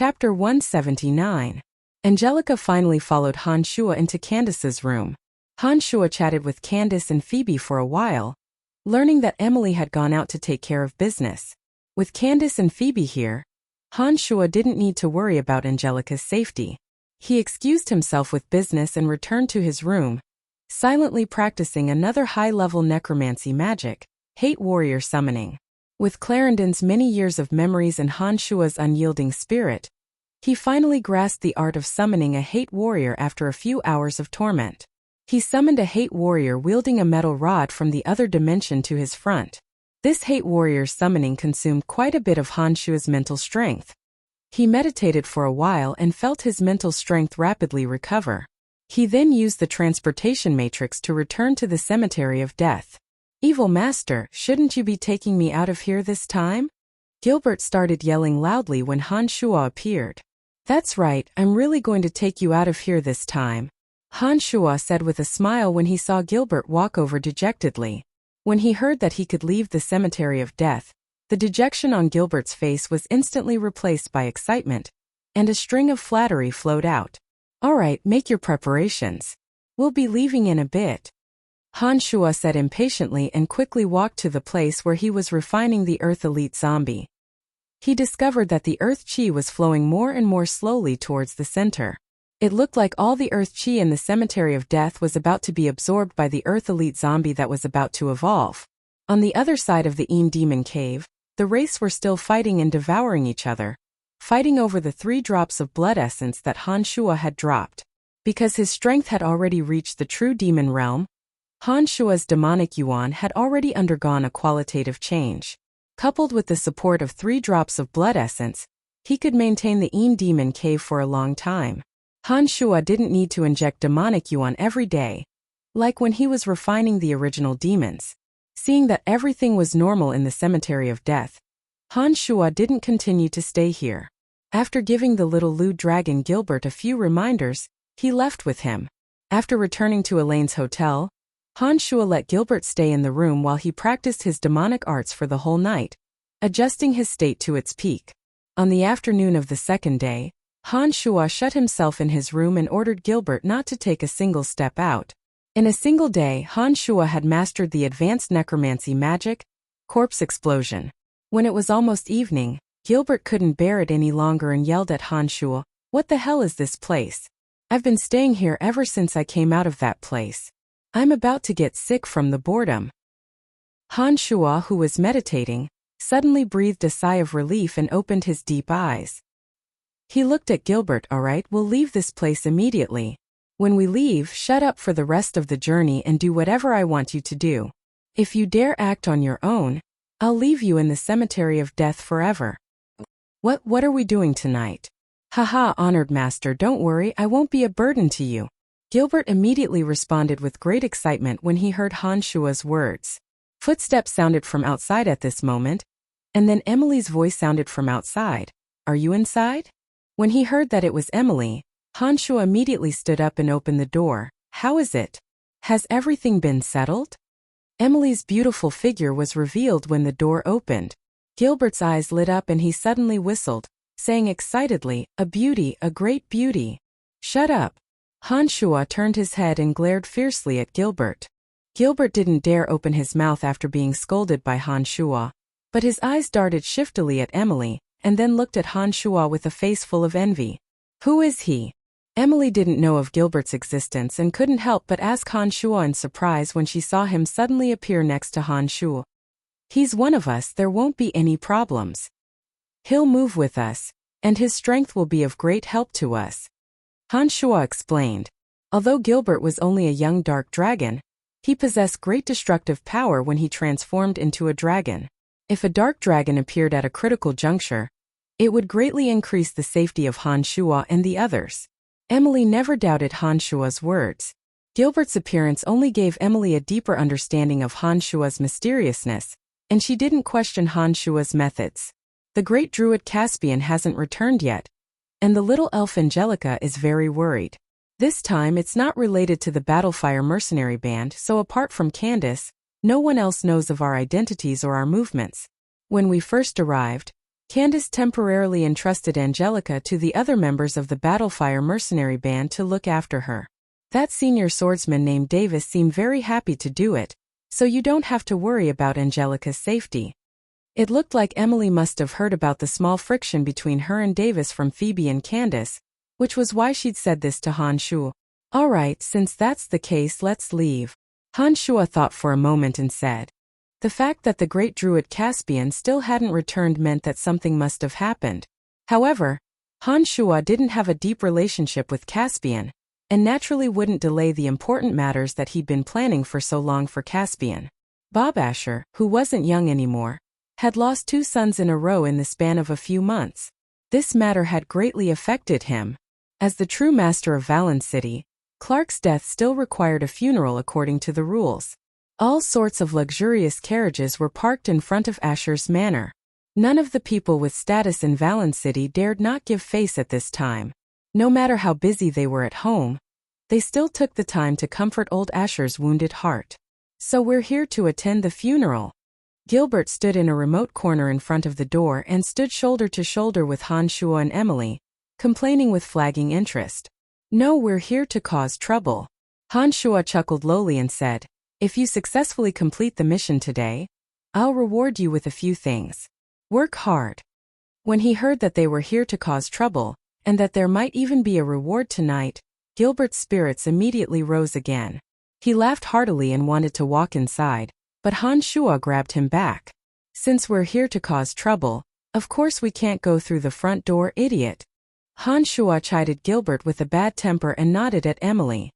Chapter 179. Angelica finally followed Han Shua into Candace's room. Han Shua chatted with Candace and Phoebe for a while, learning that Emily had gone out to take care of business. With Candace and Phoebe here, Han Shua didn't need to worry about Angelica's safety. He excused himself with business and returned to his room, silently practicing another high-level necromancy magic, hate warrior summoning. With Clarendon's many years of memories and Han Shua's unyielding spirit, he finally grasped the art of summoning a hate warrior after a few hours of torment. He summoned a hate warrior wielding a metal rod from the other dimension to his front. This hate warrior's summoning consumed quite a bit of Han Shua's mental strength. He meditated for a while and felt his mental strength rapidly recover. He then used the transportation matrix to return to the cemetery of death. "Evil Master, shouldn't you be taking me out of here this time?" Gilbert started yelling loudly when Han Shua appeared. "That's right, I'm really going to take you out of here this time," Han Shua said with a smile when he saw Gilbert walk over dejectedly. When he heard that he could leave the cemetery of death, the dejection on Gilbert's face was instantly replaced by excitement, and a string of flattery flowed out. "All right, make your preparations. We'll be leaving in a bit," Han Shua said impatiently and quickly walked to the place where he was refining the Earth Elite zombie. He discovered that the Earth Chi was flowing more and more slowly towards the center. It looked like all the Earth Chi in the Cemetery of Death was about to be absorbed by the Earth Elite zombie that was about to evolve. On the other side of the Een Demon Cave, the race were still fighting and devouring each other, fighting over the 3 drops of blood essence that Han Shua had dropped. Because his strength had already reached the true demon realm, Han Shua's demonic yuan had already undergone a qualitative change. Coupled with the support of 3 drops of blood essence, he could maintain the Een Demon Cave for a long time. Han Shua didn't need to inject demonic yuan every day, like when he was refining the original demons. Seeing that everything was normal in the Cemetery of Death, Han Shua didn't continue to stay here. After giving the little lewd dragon Gilbert a few reminders, he left with him. After returning to Elaine's hotel, Han Shua let Gilbert stay in the room while he practiced his demonic arts for the whole night, adjusting his state to its peak. On the afternoon of the second day, Han Shua shut himself in his room and ordered Gilbert not to take a single step out. In a single day, Han Shua had mastered the advanced necromancy magic, Corpse Explosion. When it was almost evening, Gilbert couldn't bear it any longer and yelled at Han Shua, "What the hell is this place? I've been staying here ever since I came out of that place. I'm about to get sick from the boredom." Han Shua, who was meditating, suddenly breathed a sigh of relief and opened his deep eyes. He looked at Gilbert. "All right, we'll leave this place immediately. When we leave, shut up for the rest of the journey and do whatever I want you to do. If you dare act on your own, I'll leave you in the Cemetery of Death forever." What are we doing tonight?" "Haha, honored master, don't worry, I won't be a burden to you." Gilbert immediately responded with great excitement when he heard Han Shua's words. Footsteps sounded from outside at this moment, and then Emily's voice sounded from outside. "Are you inside?" When he heard that it was Emily, Han Shua immediately stood up and opened the door. "How is it? Has everything been settled?" Emily's beautiful figure was revealed when the door opened. Gilbert's eyes lit up and he suddenly whistled, saying excitedly, "A beauty, a great beauty." "Shut up." Han Shua turned his head and glared fiercely at Gilbert. Gilbert didn't dare open his mouth after being scolded by Han Shua, but his eyes darted shiftily at Emily, and then looked at Han Shua with a face full of envy. "Who is he?" Emily didn't know of Gilbert's existence and couldn't help but ask Han Shua in surprise when she saw him suddenly appear next to Han Shua. "He's one of us, there won't be any problems. He'll move with us, and his strength will be of great help to us," Han Shua explained. Although Gilbert was only a young dark dragon, he possessed great destructive power when he transformed into a dragon. If a dark dragon appeared at a critical juncture, it would greatly increase the safety of Han Shua and the others. Emily never doubted Han Shua's words. Gilbert's appearance only gave Emily a deeper understanding of Han Shua's mysteriousness, and she didn't question Han Shua's methods. The great druid Caspian hasn't returned yet, and the little elf Angelica is very worried. This time it's not related to the Battlefire mercenary band, so apart from Candace, no one else knows of our identities or our movements. When we first arrived, Candace temporarily entrusted Angelica to the other members of the Battlefire mercenary band to look after her. That senior swordsman named Davis seemed very happy to do it, so you don't have to worry about Angelica's safety. It looked like Emily must have heard about the small friction between her and Davis from Phoebe and Candace, which was why she'd said this to Han Shuo. Alright, since that's the case, let's leave. Han Shuo thought for a moment and said. The fact that the great druid Caspian still hadn't returned meant that something must have happened. However, Han Shuo didn't have a deep relationship with Caspian, and naturally wouldn't delay the important matters that he'd been planning for so long for Caspian. Bob Asher, who wasn't young anymore, had lost 2 sons in a row in the span of a few months. This matter had greatly affected him. As the true master of Valen City, Clark's death still required a funeral according to the rules. All sorts of luxurious carriages were parked in front of Asher's manor. None of the people with status in Valen City dared not give face at this time. No matter how busy they were at home, they still took the time to comfort old Asher's wounded heart. So we're here to attend the funeral. Gilbert stood in a remote corner in front of the door and stood shoulder to shoulder with Han Shuo and Emily, complaining with flagging interest. No, we're here to cause trouble. Han Shuo chuckled lowly and said, if you successfully complete the mission today, I'll reward you with a few things. Work hard. When he heard that they were here to cause trouble, and that there might even be a reward tonight, Gilbert's spirits immediately rose again. He laughed heartily and wanted to walk inside, but Han Shuo grabbed him back. Since we're here to cause trouble, of course we can't go through the front door, idiot. Han Shuo chided Gilbert with a bad temper and nodded at Emily.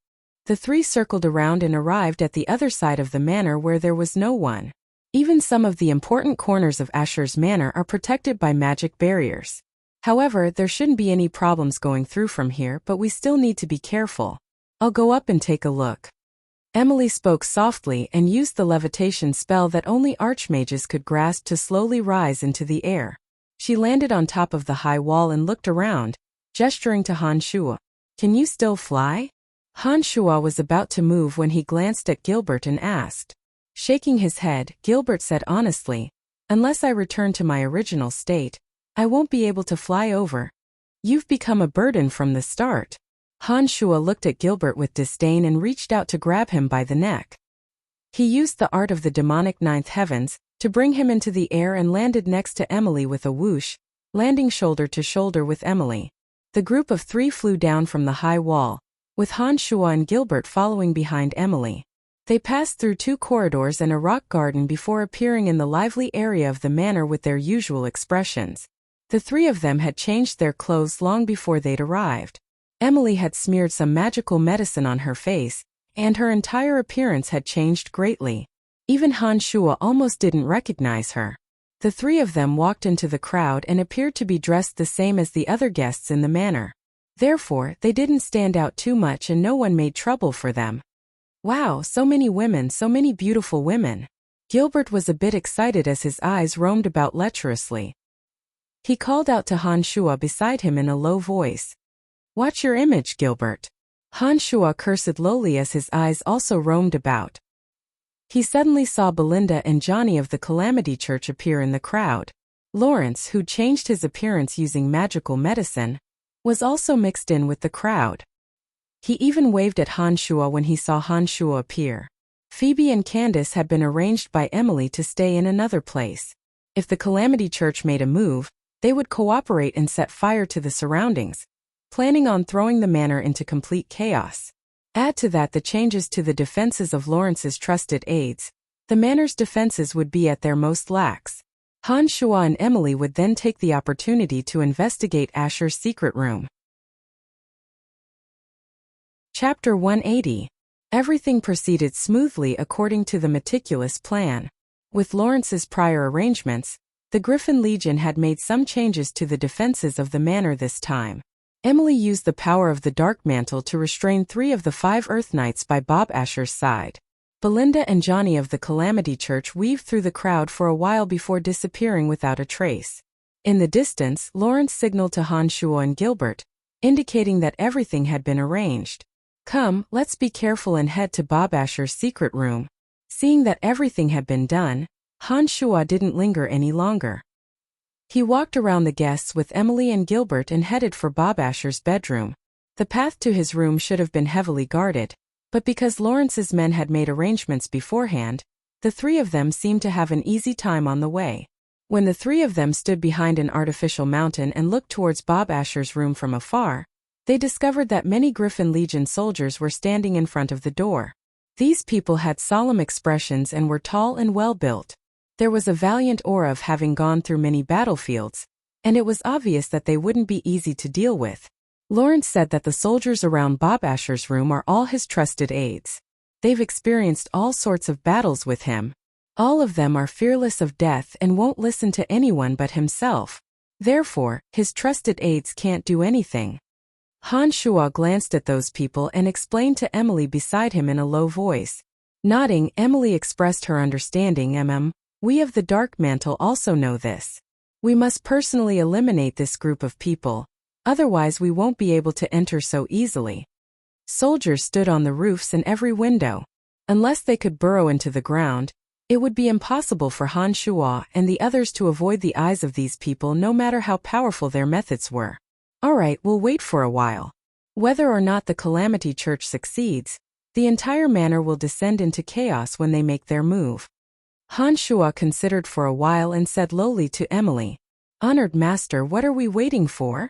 The 3 circled around and arrived at the other side of the manor where there was no one. Even some of the important corners of Asher's manor are protected by magic barriers. However, there shouldn't be any problems going through from here, but we still need to be careful. I'll go up and take a look. Emily spoke softly and used the levitation spell that only archmages could grasp to slowly rise into the air. She landed on top of the high wall and looked around, gesturing to Han Shuo. Can you still fly? Han Shuo was about to move when he glanced at Gilbert and asked. Shaking his head, Gilbert said honestly, unless I return to my original state, I won't be able to fly over. You've become a burden from the start. Han Shuo looked at Gilbert with disdain and reached out to grab him by the neck. He used the art of the demonic ninth heavens to bring him into the air and landed next to Emily with a whoosh, landing shoulder to shoulder with Emily. The group of 3 flew down from the high wall, with Han Shuo and Gilbert following behind Emily. They passed through 2 corridors and a rock garden before appearing in the lively area of the manor with their usual expressions. The 3 of them had changed their clothes long before they'd arrived. Emily had smeared some magical medicine on her face, and her entire appearance had changed greatly. Even Han Shuo almost didn't recognize her. The 3 of them walked into the crowd and appeared to be dressed the same as the other guests in the manor. Therefore, they didn't stand out too much and no one made trouble for them. Wow, so many women, so many beautiful women. Gilbert was a bit excited as his eyes roamed about lecherously. He called out to Han Shuo beside him in a low voice. Watch your image, Gilbert. Han Shuo cursed lowly as his eyes also roamed about. He suddenly saw Belinda and Johnny of the Calamity Church appear in the crowd. Lawrence, who changed his appearance using magical medicine, was also mixed in with the crowd. He even waved at Han Shuo when he saw Han Shuo appear. Phoebe and Candace had been arranged by Emily to stay in another place. If the Calamity Church made a move, they would cooperate and set fire to the surroundings, planning on throwing the manor into complete chaos. Add to that the changes to the defenses of Lawrence's trusted aides, the manor's defenses would be at their most lax. Han Shuo and Emily would then take the opportunity to investigate Asher's secret room. Chapter 180. Everything proceeded smoothly according to the meticulous plan. With Lawrence's prior arrangements, the Griffin Legion had made some changes to the defenses of the manor this time. Emily used the power of the Dark Mantle to restrain 3 of the 5 Earth Knights by Bob Asher's side. Belinda and Johnny of the Calamity Church weaved through the crowd for a while before disappearing without a trace. In the distance, Lawrence signaled to Han Shuo and Gilbert, indicating that everything had been arranged. Come, let's be careful and head to Bob Asher's secret room. Seeing that everything had been done, Han Shuo didn't linger any longer. He walked around the guests with Emily and Gilbert and headed for Bob Asher's bedroom. The path to his room should have been heavily guarded, but because Lawrence's men had made arrangements beforehand, the three of them seemed to have an easy time on the way. When the three of them stood behind an artificial mountain and looked towards Bob Asher's room from afar, they discovered that many Griffin Legion soldiers were standing in front of the door. These people had solemn expressions and were tall and well-built. There was a valiant aura of having gone through many battlefields, and it was obvious that they wouldn't be easy to deal with. Lawrence said that the soldiers around Bob Asher's room are all his trusted aides. They've experienced all sorts of battles with him. All of them are fearless of death and won't listen to anyone but himself. Therefore, his trusted aides can't do anything. Han Shuo glanced at those people and explained to Emily beside him in a low voice. Nodding, Emily expressed her understanding. We of the Dark Mantle also know this. We must personally eliminate this group of people, otherwise we won't be able to enter so easily. Soldiers stood on the roofs and every window. Unless they could burrow into the ground, it would be impossible for Han Shuo and the others to avoid the eyes of these people no matter how powerful their methods were. Alright, we'll wait for a while. Whether or not the Calamity Church succeeds, the entire manor will descend into chaos when they make their move. Han Shuo considered for a while and said lowly to Emily, "Honored Master, what are we waiting for?"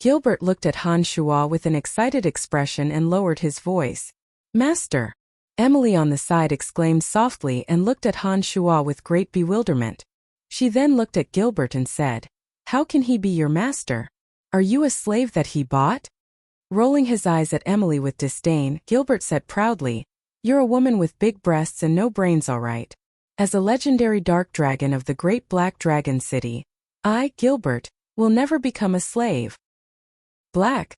Gilbert looked at Han Shuo with an excited expression and lowered his voice. "Master." Emily on the side exclaimed softly and looked at Han Shuo with great bewilderment. She then looked at Gilbert and said, "How can he be your master? Are you a slave that he bought?" Rolling his eyes at Emily with disdain, Gilbert said proudly, "You're a woman with big breasts and no brains, all right. As a legendary dark dragon of the great Black Dragon City, I, Gilbert, will never become a slave." Black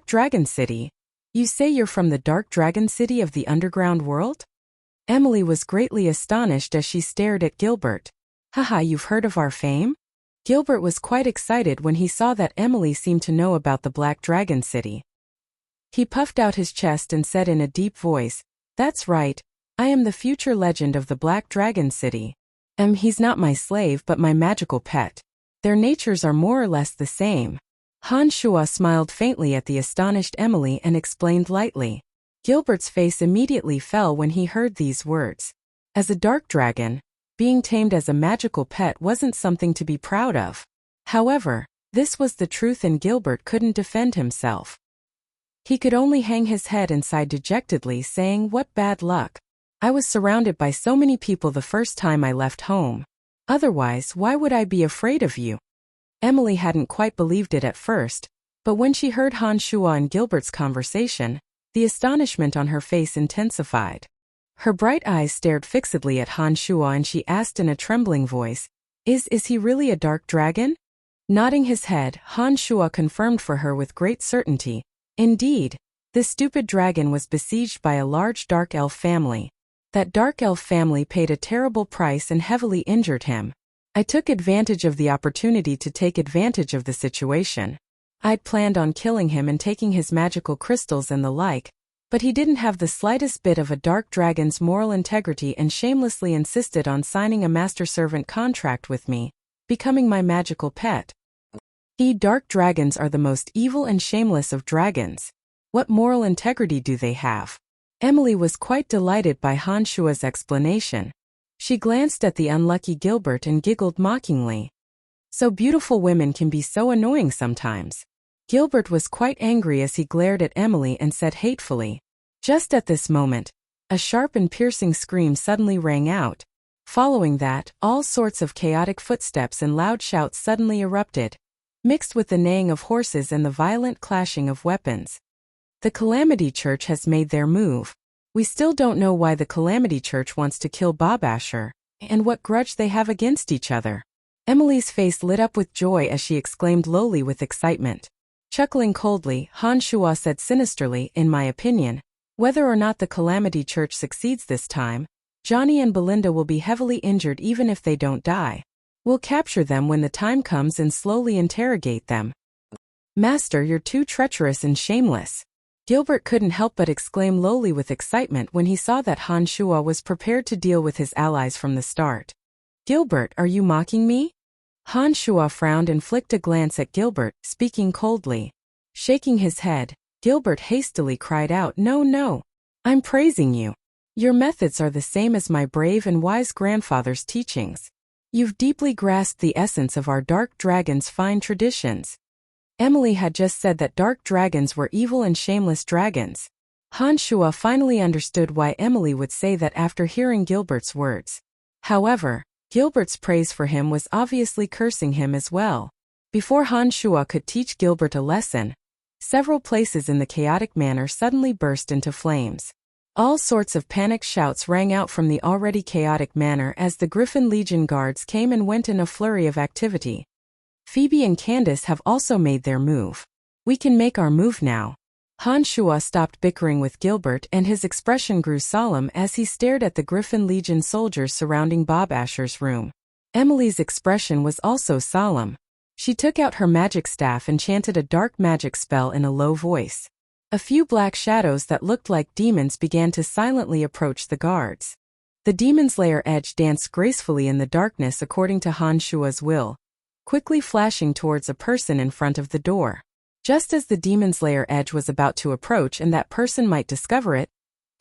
Dragon City? You say you're from the Dark Dragon City of the underground world? Emily was greatly astonished as she stared at Gilbert. "Haha, you've heard of our fame?" Gilbert was quite excited when he saw that Emily seemed to know about the Black Dragon City. He puffed out his chest and said in a deep voice, "That's right, I am the future legend of the Black Dragon City. He's not my slave but my magical pet. Their natures are more or less the same." Han Shuo smiled faintly at the astonished Emily and explained lightly. Gilbert's face immediately fell when he heard these words. As a dark dragon, being tamed as a magical pet wasn't something to be proud of. However, this was the truth and Gilbert couldn't defend himself. He could only hang his head and sigh dejectedly, saying, "What bad luck. I was surrounded by so many people the first time I left home. Otherwise, why would I be afraid of you?" Emily hadn't quite believed it at first, but when she heard Han Shuo and Gilbert's conversation, the astonishment on her face intensified. Her bright eyes stared fixedly at Han Shuo and she asked in a trembling voice, Is he really a dark dragon?" Nodding his head, Han Shuo confirmed for her with great certainty. Indeed, this stupid dragon was besieged by a large dark elf family. That dark elf family paid a terrible price and heavily injured him. I took advantage of the opportunity to take advantage of the situation. I'd planned on killing him and taking his magical crystals and the like, but he didn't have the slightest bit of a dark dragon's moral integrity and shamelessly insisted on signing a master-servant contract with me, becoming my magical pet. Dark dragons are the most evil and shameless of dragons. What moral integrity do they have? Emily was quite delighted by Han Shuo's explanation. She glanced at the unlucky Gilbert and giggled mockingly. So beautiful women can be so annoying sometimes. Gilbert was quite angry as he glared at Emily and said hatefully. Just at this moment, a sharp and piercing scream suddenly rang out. Following that, all sorts of chaotic footsteps and loud shouts suddenly erupted, mixed with the neighing of horses and the violent clashing of weapons. The Calamity Church has made their move. We still don't know why the Calamity Church wants to kill Bob Asher, and what grudge they have against each other. Emily's face lit up with joy as she exclaimed lowly with excitement. Chuckling coldly, Han Shuo said sinisterly, "In my opinion, whether or not the Calamity Church succeeds this time, Johnny and Belinda will be heavily injured even if they don't die. We'll capture them when the time comes and slowly interrogate them." "Master, you're too treacherous and shameless." Gilbert couldn't help but exclaim lowly with excitement when he saw that Han Shuo was prepared to deal with his allies from the start. "Gilbert, are you mocking me?" Han Shua frowned and flicked a glance at Gilbert, speaking coldly. Shaking his head, Gilbert hastily cried out, "No, no. I'm praising you. Your methods are the same as my brave and wise grandfather's teachings. You've deeply grasped the essence of our dark dragon's fine traditions." Emily had just said that dark dragons were evil and shameless dragons. Han Shua finally understood why Emily would say that after hearing Gilbert's words. However, Gilbert's praise for him was obviously cursing him as well. Before Han Shua could teach Gilbert a lesson, several places in the chaotic manor suddenly burst into flames. All sorts of panicked shouts rang out from the already chaotic manor as the Griffin Legion guards came and went in a flurry of activity. Phoebe and Candace have also made their move. We can make our move now. Han Shua stopped bickering with Gilbert and his expression grew solemn as he stared at the Griffin Legion soldiers surrounding Bob Asher's room. Emily's expression was also solemn. She took out her magic staff and chanted a dark magic spell in a low voice. A few black shadows that looked like demons began to silently approach the guards. The demon's lair edge danced gracefully in the darkness according to Han Shua's will, quickly flashing towards a person in front of the door. Just as the demon's lair edge was about to approach and that person might discover it,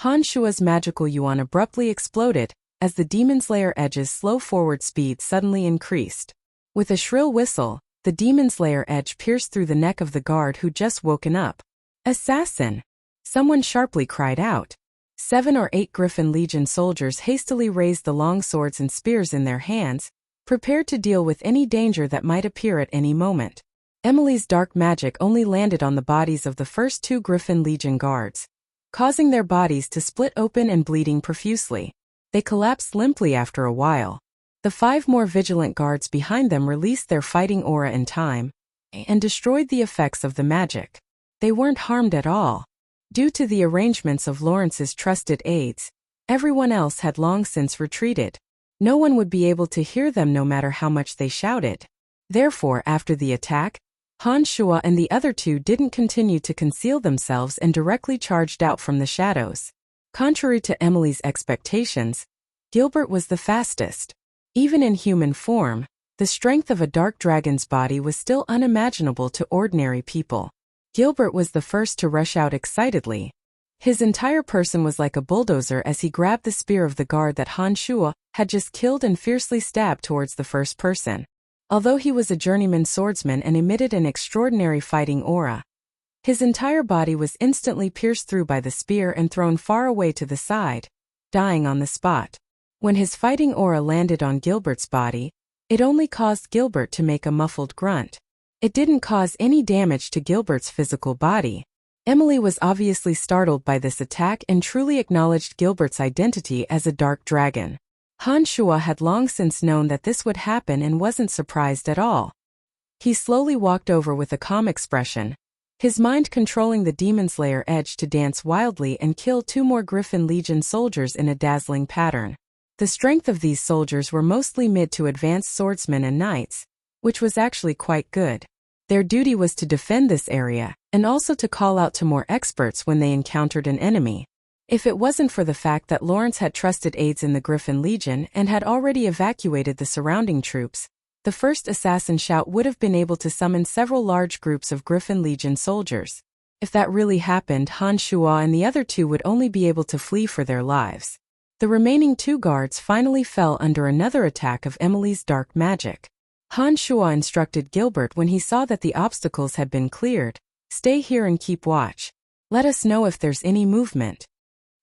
Han Shua's magical yuan abruptly exploded, as the demon's lair edge's slow forward speed suddenly increased. With a shrill whistle, the demon's lair edge pierced through the neck of the guard who'd just woken up. "Assassin!" Someone sharply cried out. 7 or 8 Griffin Legion soldiers hastily raised the long swords and spears in their hands, prepared to deal with any danger that might appear at any moment. Emily's dark magic only landed on the bodies of the first 2 Griffin Legion guards, causing their bodies to split open and bleeding profusely. They collapsed limply after a while. The 5 more vigilant guards behind them released their fighting aura in time, and destroyed the effects of the magic. They weren't harmed at all. Due to the arrangements of Lawrence's trusted aides, everyone else had long since retreated. No one would be able to hear them no matter how much they shouted. Therefore, after the attack, Han Shua and the other 2 didn't continue to conceal themselves and directly charged out from the shadows. Contrary to Emily's expectations, Gilbert was the fastest. Even in human form, the strength of a dark dragon's body was still unimaginable to ordinary people. Gilbert was the first to rush out excitedly. His entire person was like a bulldozer as he grabbed the spear of the guard that Han Shua had just killed and fiercely stabbed towards the first person. Although he was a journeyman swordsman and emitted an extraordinary fighting aura, his entire body was instantly pierced through by the spear and thrown far away to the side, dying on the spot. When his fighting aura landed on Gilbert's body, it only caused Gilbert to make a muffled grunt. It didn't cause any damage to Gilbert's physical body. Emily was obviously startled by this attack and truly acknowledged Gilbert's identity as a dark dragon. Han Shua had long since known that this would happen and wasn't surprised at all. He slowly walked over with a calm expression, his mind controlling the demon's lair edge to dance wildly and kill 2 more Griffin Legion soldiers in a dazzling pattern. The strength of these soldiers were mostly mid to advanced swordsmen and knights, which was actually quite good. Their duty was to defend this area, and also to call out to more experts when they encountered an enemy. If it wasn't for the fact that Lawrence had trusted aides in the Griffin Legion and had already evacuated the surrounding troops, the first assassin shout would have been able to summon several large groups of Griffin Legion soldiers. If that really happened, Han Shua and the other 2 would only be able to flee for their lives. The remaining 2 guards finally fell under another attack of Emily's dark magic. Han Shua instructed Gilbert when he saw that the obstacles had been cleared, "Stay here and keep watch. Let us know if there's any movement."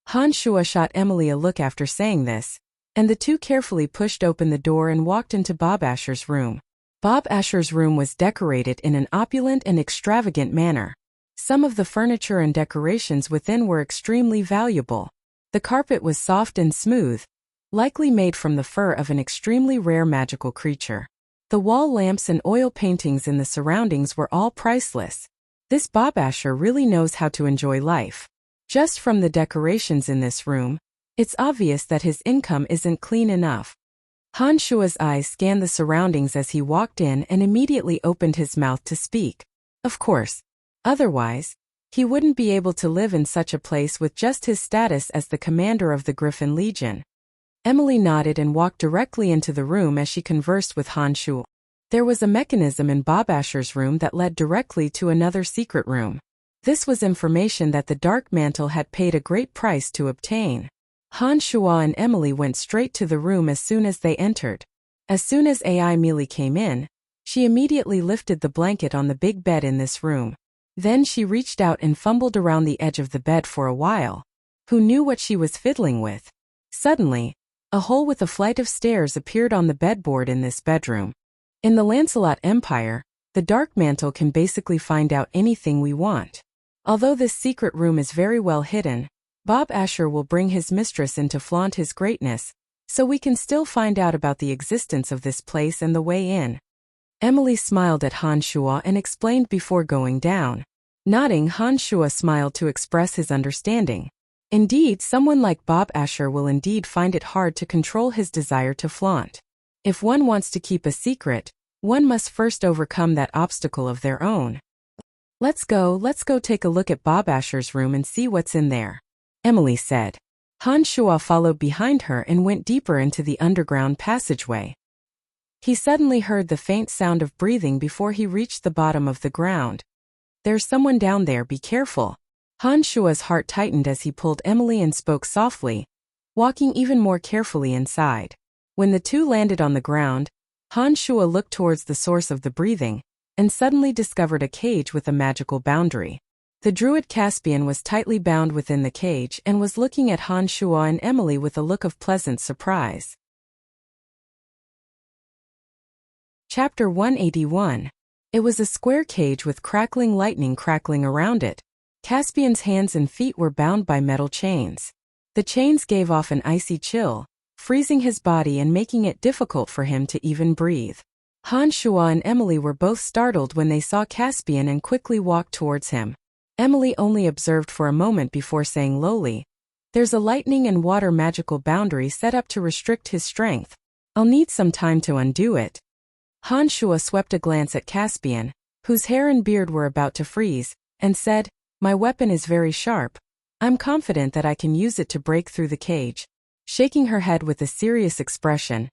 Han Shua shot Emily a look after saying this, and the 2 carefully pushed open the door and walked into Bob Asher's room. Bob Asher's room was decorated in an opulent and extravagant manner. Some of the furniture and decorations within were extremely valuable. The carpet was soft and smooth, likely made from the fur of an extremely rare magical creature. The wall lamps and oil paintings in the surroundings were all priceless. This Bob Asher really knows how to enjoy life. Just from the decorations in this room, it's obvious that his income isn't clean enough. Han Shua's eyes scanned the surroundings as he walked in and immediately opened his mouth to speak. Of course. Otherwise, he wouldn't be able to live in such a place with just his status as the commander of the Griffin Legion. Emily nodded and walked directly into the room as she conversed with Han Shua. There was a mechanism in Bob Asher's room that led directly to another secret room. This was information that the Dark Mantle had paid a great price to obtain. Han Shuo and Emily went straight to the room as soon as they entered. As soon as Ai Meili came in, she immediately lifted the blanket on the big bed in this room. Then she reached out and fumbled around the edge of the bed for a while. Who knew what she was fiddling with? Suddenly, a hole with a flight of stairs appeared on the bedboard in this bedroom. In the Lancelot Empire, the Dark Mantle can basically find out anything we want. Although this secret room is very well hidden, Bob Asher will bring his mistress in to flaunt his greatness, so we can still find out about the existence of this place and the way in. Emily smiled at Han Shuo and explained before going down. Nodding, Han Shuo smiled to express his understanding. Indeed, someone like Bob Asher will indeed find it hard to control his desire to flaunt. If one wants to keep a secret, one must first overcome that obstacle of their own. Let's go take a look at Bob Asher's room and see what's in there," Emily said. Han Shuo followed behind her and went deeper into the underground passageway. He suddenly heard the faint sound of breathing before he reached the bottom of the ground. "There's someone down there, be careful." Han Shuo's heart tightened as he pulled Emily and spoke softly, walking even more carefully inside. When the two landed on the ground, Han Shuo looked towards the source of the breathing, and suddenly discovered a cage with a magical boundary. The druid Caspian was tightly bound within the cage and was looking at Han Shuo and Emily with a look of pleasant surprise. Chapter 181. It was a square cage with crackling lightning crackling around it. Caspian's hands and feet were bound by metal chains. The chains gave off an icy chill, freezing his body and making it difficult for him to even breathe. Han Shuo and Emily were both startled when they saw Caspian and quickly walked towards him. Emily only observed for a moment before saying lowly, "There's a lightning and water magical boundary set up to restrict his strength. I'll need some time to undo it." Han Shuo swept a glance at Caspian, whose hair and beard were about to freeze, and said, "My weapon is very sharp. I'm confident that I can use it to break through the cage." Shaking her head with a serious expression,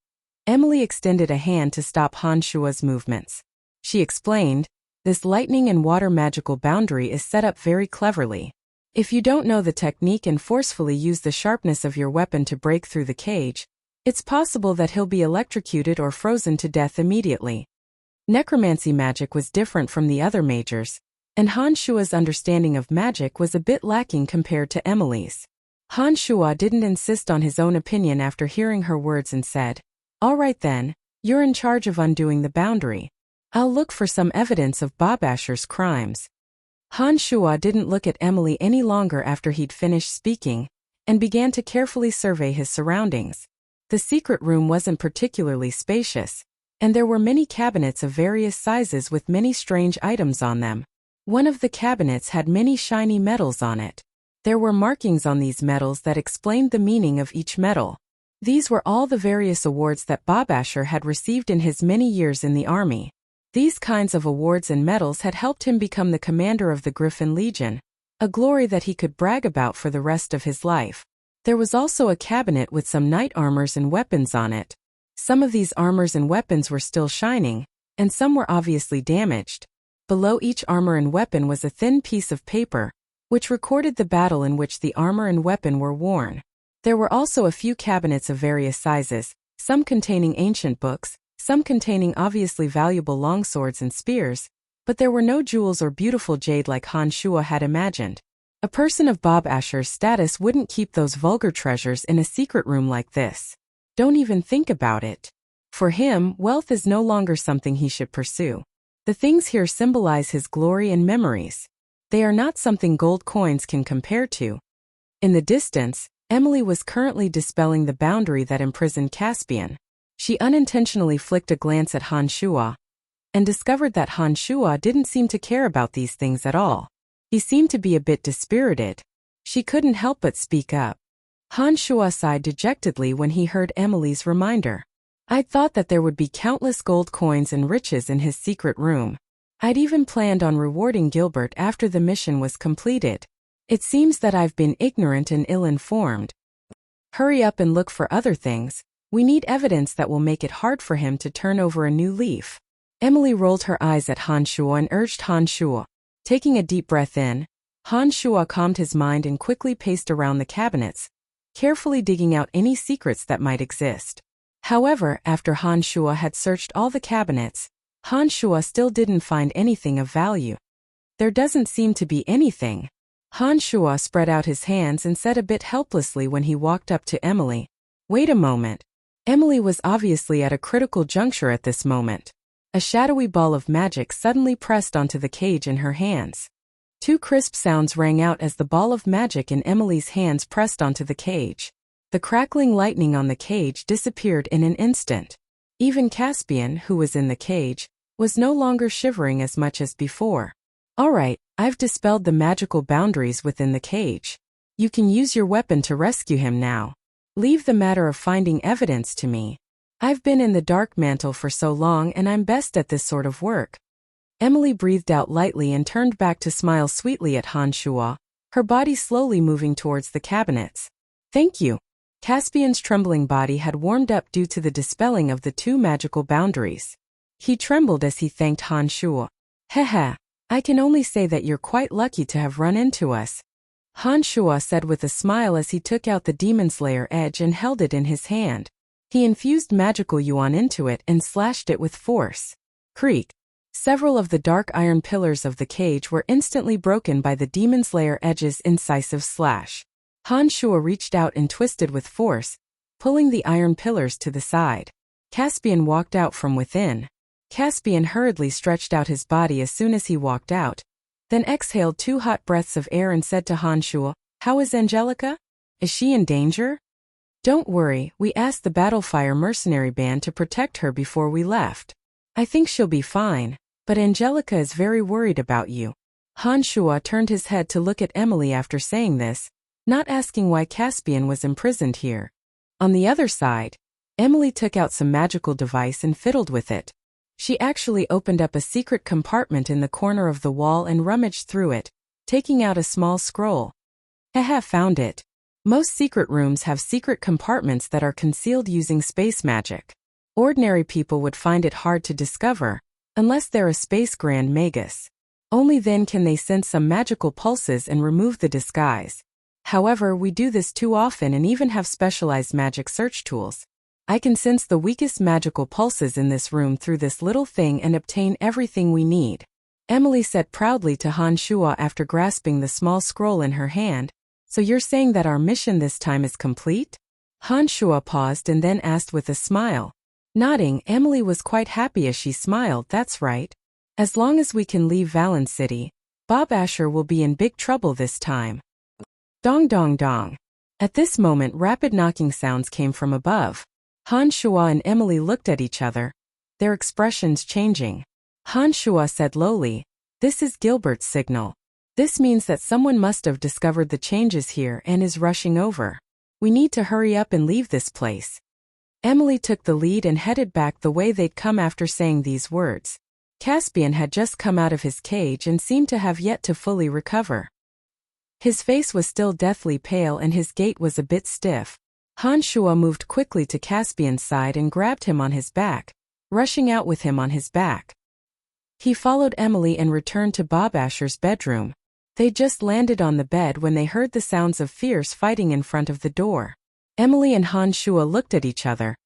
Emily extended a hand to stop Han Shuo's movements. She explained, "This lightning and water magical boundary is set up very cleverly. If you don't know the technique and forcefully use the sharpness of your weapon to break through the cage, it's possible that he'll be electrocuted or frozen to death immediately." Necromancy magic was different from the other majors, and Han Shuo's understanding of magic was a bit lacking compared to Emily's. Han Shuo didn't insist on his own opinion after hearing her words and said, "All right then, you're in charge of undoing the boundary. I'll look for some evidence of Bob Asher's crimes." Han Shuo didn't look at Emily any longer after he'd finished speaking, and began to carefully survey his surroundings. The secret room wasn't particularly spacious, and there were many cabinets of various sizes with many strange items on them. One of the cabinets had many shiny metals on it. There were markings on these metals that explained the meaning of each metal. These were all the various awards that Bob Asher had received in his many years in the army. These kinds of awards and medals had helped him become the commander of the Griffin Legion, a glory that he could brag about for the rest of his life. There was also a cabinet with some knight armors and weapons on it. Some of these armors and weapons were still shining, and some were obviously damaged. Below each armor and weapon was a thin piece of paper, which recorded the battle in which the armor and weapon were worn. There were also a few cabinets of various sizes, some containing ancient books, some containing obviously valuable longswords and spears, but there were no jewels or beautiful jade like Han Shuo had imagined. A person of Bob Asher's status wouldn't keep those vulgar treasures in a secret room like this. Don't even think about it. For him, wealth is no longer something he should pursue. The things here symbolize his glory and memories. They are not something gold coins can compare to. In the distance, Emily was currently dispelling the boundary that imprisoned Caspian. She unintentionally flicked a glance at Han Shuo, and discovered that Han Shuo didn't seem to care about these things at all. He seemed to be a bit dispirited. She couldn't help but speak up. Han Shuo sighed dejectedly when he heard Emily's reminder. "I'd thought that there would be countless gold coins and riches in his secret room. I'd even planned on rewarding Gilbert after the mission was completed. It seems that I've been ignorant and ill-informed. Hurry up and look for other things. We need evidence that will make it hard for him to turn over a new leaf." Emily rolled her eyes at Han Shuo and urged Han Shuo. Taking a deep breath in, Han Shuo calmed his mind and quickly paced around the cabinets, carefully digging out any secrets that might exist. However, after Han Shuo had searched all the cabinets, Han Shuo still didn't find anything of value. There doesn't seem to be anything. Han Shuo spread out his hands and said a bit helplessly when he walked up to Emily. Wait a moment. Emily was obviously at a critical juncture at this moment. A shadowy ball of magic suddenly pressed onto the cage in her hands. Two crisp sounds rang out as the ball of magic in Emily's hands pressed onto the cage. The crackling lightning on the cage disappeared in an instant. Even Caspian, who was in the cage, was no longer shivering as much as before. All right, I've dispelled the magical boundaries within the cage. You can use your weapon to rescue him now. Leave the matter of finding evidence to me. I've been in the dark mantle for so long and I'm best at this sort of work. Emily breathed out lightly and turned back to smile sweetly at Han Shuo, her body slowly moving towards the cabinets. Thank you. Caspian's trembling body had warmed up due to the dispelling of the two magical boundaries. He trembled as he thanked Han Shuo. Heh, I can only say that you're quite lucky to have run into us. Han Shuo said with a smile as he took out the Demon Slayer edge and held it in his hand. He infused magical yuan into it and slashed it with force. Creak. Several of the dark iron pillars of the cage were instantly broken by the Demon Slayer edge's incisive slash. Han Shuo reached out and twisted with force, pulling the iron pillars to the side. Caspian walked out from within. Caspian hurriedly stretched out his body as soon as he walked out, then exhaled 2 hot breaths of air and said to Han Shuo, How is Angelica? Is she in danger? Don't worry, we asked the Battlefire mercenary band to protect her before we left. I think she'll be fine, but Angelica is very worried about you. Han Shuo turned his head to look at Emily after saying this, not asking why Caspian was imprisoned here. On the other side, Emily took out some magical device and fiddled with it. She actually opened up a secret compartment in the corner of the wall and rummaged through it, taking out a small scroll. Found it. Most secret rooms have secret compartments that are concealed using space magic. Ordinary people would find it hard to discover, unless they're a space grand magus. Only then can they sense some magical pulses and remove the disguise. However, we do this too often and even have specialized magic search tools. I can sense the weakest magical pulses in this room through this little thing and obtain everything we need. Emily said proudly to Han Shuo after grasping the small scroll in her hand. So you're saying that our mission this time is complete? Han Shuo paused and then asked with a smile. Nodding, Emily was quite happy as she smiled. That's right. As long as we can leave Valen City, Bob Asher will be in big trouble this time. Dong dong dong. At this moment rapid knocking sounds came from above. Han Shuo and Emily looked at each other, their expressions changing. Han Shuo said lowly, This is Gilbert's signal. This means that someone must have discovered the changes here and is rushing over. We need to hurry up and leave this place. Emily took the lead and headed back the way they'd come after saying these words. Caspian had just come out of his cage and seemed to have yet to fully recover. His face was still deathly pale and his gait was a bit stiff. Han Shuo moved quickly to Caspian's side and grabbed him on his back, rushing out with him on his back. He followed Emily and returned to Bob Asher's bedroom. They just landed on the bed when they heard the sounds of fierce fighting in front of the door. Emily and Han Shuo looked at each other,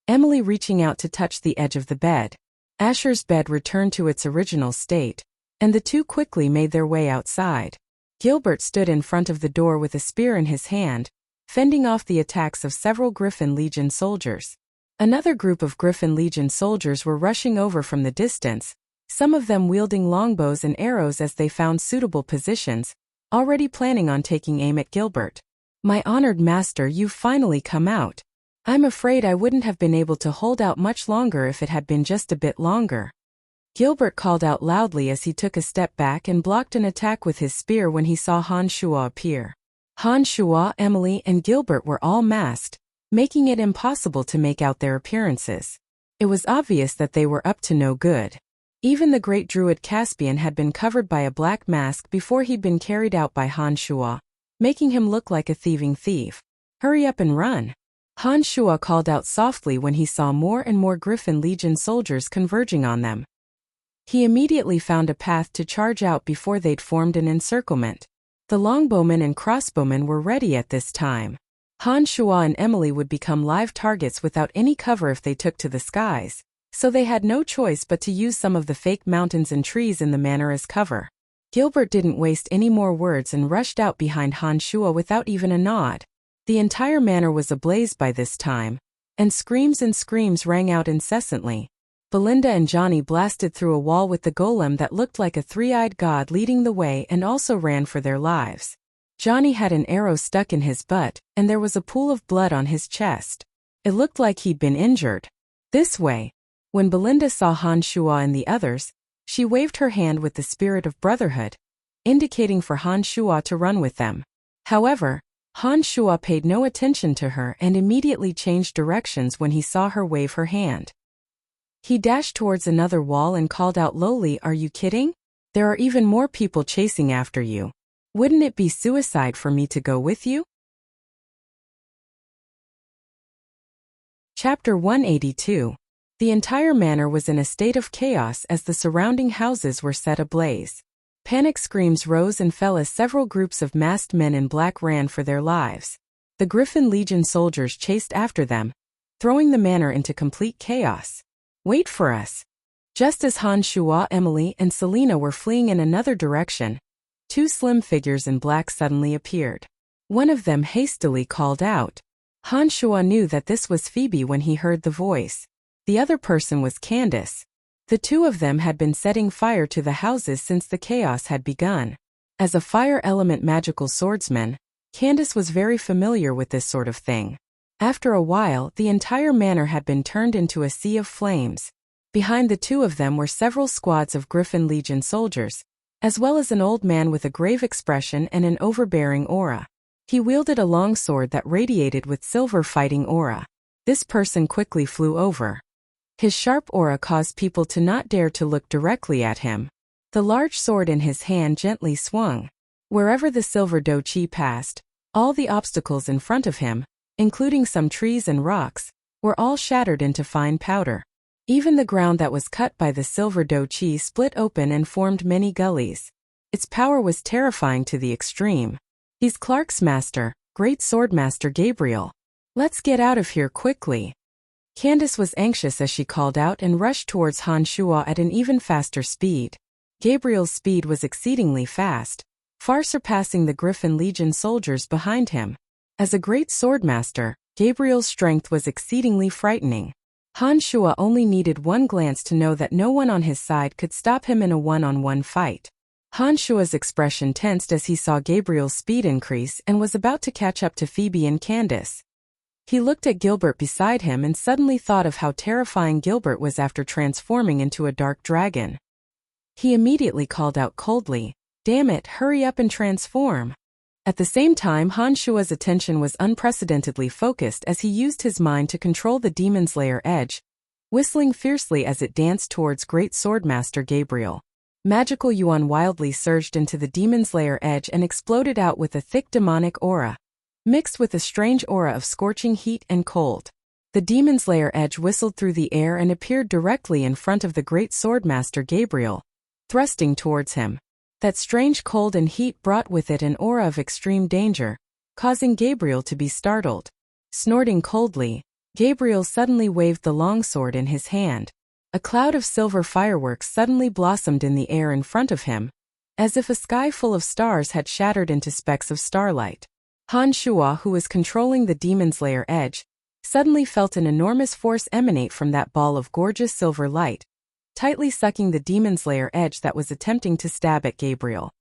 Emily reaching out to touch the edge of the bed. Asher's bed returned to its original state, and the two quickly made their way outside. Gilbert stood in front of the door with a spear in his hand, fending off the attacks of several Griffin Legion soldiers. Another group of Griffin Legion soldiers were rushing over from the distance, some of them wielding longbows and arrows as they found suitable positions, already planning on taking aim at Gilbert. My honored master, you've finally come out. I'm afraid I wouldn't have been able to hold out much longer if it had been just a bit longer. Gilbert called out loudly as he took a step back and blocked an attack with his spear when he saw Han Shuo appear. Han Shuo, Emily, and Gilbert were all masked, making it impossible to make out their appearances. It was obvious that they were up to no good. Even the great druid Caspian had been covered by a black mask before he'd been carried out by Han Shuo, making him look like a thieving thief. Hurry up and run. Han Shuo called out softly when he saw more and more Griffin Legion soldiers converging on them. He immediately found a path to charge out before they'd formed an encirclement. The longbowmen and crossbowmen were ready at this time. Han Shuo and Emily would become live targets without any cover if they took to the skies, so they had no choice but to use some of the fake mountains and trees in the manor as cover. Gilbert didn't waste any more words and rushed out behind Han Shuo without even a nod. The entire manor was ablaze by this time, and screams rang out incessantly. Belinda and Johnny blasted through a wall with the golem that looked like a three-eyed god leading the way and also ran for their lives. Johnny had an arrow stuck in his butt, and there was a pool of blood on his chest. It looked like he'd been injured. This way. When Belinda saw Han Shuo and the others, she waved her hand with the spirit of brotherhood, indicating for Han Shuo to run with them. However, Han Shuo paid no attention to her and immediately changed directions when he saw her wave her hand. He dashed towards another wall and called out lowly, "Are you kidding? There are even more people chasing after you. Wouldn't it be suicide for me to go with you?" Chapter 182. The entire manor was in a state of chaos as the surrounding houses were set ablaze. Panic screams rose and fell as several groups of masked men in black ran for their lives. The Griffin Legion soldiers chased after them, throwing the manor into complete chaos. "Wait for us." Just as Han Shuo, Emily, and Selena were fleeing in another direction, two slim figures in black suddenly appeared. One of them hastily called out. Han Shuo knew that this was Phoebe when he heard the voice. The other person was Candace. The two of them had been setting fire to the houses since the chaos had begun. As a fire element magical swordsman, Candace was very familiar with this sort of thing. After a while, the entire manor had been turned into a sea of flames. Behind the two of them were several squads of Griffin Legion soldiers, as well as an old man with a grave expression and an overbearing aura. He wielded a long sword that radiated with silver fighting aura. This person quickly flew over. His sharp aura caused people to not dare to look directly at him. The large sword in his hand gently swung. Wherever the silver dochi passed, all the obstacles in front of him, including some trees and rocks, were all shattered into fine powder. Even the ground that was cut by the silver dochi split open and formed many gullies. Its power was terrifying to the extreme. "He's Clark's master, Great Swordmaster Gabriel. Let's get out of here quickly." Candace was anxious as she called out and rushed towards Han Shuo at an even faster speed. Gabriel's speed was exceedingly fast, far surpassing the Griffin Legion soldiers behind him. As a great swordmaster, Gabriel's strength was exceedingly frightening. Han Shuo only needed one glance to know that no one on his side could stop him in a one-on-one fight. Han Shuo's expression tensed as he saw Gabriel's speed increase and was about to catch up to Phoebe and Candace. He looked at Gilbert beside him and suddenly thought of how terrifying Gilbert was after transforming into a dark dragon. He immediately called out coldly, "Damn it, hurry up and transform." At the same time, Han Shuo's attention was unprecedentedly focused as he used his mind to control the Demon's Lair edge, whistling fiercely as it danced towards Great Swordmaster Gabriel. Magical yuan wildly surged into the Demon's Lair edge and exploded out with a thick demonic aura, mixed with a strange aura of scorching heat and cold. The Demon's Lair edge whistled through the air and appeared directly in front of the Great Swordmaster Gabriel, thrusting towards him. That strange cold and heat brought with it an aura of extreme danger, causing Gabriel to be startled. Snorting coldly, Gabriel suddenly waved the longsword in his hand. A cloud of silver fireworks suddenly blossomed in the air in front of him, as if a sky full of stars had shattered into specks of starlight. Han Shuo, who was controlling the Demon's Lair edge, suddenly felt an enormous force emanate from that ball of gorgeous silver light, tightly sucking the Demon's Lair edge that was attempting to stab at Gabriel.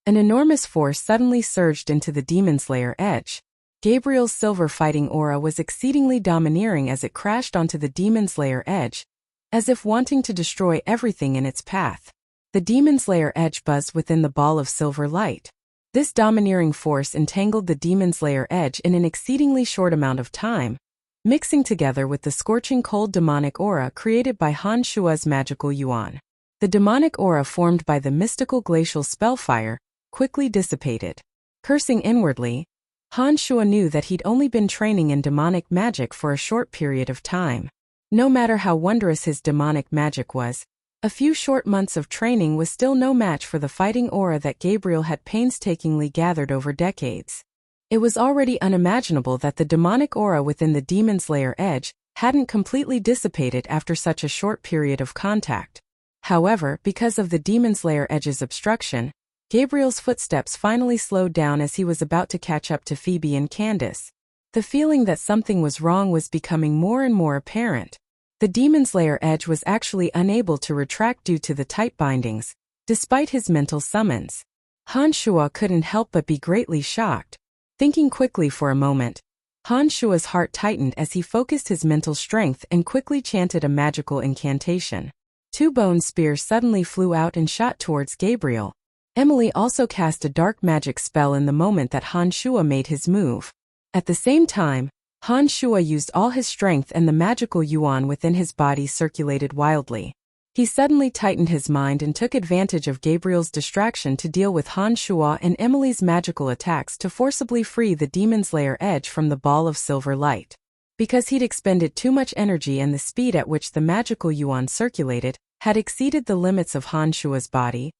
An enormous force suddenly surged into the Demon's Lair edge. Gabriel's silver fighting aura was exceedingly domineering as it crashed onto the Demon's Lair edge, as if wanting to destroy everything in its path. The Demon's Lair edge buzzed within the ball of silver light. This domineering force entangled the Demon's Lair edge in an exceedingly short amount of time, mixing together with the scorching cold demonic aura created by Han Shuo's magical yuan. The demonic aura formed by the mystical glacial spellfire quickly dissipated. Cursing inwardly, Han Shuo knew that he'd only been training in demonic magic for a short period of time. No matter how wondrous his demonic magic was, A few short months of training was still no match for the fighting aura that Gabriel had painstakingly gathered over decades. It was already unimaginable that the demonic aura within the Demon Slayer Edge hadn't completely dissipated after such a short period of contact. However, because of the Demon Slayer Edge's obstruction, Gabriel's footsteps finally slowed down as he was about to catch up to Phoebe and Candace. The feeling that something was wrong was becoming more and more apparent. The Demon Slayer Edge was actually unable to retract due to the tight bindings, despite his mental summons. Han Shuo couldn't help but be greatly shocked. Thinking quickly for a moment, Han Shuo's heart tightened as he focused his mental strength and quickly chanted a magical incantation. 2 bone spears suddenly flew out and shot towards Gabriel. Emily also cast a dark magic spell in the moment that Han Shuo made his move. At the same time, Han Shuo used all his strength and the magical yuan within his body circulated wildly. He suddenly tightened his mind and took advantage of Gabriel's distraction to deal with Han Shuo and Emily's magical attacks to forcibly free the Demon Slayer Edge from the ball of silver light. Because he'd expended too much energy and the speed at which the magical yuan circulated had exceeded the limits of Han Shuo's body,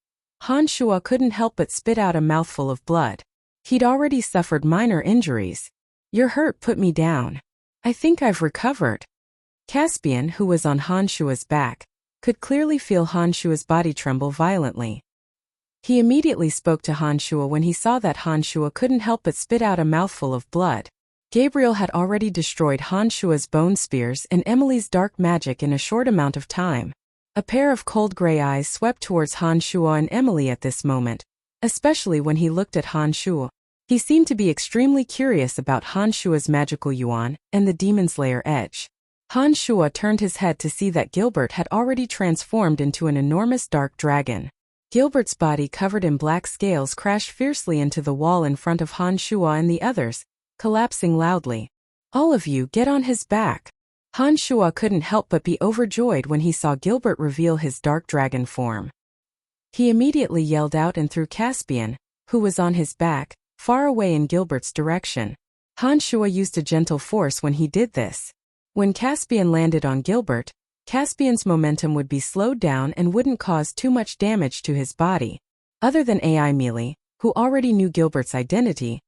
Han Shuo couldn't help but spit out a mouthful of blood. He'd already suffered minor injuries. "Your hurt put me down. I think I've recovered." Caspian, who was on Han Shuo's back, could clearly feel Han Shuo's body tremble violently. He immediately spoke to Han Shuo when he saw that Han Shuo couldn't help but spit out a mouthful of blood. Gabriel had already destroyed Han Shuo's bone spears and Emily's dark magic in a short amount of time. A pair of cold gray eyes swept towards Han Shuo and Emily at this moment, especially when he looked at Han Shuo. He seemed to be extremely curious about Han Shuo's magical yuan and the Demon Slayer Edge. Han Shuo turned his head to see that Gilbert had already transformed into an enormous dark dragon. Gilbert's body covered in black scales crashed fiercely into the wall in front of Han Shuo and the others, collapsing loudly. "All of you get on his back." Han Shuo couldn't help but be overjoyed when he saw Gilbert reveal his dark dragon form. He immediately yelled out and threw Caspian, who was on his back, far away in Gilbert's direction. Han Shuo used a gentle force when he did this. When Caspian landed on Gilbert, Caspian's momentum would be slowed down and wouldn't cause too much damage to his body. Other than AI Mealy, who already knew Gilbert's identity,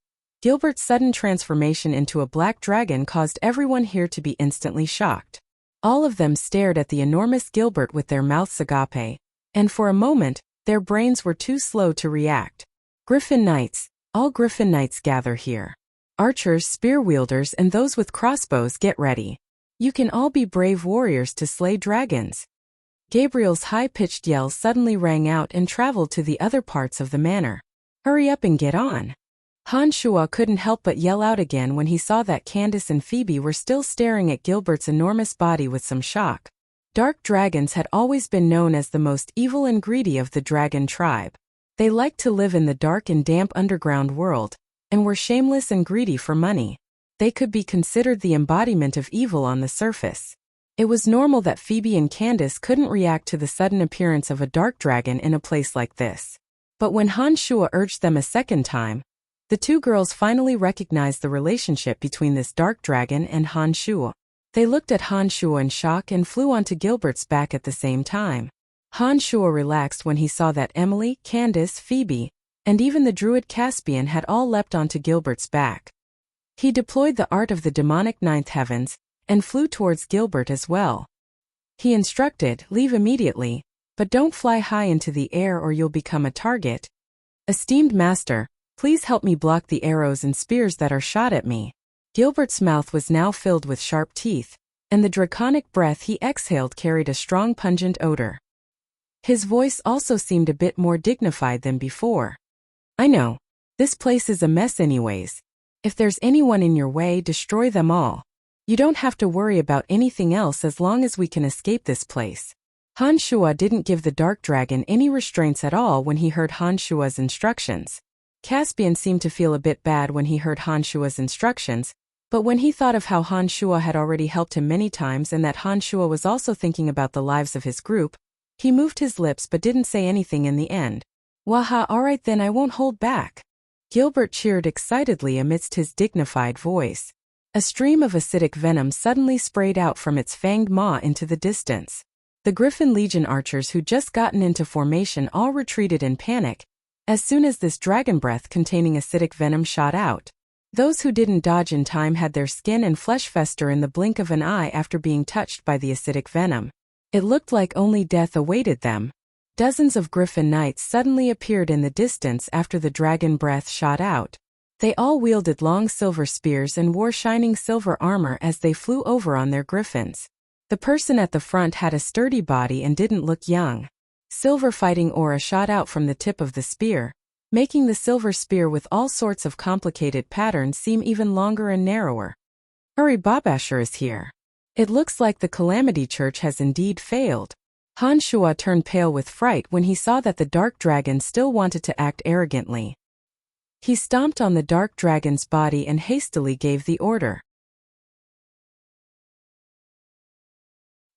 Gilbert's sudden transformation into a black dragon caused everyone here to be instantly shocked. All of them stared at the enormous Gilbert with their mouths agape, and for a moment, their brains were too slow to react. "Griffin Knights, all Griffin Knights gather here. Archers, spear wielders and those with crossbows get ready. You can all be brave warriors to slay dragons." Gabriel's high-pitched yells suddenly rang out and traveled to the other parts of the manor. "Hurry up and get on." Han Shuo couldn't help but yell out again when he saw that Candace and Phoebe were still staring at Gilbert's enormous body with some shock. Dark dragons had always been known as the most evil and greedy of the dragon tribe. They liked to live in the dark and damp underground world, and were shameless and greedy for money. They could be considered the embodiment of evil on the surface. It was normal that Phoebe and Candace couldn't react to the sudden appearance of a dark dragon in a place like this. But when Han Shuo urged them a second time, the 2 girls finally recognized the relationship between this dark dragon and Han Shuo. They looked at Han Shuo in shock and flew onto Gilbert's back at the same time. Han Shuo relaxed when he saw that Emily, Candace, Phoebe, and even the druid Caspian had all leapt onto Gilbert's back. He deployed the art of the demonic ninth heavens, and flew towards Gilbert as well. He instructed, "Leave immediately, but don't fly high into the air or you'll become a target. Esteemed master, please help me block the arrows and spears that are shot at me." Gilbert's mouth was now filled with sharp teeth, and the draconic breath he exhaled carried a strong pungent odor. His voice also seemed a bit more dignified than before. "I know. This place is a mess anyways. If there's anyone in your way, destroy them all. You don't have to worry about anything else as long as we can escape this place." Han Shuo didn't give the dark dragon any restraints at all when he heard Han Shuo's instructions. Caspian seemed to feel a bit bad when he heard Han Shuo's instructions, but when he thought of how Han Shuo had already helped him many times and that Han Shuo was also thinking about the lives of his group, he moved his lips but didn't say anything in the end. "Waha, alright then, I won't hold back." Gilbert cheered excitedly amidst his dignified voice. A stream of acidic venom suddenly sprayed out from its fanged maw into the distance. The Griffin Legion archers who'd just gotten into formation all retreated in panic as soon as this dragon breath containing acidic venom shot out. Those who didn't dodge in time had their skin and flesh fester in the blink of an eye after being touched by the acidic venom. It looked like only death awaited them. Dozens of Griffin Knights suddenly appeared in the distance after the dragon breath shot out. They all wielded long silver spears and wore shining silver armor as they flew over on their griffins. The person at the front had a sturdy body and didn't look young. Silver fighting aura shot out from the tip of the spear, making the silver spear with all sorts of complicated patterns seem even longer and narrower. Hurry, Bobasher is here. It looks like the Calamity Church has indeed failed. Han Shua turned pale with fright when he saw that the dark dragon still wanted to act arrogantly. He stomped on the dark dragon's body and hastily gave the order.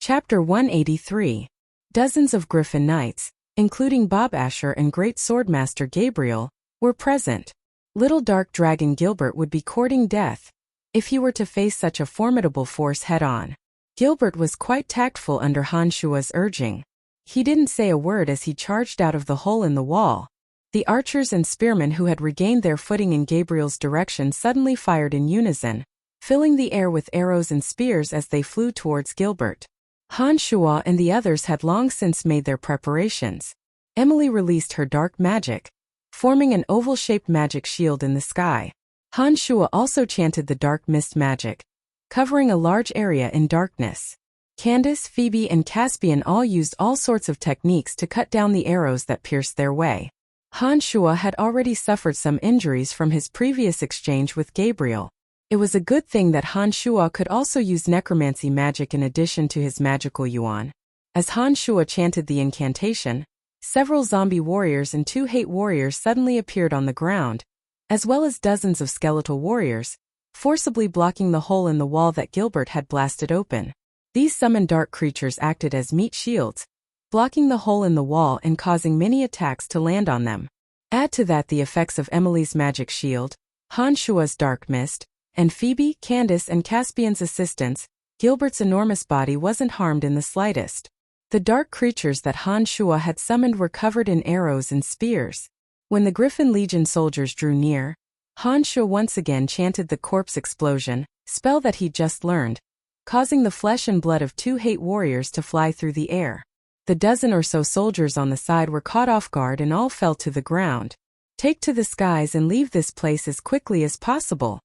Chapter 183. Dozens of Griffin Knights, including Bobasher and Great Swordmaster Gabriel, were present. Little Dark Dragon Gilbert would be courting death if he were to face such a formidable force head-on. Gilbert was quite tactful under Han Shua's urging. He didn't say a word as he charged out of the hole in the wall. The archers and spearmen who had regained their footing in Gabriel's direction suddenly fired in unison, filling the air with arrows and spears as they flew towards Gilbert. Han Shua and the others had long since made their preparations. Emily released her dark magic, forming an oval-shaped magic shield in the sky. Han Shua also chanted the dark mist magic, covering a large area in darkness. Candace, Phoebe, and Caspian all used all sorts of techniques to cut down the arrows that pierced their way. Han Shua had already suffered some injuries from his previous exchange with Gabriel. It was a good thing that Han Shua could also use necromancy magic in addition to his magical yuan. As Han Shua chanted the incantation, several zombie warriors and 2 hate warriors suddenly appeared on the ground, as well as dozens of skeletal warriors, forcibly blocking the hole in the wall that Gilbert had blasted open. These summoned dark creatures acted as meat shields, blocking the hole in the wall and causing many attacks to land on them. Add to that the effects of Emily's magic shield, Han Shua's dark mist, and Phoebe, Candace, and Caspian's assistance, Gilbert's enormous body wasn't harmed in the slightest. The dark creatures that Han Shua had summoned were covered in arrows and spears. When the Griffin Legion soldiers drew near, Han Shua once again chanted the corpse explosion spell that he'd just learned, causing the flesh and blood of 2 hate warriors to fly through the air. The dozen or so soldiers on the side were caught off guard and all fell to the ground. Take to the skies and leave this place as quickly as possible.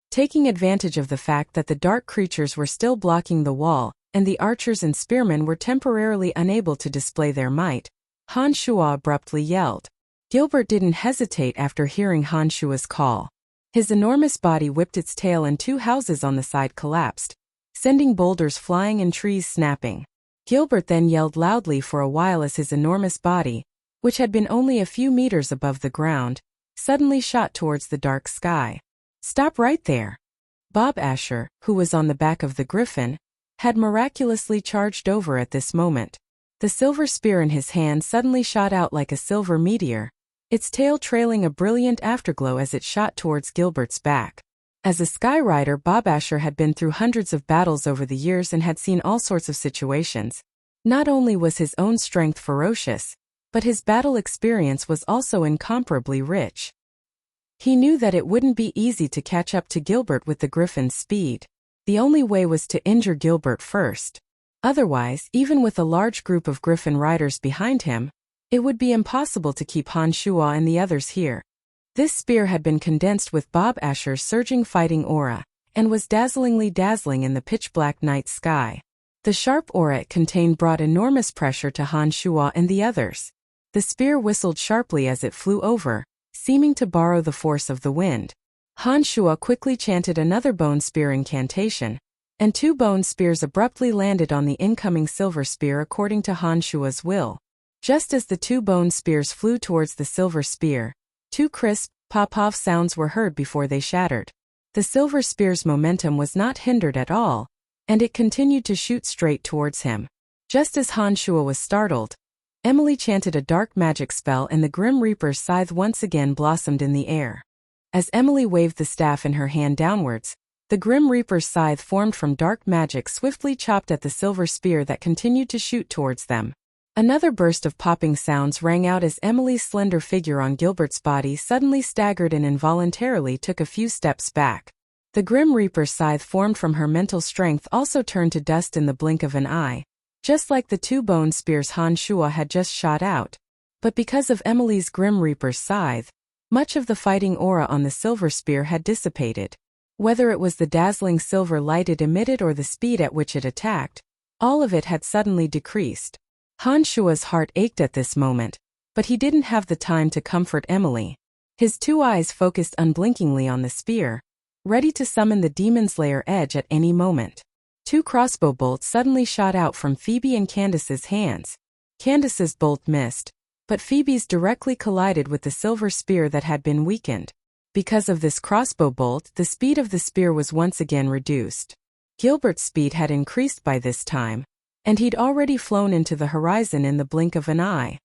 Taking advantage of the fact that the dark creatures were still blocking the wall, and the archers and spearmen were temporarily unable to display their might, Han Shua abruptly yelled. Gilbert didn't hesitate after hearing Han Shua's call. His enormous body whipped its tail and 2 houses on the side collapsed, sending boulders flying and trees snapping. Gilbert then yelled loudly for a while as his enormous body, which had been only a few meters above the ground, suddenly shot towards the dark sky. Stop right there. Bobasher, who was on the back of the griffin, had miraculously charged over at this moment. The silver spear in his hand suddenly shot out like a silver meteor, its tail trailing a brilliant afterglow as it shot towards Gilbert's back. As a sky rider, Bobasher had been through hundreds of battles over the years and had seen all sorts of situations. Not only was his own strength ferocious, but his battle experience was also incomparably rich. He knew that it wouldn't be easy to catch up to Gilbert with the griffin's speed. The only way was to injure Gilbert first. Otherwise, even with a large group of griffin riders behind him, it would be impossible to keep Han Shua and the others here. This spear had been condensed with Bobasher's surging fighting aura, and was dazzlingly dazzling in the pitch-black night sky. The sharp aura it contained brought enormous pressure to Han Shua and the others. The spear whistled sharply as it flew over, seeming to borrow the force of the wind. Han Shua quickly chanted another bone spear incantation, and 2 bone spears abruptly landed on the incoming silver spear according to Han Shua's will. Just as the 2 bone spears flew towards the silver spear, 2 crisp, pop-off sounds were heard before they shattered. The silver spear's momentum was not hindered at all, and it continued to shoot straight towards him. Just as Han Shua was startled, Emily chanted a dark magic spell and the Grim Reaper's scythe once again blossomed in the air. As Emily waved the staff in her hand downwards, The Grim Reaper's scythe formed from dark magic swiftly chopped at the silver spear that continued to shoot towards them. Another burst of popping sounds rang out as Emily's slender figure on Gilbert's body suddenly staggered and involuntarily took a few steps back. The Grim Reaper's scythe formed from her mental strength also turned to dust in the blink of an eye, just like the two bone spears Han Shuo had just shot out. But because of Emily's Grim Reaper's scythe, much of the fighting aura on the silver spear had dissipated. Whether it was the dazzling silver light it emitted or the speed at which it attacked, all of it had suddenly decreased. Han Shuo's heart ached at this moment, but he didn't have the time to comfort Emily. His two eyes focused unblinkingly on the spear, ready to summon the Demon Slayer edge at any moment. Two crossbow bolts suddenly shot out from Phoebe and Candace's hands. Candace's bolt missed, but Phoebe's directly collided with the silver spear that had been weakened. Because of this crossbow bolt, the speed of the spear was once again reduced. Gilbert's speed had increased by this time, and he'd already flown into the horizon in the blink of an eye.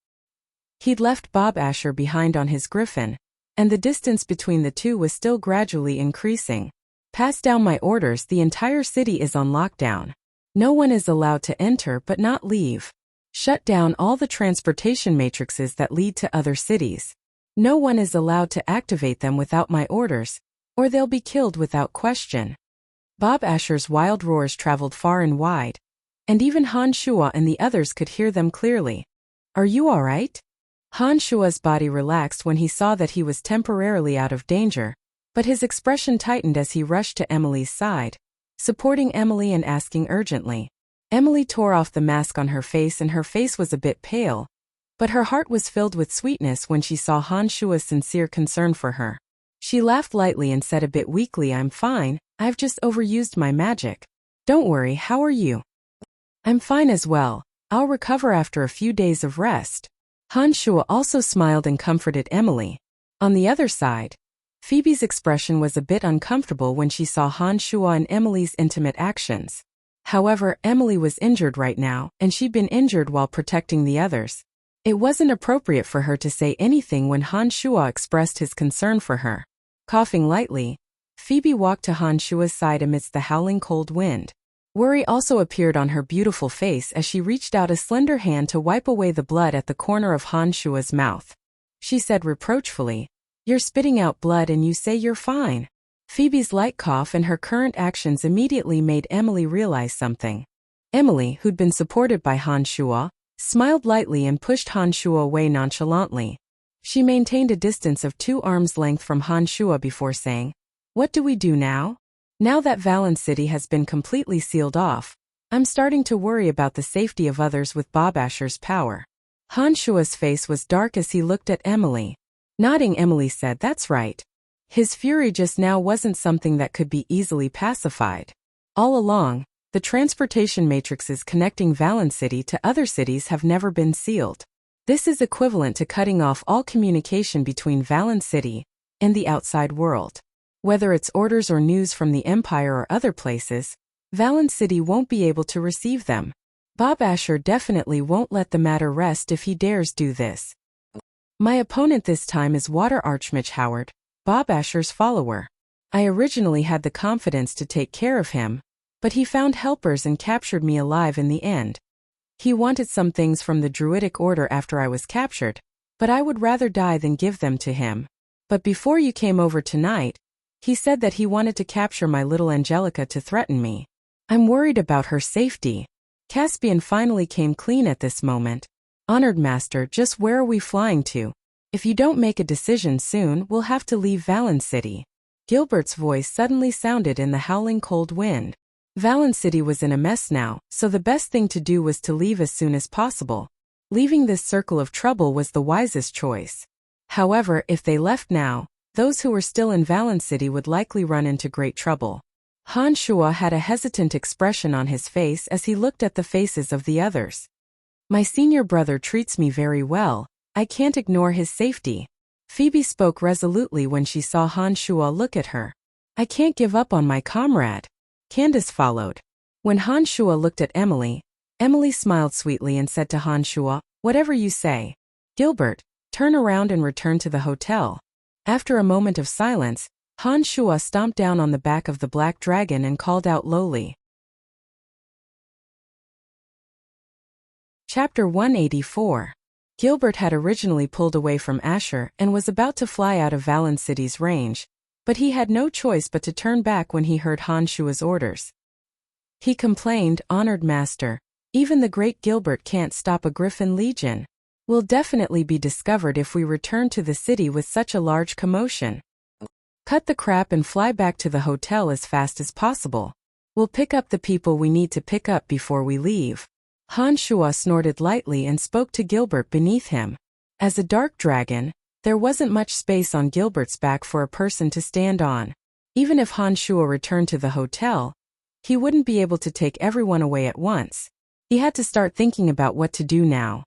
He'd left Bob Asher behind on his griffin, and the distance between the two was still gradually increasing. Pass down my orders. The entire city is on lockdown. No one is allowed to enter but not leave. Shut down all the transportation matrices that lead to other cities. No one is allowed to activate them without my orders, or they'll be killed without question. Bob Asher's wild roars traveled far and wide, and even Han Shuo and the others could hear them clearly. Are you all right? Han Shuo's body relaxed when he saw that he was temporarily out of danger, but his expression tightened as he rushed to Emily's side, supporting Emily and asking urgently. Emily tore off the mask on her face and her face was a bit pale, but her heart was filled with sweetness when she saw Han Shuo's sincere concern for her. She laughed lightly and said a bit weakly, I'm fine, I've just overused my magic. Don't worry, how are you? I'm fine as well, I'll recover after a few days of rest. Han Shuo also smiled and comforted Emily. On the other side, Phoebe's expression was a bit uncomfortable when she saw Han Shuo and Emily's intimate actions. However, Emily was injured right now, and she'd been injured while protecting the others. It wasn't appropriate for her to say anything when Han Shuo expressed his concern for her. Coughing lightly, Phoebe walked to Han Shuo's side amidst the howling cold wind. Worry also appeared on her beautiful face as she reached out a slender hand to wipe away the blood at the corner of Han Shuo's mouth. She said reproachfully, You're spitting out blood and you say you're fine. Phoebe's light cough and her current actions immediately made Emily realize something. Emily, who'd been supported by Han Shuo, smiled lightly and pushed Han Shuo away nonchalantly. She maintained a distance of 2 arms' length from Han Shuo before saying, What do we do now? Now that Valence City has been completely sealed off, I'm starting to worry about the safety of others with Bob Asher's power. Han Shuo's face was dark as he looked at Emily. Nodding, Emily said, That's right. His fury just now wasn't something that could be easily pacified. All along, the transportation matrices connecting Valence City to other cities have never been sealed. This is equivalent to cutting off all communication between Valence City and the outside world. Whether it's orders or news from the Empire or other places, Valence City won't be able to receive them. Bob Asher definitely won't let the matter rest if he dares do this. My opponent this time is Water Archmage Howard, Bob Asher's follower. I originally had the confidence to take care of him, but he found helpers and captured me alive in the end. He wanted some things from the Druidic Order after I was captured, but I would rather die than give them to him. But before you came over tonight, he said that he wanted to capture my little Angelica to threaten me. I'm worried about her safety. Caspian finally came clean at this moment. Honored Master, just where are we flying to? If you don't make a decision soon, we'll have to leave Valence City. Gilbert's voice suddenly sounded in the howling cold wind. Valence City was in a mess now, so the best thing to do was to leave as soon as possible. Leaving this circle of trouble was the wisest choice. However, if they left now, those who were still in Valence City would likely run into great trouble. Han Shuo had a hesitant expression on his face as he looked at the faces of the others. My senior brother treats me very well, I can't ignore his safety. Phoebe spoke resolutely when she saw Han Shuo look at her. I can't give up on my comrade. Candace followed. When Han Shuo looked at Emily, Emily smiled sweetly and said to Han Shuo, Whatever you say. Gilbert, turn around and return to the hotel. After a moment of silence, Han Shua stomped down on the back of the black dragon and called out lowly. Chapter 184. Gilbert had originally pulled away from Asher and was about to fly out of Valen City's range, but he had no choice but to turn back when he heard Han Shua's orders. He complained, "Honored master, even the great Gilbert can't stop a Griffin Legion. We'll definitely be discovered if we return to the city with such a large commotion. Cut the crap and fly back to the hotel as fast as possible. We'll pick up the people we need to pick up before we leave." Han Shua snorted lightly and spoke to Gilbert beneath him. As a dark dragon, there wasn't much space on Gilbert's back for a person to stand on. Even if Han Shua returned to the hotel, he wouldn't be able to take everyone away at once. He had to start thinking about what to do now.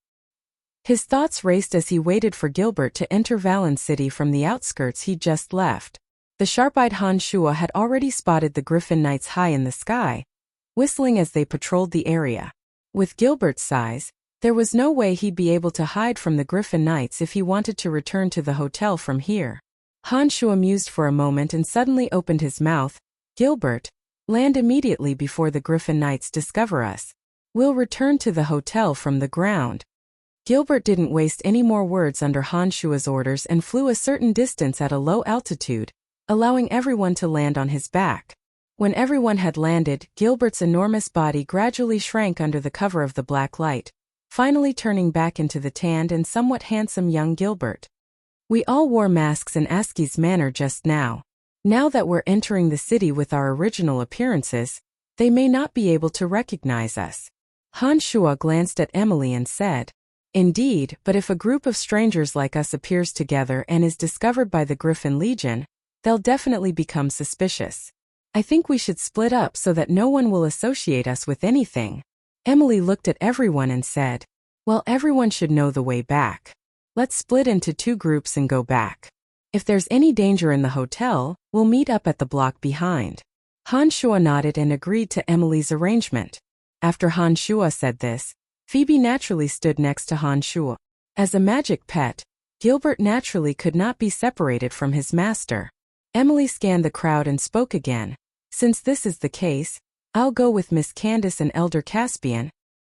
His thoughts raced as he waited for Gilbert to enter Valen City from the outskirts he'd just left. The sharp-eyed Han Shua had already spotted the Griffin Knights high in the sky, whistling as they patrolled the area. With Gilbert's size, there was no way he'd be able to hide from the Griffin Knights if he wanted to return to the hotel from here. Han Shua mused for a moment and suddenly opened his mouth. "Gilbert, land immediately before the Griffin Knights discover us. We'll return to the hotel from the ground." Gilbert didn't waste any more words under Han Shua's orders and flew a certain distance at a low altitude, allowing everyone to land on his back. When everyone had landed, Gilbert's enormous body gradually shrank under the cover of the black light, finally turning back into the tanned and somewhat handsome young Gilbert. "We all wore masks in Aski's manor just now. Now that we're entering the city with our original appearances, they may not be able to recognize us." Han Shua glanced at Emily and said, "Indeed, but if a group of strangers like us appears together and is discovered by the Griffin Legion, they'll definitely become suspicious. I think we should split up so that no one will associate us with anything." Emily looked at everyone and said, "Well, everyone should know the way back. Let's split into 2 groups and go back. If there's any danger in the hotel, we'll meet up at the block behind." Han Shua nodded and agreed to Emily's arrangement. After Han Shua said this, Phoebe naturally stood next to Han Shua. As a magic pet, Gilbert naturally could not be separated from his master. Emily scanned the crowd and spoke again. "Since this is the case, I'll go with Miss Candace and Elder Caspian.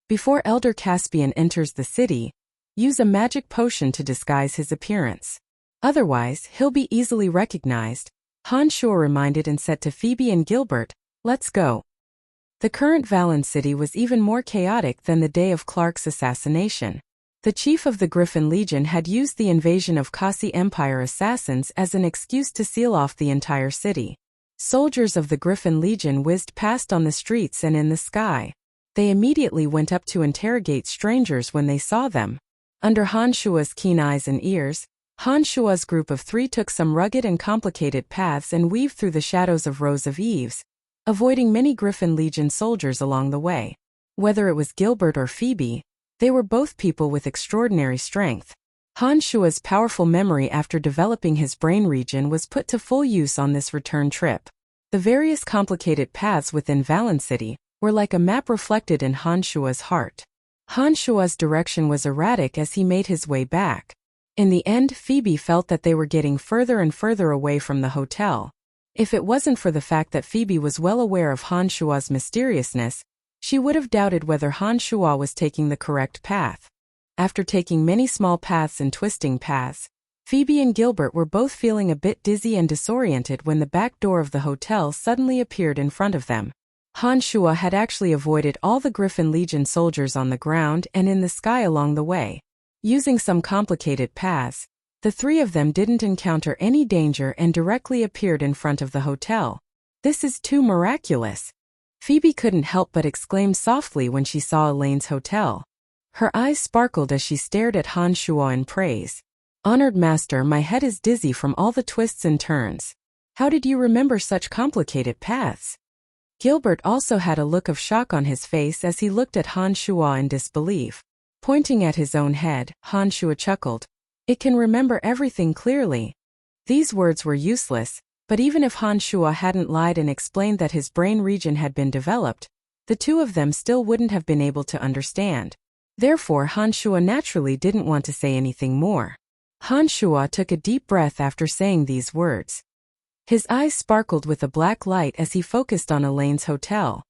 Before Elder Caspian enters the city, use a magic potion to disguise his appearance. Otherwise, he'll be easily recognized." Han Shua reminded and said to Phoebe and Gilbert, "Let's go." The current Valen City was even more chaotic than the day of Clark's assassination. The chief of the Griffin Legion had used the invasion of Kasi Empire assassins as an excuse to seal off the entire city. Soldiers of the Griffin Legion whizzed past on the streets and in the sky. They immediately went up to interrogate strangers when they saw them. Under Han Shua's keen eyes and ears, Han Shua's group of 3 took some rugged and complicated paths and weaved through the shadows of rows of eaves, avoiding many Griffin Legion soldiers along the way. Whether it was Gilbert or Phoebe, they were both people with extraordinary strength. Han Shua's powerful memory after developing his brain region was put to full use on this return trip. The various complicated paths within Valen City were like a map reflected in Han Shua's heart. Han Shua's direction was erratic as he made his way back. In the end, Phoebe felt that they were getting further and further away from the hotel. If it wasn't for the fact that Phoebe was well aware of Han Shua's mysteriousness, she would have doubted whether Han Shua was taking the correct path. After taking many small paths and twisting paths, Phoebe and Gilbert were both feeling a bit dizzy and disoriented when the back door of the hotel suddenly appeared in front of them. Han Shua had actually avoided all the Griffin Legion soldiers on the ground and in the sky along the way. Using some complicated paths, the 3 of them didn't encounter any danger and directly appeared in front of the hotel. "This is too miraculous." Phoebe couldn't help but exclaim softly when she saw Elaine's hotel. Her eyes sparkled as she stared at Han Shua in praise. "Honored master, my head is dizzy from all the twists and turns. How did you remember such complicated paths?" Gilbert also had a look of shock on his face as he looked at Han Shua in disbelief. Pointing at his own head, Han Shua chuckled. "It can remember everything clearly." These words were useless, but even if Han Shua hadn't lied and explained that his brain region had been developed, the 2 of them still wouldn't have been able to understand. Therefore, Han Shua naturally didn't want to say anything more. Han Shua took a deep breath after saying these words. His eyes sparkled with a black light as he focused on Elaine's hotel.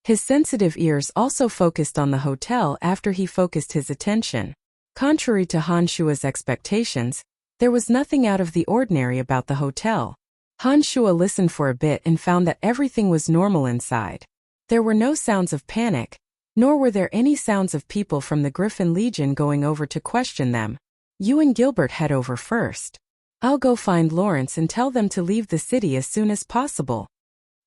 His sensitive ears also focused on the hotel after he focused his attention. Contrary to Han Shua's expectations, there was nothing out of the ordinary about the hotel. Han Shua listened for a bit and found that everything was normal inside. There were no sounds of panic, nor were there any sounds of people from the Griffin Legion going over to question them. You and Gilbert head over first. I'll go find Lawrence and tell them to leave the city as soon as possible,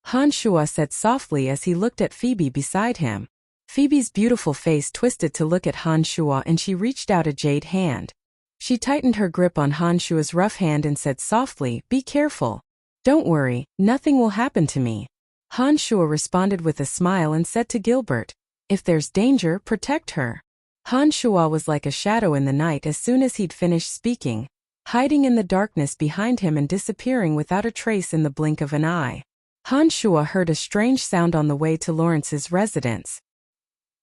Han Shua said softly as he looked at Phoebe beside him. Phoebe's beautiful face twisted to look at Han Shua and she reached out a jade hand. She tightened her grip on Han Shua's rough hand and said softly, "Be careful. Don't worry, nothing will happen to me." Han Shua responded with a smile and said to Gilbert, "If there's danger, protect her." Han Shua was like a shadow in the night as soon as he'd finished speaking, hiding in the darkness behind him and disappearing without a trace in the blink of an eye. Han Shua heard a strange sound on the way to Lawrence's residence.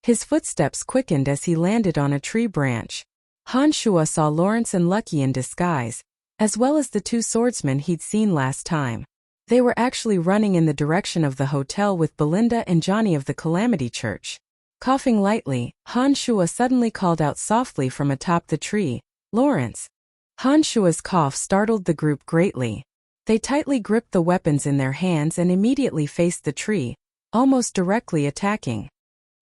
His footsteps quickened as he landed on a tree branch. Han Shua saw Lawrence and Lucky in disguise, as well as the two swordsmen he'd seen last time. They were actually running in the direction of the hotel with Belinda and Johnny of the Calamity Church. Coughing lightly, Han Shua suddenly called out softly from atop the tree, "Lawrence." Han Shua's cough startled the group greatly. They tightly gripped the weapons in their hands and immediately faced the tree, almost directly attacking.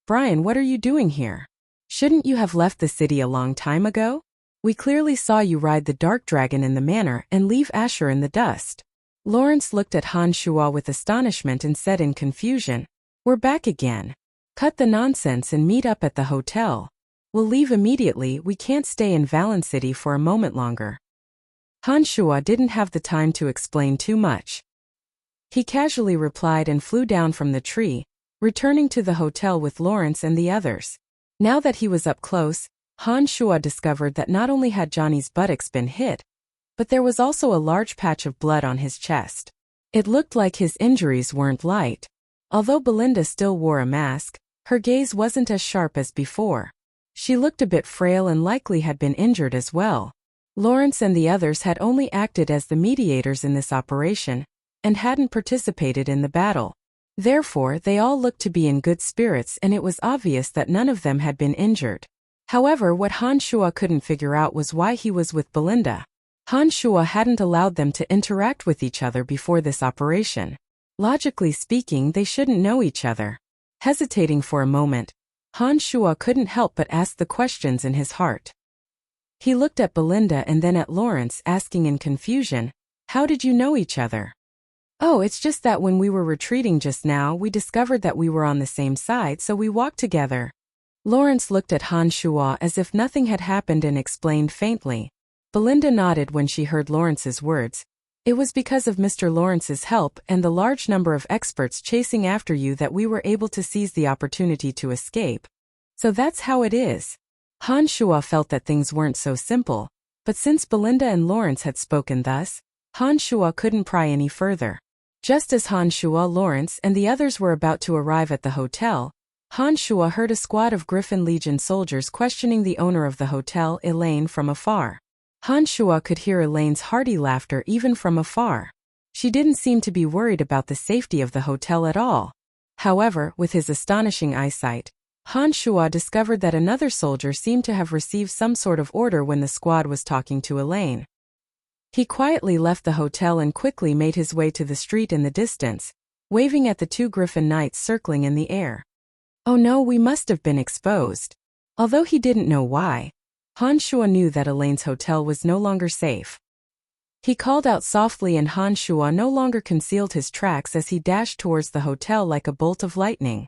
"Brian, what are you doing here? Shouldn't you have left the city a long time ago? We clearly saw you ride the Dark Dragon in the manor and leave Asher in the dust." Lawrence looked at Han Shua with astonishment and said in confusion, "We're back again. Cut the nonsense and meet up at the hotel. We'll leave immediately, we can't stay in Valen City for a moment longer." Han Shua didn't have the time to explain too much. He casually replied and flew down from the tree, returning to the hotel with Lawrence and the others. Now that he was up close, Han Shua discovered that not only had Johnny's buttocks been hit, but there was also a large patch of blood on his chest. It looked like his injuries weren't light. Although Belinda still wore a mask, her gaze wasn't as sharp as before. She looked a bit frail and likely had been injured as well. Lawrence and the others had only acted as the mediators in this operation, and hadn't participated in the battle. Therefore, they all looked to be in good spirits and it was obvious that none of them had been injured. However, what Han Shua couldn't figure out was why he was with Belinda. Han Shua hadn't allowed them to interact with each other before this operation. Logically speaking, they shouldn't know each other. Hesitating for a moment, Han Shua couldn't help but ask the questions in his heart. He looked at Belinda and then at Lawrence, asking in confusion, "How did you know each other?" "Oh, it's just that when we were retreating just now, we discovered that we were on the same side, so we walked together." Lawrence looked at Han Shua as if nothing had happened and explained faintly. Belinda nodded when she heard Lawrence's words. "It was because of Mr. Lawrence's help and the large number of experts chasing after you that we were able to seize the opportunity to escape. So that's how it is." Han Shua felt that things weren't so simple, but since Belinda and Lawrence had spoken thus, Han Shua couldn't pry any further. Just as Han Shua, Lawrence, and the others were about to arrive at the hotel, Han Shua heard a squad of Griffin Legion soldiers questioning the owner of the hotel, Elaine, from afar. Han Shua could hear Elaine's hearty laughter even from afar. She didn't seem to be worried about the safety of the hotel at all. However, with his astonishing eyesight, Han Shua discovered that another soldier seemed to have received some sort of order when the squad was talking to Elaine. He quietly left the hotel and quickly made his way to the street in the distance, waving at the two Griffin Knights circling in the air. Oh no, we must have been exposed. Although he didn't know why, Han Shua knew that Elaine's hotel was no longer safe. He called out softly and Han Shua no longer concealed his tracks as he dashed towards the hotel like a bolt of lightning.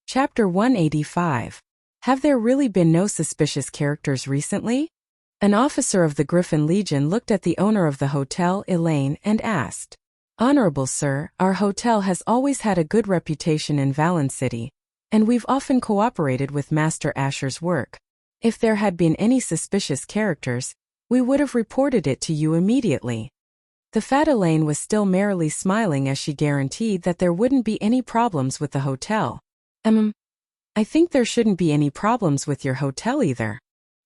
Chapter 185. Have there really been no suspicious characters recently? An officer of the Griffin Legion looked at the owner of the hotel, Elaine, and asked, "Honorable sir, our hotel has always had a good reputation in Valen City, and we've often cooperated with Master Asher's work. If there had been any suspicious characters, we would have reported it to you immediately." The fat Elaine was still merrily smiling as she guaranteed that there wouldn't be any problems with the hotel. I think there shouldn't be any problems with your hotel either.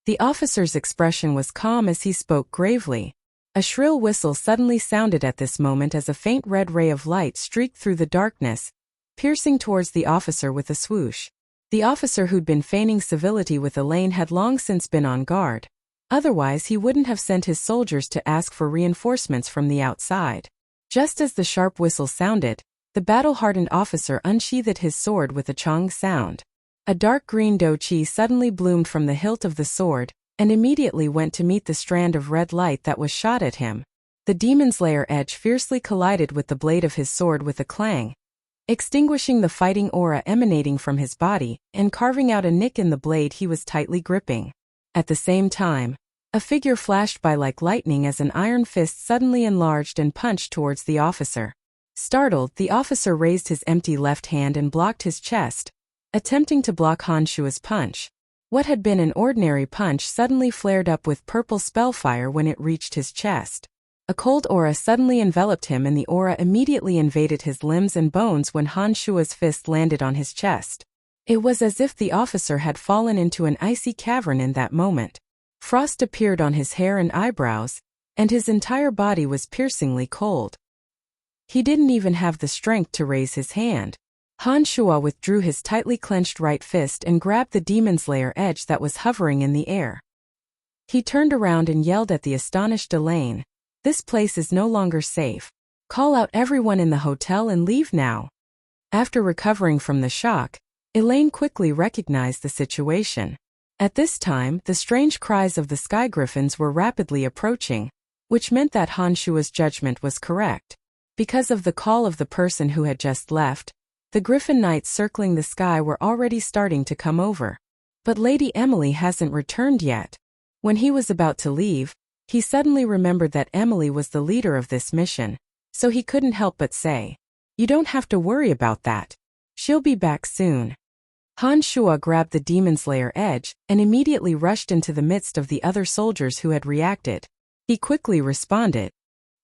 The officer's expression was calm as he spoke gravely. A shrill whistle suddenly sounded at this moment as a faint red ray of light streaked through the darkness, piercing towards the officer with a swoosh. The officer who'd been feigning civility with Elaine had long since been on guard. Otherwise he wouldn't have sent his soldiers to ask for reinforcements from the outside. Just as the sharp whistle sounded, the battle-hardened officer unsheathed his sword with a chong sound. A dark green doe chi suddenly bloomed from the hilt of the sword, and immediately went to meet the strand of red light that was shot at him. The demon's lair edge fiercely collided with the blade of his sword with a clang, extinguishing the fighting aura emanating from his body, and carving out a nick in the blade he was tightly gripping. At the same time, a figure flashed by like lightning as an iron fist suddenly enlarged and punched towards the officer. Startled, the officer raised his empty left hand and blocked his chest, attempting to block Han Shua's punch. What had been an ordinary punch suddenly flared up with purple spellfire when it reached his chest. A cold aura suddenly enveloped him and the aura immediately invaded his limbs and bones when Han Shua's fist landed on his chest. It was as if the officer had fallen into an icy cavern in that moment. Frost appeared on his hair and eyebrows, and his entire body was piercingly cold. He didn't even have the strength to raise his hand. Han Shua withdrew his tightly clenched right fist and grabbed the demon's lair edge that was hovering in the air. He turned around and yelled at the astonished Elaine, "This place is no longer safe. Call out everyone in the hotel and leave now." After recovering from the shock, Elaine quickly recognized the situation. At this time, the strange cries of the sky griffins were rapidly approaching, which meant that Han Shua's judgment was correct. Because of the call of the person who had just left, the griffin knights circling the sky were already starting to come over. But Lady Emily hasn't returned yet. When he was about to leave, he suddenly remembered that Emily was the leader of this mission, so he couldn't help but say, "You don't have to worry about that. She'll be back soon." Han Shua grabbed the demon's lair edge and immediately rushed into the midst of the other soldiers who had reacted. He quickly responded.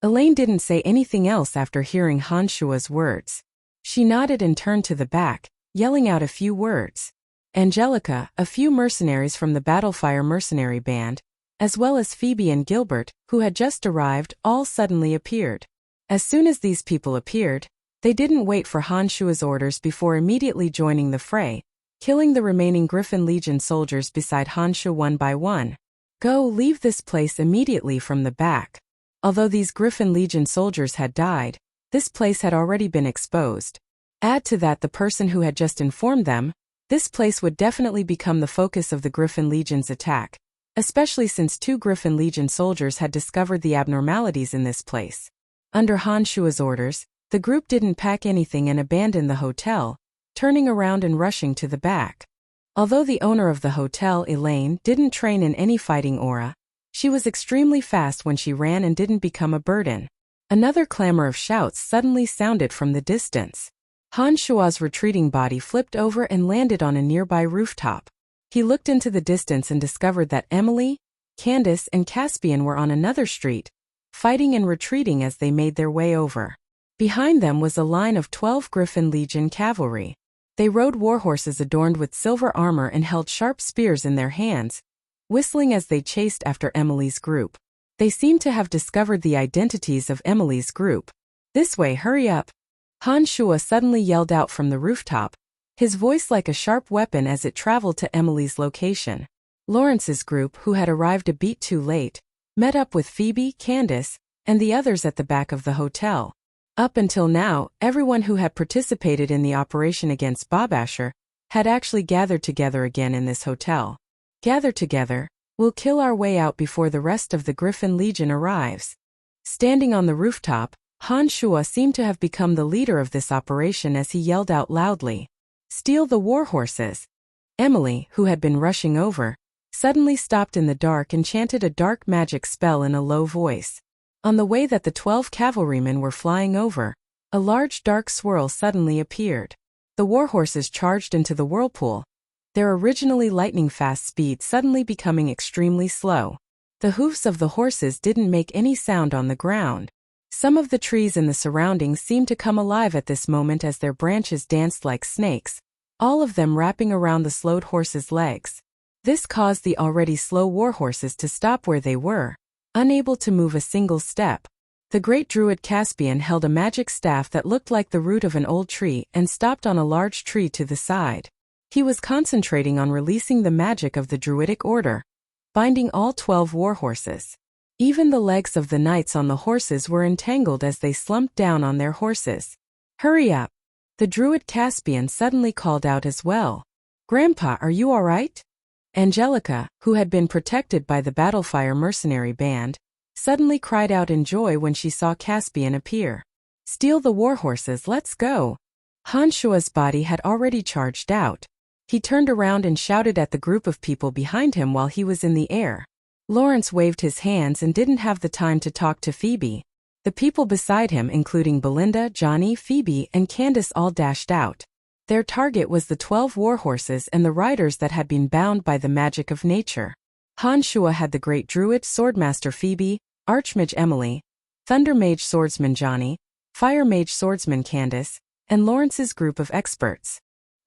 Elaine didn't say anything else after hearing Han Shua's words. She nodded and turned to the back, yelling out a few words. Angelica, a few mercenaries from the Battlefire mercenary band, as well as Phoebe and Gilbert, who had just arrived, all suddenly appeared. As soon as these people appeared, they didn't wait for Han Shua's orders before immediately joining the fray, killing the remaining Griffin Legion soldiers beside Han Shua one by one. "Go, leave this place immediately," from the back. Although these Griffin Legion soldiers had died, this place had already been exposed. Add to that the person who had just informed them, this place would definitely become the focus of the Griffin Legion's attack, especially since 2 Griffin Legion soldiers had discovered the abnormalities in this place. Under Han Shua's orders, the group didn't pack anything and abandon the hotel, turning around and rushing to the back. Although the owner of the hotel, Elaine, didn't train in any fighting aura, she was extremely fast when she ran and didn't become a burden. Another clamor of shouts suddenly sounded from the distance. Han Shua's retreating body flipped over and landed on a nearby rooftop. He looked into the distance and discovered that Emily, Candace, and Caspian were on another street, fighting and retreating as they made their way over. Behind them was a line of 12 Griffin Legion cavalry. They rode warhorses adorned with silver armor and held sharp spears in their hands, whistling as they chased after Emily's group. They seemed to have discovered the identities of Emily's group. "This way, hurry up!" Han Shua suddenly yelled out from the rooftop, his voice like a sharp weapon as it traveled to Emily's location. Lawrence's group, who had arrived a beat too late, met up with Phoebe, Candace, and the others at the back of the hotel. Up until now, everyone who had participated in the operation against Bob Asher had actually gathered together again in this hotel. "Gather together, we'll kill our way out before the rest of the Griffin Legion arrives." Standing on the rooftop, Han Shua seemed to have become the leader of this operation as he yelled out loudly, "Steal the warhorses!" Emily, who had been rushing over, suddenly stopped in the dark and chanted a dark magic spell in a low voice. On the way that the 12 cavalrymen were flying over, a large dark swirl suddenly appeared. The warhorses charged into the whirlpool, their originally lightning-fast speed suddenly becoming extremely slow. The hoofs of the horses didn't make any sound on the ground. Some of the trees in the surroundings seemed to come alive at this moment as their branches danced like snakes, all of them wrapping around the slowed horses' legs. This caused the already slow warhorses to stop where they were, unable to move a single step. The great druid Caspian held a magic staff that looked like the root of an old tree and stopped on a large tree to the side. He was concentrating on releasing the magic of the druidic order, binding all 12 warhorses. Even the legs of the knights on the horses were entangled as they slumped down on their horses. "Hurry up!" The druid Caspian suddenly called out as well. "Grandpa, are you all right?" Angelica, who had been protected by the Battlefire mercenary band, suddenly cried out in joy when she saw Caspian appear. "Steal the warhorses, let's go!" Han Shua's body had already charged out. He turned around and shouted at the group of people behind him while he was in the air. Lawrence waved his hands and didn't have the time to talk to Phoebe. The people beside him, including Belinda, Johnny, Phoebe, and Candace, all dashed out. Their target was the 12 warhorses and the riders that had been bound by the magic of nature. Han Shua had the great druid Swordmaster Phoebe, Archmage Emily, Thunder Mage Swordsman Johnny, Fire Mage Swordsman Candace, and Lawrence's group of experts.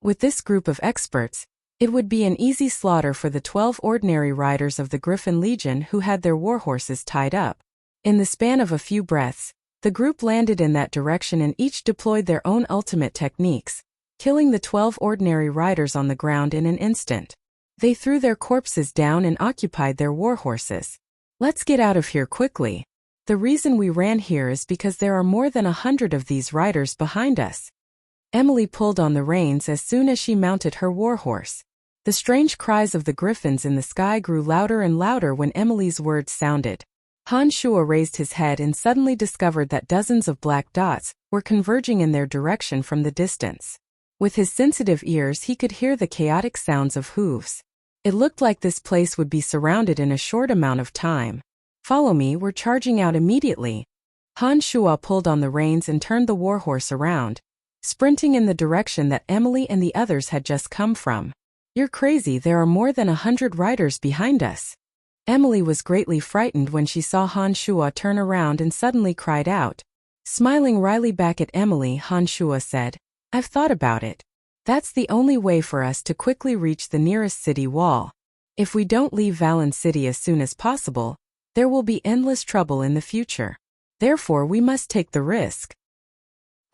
With this group of experts, it would be an easy slaughter for the 12 ordinary riders of the Griffin Legion who had their warhorses tied up. In the span of a few breaths, the group landed in that direction and each deployed their own ultimate techniques, killing the 12 ordinary riders on the ground in an instant. They threw their corpses down and occupied their warhorses. "Let's get out of here quickly. The reason we ran here is because there are more than 100 of these riders behind us." Emily pulled on the reins as soon as she mounted her warhorse. The strange cries of the griffins in the sky grew louder and louder when Emily's words sounded. Han Shua raised his head and suddenly discovered that dozens of black dots were converging in their direction from the distance. With his sensitive ears, he could hear the chaotic sounds of hooves. It looked like this place would be surrounded in a short amount of time. "Follow me, we're charging out immediately." Han Shua pulled on the reins and turned the warhorse around, sprinting in the direction that Emily and the others had just come from. "You're crazy, there are more than 100 riders behind us." Emily was greatly frightened when she saw Han Shua turn around and suddenly cried out. Smiling wryly back at Emily, Han Shua said, "I've thought about it. That's the only way for us to quickly reach the nearest city wall. If we don't leave Valen City as soon as possible, there will be endless trouble in the future. Therefore we must take the risk."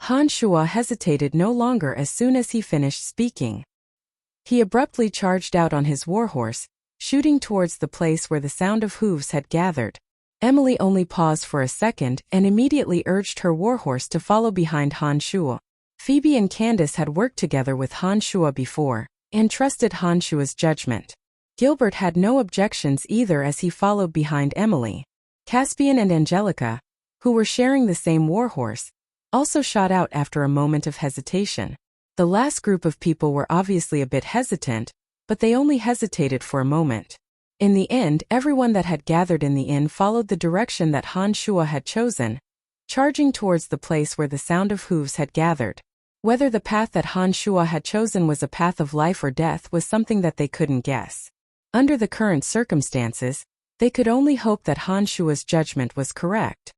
Han Shua hesitated no longer as soon as he finished speaking. He abruptly charged out on his warhorse, shooting towards the place where the sound of hooves had gathered. Emily only paused for a second and immediately urged her warhorse to follow behind Han Shua. Phoebe and Candace had worked together with Han Shua before, and trusted Han Shua's judgment. Gilbert had no objections either as he followed behind Emily. Caspian and Angelica, who were sharing the same warhorse, also shot out after a moment of hesitation. The last group of people were obviously a bit hesitant, but they only hesitated for a moment. In the end, everyone that had gathered in the inn followed the direction that Han Shua had chosen, charging towards the place where the sound of hooves had gathered. Whether the path that Han Shua had chosen was a path of life or death was something that they couldn't guess. Under the current circumstances, they could only hope that Han Shua's judgment was correct.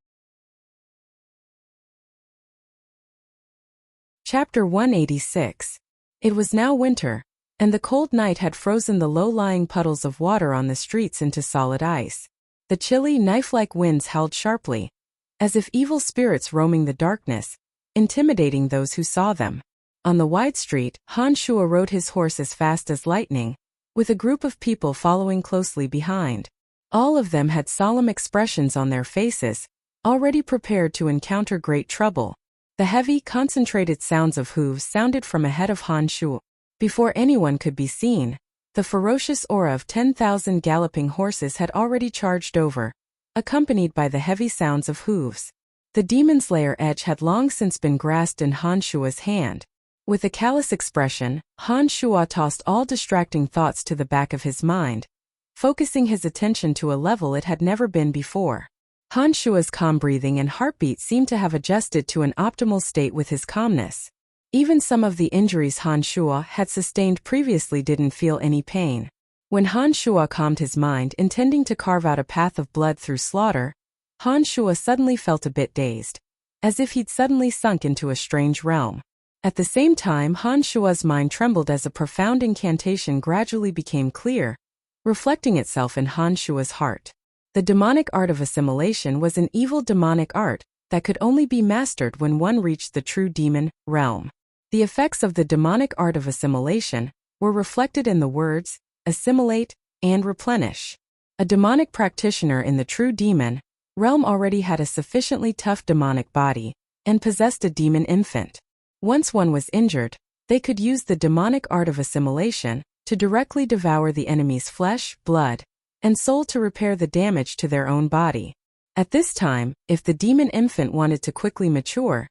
Chapter 186. It was now winter, and the cold night had frozen the low-lying puddles of water on the streets into solid ice. The chilly, knife-like winds howled sharply, as if evil spirits roaming the darkness, intimidating those who saw them. On the wide street, Han Shua rode his horse as fast as lightning, with a group of people following closely behind. All of them had solemn expressions on their faces, already prepared to encounter great trouble. The heavy, concentrated sounds of hooves sounded from ahead of Han Shua. Before anyone could be seen, the ferocious aura of 10,000 galloping horses had already charged over, accompanied by the heavy sounds of hooves. The Demon Slayer edge had long since been grasped in Han Shua's hand. With a callous expression, Han Shua tossed all distracting thoughts to the back of his mind, focusing his attention to a level it had never been before. Han Shua's calm breathing and heartbeat seemed to have adjusted to an optimal state with his calmness. Even some of the injuries Han Shua had sustained previously didn't feel any pain. When Han Shua calmed his mind, intending to carve out a path of blood through slaughter, Han Shua suddenly felt a bit dazed, as if he'd suddenly sunk into a strange realm. At the same time, Han Shua's mind trembled as a profound incantation gradually became clear, reflecting itself in Han Shua's heart. The demonic art of assimilation was an evil demonic art that could only be mastered when one reached the true demon realm. The effects of the demonic art of assimilation were reflected in the words, assimilate, and replenish. A demonic practitioner in the true demon realm already had a sufficiently tough demonic body and possessed a demon infant. Once one was injured, they could use the demonic art of assimilation to directly devour the enemy's flesh, blood, and soul to repair the damage to their own body. At this time, if the demon infant wanted to quickly mature,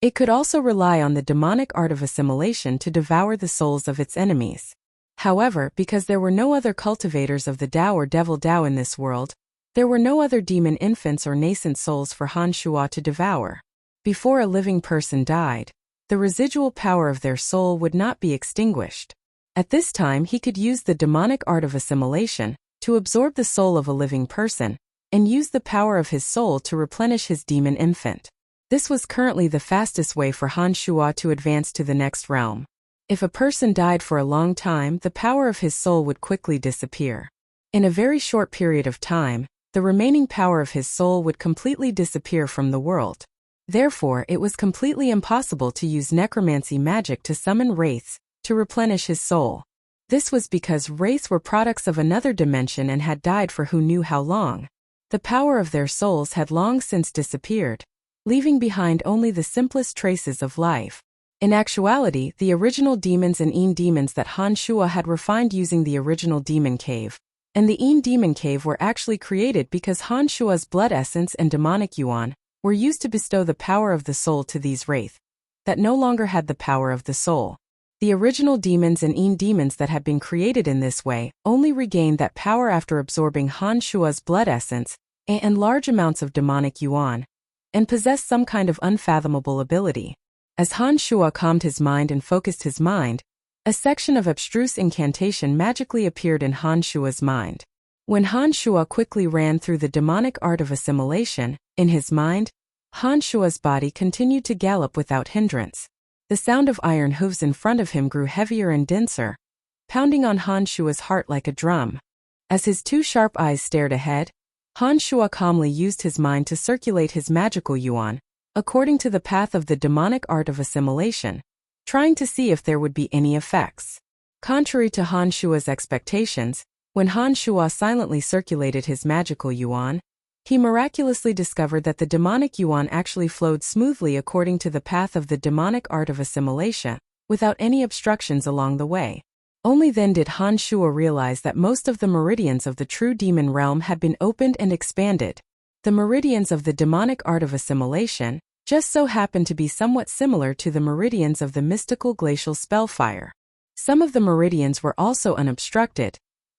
it could also rely on the demonic art of assimilation to devour the souls of its enemies. However, because there were no other cultivators of the Tao or Devil Tao in this world, there were no other demon infants or nascent souls for Han Shua to devour. Before a living person died, the residual power of their soul would not be extinguished. At this time he could use the demonic art of assimilation to absorb the soul of a living person, and use the power of his soul to replenish his demon infant. This was currently the fastest way for Han Shua to advance to the next realm. If a person died for a long time, the power of his soul would quickly disappear. In a very short period of time, the remaining power of his soul would completely disappear from the world. Therefore, it was completely impossible to use necromancy magic to summon wraiths to replenish his soul. This was because wraiths were products of another dimension and had died for who knew how long. The power of their souls had long since disappeared, leaving behind only the simplest traces of life. In actuality, the original demons and Een demons that Han Shua had refined using the original demon cave and the Een demon cave were actually created because Han Shua's blood essence and demonic yuan were used to bestow the power of the soul to these wraiths that no longer had the power of the soul. The original demons and Een demons that had been created in this way only regained that power after absorbing Han Shua's blood essence and large amounts of demonic yuan, and possessed some kind of unfathomable ability. As Han Shua calmed his mind and focused his mind, a section of abstruse incantation magically appeared in Han Shua's mind. When Han Shua quickly ran through the demonic art of assimilation, in his mind, Han Shua's body continued to gallop without hindrance. The sound of iron hooves in front of him grew heavier and denser, pounding on Han Shua's heart like a drum. As his two sharp eyes stared ahead, Han Shua calmly used his mind to circulate his magical yuan, according to the path of the demonic art of assimilation, trying to see if there would be any effects. Contrary to Han Shua's expectations, when Han Shua silently circulated his magical yuan, he miraculously discovered that the demonic yuan actually flowed smoothly according to the path of the demonic art of assimilation, without any obstructions along the way. Only then did Han Shua realize that most of the meridians of the true demon realm had been opened and expanded. The meridians of the demonic art of assimilation just so happened to be somewhat similar to the meridians of the mystical glacial spellfire. Some of the meridians were also unobstructed,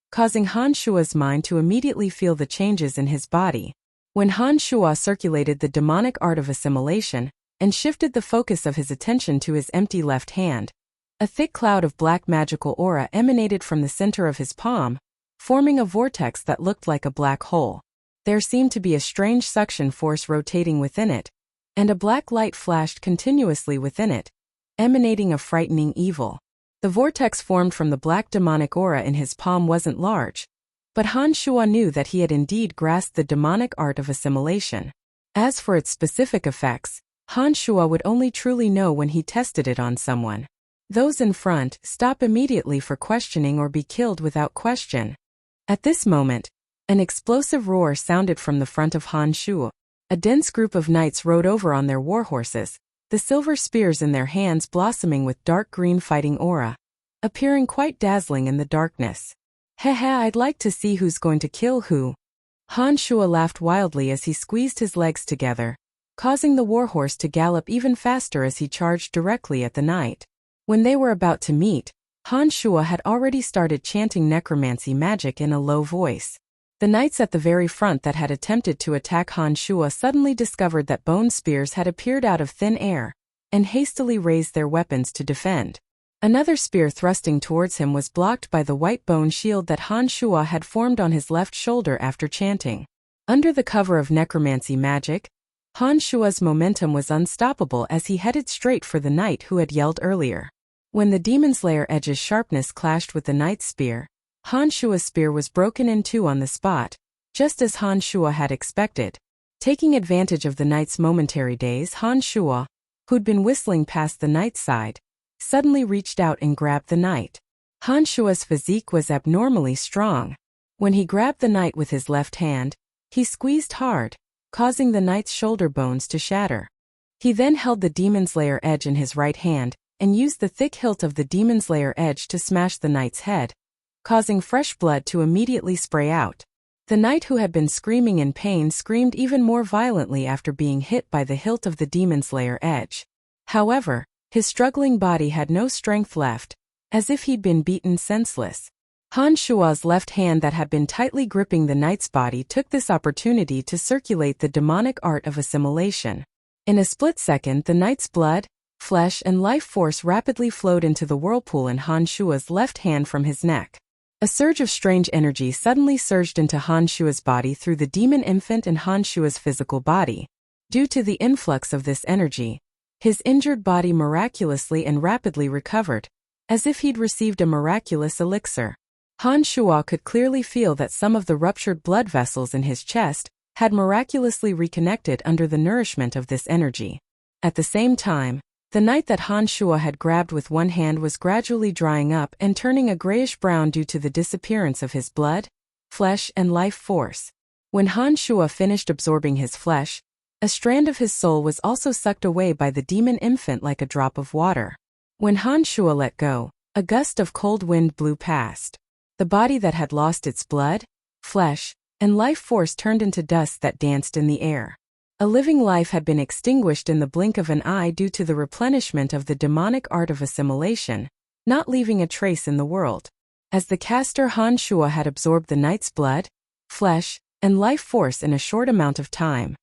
causing Han Shua's mind to immediately feel the changes in his body. When Han Shua circulated the demonic art of assimilation and shifted the focus of his attention to his empty left hand, a thick cloud of black magical aura emanated from the center of his palm, forming a vortex that looked like a black hole. There seemed to be a strange suction force rotating within it, and a black light flashed continuously within it, emanating a frightening evil. The vortex formed from the black demonic aura in his palm wasn't large, but Han Shua knew that he had indeed grasped the demonic art of assimilation. As for its specific effects, Han Shua would only truly know when he tested it on someone. Those in front stop immediately for questioning or be killed without question. At this moment, an explosive roar sounded from the front of Han Shua. A dense group of knights rode over on their warhorses, the silver spears in their hands blossoming with dark green fighting aura, appearing quite dazzling in the darkness. Heh, I'd like to see who's going to kill who. Han Shua laughed wildly as he squeezed his legs together, causing the warhorse to gallop even faster as he charged directly at the knight. When they were about to meet, Han Shua had already started chanting necromancy magic in a low voice. The knights at the very front that had attempted to attack Han Shua suddenly discovered that bone spears had appeared out of thin air, and hastily raised their weapons to defend. Another spear thrusting towards him was blocked by the white bone shield that Han Shua had formed on his left shoulder after chanting. Under the cover of necromancy magic, Han Shua's momentum was unstoppable as he headed straight for the knight who had yelled earlier. When the demon's lair edge's sharpness clashed with the knight's spear, Han Shua's spear was broken in two on the spot, just as Han Shua had expected. Taking advantage of the knight's momentary daze, Han Shua, who'd been whistling past the knight's side, suddenly reached out and grabbed the knight. Han Shua's physique was abnormally strong. When he grabbed the knight with his left hand, he squeezed hard, causing the knight's shoulder bones to shatter. He then held the Demon's Lair edge in his right hand and used the thick hilt of the Demon's Lair edge to smash the knight's head, causing fresh blood to immediately spray out. The knight, who had been screaming in pain, screamed even more violently after being hit by the hilt of the Demon's Lair edge. However, his struggling body had no strength left, as if he'd been beaten senseless. Han Shua's left hand that had been tightly gripping the knight's body took this opportunity to circulate the demonic art of assimilation. In a split second, the knight's blood, flesh, and life force rapidly flowed into the whirlpool in Han Shua's left hand from his neck. A surge of strange energy suddenly surged into Han Shua's body through the demon infant and Han Shua's physical body. Due to the influx of this energy, his injured body miraculously and rapidly recovered, as if he'd received a miraculous elixir. Han Shua could clearly feel that some of the ruptured blood vessels in his chest had miraculously reconnected under the nourishment of this energy. At the same time, the knight that Han Shua had grabbed with one hand was gradually drying up and turning a grayish-brown due to the disappearance of his blood, flesh, and life force. When Han Shua finished absorbing his flesh, a strand of his soul was also sucked away by the demon infant like a drop of water. When Han Shua let go, a gust of cold wind blew past. The body that had lost its blood, flesh, and life force turned into dust that danced in the air. A living life had been extinguished in the blink of an eye due to the replenishment of the demonic art of assimilation, not leaving a trace in the world. As the caster, Han Shua had absorbed the knight's blood, flesh, and life force in a short amount of time.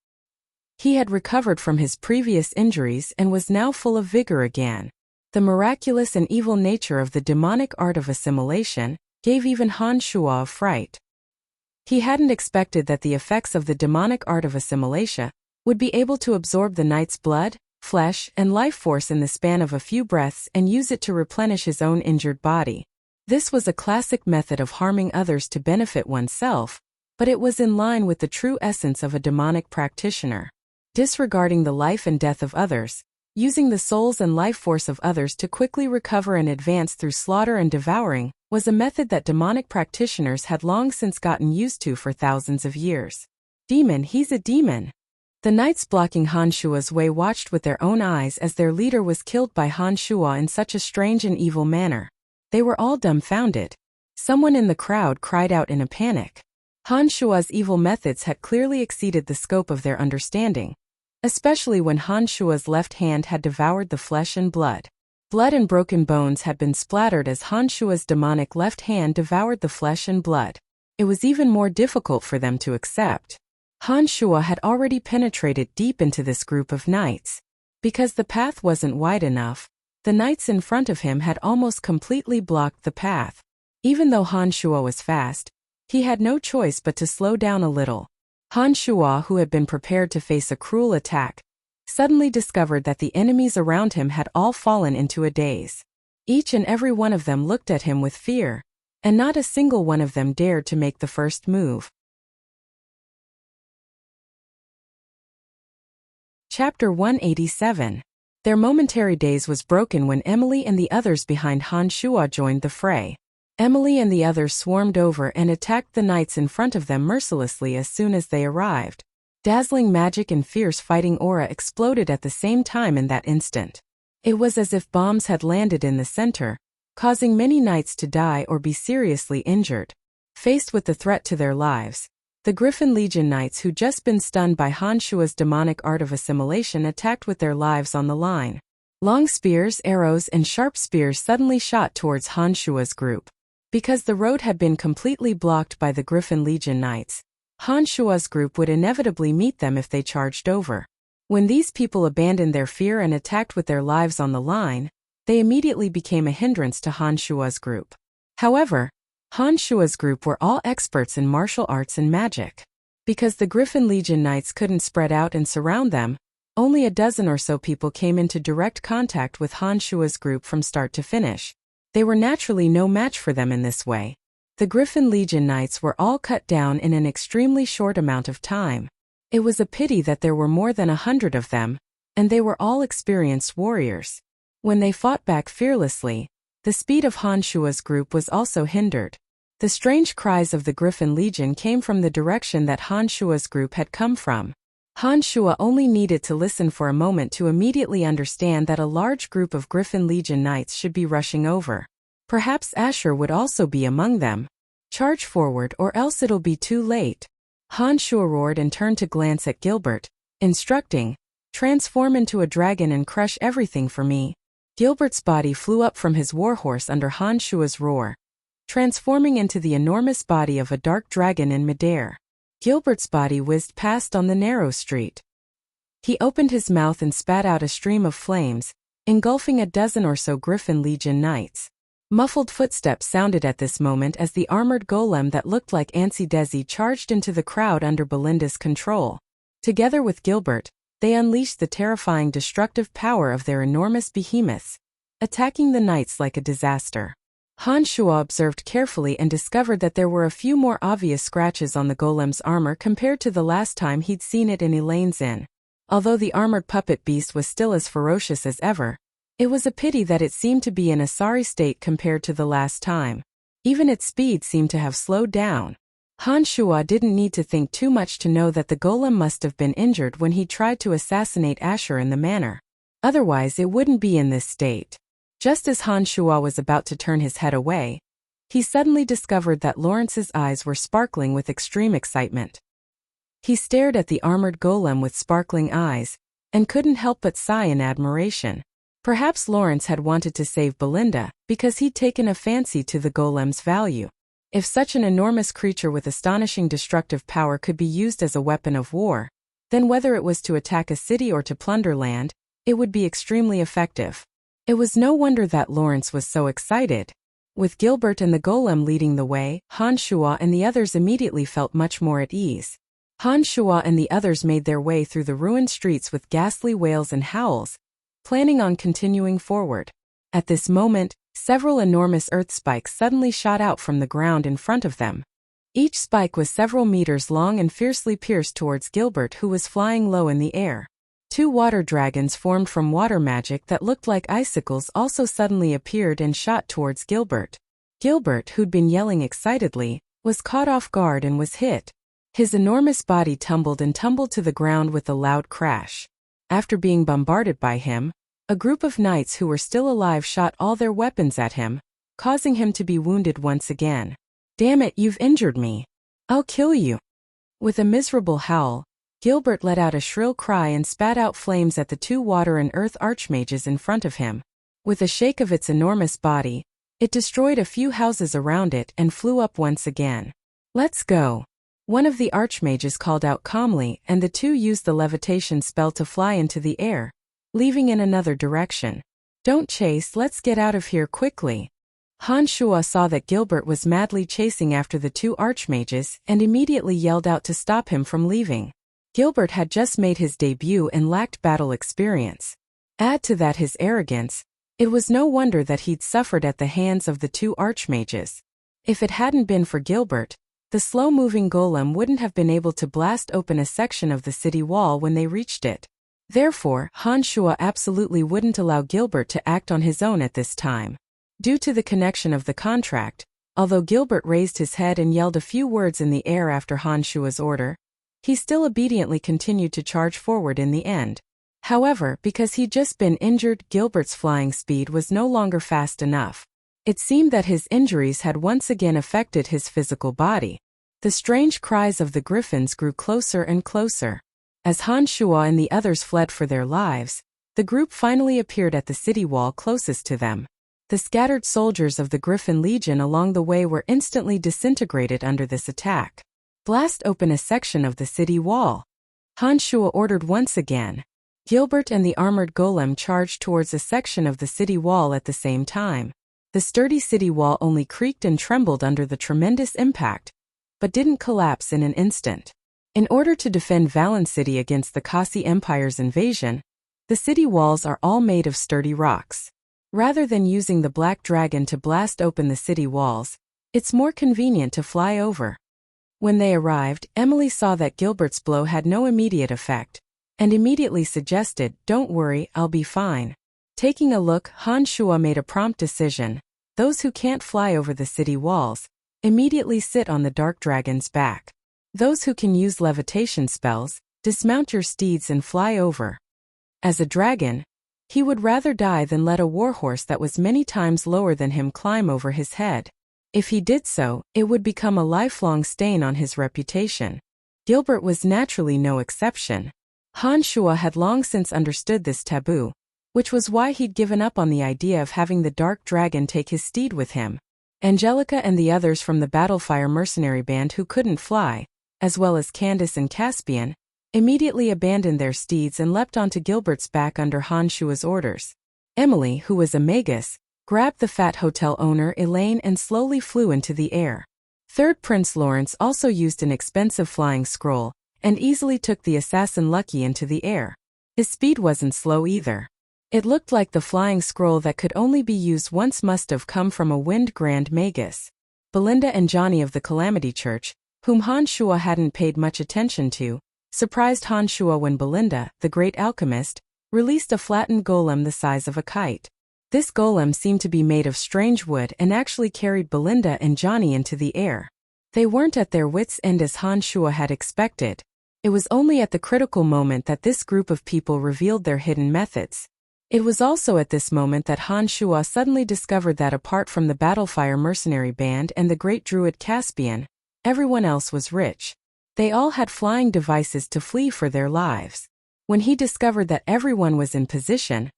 He had recovered from his previous injuries and was now full of vigor again. The miraculous and evil nature of the demonic art of assimilation gave even Han Shua a fright. He hadn't expected that the effects of the demonic art of assimilation would be able to absorb the knight's blood, flesh, and life force in the span of a few breaths and use it to replenish his own injured body. This was a classic method of harming others to benefit oneself, but it was in line with the true essence of a demonic practitioner. Disregarding the life and death of others, using the souls and life force of others to quickly recover and advance through slaughter and devouring, was a method that demonic practitioners had long since gotten used to for thousands of years. Demon, he's a demon. The knights blocking Han Shua's way watched with their own eyes as their leader was killed by Han Shua in such a strange and evil manner. They were all dumbfounded. Someone in the crowd cried out in a panic. Han Shua's evil methods had clearly exceeded the scope of their understanding, especially when Han Shua's left hand had devoured the flesh and blood. Blood and broken bones had been splattered as Han Shua's demonic left hand devoured the flesh and blood. It was even more difficult for them to accept. Han Shua had already penetrated deep into this group of knights. Because the path wasn't wide enough, the knights in front of him had almost completely blocked the path. Even though Han Shua was fast, he had no choice but to slow down a little. Han Shua, who had been prepared to face a cruel attack, suddenly discovered that the enemies around him had all fallen into a daze. Each and every one of them looked at him with fear, and not a single one of them dared to make the first move. Chapter 187. Their momentary daze was broken when Emily and the others behind Han Shua joined the fray. Emily and the others swarmed over and attacked the knights in front of them mercilessly as soon as they arrived. Dazzling magic and fierce fighting aura exploded at the same time in that instant. It was as if bombs had landed in the center, causing many knights to die or be seriously injured. Faced with the threat to their lives, the Griffin Legion knights who'd just been stunned by Han Shua's demonic art of assimilation attacked with their lives on the line. Long spears, arrows, and sharp spears suddenly shot towards Han Shua's group. Because the road had been completely blocked by the Griffin Legion knights, Han Shua's group would inevitably meet them if they charged over. When these people abandoned their fear and attacked with their lives on the line, they immediately became a hindrance to Han Shua's group. However, Han Shua's group were all experts in martial arts and magic. Because the Griffin Legion knights couldn't spread out and surround them, only a dozen or so people came into direct contact with Han Shua's group from start to finish. They were naturally no match for them in this way. The Griffin Legion Knights were all cut down in an extremely short amount of time. It was a pity that there were more than 100 of them, and they were all experienced warriors. When they fought back fearlessly, the speed of Han Shua's group was also hindered. The strange cries of the Griffin Legion came from the direction that Han Shua's group had come from. Han Shua only needed to listen for a moment to immediately understand that a large group of Griffin Legion Knights should be rushing over. Perhaps Asher would also be among them. Charge forward or else it'll be too late. Han Shua roared and turned to glance at Gilbert, instructing, "Transform into a dragon and crush everything for me." Gilbert's body flew up from his warhorse under Han Shua's roar, transforming into the enormous body of a dark dragon in midair. Gilbert's body whizzed past on the narrow street. He opened his mouth and spat out a stream of flames, engulfing a dozen or so Griffin Legion Knights. Muffled footsteps sounded at this moment as the armored golem that looked like Ansi Desi charged into the crowd under Belinda's control. Together with Gilbert, they unleashed the terrifying destructive power of their enormous behemoths, attacking the knights like a disaster. Han Shua observed carefully and discovered that there were a few more obvious scratches on the golem's armor compared to the last time he'd seen it in Elaine's inn. Although the armored puppet beast was still as ferocious as ever, it was a pity that it seemed to be in a sorry state compared to the last time. Even its speed seemed to have slowed down. Han Shua didn't need to think too much to know that the golem must have been injured when he tried to assassinate Asher in the manor. Otherwise it wouldn't be in this state. Just as Han Shua was about to turn his head away, he suddenly discovered that Lawrence's eyes were sparkling with extreme excitement. He stared at the armored golem with sparkling eyes, and couldn't help but sigh in admiration. Perhaps Lawrence had wanted to save Belinda, because he'd taken a fancy to the golem's value. If such an enormous creature with astonishing destructive power could be used as a weapon of war, then whether it was to attack a city or to plunder land, it would be extremely effective. It was no wonder that Lawrence was so excited. With Gilbert and the golem leading the way, Han Shua and the others immediately felt much more at ease. Han Shua and the others made their way through the ruined streets with ghastly wails and howls, planning on continuing forward. At this moment, several enormous earth spikes suddenly shot out from the ground in front of them. Each spike was several meters long and fiercely pierced towards Gilbert, who was flying low in the air. Two water dragons formed from water magic that looked like icicles also suddenly appeared and shot towards Gilbert. Gilbert, who'd been yelling excitedly, was caught off guard and was hit. His enormous body tumbled to the ground with a loud crash. After being bombarded by him, a group of knights who were still alive shot all their weapons at him, causing him to be wounded once again. "Damn it, you've injured me. I'll kill you." With a miserable howl, Gilbert let out a shrill cry and spat out flames at the two water and earth archmages in front of him. With a shake of its enormous body, it destroyed a few houses around it and flew up once again. "Let's go." One of the archmages called out calmly, and the two used the levitation spell to fly into the air, leaving in another direction. "Don't chase, let's get out of here quickly." Han Shua saw that Gilbert was madly chasing after the two archmages and immediately yelled out to stop him from leaving. Gilbert had just made his debut and lacked battle experience. Add to that his arrogance, it was no wonder that he'd suffered at the hands of the two archmages. If it hadn't been for Gilbert, the slow-moving golem wouldn't have been able to blast open a section of the city wall when they reached it. Therefore, Han Shua absolutely wouldn't allow Gilbert to act on his own at this time. Due to the connection of the contract, although Gilbert raised his head and yelled a few words in the air after Han Shua's order, he still obediently continued to charge forward in the end. However, because he'd just been injured, Gilbert's flying speed was no longer fast enough. It seemed that his injuries had once again affected his physical body. The strange cries of the griffins grew closer and closer. As Han Shua and the others fled for their lives, the group finally appeared at the city wall closest to them. The scattered soldiers of the Griffin Legion along the way were instantly disintegrated under this attack. "Blast open a section of the city wall," Han Shua ordered once again. Gilbert and the armored golem charged towards a section of the city wall at the same time. The sturdy city wall only creaked and trembled under the tremendous impact, but didn't collapse in an instant. In order to defend Valen City against the Kasi Empire's invasion, the city walls are all made of sturdy rocks. Rather than using the Black Dragon to blast open the city walls, It's more convenient to fly over. When they arrived, Emily saw that Gilbert's blow had no immediate effect, and immediately suggested, "Don't worry, I'll be fine." Taking a look, Han Shuo made a prompt decision. Those who can't fly over the city walls immediately sit on the dark dragon's back. Those who can use levitation spells, dismount your steeds and fly over. As a dragon, he would rather die than let a warhorse that was many times lower than him climb over his head. If he did so, it would become a lifelong stain on his reputation. Gilbert was naturally no exception. Han Shuo had long since understood this taboo, which was why he'd given up on the idea of having the dark dragon take his steed with him. Angelica and the others from the Battlefire mercenary band who couldn't fly, as well as Candace and Caspian, immediately abandoned their steeds and leapt onto Gilbert's back under Han Shuo's orders. Emily, who was a magus, grabbed the fat hotel owner Elaine and slowly flew into the air. Third Prince Lawrence also used an expensive flying scroll, and easily took the assassin Lucky into the air. His speed wasn't slow either. It looked like the flying scroll that could only be used once must have come from a Wind Grand Magus. Belinda and Johnny of the Calamity Church, whom Han Shuo hadn't paid much attention to, surprised Han Shuo when Belinda, the great alchemist, released a flattened golem the size of a kite. This golem seemed to be made of strange wood and actually carried Belinda and Johnny into the air. They weren't at their wits' end as Han Shuo had expected. It was only at the critical moment that this group of people revealed their hidden methods. It was also at this moment that Han Shuo suddenly discovered that apart from the Battlefire mercenary band and the great druid Caspian, everyone else was rich. They all had flying devices to flee for their lives. When he discovered that everyone was in position,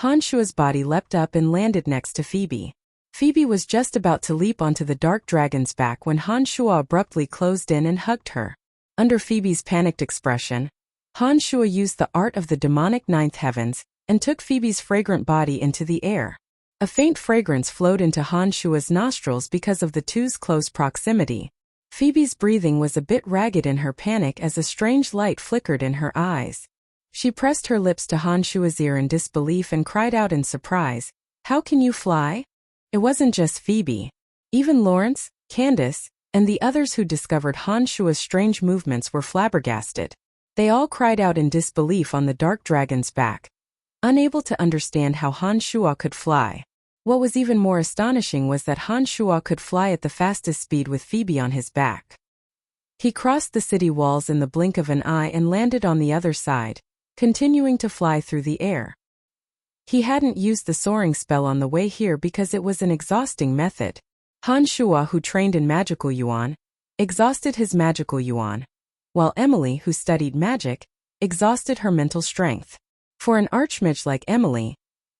Han Shuo's body leapt up and landed next to Phoebe. Phoebe was just about to leap onto the dark dragon's back when Han Shuo abruptly closed in and hugged her. Under Phoebe's panicked expression, Han Shuo used the art of the demonic ninth heavens and took Phoebe's fragrant body into the air. A faint fragrance flowed into Han Shuo's nostrils because of the two's close proximity. Phoebe's breathing was a bit ragged in her panic as a strange light flickered in her eyes. She pressed her lips to Han Shuo's ear in disbelief and cried out in surprise, "How can you fly?" It wasn't just Phoebe. Even Lawrence, Candace, and the others who discovered Han Shuo's strange movements were flabbergasted. They all cried out in disbelief on the dark dragon's back, unable to understand how Han Shuo could fly. What was even more astonishing was that Han Shuo could fly at the fastest speed with Phoebe on his back. He crossed the city walls in the blink of an eye and landed on the other side, continuing to fly through the air. He hadn't used the soaring spell on the way here because it was an exhausting method. Han Shuo, who trained in magical yuan, exhausted his magical yuan, while Emily, who studied magic, exhausted her mental strength. For an archmage like Emily,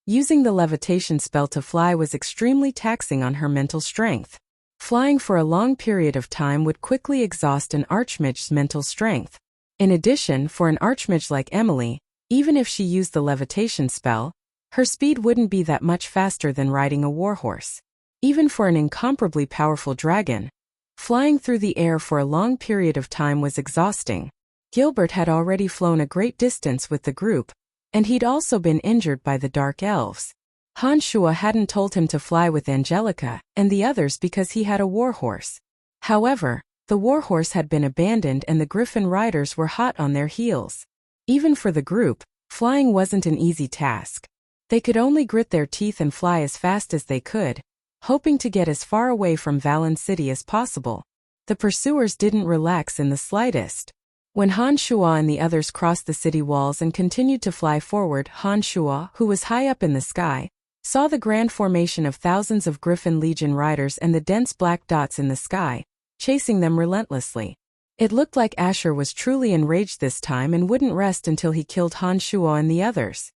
using the levitation spell to fly was extremely taxing on her mental strength. Flying for a long period of time would quickly exhaust an archmage's mental strength. In addition, for an archmage like Emily, even if she used the levitation spell, her speed wouldn't be that much faster than riding a warhorse. Even for an incomparably powerful dragon, flying through the air for a long period of time was exhausting. Gilbert had already flown a great distance with the group, and he'd also been injured by the dark elves. Han Shuo hadn't told him to fly with Angelica and the others because he had a warhorse. However, the warhorse had been abandoned and the griffin riders were hot on their heels. Even for the group, flying wasn't an easy task. They could only grit their teeth and fly as fast as they could, hoping to get as far away from Valen City as possible. The pursuers didn't relax in the slightest. When Han Shuo and the others crossed the city walls and continued to fly forward, Han Shuo, who was high up in the sky, saw the grand formation of thousands of Griffin Legion riders and the dense black dots in the sky, chasing them relentlessly. It looked like Asher was truly enraged this time and wouldn't rest until he killed Han Shuo and the others.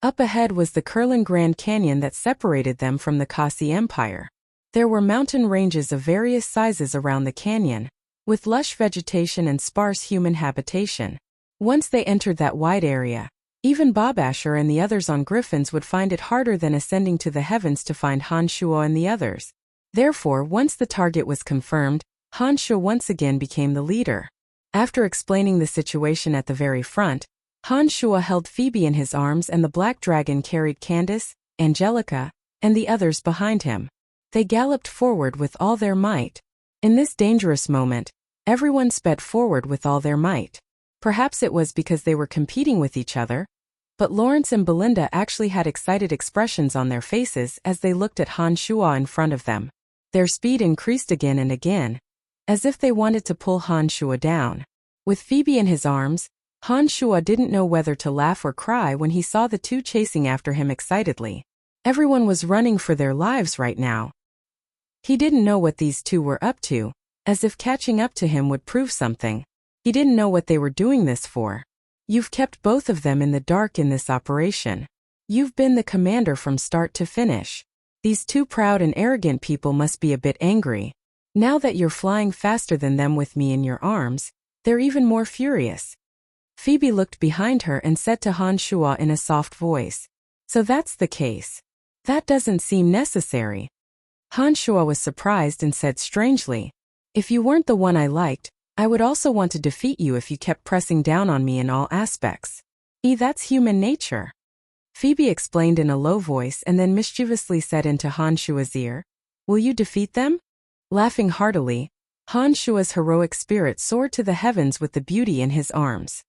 Up ahead was the curling Grand Canyon that separated them from the Kasi Empire. There were mountain ranges of various sizes around the canyon, with lush vegetation and sparse human habitation. Once they entered that wide area, even Bob Asher and the others on griffins would find it harder than ascending to the heavens to find Han Shuo and the others. Therefore, once the target was confirmed, Han Shuo once again became the leader. After explaining the situation at the very front, Han Shuo held Phoebe in his arms and the black dragon carried Candace, Angelica, and the others behind him. They galloped forward with all their might. In this dangerous moment, everyone sped forward with all their might. Perhaps it was because they were competing with each other, but Lawrence and Belinda actually had excited expressions on their faces as they looked at Han Shuo in front of them. Their speed increased again and again, as if they wanted to pull Han Shuo down. With Phoebe in his arms, Han Shuo didn't know whether to laugh or cry when he saw the two chasing after him excitedly. Everyone was running for their lives right now. He didn't know what these two were up to, as if catching up to him would prove something. He didn't know what they were doing this for. You've kept both of them in the dark in this operation. You've been the commander from start to finish. These two proud and arrogant people must be a bit angry. Now that you're flying faster than them with me in your arms, they're even more furious. Phoebe looked behind her and said to Han Shuo in a soft voice, "So that's the case. That doesn't seem necessary." Han Shuo was surprised and said strangely, "If you weren't the one I liked, I would also want to defeat you if you kept pressing down on me in all aspects. That's human nature." Phoebe explained in a low voice and then mischievously said into Han Shuo's ear, "Will you defeat them?" Laughing heartily, Han Shuo's heroic spirit soared to the heavens with the beauty in his arms.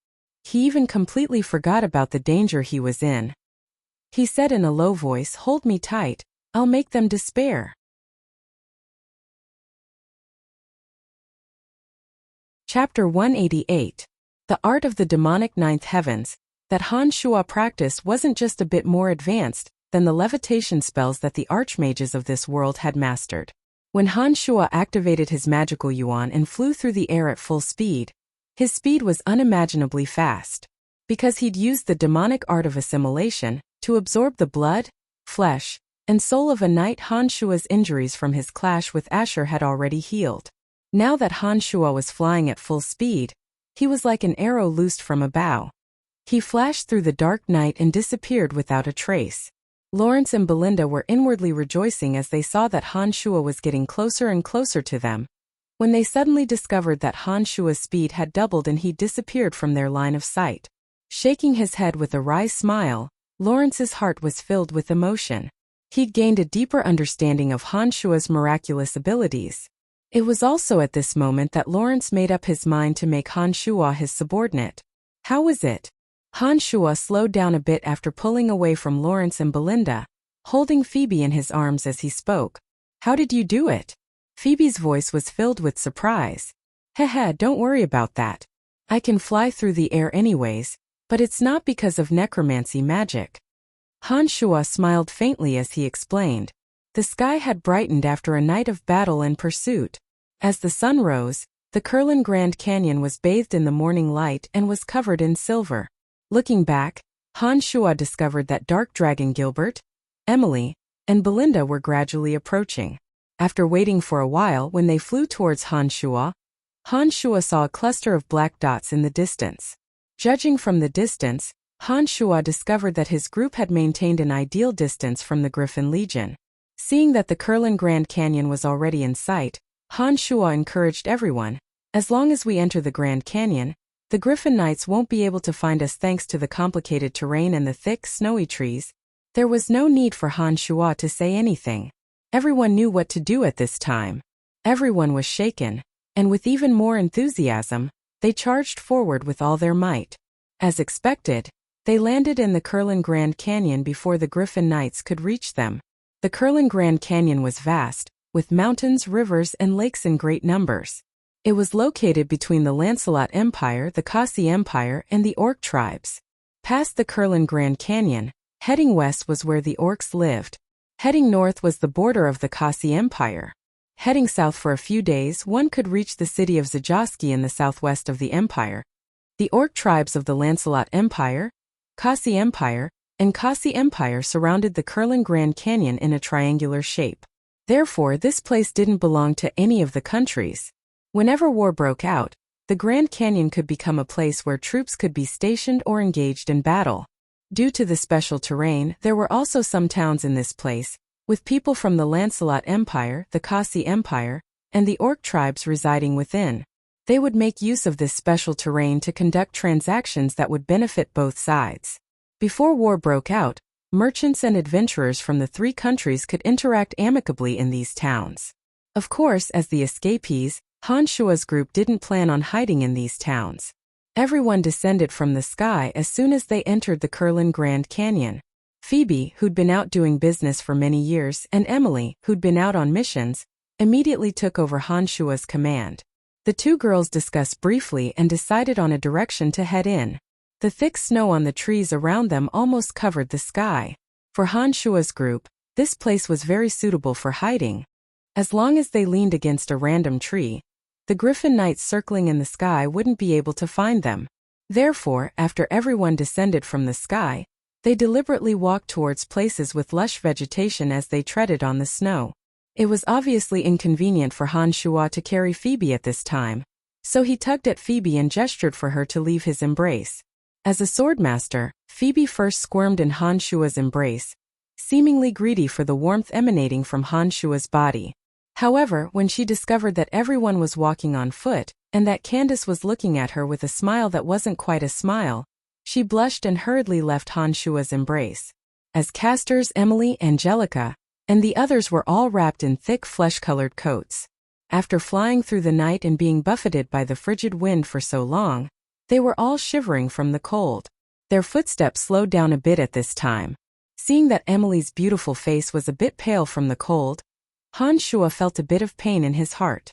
He even completely forgot about the danger he was in. He said in a low voice, "Hold me tight, I'll make them despair." Chapter 188. The Art of the Demonic Ninth Heavens. That Han Shuo practiced wasn't just a bit more advanced than the levitation spells that the archmages of this world had mastered. When Han Shuo activated his magical yuan and flew through the air at full speed, his speed was unimaginably fast. Because he'd used the demonic art of assimilation to absorb the blood, flesh, and soul of a knight, Han Shuo's injuries from his clash with Asher had already healed. Now that Han Shuo was flying at full speed, he was like an arrow loosed from a bow. He flashed through the dark night and disappeared without a trace. Lawrence and Belinda were inwardly rejoicing as they saw that Han Shuo was getting closer and closer to them, when they suddenly discovered that Han Shuo's speed had doubled and he disappeared from their line of sight. Shaking his head with a wry smile, Lawrence's heart was filled with emotion. He'd gained a deeper understanding of Han Shuo's miraculous abilities. It was also at this moment that Lawrence made up his mind to make Han Shuo his subordinate. How was it? Han Shuo slowed down a bit after pulling away from Lawrence and Belinda, holding Phoebe in his arms as he spoke. "How did you do it?" Phoebe's voice was filled with surprise. "Haha, don't worry about that. I can fly through the air anyways, but it's not because of necromancy magic." Han Shuo smiled faintly as he explained. The sky had brightened after a night of battle and pursuit. As the sun rose, the Kurlan Grand Canyon was bathed in the morning light and was covered in silver. Looking back, Han Shuo discovered that Dark Dragon Gilbert, Emily, and Belinda were gradually approaching. After waiting for a while when they flew towards Han Shuo saw a cluster of black dots in the distance. Judging from the distance, Han Shuo discovered that his group had maintained an ideal distance from the Griffin Legion. Seeing that the Kurlan Grand Canyon was already in sight, Han Shuo encouraged everyone, "As long as we enter the Grand Canyon, the Griffin Knights won't be able to find us thanks to the complicated terrain and the thick, snowy trees." There was no need for Han Shuo to say anything. Everyone knew what to do at this time. Everyone was shaken, and with even more enthusiasm, they charged forward with all their might. As expected, they landed in the Kurlan Grand Canyon before the Griffin Knights could reach them. The Kurlan Grand Canyon was vast, with mountains, rivers, and lakes in great numbers. It was located between the Lancelot Empire, the Kasi Empire, and the Orc tribes. Past the Kurlan Grand Canyon, heading west was where the Orcs lived. Heading north was the border of the Kasi Empire. Heading south for a few days, one could reach the city of Zajoski in the southwest of the empire. The Orc tribes of the Lancelot Empire, Kasi Empire, and Kasi Empire surrounded the Kurlan Grand Canyon in a triangular shape. Therefore, this place didn't belong to any of the countries. Whenever war broke out, the Grand Canyon could become a place where troops could be stationed or engaged in battle. Due to the special terrain, there were also some towns in this place, with people from the Lancelot Empire, the Kasi Empire, and the Orc tribes residing within. They would make use of this special terrain to conduct transactions that would benefit both sides. Before war broke out, merchants and adventurers from the 3 countries could interact amicably in these towns. Of course, as the escapees, Han Shua's group didn't plan on hiding in these towns. Everyone descended from the sky as soon as they entered the Kurlan Grand Canyon. Phoebe, who'd been out doing business for many years, and Emily, who'd been out on missions, immediately took over Han Shua's command. The 2 girls discussed briefly and decided on a direction to head in. The thick snow on the trees around them almost covered the sky. For Han Shua's group, this place was very suitable for hiding. As long as they leaned against a random tree, the Griffin Knights circling in the sky wouldn't be able to find them. Therefore, after everyone descended from the sky, they deliberately walked towards places with lush vegetation as they treaded on the snow. It was obviously inconvenient for Han Shua to carry Phoebe at this time, so he tugged at Phoebe and gestured for her to leave his embrace. As a swordmaster, Phoebe first squirmed in Han Shua's embrace, seemingly greedy for the warmth emanating from Han Shua's body. However, when she discovered that everyone was walking on foot, and that Candace was looking at her with a smile that wasn't quite a smile, she blushed and hurriedly left Han Shua's embrace. As Casters, Emily, Angelica, and the others were all wrapped in thick flesh-colored coats. After flying through the night and being buffeted by the frigid wind for so long, they were all shivering from the cold. Their footsteps slowed down a bit at this time. Seeing that Emily's beautiful face was a bit pale from the cold, Han Shua felt a bit of pain in his heart.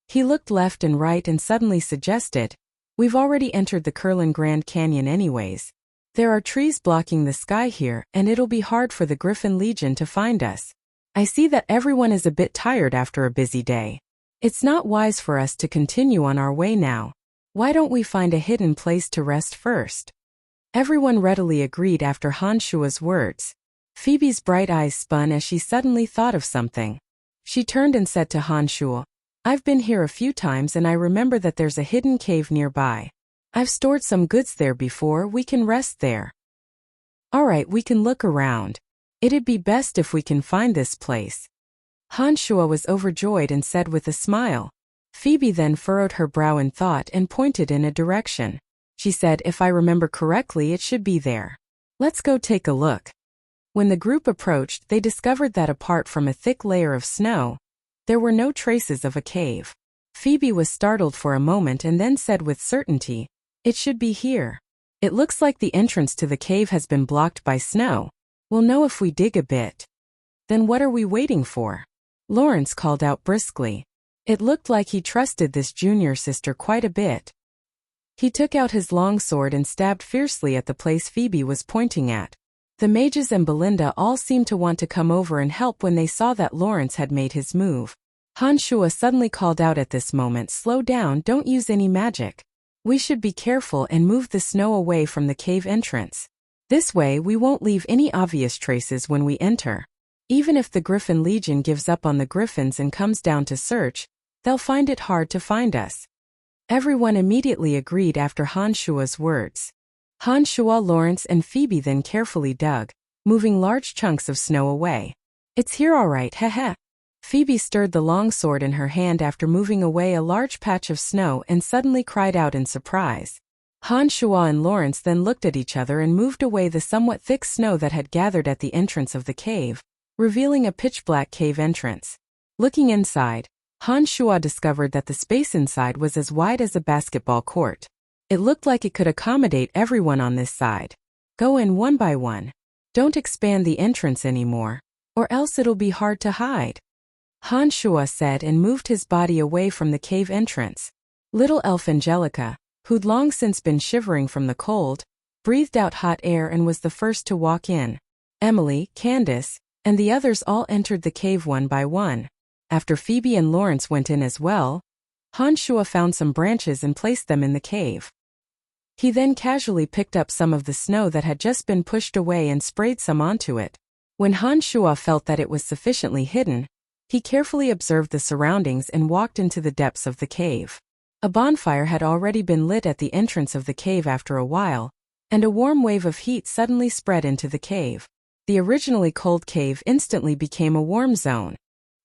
He looked left and right and suddenly suggested, "We've already entered the Kurlan Grand Canyon anyways. There are trees blocking the sky here, and it'll be hard for the Griffin Legion to find us. I see that everyone is a bit tired after a busy day. It's not wise for us to continue on our way now. Why don't we find a hidden place to rest first?" Everyone readily agreed after Han Shua's words. Phoebe's bright eyes spun as she suddenly thought of something. She turned and said to Han Shua, "I've been here a few times and I remember that there's a hidden cave nearby. I've stored some goods there before, we can rest there." "Alright, we can look around. It'd be best if we can find this place." Han Shua was overjoyed and said with a smile. Phoebe then furrowed her brow in thought and pointed in a direction. She said, "If I remember correctly, it should be there. Let's go take a look." When the group approached, they discovered that apart from a thick layer of snow, there were no traces of a cave. Phoebe was startled for a moment and then said with certainty, "It should be here. It looks like the entrance to the cave has been blocked by snow. We'll know if we dig a bit." "Then what are we waiting for?" Lawrence called out briskly. It looked like he trusted this junior sister quite a bit. He took out his long sword and stabbed fiercely at the place Phoebe was pointing at. The mages and Belinda all seemed to want to come over and help when they saw that Lawrence had made his move. Han Shua suddenly called out at this moment, "Slow down, don't use any magic. We should be careful and move the snow away from the cave entrance. This way we won't leave any obvious traces when we enter. Even if the Griffin Legion gives up on the Griffins and comes down to search, they'll find it hard to find us." Everyone immediately agreed after Han Shua's words. Han Shua, Lawrence, and Phoebe then carefully dug, moving large chunks of snow away. "It's here all right, heh." Phoebe stirred the long sword in her hand after moving away a large patch of snow and suddenly cried out in surprise. Han Shua and Lawrence then looked at each other and moved away the somewhat thick snow that had gathered at the entrance of the cave, revealing a pitch-black cave entrance. Looking inside, Han Shua discovered that the space inside was as wide as a basketball court. It looked like it could accommodate everyone on this side. "Go in one by one. Don't expand the entrance anymore, or else it'll be hard to hide," Han Shua said and moved his body away from the cave entrance. Little elf Angelica, who'd long since been shivering from the cold, breathed out hot air and was the first to walk in. Emily, Candace, and the others all entered the cave one by one. After Phoebe and Lawrence went in as well, Han Shua found some branches and placed them in the cave. He then casually picked up some of the snow that had just been pushed away and sprayed some onto it. When Han Shua felt that it was sufficiently hidden, he carefully observed the surroundings and walked into the depths of the cave. A bonfire had already been lit at the entrance of the cave after a while, and a warm wave of heat suddenly spread into the cave. The originally cold cave instantly became a warm zone.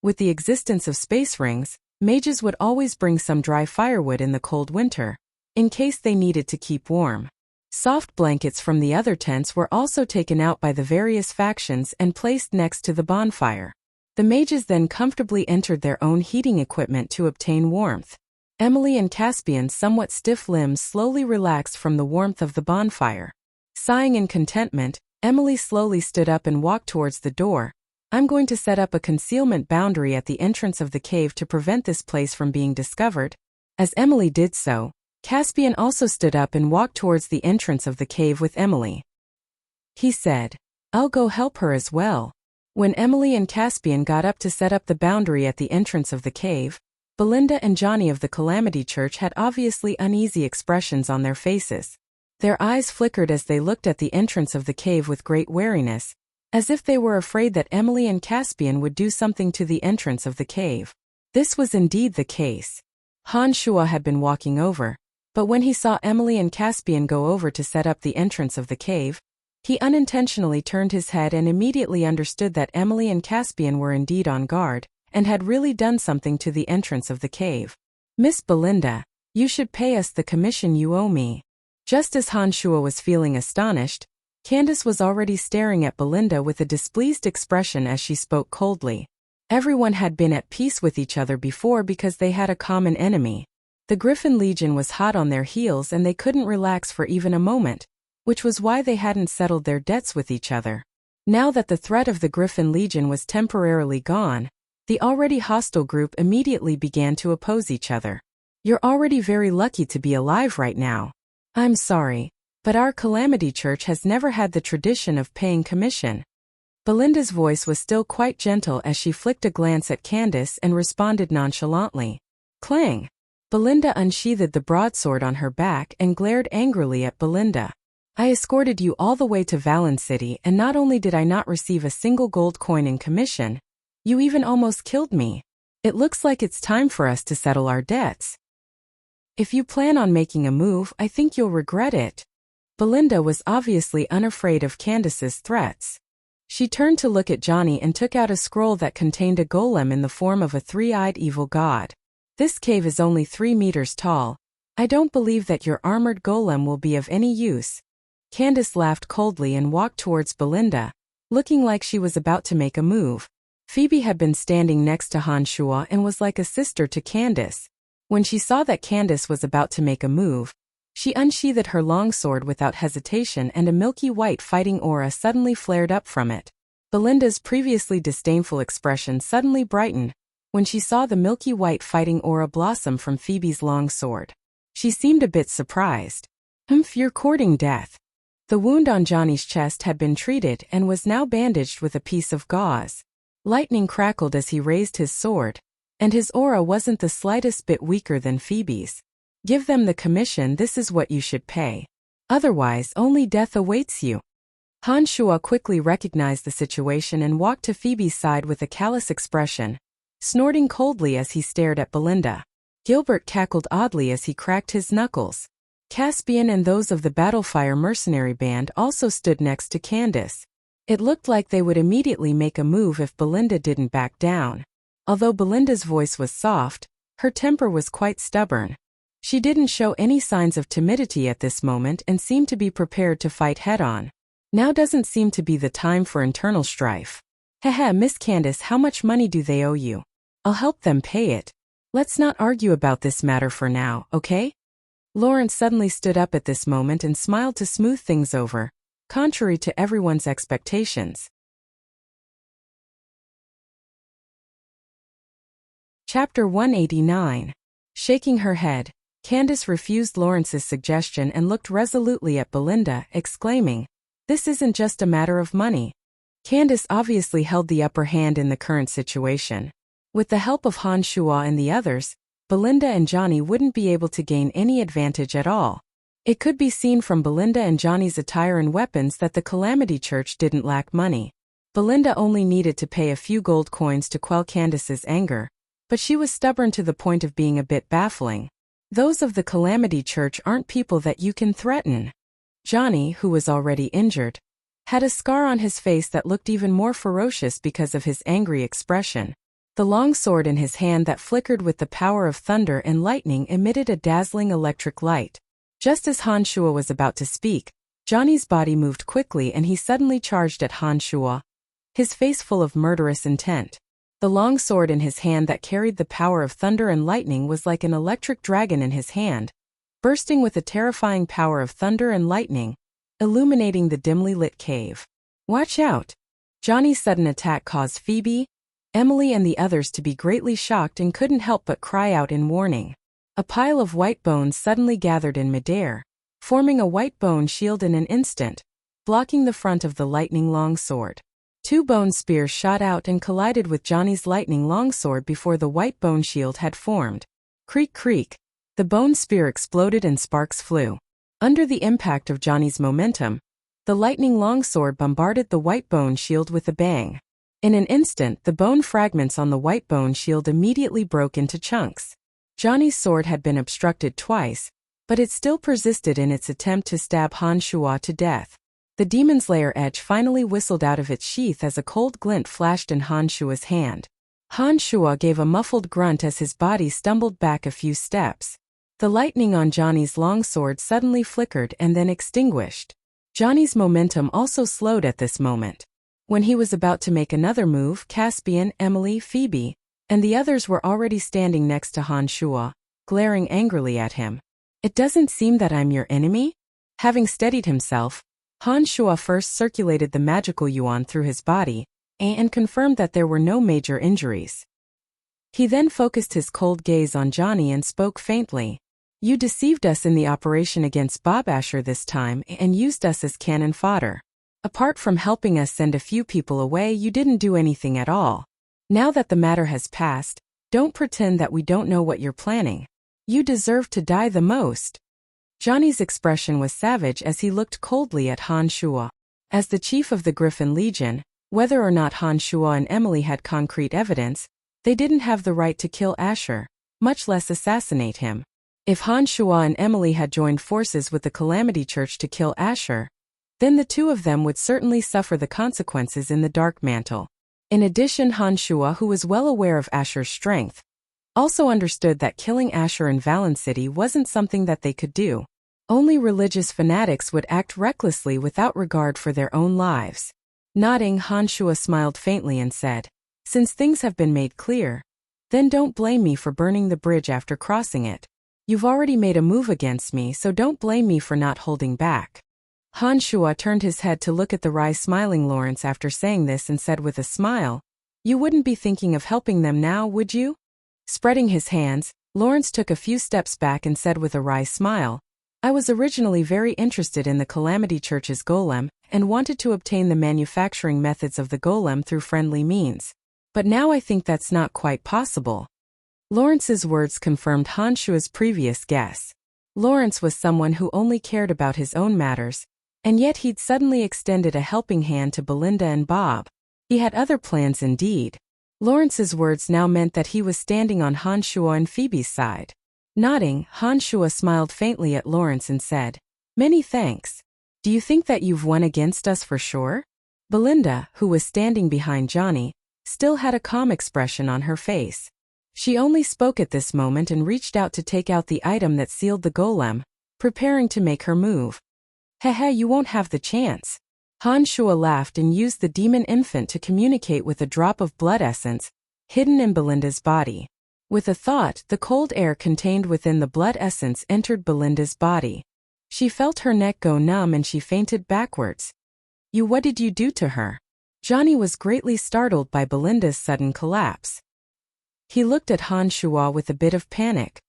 With the existence of space rings, mages would always bring some dry firewood in the cold winter, in case they needed to keep warm. Soft blankets from the other tents were also taken out by the various factions and placed next to the bonfire. The mages then comfortably entered their own heating equipment to obtain warmth. Emily and Caspian's somewhat stiff limbs slowly relaxed from the warmth of the bonfire. Sighing in contentment, Emily slowly stood up and walked towards the door. I'm going to set up a concealment boundary at the entrance of the cave to prevent this place from being discovered. As Emily did so, Caspian also stood up and walked towards the entrance of the cave with Emily. He said, I'll go help her as well. When Emily and Caspian got up to set up the boundary at the entrance of the cave, Belinda and Johnny of the Calamity Church had obviously uneasy expressions on their faces. Their eyes flickered as they looked at the entrance of the cave with great wariness, as if they were afraid that Emily and Caspian would do something to the entrance of the cave. This was indeed the case. Han Shua had been walking over, but when he saw Emily and Caspian go over to set up the entrance of the cave, he unintentionally turned his head and immediately understood that Emily and Caspian were indeed on guard, and had really done something to the entrance of the cave. Miss Belinda, you should pay us the commission you owe me. Just as Han Shua was feeling astonished, Candace was already staring at Belinda with a displeased expression as she spoke coldly. Everyone had been at peace with each other before because they had a common enemy. The Griffin Legion was hot on their heels and they couldn't relax for even a moment, which was why they hadn't settled their debts with each other. Now that the threat of the Griffin Legion was temporarily gone, the already hostile group immediately began to oppose each other. You're already very lucky to be alive right now. I'm sorry, but our Calamity Church has never had the tradition of paying commission. Belinda's voice was still quite gentle as she flicked a glance at Candace and responded nonchalantly. Clang! Belinda unsheathed the broadsword on her back and glared angrily at Belinda. I escorted you all the way to Valen City, and not only did I not receive a single gold coin in commission, you even almost killed me. It looks like it's time for us to settle our debts. If you plan on making a move, I think you'll regret it. Belinda was obviously unafraid of Candace's threats. She turned to look at Johnny and took out a scroll that contained a golem in the form of a three-eyed evil god. This cave is only 3 meters tall. I don't believe that your armored golem will be of any use. Candace laughed coldly and walked towards Belinda, looking like she was about to make a move. Phoebe had been standing next to Han Shua and was like a sister to Candace. When she saw that Candace was about to make a move, she unsheathed her longsword without hesitation and a milky white fighting aura suddenly flared up from it. Belinda's previously disdainful expression suddenly brightened when she saw the milky white fighting aura blossom from Phoebe's longsword. She seemed a bit surprised. You're courting death. The wound on Johnny's chest had been treated and was now bandaged with a piece of gauze. Lightning crackled as he raised his sword, and his aura wasn't the slightest bit weaker than Phoebe's. Give them the commission, this is what you should pay. Otherwise, only death awaits you. Han Shua quickly recognized the situation and walked to Phoebe's side with a callous expression, snorting coldly as he stared at Belinda. Gilbert cackled oddly as he cracked his knuckles. Caspian and those of the Battlefire mercenary band also stood next to Candace. It looked like they would immediately make a move if Belinda didn't back down. Although Belinda's voice was soft, her temper was quite stubborn. She didn't show any signs of timidity at this moment and seemed to be prepared to fight head-on. Now doesn't seem to be the time for internal strife. Heh, Miss Candace, how much money do they owe you? I'll help them pay it. Let's not argue about this matter for now, okay? Lawrence suddenly stood up at this moment and smiled to smooth things over, contrary to everyone's expectations. Chapter 189. Shaking her head, Candace refused Lawrence's suggestion and looked resolutely at Belinda, exclaiming, "This isn't just a matter of money." Candace obviously held the upper hand in the current situation. With the help of Han Shua and the others, Belinda and Johnny wouldn't be able to gain any advantage at all. It could be seen from Belinda and Johnny's attire and weapons that the Calamity Church didn't lack money. Belinda only needed to pay a few gold coins to quell Candace's anger, but she was stubborn to the point of being a bit baffling. Those of the Calamity Church aren't people that you can threaten. Johnny, who was already injured, had a scar on his face that looked even more ferocious because of his angry expression. The long sword in his hand that flickered with the power of thunder and lightning emitted a dazzling electric light. Just as Han Shuo was about to speak, Johnny's body moved quickly and he suddenly charged at Han Shuo, his face full of murderous intent. The long sword in his hand that carried the power of thunder and lightning was like an electric dragon in his hand, bursting with the terrifying power of thunder and lightning, illuminating the dimly lit cave. Watch out! Johnny's sudden attack caused Phoebe, Emily and the others to be greatly shocked and couldn't help but cry out in warning. A pile of white bones suddenly gathered in midair, forming a white bone shield in an instant, blocking the front of the lightning longsword. 2 bone spears shot out and collided with Johnny's lightning longsword before the white bone shield had formed. Creak creak. The bone spear exploded and sparks flew. Under the impact of Johnny's momentum, the lightning longsword bombarded the white bone shield with a bang. In an instant, the bone fragments on the white bone shield immediately broke into chunks. Johnny's sword had been obstructed twice, but it still persisted in its attempt to stab Han Shuo to death. The demon's lair edge finally whistled out of its sheath as a cold glint flashed in Han Shuo's hand. Han Shuo gave a muffled grunt as his body stumbled back a few steps. The lightning on Johnny's longsword suddenly flickered and then extinguished. Johnny's momentum also slowed at this moment. When he was about to make another move, Caspian, Emily, Phoebe, and the others were already standing next to Han Shuo, glaring angrily at him. It doesn't seem that I'm your enemy? Having steadied himself, Han Shuo first circulated the magical yuan through his body and confirmed that there were no major injuries. He then focused his cold gaze on Johnny and spoke faintly. You deceived us in the operation against Bob Asher this time and used us as cannon fodder. Apart from helping us send a few people away, you didn't do anything at all. Now that the matter has passed, don't pretend that we don't know what you're planning. You deserve to die the most. Johnny's expression was savage as he looked coldly at Han Shuo. As the chief of the Griffin Legion, whether or not Han Shuo and Emily had concrete evidence, they didn't have the right to kill Asher, much less assassinate him. If Han Shuo and Emily had joined forces with the Calamity Church to kill Asher, then the 2 of them would certainly suffer the consequences in the Dark Mantle. In addition, Han Shuo, who was well aware of Asher's strength, also understood that killing Asher in Valen City wasn't something that they could do. Only religious fanatics would act recklessly without regard for their own lives. Nodding, Han Shuo smiled faintly and said, Since things have been made clear, then don't blame me for burning the bridge after crossing it. You've already made a move against me, so don't blame me for not holding back. Han Shuo turned his head to look at the wry smiling Lawrence after saying this and said with a smile, You wouldn't be thinking of helping them now, would you? Spreading his hands, Lawrence took a few steps back and said with a wry smile, I was originally very interested in the Calamity Church's golem and wanted to obtain the manufacturing methods of the golem through friendly means. But now I think that's not quite possible. Lawrence's words confirmed Han Shuo's previous guess. Lawrence was someone who only cared about his own matters, and yet he'd suddenly extended a helping hand to Belinda and Bob. He had other plans indeed. Lawrence's words now meant that he was standing on Han Shuo and Phoebe's side. Nodding, Han Shuo smiled faintly at Lawrence and said, Many thanks. Do you think that you've won against us for sure? Belinda, who was standing behind Johnny, still had a calm expression on her face. She only spoke at this moment and reached out to take out the item that sealed the golem, preparing to make her move. Hehe, you won't have the chance. Han Shuo laughed and used the demon infant to communicate with a drop of blood essence, hidden in Belinda's body. With a thought, the cold air contained within the blood essence entered Belinda's body. She felt her neck go numb and she fainted backwards. What did you do to her? Johnny was greatly startled by Belinda's sudden collapse. He looked at Han Shuo with a bit of panic.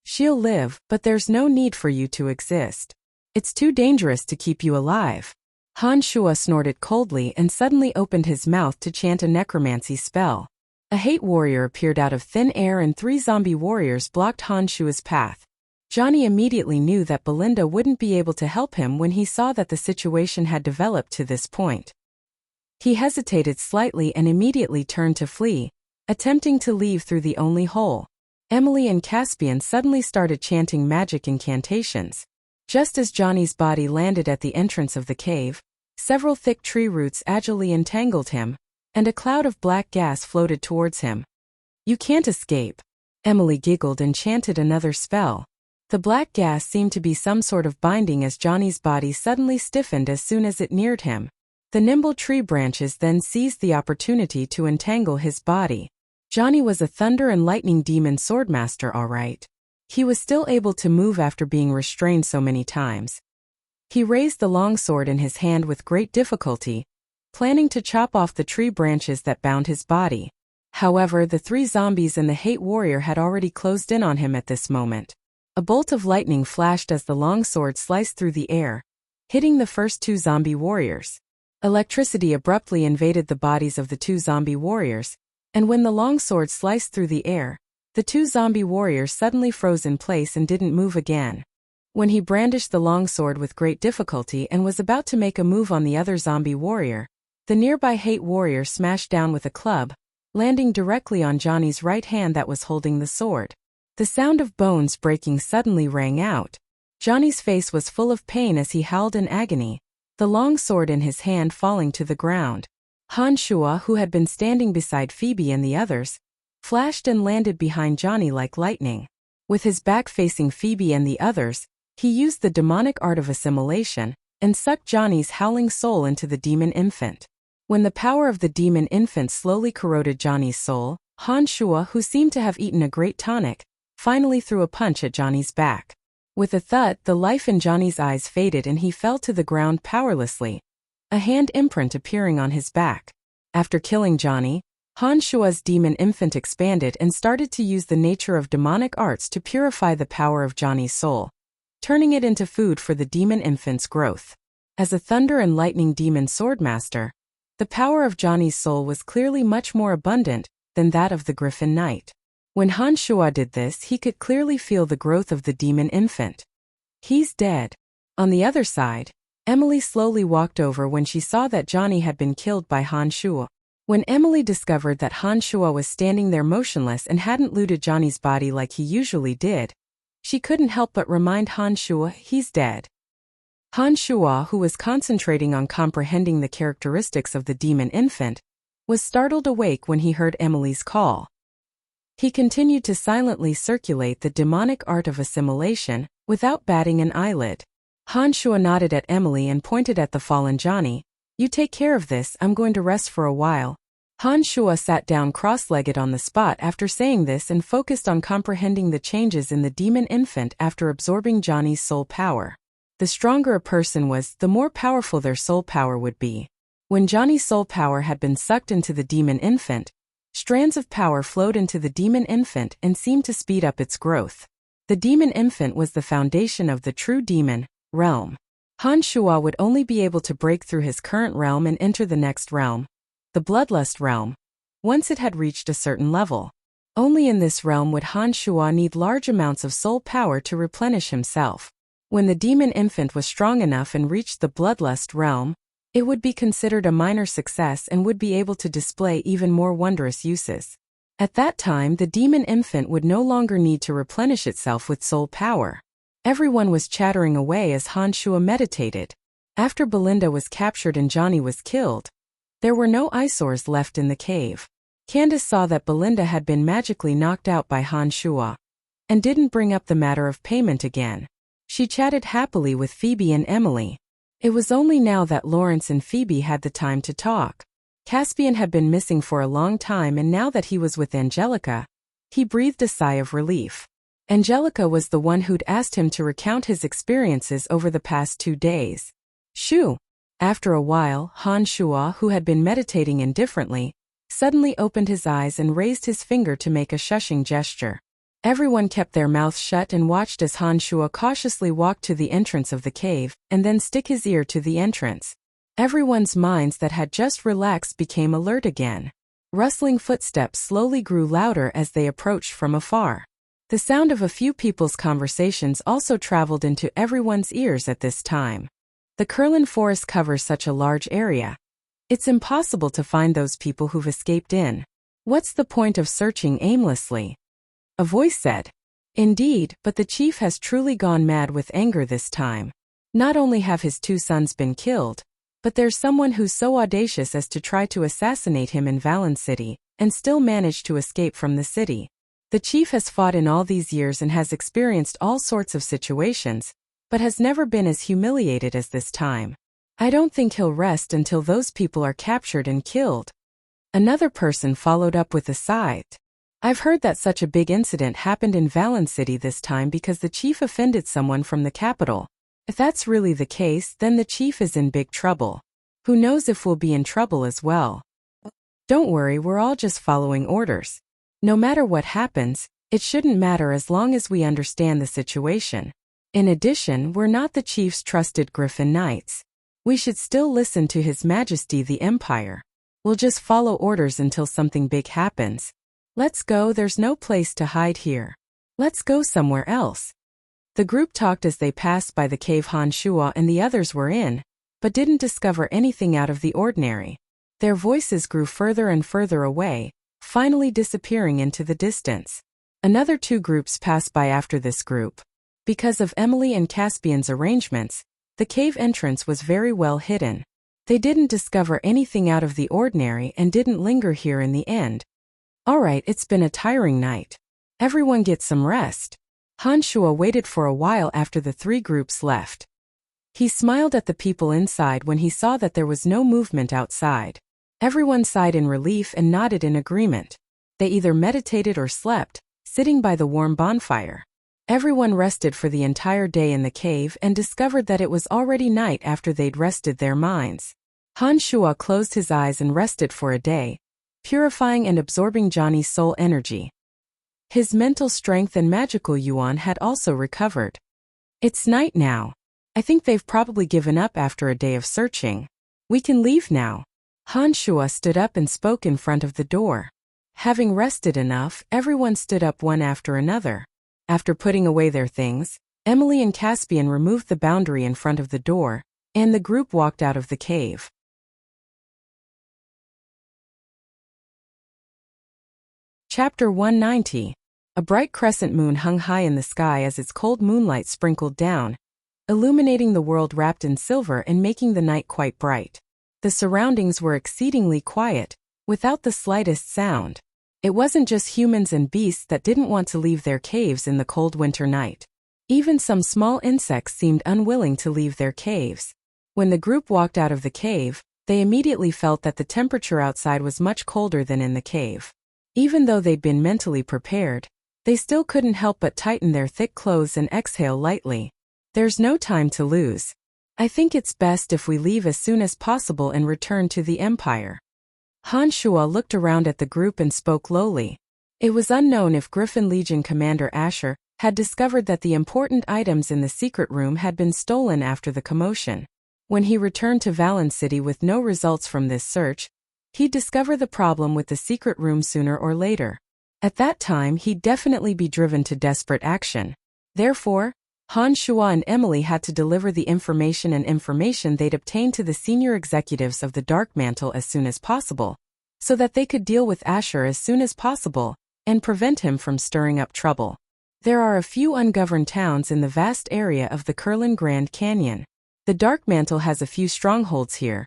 She'll live, but there's no need for you to exist. It's too dangerous to keep you alive. Han Shuo snorted coldly and suddenly opened his mouth to chant a necromancy spell. A hate warrior appeared out of thin air and 3 zombie warriors blocked Han Shuo's path. Johnny immediately knew that Belinda wouldn't be able to help him when he saw that the situation had developed to this point. He hesitated slightly and immediately turned to flee, attempting to leave through the only hole. Emily and Caspian suddenly started chanting magic incantations. Just as Johnny's body landed at the entrance of the cave, several thick tree roots agilely entangled him, and a cloud of black gas floated towards him. You can't escape. Emily giggled and chanted another spell. The black gas seemed to be some sort of binding as Johnny's body suddenly stiffened as soon as it neared him. The nimble tree branches then seized the opportunity to entangle his body. Johnny was a thunder and lightning demon swordmaster, all right. He was still able to move after being restrained so many times. He raised the long sword in his hand with great difficulty, planning to chop off the tree branches that bound his body. However, the 3 zombies and the hate warrior had already closed in on him at this moment. A bolt of lightning flashed as the long sword sliced through the air, hitting the first 2 zombie warriors. Electricity abruptly invaded the bodies of the 2 zombie warriors, and when the long sword sliced through the air, the 2 zombie warriors suddenly froze in place and didn't move again. When he brandished the long sword with great difficulty and was about to make a move on the other zombie warrior, the nearby hate warrior smashed down with a club, landing directly on Johnny's right hand that was holding the sword. The sound of bones breaking suddenly rang out. Johnny's face was full of pain as he howled in agony, the long sword in his hand falling to the ground. Han Shua, who had been standing beside Phoebe and the others, flashed and landed behind Johnny like lightning. With his back facing Phoebe and the others, he used the demonic art of assimilation and sucked Johnny's howling soul into the demon infant. When the power of the demon infant slowly corroded Johnny's soul, Han Shua, who seemed to have eaten a great tonic, finally threw a punch at Johnny's back. With a thud, the life in Johnny's eyes faded and he fell to the ground powerlessly, a hand imprint appearing on his back. After killing Johnny, Han Shua's demon infant expanded and started to use the nature of demonic arts to purify the power of Johnny's soul, turning it into food for the demon infant's growth. As a thunder and lightning demon swordmaster, the power of Johnny's soul was clearly much more abundant than that of the Griffin Knight. When Han Shua did this, he could clearly feel the growth of the demon infant. He's dead. On the other side, Emily slowly walked over when she saw that Johnny had been killed by Han Shua. When Emily discovered that Han Shua was standing there motionless and hadn't looted Johnny's body like he usually did, she couldn't help but remind Han Shua he's dead. Han Shua, who was concentrating on comprehending the characteristics of the demon infant, was startled awake when he heard Emily's call. He continued to silently circulate the demonic art of assimilation, without batting an eyelid. Han Shua nodded at Emily and pointed at the fallen Johnny. You take care of this, I'm going to rest for a while. Han Shua sat down cross-legged on the spot after saying this and focused on comprehending the changes in the demon infant after absorbing Johnny's soul power. The stronger a person was, the more powerful their soul power would be. When Johnny's soul power had been sucked into the demon infant, strands of power flowed into the demon infant and seemed to speed up its growth. The demon infant was the foundation of the true demon realm. Han Shua would only be able to break through his current realm and enter the next realm, the bloodlust realm, once it had reached a certain level. Only in this realm would Han Shua need large amounts of soul power to replenish himself. When the demon infant was strong enough and reached the bloodlust realm, it would be considered a minor success and would be able to display even more wondrous uses. At that time, the demon infant would no longer need to replenish itself with soul power. Everyone was chattering away as Han Shua meditated. After Belinda was captured and Johnny was killed, there were no eyesores left in the cave. Candace saw that Belinda had been magically knocked out by Han Shua, and didn't bring up the matter of payment again. She chatted happily with Phoebe and Emily. It was only now that Lawrence and Phoebe had the time to talk. Caspian had been missing for a long time, and now that he was with Angelica, he breathed a sigh of relief. Angelica was the one who'd asked him to recount his experiences over the past 2 days. Shoo! After a while, Han Shua, who had been meditating indifferently, suddenly opened his eyes and raised his finger to make a shushing gesture. Everyone kept their mouths shut and watched as Han Shua cautiously walked to the entrance of the cave, and then stick his ear to the entrance. Everyone's minds that had just relaxed became alert again. Rustling footsteps slowly grew louder as they approached from afar. The sound of a few people's conversations also traveled into everyone's ears at this time. The Kurlan forest covers such a large area. It's impossible to find those people who've escaped in. What's the point of searching aimlessly? A voice said. Indeed, but the chief has truly gone mad with anger this time. Not only have his 2 sons been killed, but there's someone who's so audacious as to try to assassinate him in Valen City, and still manage to escape from the city. The chief has fought in all these years and has experienced all sorts of situations, but has never been as humiliated as this time. I don't think he'll rest until those people are captured and killed. Another person followed up with a sigh. I've heard that such a big incident happened in Valen City this time because the chief offended someone from the capital. If that's really the case, then the chief is in big trouble. Who knows if we'll be in trouble as well. Don't worry, we're all just following orders. No matter what happens, it shouldn't matter as long as we understand the situation. In addition, we're not the chief's trusted Griffin Knights. We should still listen to His Majesty the Empire. We'll just follow orders until something big happens. Let's go, there's no place to hide here. Let's go somewhere else. The group talked as they passed by the cave Han Shuo and the others were in, but didn't discover anything out of the ordinary. Their voices grew further and further away, finally disappearing into the distance. Another 2 groups passed by after this group. Because of Emily and Caspian's arrangements, the cave entrance was very well hidden. They didn't discover anything out of the ordinary and didn't linger here in the end. Alright, it's been a tiring night. Everyone get some rest. Han Shuo waited for a while after the 3 groups left. He smiled at the people inside when he saw that there was no movement outside. Everyone sighed in relief and nodded in agreement. They either meditated or slept, sitting by the warm bonfire. Everyone rested for the entire day in the cave and discovered that it was already night after they'd rested their minds. Han Shuo closed his eyes and rested for a day, purifying and absorbing Johnny's soul energy. His mental strength and magical yuan had also recovered. It's night now. I think they've probably given up after a day of searching. We can leave now. Han Shuo stood up and spoke in front of the door. Having rested enough, everyone stood up one after another. After putting away their things, Emily and Caspian removed the boundary in front of the door, and the group walked out of the cave. Chapter 190. A bright crescent moon hung high in the sky as its cold moonlight sprinkled down, illuminating the world wrapped in silver and making the night quite bright. The surroundings were exceedingly quiet, without the slightest sound. It wasn't just humans and beasts that didn't want to leave their caves in the cold winter night. Even some small insects seemed unwilling to leave their caves. When the group walked out of the cave, they immediately felt that the temperature outside was much colder than in the cave. Even though they'd been mentally prepared, they still couldn't help but tighten their thick clothes and exhale lightly. There's no time to lose. I think it's best if we leave as soon as possible and return to the Empire. Han Shuo looked around at the group and spoke lowly. It was unknown if Griffin Legion Commander Asher had discovered that the important items in the secret room had been stolen after the commotion. When he returned to Valen City with no results from this search, he'd discover the problem with the secret room sooner or later. At that time, he'd definitely be driven to desperate action. Therefore, Han Shuo and Emily had to deliver the information they'd obtained to the senior executives of the Dark Mantle as soon as possible, so that they could deal with Asher as soon as possible and prevent him from stirring up trouble. There are a few ungoverned towns in the vast area of the Kurlan Grand Canyon. The Dark Mantle has a few strongholds here,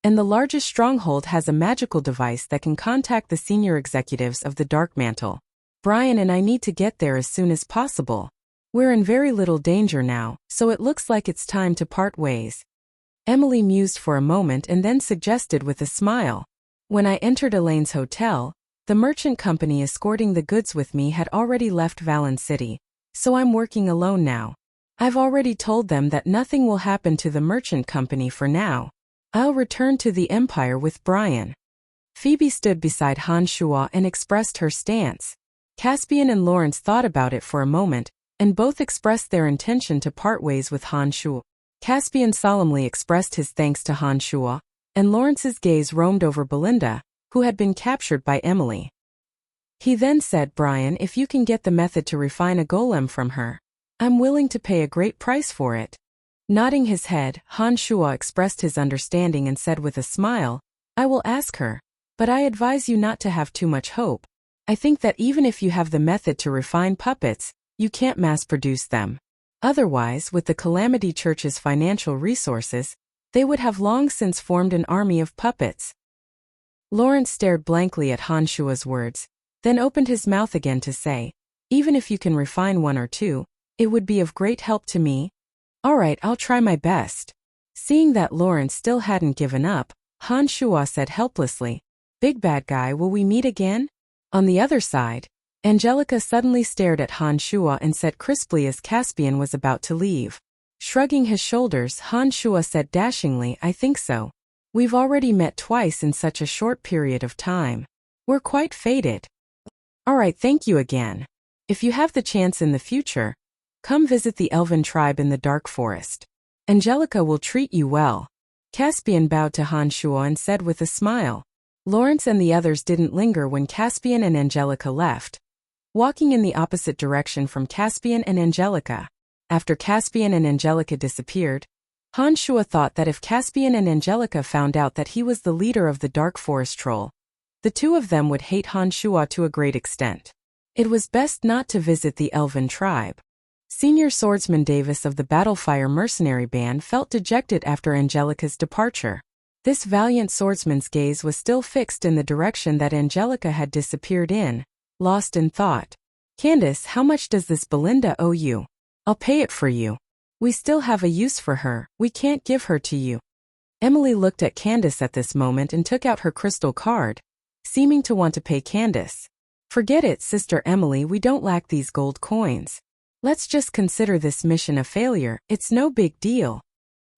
and the largest stronghold has a magical device that can contact the senior executives of the Dark Mantle. Brian and I need to get there as soon as possible. We're in very little danger now, so it looks like it's time to part ways. Emily mused for a moment and then suggested with a smile. When I entered Elaine's hotel, the merchant company escorting the goods with me had already left Valen City, so I'm working alone now. I've already told them that nothing will happen to the merchant company for now. I'll return to the Empire with Brian. Phoebe stood beside Han Shuo and expressed her stance. Caspian and Lawrence thought about it for a moment, and both expressed their intention to part ways with Han Shuo. Caspian solemnly expressed his thanks to Han Shuo, and Lawrence's gaze roamed over Belinda, who had been captured by Emily. He then said, Brian, if you can get the method to refine a golem from her, I'm willing to pay a great price for it. Nodding his head, Han Shuo expressed his understanding and said with a smile, I will ask her, but I advise you not to have too much hope. I think that even if you have the method to refine puppets, you can't mass-produce them. Otherwise, with the Calamity Church's financial resources, they would have long since formed an army of puppets. Lawrence stared blankly at Han Shuo's words, then opened his mouth again to say, "Even if you can refine one or two, it would be of great help to me." "All right, I'll try my best." Seeing that Lawrence still hadn't given up, Han Shuo said helplessly, "Big bad guy, will we meet again?" On the other side, Angelica suddenly stared at Han Shuo and said crisply as Caspian was about to leave. Shrugging his shoulders, Han Shuo said dashingly, "I think so. We've already met twice in such a short period of time. We're quite fated." "All right, thank you again. If you have the chance in the future, come visit the elven tribe in the dark forest. Angelica will treat you well." Caspian bowed to Han Shuo and said with a smile. Lawrence and the others didn't linger when Caspian and Angelica left, walking in the opposite direction from Caspian and Angelica. After Caspian and Angelica disappeared, Han Shuo thought that if Caspian and Angelica found out that he was the leader of the Dark Forest Troll, the two of them would hate Han Shuo to a great extent. It was best not to visit the elven tribe. Senior Swordsman Davis of the Battlefire Mercenary Band felt dejected after Angelica's departure. This valiant swordsman's gaze was still fixed in the direction that Angelica had disappeared in, lost in thought. "Candace, how much does this Belinda owe you? I'll pay it for you. We still have a use for her, we can't give her to you." Emily looked at Candace at this moment and took out her crystal card, seeming to want to pay Candace. "Forget it, Sister Emily, we don't lack these gold coins. Let's just consider this mission a failure, it's no big deal."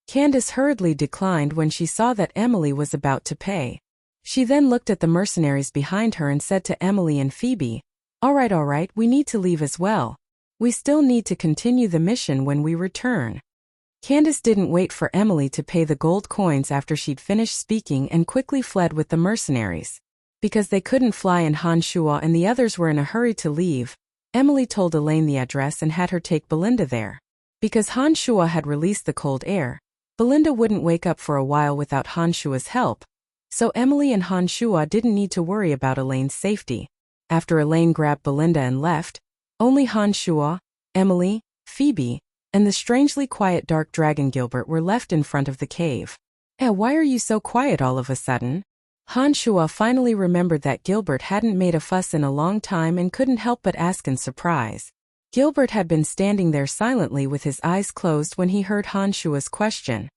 Candace hurriedly declined when she saw that Emily was about to pay. She then looked at the mercenaries behind her and said to Emily and Phoebe, all right, we need to leave as well. We still need to continue the mission when we return." Candace didn't wait for Emily to pay the gold coins after she'd finished speaking and quickly fled with the mercenaries. Because they couldn't fly and Han Shuo and the others were in a hurry to leave, Emily told Elaine the address and had her take Belinda there. Because Han Shuo had released the cold air, Belinda wouldn't wake up for a while without Han Shuo's help, so Emily and Han Shuo didn't need to worry about Elaine's safety. After Elaine grabbed Belinda and left, only Han Shuo, Emily, Phoebe, and the strangely quiet dark dragon Gilbert were left in front of the cave. Why are you so quiet all of a sudden?" Han Shuo finally remembered that Gilbert hadn't made a fuss in a long time and couldn't help but ask in surprise. Gilbert had been standing there silently with his eyes closed when he heard Han Shuo's question.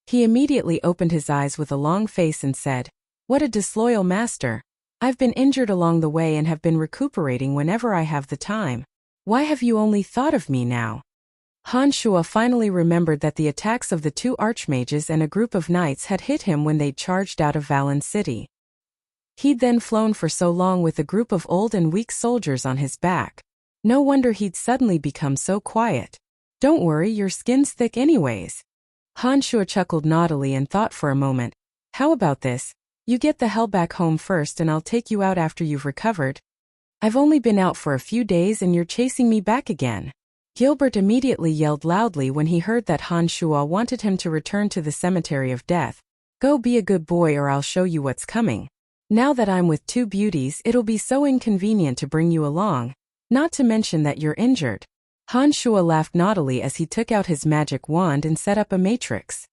He immediately opened his eyes with a long face and said, "What a disloyal master. I've been injured along the way and have been recuperating whenever I have the time. Why have you only thought of me now?" Han Shuo finally remembered that the attacks of the two archmages and a group of knights had hit him when they'd charged out of Valen City. He'd then flown for so long with a group of old and weak soldiers on his back. No wonder he'd suddenly become so quiet. "Don't worry, your skin's thick anyways." Han Shuo chuckled naughtily and thought for a moment. "How about this? You get the hell back home first and I'll take you out after you've recovered. I've only been out for a few days and you're chasing me back again." Gilbert immediately yelled loudly when he heard that Han Shuo wanted him to return to the cemetery of death. "Go be a good boy or I'll show you what's coming. Now that I'm with two beauties, it'll be so inconvenient to bring you along, not to mention that you're injured." Han Shuo laughed naughtily as he took out his magic wand and set up a matrix.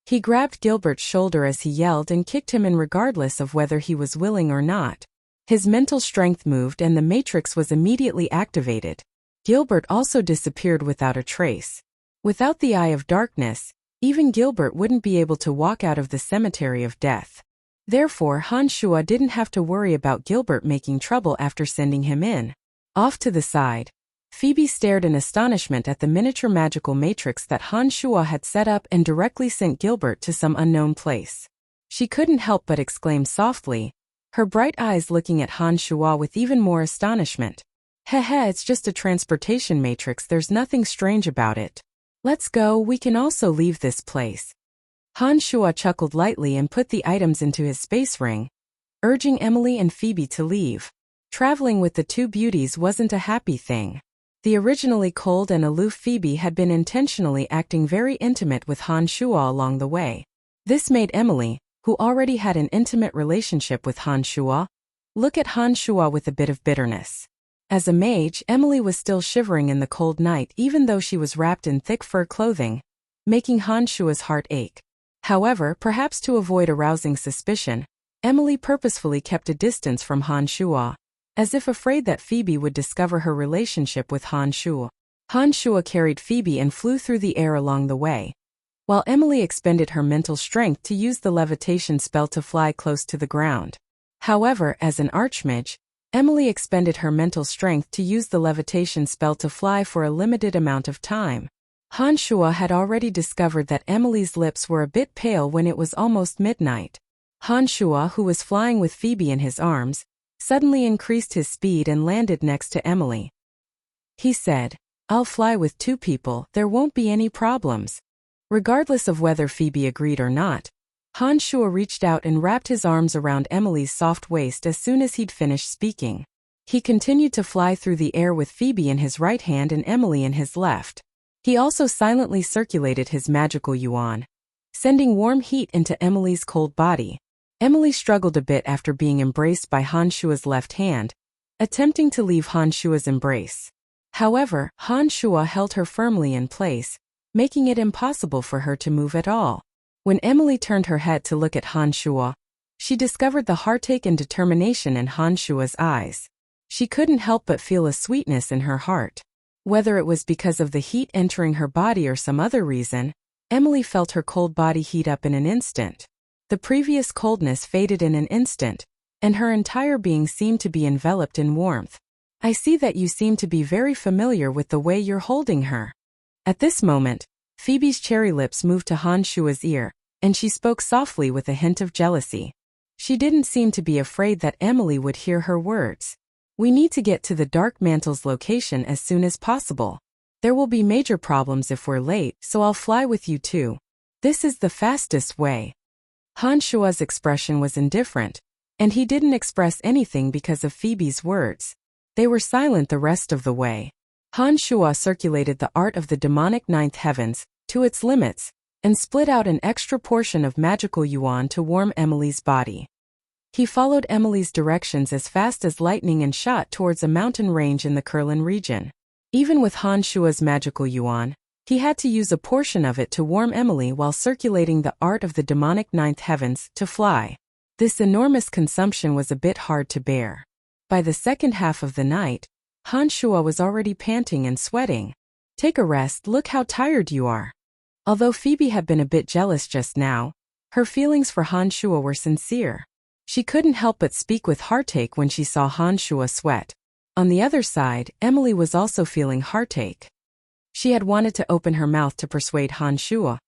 He grabbed Gilbert's shoulder as he yelled and kicked him in regardless of whether he was willing or not. His mental strength moved and the matrix was immediately activated. Gilbert also disappeared without a trace. Without the Eye of Darkness, even Gilbert wouldn't be able to walk out of the cemetery of death. Therefore, Han Shuo didn't have to worry about Gilbert making trouble after sending him in. Off to the side, Phoebe stared in astonishment at the miniature magical matrix that Han Shuo had set up and directly sent Gilbert to some unknown place. She couldn't help but exclaim softly, her bright eyes looking at Han Shuo with even more astonishment. "Heh, it's just a transportation matrix, there's nothing strange about it. Let's go, we can also leave this place." Han Shuo chuckled lightly and put the items into his space ring, urging Emily and Phoebe to leave. Traveling with the two beauties wasn't a happy thing. The originally cold and aloof Phoebe had been intentionally acting very intimate with Han Shuo along the way. This made Emily, who already had an intimate relationship with Han Shuo, look at Han Shuo with a bit of bitterness. As a mage, Emily was still shivering in the cold night even though she was wrapped in thick fur clothing, making Han Shuo's heart ache. However, perhaps to avoid arousing suspicion, Emily purposefully kept a distance from Han Shuo. as if afraid that Phoebe would discover her relationship with Han Shua. Han Shua carried Phoebe and flew through the air along the way, while Emily expended her mental strength to use the levitation spell to fly close to the ground. However, as an archmage, Emily expended her mental strength to use the levitation spell to fly for a limited amount of time. Han Shua had already discovered that Emily's lips were a bit pale when it was almost midnight. Han Shua, who was flying with Phoebe in his arms, suddenly increased his speed and landed next to Emily. He said, "I'll fly with 2 people, there won't be any problems." Regardless of whether Phoebe agreed or not, Han Shua reached out and wrapped his arms around Emily's soft waist as soon as he'd finished speaking. He continued to fly through the air with Phoebe in his right hand and Emily in his left. He also silently circulated his magical yuan, sending warm heat into Emily's cold body. Emily struggled a bit after being embraced by Han Shua's left hand, attempting to leave Han Shua's embrace. However, Han Shua held her firmly in place, making it impossible for her to move at all. When Emily turned her head to look at Han Shua, she discovered the heartache and determination in Han Shua's eyes. She couldn't help but feel a sweetness in her heart. Whether it was because of the heat entering her body or some other reason, Emily felt her cold body heat up in an instant. The previous coldness faded in an instant, and her entire being seemed to be enveloped in warmth. "I see that you seem to be very familiar with the way you're holding her." At this moment, Phoebe's cherry lips moved to Han Shua's ear, and she spoke softly with a hint of jealousy. She didn't seem to be afraid that Emily would hear her words. "We need to get to the Dark Mantle's location as soon as possible. There will be major problems if we're late, so I'll fly with you too. This is the fastest way." Han Shua's expression was indifferent, and he didn't express anything because of Phoebe's words. They were silent the rest of the way. Han Shua circulated the art of the demonic ninth heavens to its limits, and split out an extra portion of magical yuan to warm Emily's body. He followed Emily's directions as fast as lightning and shot towards a mountain range in the Kurlan region. Even with Han Shua's magical yuan, he had to use a portion of it to warm Emily while circulating the art of the demonic ninth heavens to fly. This enormous consumption was a bit hard to bear. By the second half of the night, Han Shua was already panting and sweating. "Take a rest, look how tired you are." Although Phoebe had been a bit jealous just now, her feelings for Han Shua were sincere. She couldn't help but speak with heartache when she saw Han Shua sweat. On the other side, Emily was also feeling heartache. She had wanted to open her mouth to persuade Han Shua,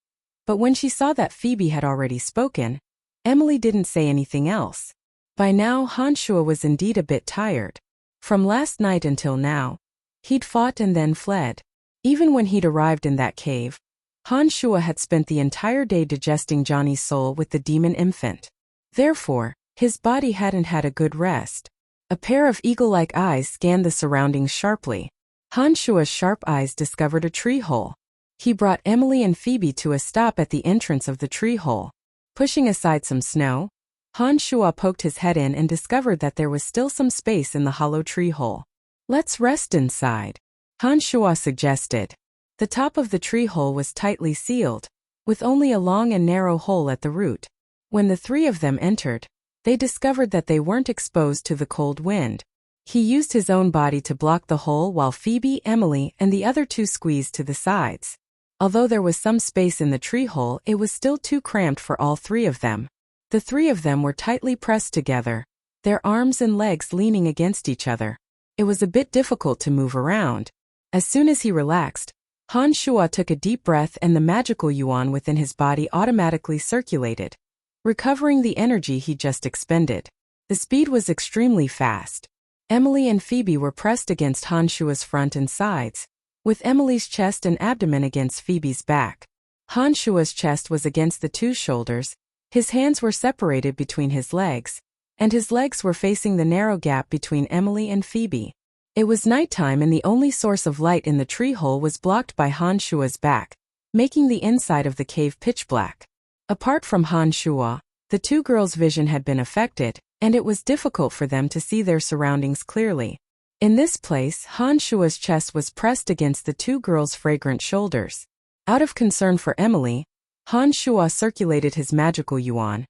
but when she saw that Phoebe had already spoken, Emily didn't say anything else. By now Han Shua was indeed a bit tired. From last night until now, he'd fought and then fled. Even when he'd arrived in that cave, Han Shua had spent the entire day digesting Johnny's soul with the demon infant. Therefore, his body hadn't had a good rest. A pair of eagle-like eyes scanned the surroundings sharply. Han Shua's sharp eyes discovered a tree hole. He brought Emily and Phoebe to a stop at the entrance of the tree hole. Pushing aside some snow, Han Shua poked his head in and discovered that there was still some space in the hollow tree hole. "Let's rest inside," Han Shua suggested. The top of the tree hole was tightly sealed, with only a long and narrow hole at the root. When the 3 of them entered, they discovered that they weren't exposed to the cold wind. He used his own body to block the hole while Phoebe, Emily, and the other 2 squeezed to the sides. Although there was some space in the tree hole, it was still too cramped for all 3 of them. The 3 of them were tightly pressed together, their arms and legs leaning against each other. It was a bit difficult to move around. As soon as he relaxed, Han Shua took a deep breath and the magical yuan within his body automatically circulated, recovering the energy he just expended. The speed was extremely fast. Emily and Phoebe were pressed against Han Shua's front and sides, with Emily's chest and abdomen against Phoebe's back. Han Shua's chest was against the 2 shoulders, his hands were separated between his legs, and his legs were facing the narrow gap between Emily and Phoebe. It was nighttime and the only source of light in the tree hole was blocked by Han Shua's back, making the inside of the cave pitch black. Apart from Han Shua, the 2 girls' vision had been affected, and it was difficult for them to see their surroundings clearly. In this place, Han Shua's chest was pressed against the 2 girls' fragrant shoulders. Out of concern for Emily, Han Shua circulated his magical yuan,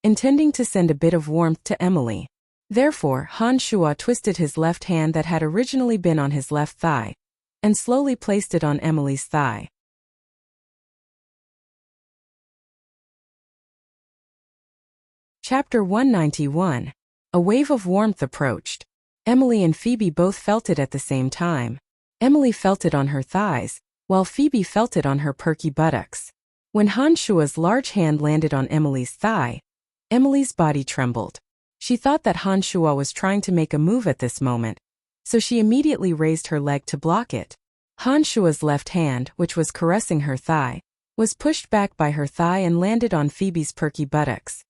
intending to send a bit of warmth to Emily. Therefore, Han Shua twisted his left hand that had originally been on his left thigh, and slowly placed it on Emily's thigh. Chapter 191. A wave of warmth approached. Emily and Phoebe both felt it at the same time. Emily felt it on her thighs, while Phoebe felt it on her perky buttocks. When Han Shua's large hand landed on Emily's thigh, Emily's body trembled. She thought that Han Shua was trying to make a move at this moment, so she immediately raised her leg to block it. Han Shua's left hand, which was caressing her thigh, was pushed back by her thigh and landed on Phoebe's perky buttocks.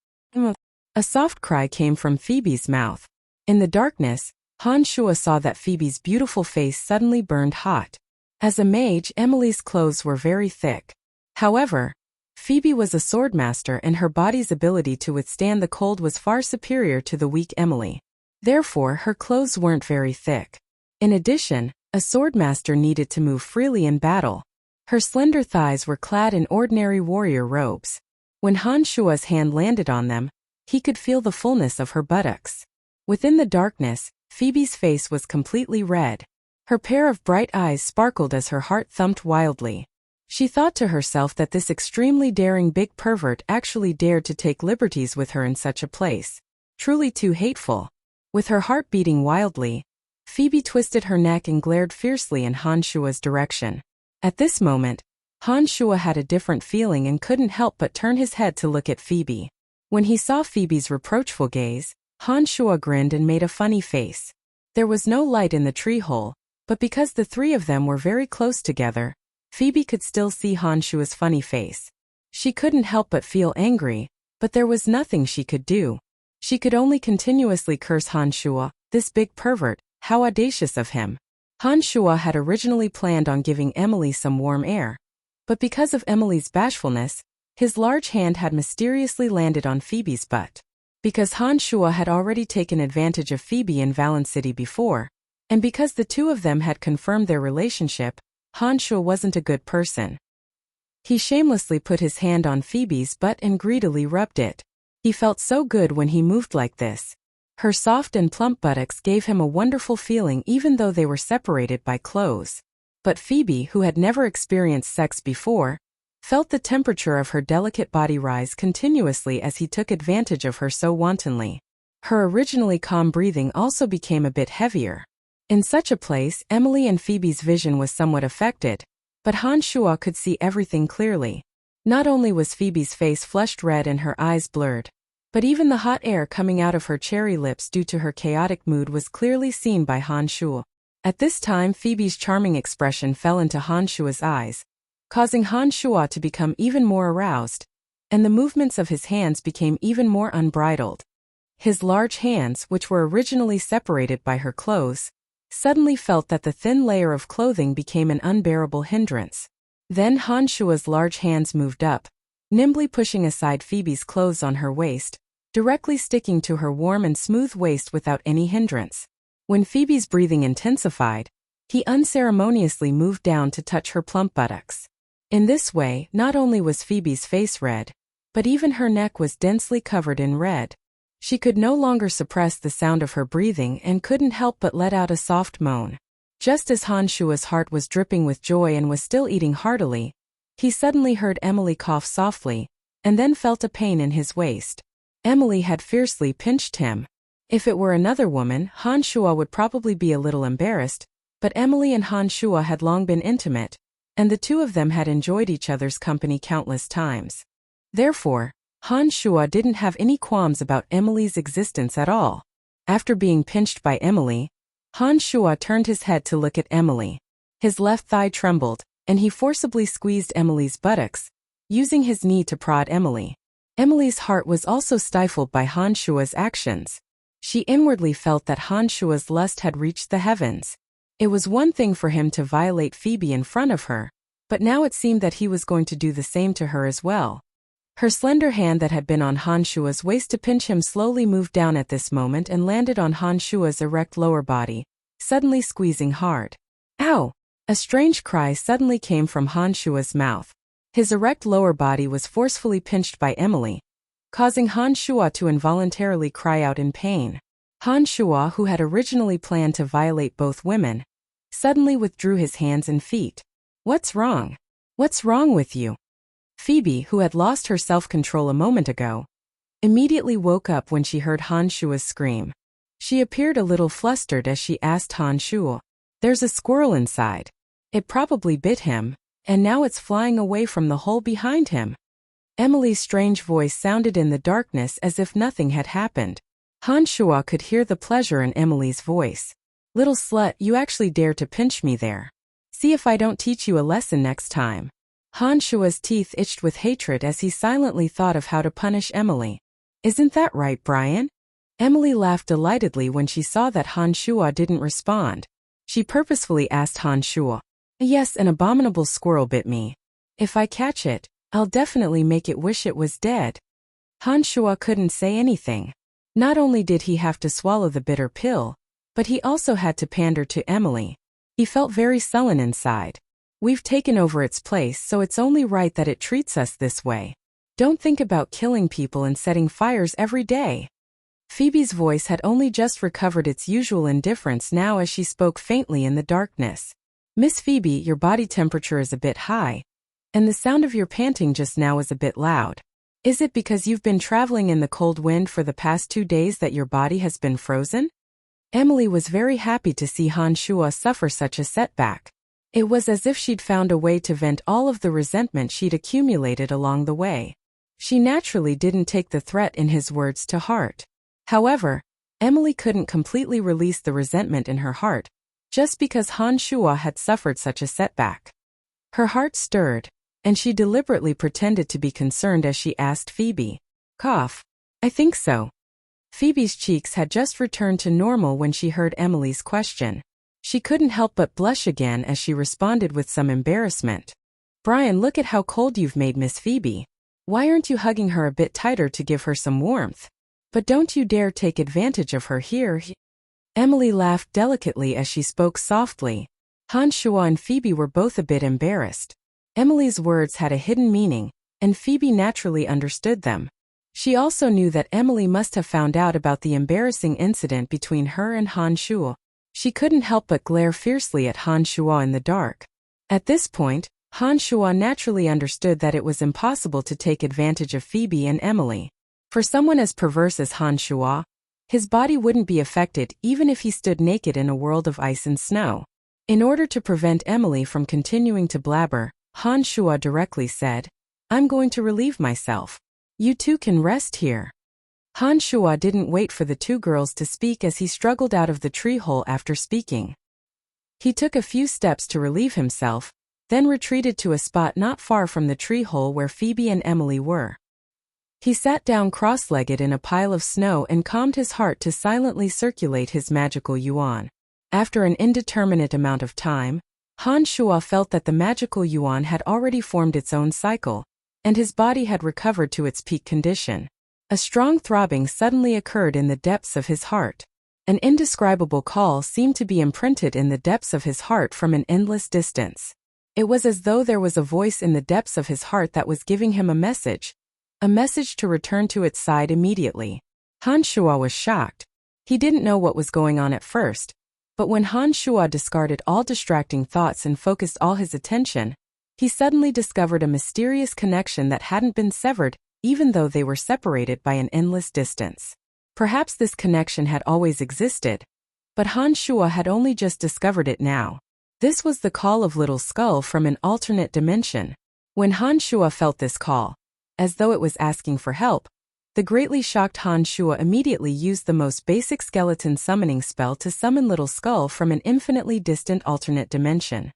A soft cry came from Phoebe's mouth. In the darkness, Han Shua saw that Phoebe's beautiful face suddenly burned hot. As a mage, Emily's clothes were very thick. However, Phoebe was a swordmaster and her body's ability to withstand the cold was far superior to the weak Emily. Therefore, her clothes weren't very thick. In addition, a swordmaster needed to move freely in battle. Her slender thighs were clad in ordinary warrior robes. When Han Shua's hand landed on them, he could feel the fullness of her buttocks. Within the darkness, Phoebe's face was completely red. Her pair of bright eyes sparkled as her heart thumped wildly. She thought to herself that this extremely daring big pervert actually dared to take liberties with her in such a place. Truly too hateful. With her heart beating wildly, Phoebe twisted her neck and glared fiercely in Han Shua's direction. At this moment, Han Shua had a different feeling and couldn't help but turn his head to look at Phoebe. When he saw Phoebe's reproachful gaze, Han Shua grinned and made a funny face. There was no light in the tree hole, but because the three of them were very close together, Phoebe could still see Han Shua's funny face. She couldn't help but feel angry, but there was nothing she could do. She could only continuously curse Han Shua, this big pervert, how audacious of him. Han Shua had originally planned on giving Emily some warm air, but because of Emily's bashfulness, his large hand had mysteriously landed on Phoebe's butt. Because Han Shua had already taken advantage of Phoebe in Valen City before, and because the two of them had confirmed their relationship, Han Shua wasn't a good person. He shamelessly put his hand on Phoebe's butt and greedily rubbed it. He felt so good when he moved like this. Her soft and plump buttocks gave him a wonderful feeling even though they were separated by clothes. But Phoebe, who had never experienced sex before, felt the temperature of her delicate body rise continuously as he took advantage of her so wantonly. Her originally calm breathing also became a bit heavier. In such a place, Emily and Phoebe's vision was somewhat affected, but Han Shua could see everything clearly. Not only was Phoebe's face flushed red and her eyes blurred, but even the hot air coming out of her cherry lips due to her chaotic mood was clearly seen by Han Shua. At this time, Phoebe's charming expression fell into Han Shua's eyes, causing Han Shua to become even more aroused, and the movements of his hands became even more unbridled. His large hands, which were originally separated by her clothes, suddenly felt that the thin layer of clothing became an unbearable hindrance. Then Han Shua's large hands moved up, nimbly pushing aside Phoebe's clothes on her waist, directly sticking to her warm and smooth waist without any hindrance. When Phoebe's breathing intensified, he unceremoniously moved down to touch her plump buttocks. In this way, not only was Phoebe's face red, but even her neck was densely covered in red. She could no longer suppress the sound of her breathing and couldn't help but let out a soft moan. Just as Han Shua's heart was dripping with joy and was still eating heartily, he suddenly heard Emily cough softly, and then felt a pain in his waist. Emily had fiercely pinched him. If it were another woman, Han Shua would probably be a little embarrassed, but Emily and Han Shua had long been intimate, and the two of them had enjoyed each other's company countless times. Therefore, Han Shua didn't have any qualms about Emily's existence at all. After being pinched by Emily, Han Shua turned his head to look at Emily. His left thigh trembled, and he forcibly squeezed Emily's buttocks, using his knee to prod Emily. Emily's heart was also stifled by Han Shua's actions. She inwardly felt that Han Shua's lust had reached the heavens. It was one thing for him to violate Phoebe in front of her, but now it seemed that he was going to do the same to her as well. Her slender hand that had been on Han Shua's waist to pinch him slowly moved down at this moment and landed on Han Shua's erect lower body, suddenly squeezing hard. Ow! A strange cry suddenly came from Han Shua's mouth. His erect lower body was forcefully pinched by Emily, causing Han Shua to involuntarily cry out in pain. Han Shua, who had originally planned to violate both women, suddenly withdrew his hands and feet. What's wrong? What's wrong with you? Phoebe, who had lost her self-control a moment ago, immediately woke up when she heard Han Shua's scream. She appeared a little flustered as she asked Han Shua, "There's a squirrel inside. It probably bit him, and now it's flying away from the hole behind him." Emily's strange voice sounded in the darkness as if nothing had happened. Han Shua could hear the pleasure in Emily's voice. "Little slut, you actually dare to pinch me there. See if I don't teach you a lesson next time." Han Shua's teeth itched with hatred as he silently thought of how to punish Emily. "Isn't that right, Brian?" Emily laughed delightedly when she saw that Han Shua didn't respond. She purposefully asked Han Shua, "Yes, an abominable squirrel bit me. If I catch it, I'll definitely make it wish it was dead." Han Shua couldn't say anything. Not only did he have to swallow the bitter pill, but he also had to pander to Emily. He felt very sullen inside. "We've taken over its place, so it's only right that it treats us this way. Don't think about killing people and setting fires every day." Phoebe's voice had only just recovered its usual indifference now as she spoke faintly in the darkness. "Miss Phoebe, your body temperature is a bit high, and the sound of your panting just now is a bit loud. Is it because you've been traveling in the cold wind for the past 2 days that your body has been frozen?" Emily was very happy to see Han Shua suffer such a setback. It was as if she'd found a way to vent all of the resentment she'd accumulated along the way. She naturally didn't take the threat in his words to heart. However, Emily couldn't completely release the resentment in her heart, just because Han Shua had suffered such a setback. Her heart stirred, and she deliberately pretended to be concerned as she asked Phoebe, "Cough? I think so." Phoebe's cheeks had just returned to normal when she heard Emily's question. She couldn't help but blush again as she responded with some embarrassment. "Brian, look at how cold you've made Miss Phoebe. Why aren't you hugging her a bit tighter to give her some warmth? But don't you dare take advantage of her here." Emily laughed delicately as she spoke softly. Han Shua and Phoebe were both a bit embarrassed. Emily's words had a hidden meaning, and Phoebe naturally understood them. She also knew that Emily must have found out about the embarrassing incident between her and Han Shua. She couldn't help but glare fiercely at Han Shua in the dark. At this point, Han Shua naturally understood that it was impossible to take advantage of Phoebe and Emily. For someone as perverse as Han Shua, his body wouldn't be affected even if he stood naked in a world of ice and snow. In order to prevent Emily from continuing to blabber, Han Shua directly said, "I'm going to relieve myself. You two can rest here." Han Shua didn't wait for the two girls to speak as he struggled out of the tree hole after speaking. He took a few steps to relieve himself, then retreated to a spot not far from the tree hole where Phoebe and Emily were. He sat down cross-legged in a pile of snow and calmed his heart to silently circulate his magical yuan. After an indeterminate amount of time, Han Shua felt that the magical yuan had already formed its own cycle, and his body had recovered to its peak condition. A strong throbbing suddenly occurred in the depths of his heart. An indescribable call seemed to be imprinted in the depths of his heart from an endless distance. It was as though there was a voice in the depths of his heart that was giving him a message to return to its side immediately. Han Shua was shocked. He didn't know what was going on at first, but when Han Shua discarded all distracting thoughts and focused all his attention, he suddenly discovered a mysterious connection that hadn't been severed, even though they were separated by an endless distance. Perhaps this connection had always existed, but Han Shua had only just discovered it now. This was the call of Little Skull from an alternate dimension. When Han Shua felt this call, as though it was asking for help, the greatly shocked Han Shua immediately used the most basic skeleton summoning spell to summon Little Skull from an infinitely distant alternate dimension.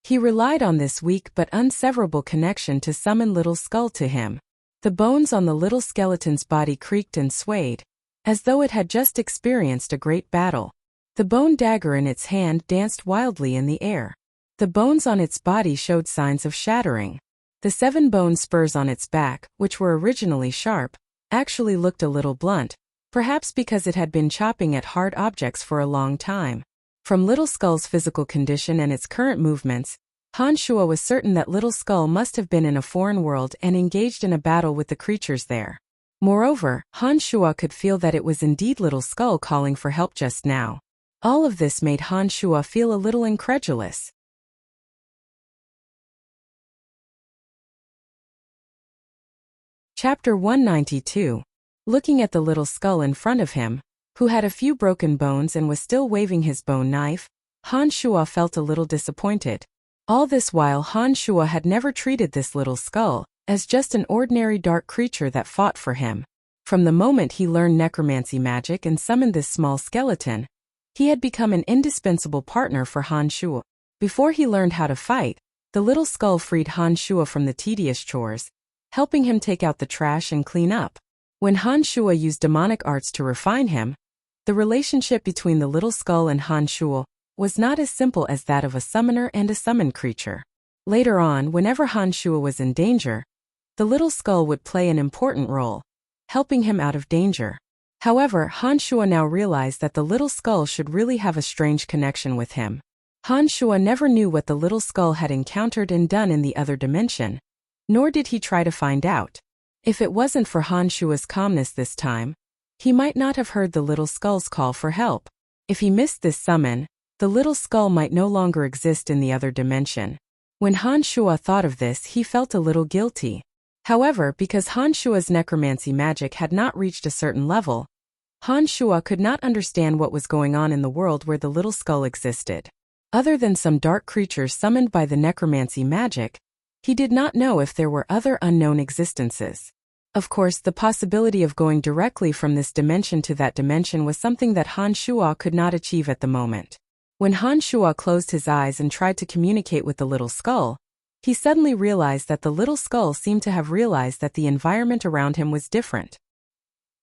He relied on this weak but unseverable connection to summon Little Skull to him. The bones on the little skeleton's body creaked and swayed, as though it had just experienced a great battle. The bone dagger in its hand danced wildly in the air. The bones on its body showed signs of shattering. The 7 bone spurs on its back, which were originally sharp, actually looked a little blunt, perhaps because it had been chopping at hard objects for a long time. From Little Skull's physical condition and its current movements, Han Shua was certain that Little Skull must have been in a foreign world and engaged in a battle with the creatures there. Moreover, Han Shuo could feel that it was indeed Little Skull calling for help just now. All of this made Han Shuo feel a little incredulous. Chapter 192. Looking at the little skull in front of him, who had a few broken bones and was still waving his bone knife, Han Shuo felt a little disappointed. All this while Han Shuo had never treated this little skull as just an ordinary dark creature that fought for him. From the moment he learned necromancy magic and summoned this small skeleton, he had become an indispensable partner for Han Shuo. Before he learned how to fight, the little skull freed Han Shuo from the tedious chores, helping him take out the trash and clean up. When Han Shuo used demonic arts to refine him, the relationship between the little skull and Han Shuo was not as simple as that of a summoner and a summoned creature. Later on, whenever Han Shuo was in danger, the little skull would play an important role, helping him out of danger. However, Han Shuo now realized that the little skull should really have a strange connection with him. Han Shuo never knew what the little skull had encountered and done in the other dimension, nor did he try to find out. If it wasn't for Han Shuo's calmness this time, he might not have heard the little skull's call for help. If he missed this summon, the little skull might no longer exist in the other dimension. When Han Shuo thought of this, he felt a little guilty. However, because Han Shuo's necromancy magic had not reached a certain level, Han Shuo could not understand what was going on in the world where the little skull existed. Other than some dark creatures summoned by the necromancy magic, he did not know if there were other unknown existences. Of course, the possibility of going directly from this dimension to that dimension was something that Han Shuo could not achieve at the moment. When Han Shuo closed his eyes and tried to communicate with the little skull, he suddenly realized that the little skull seemed to have realized that the environment around him was different.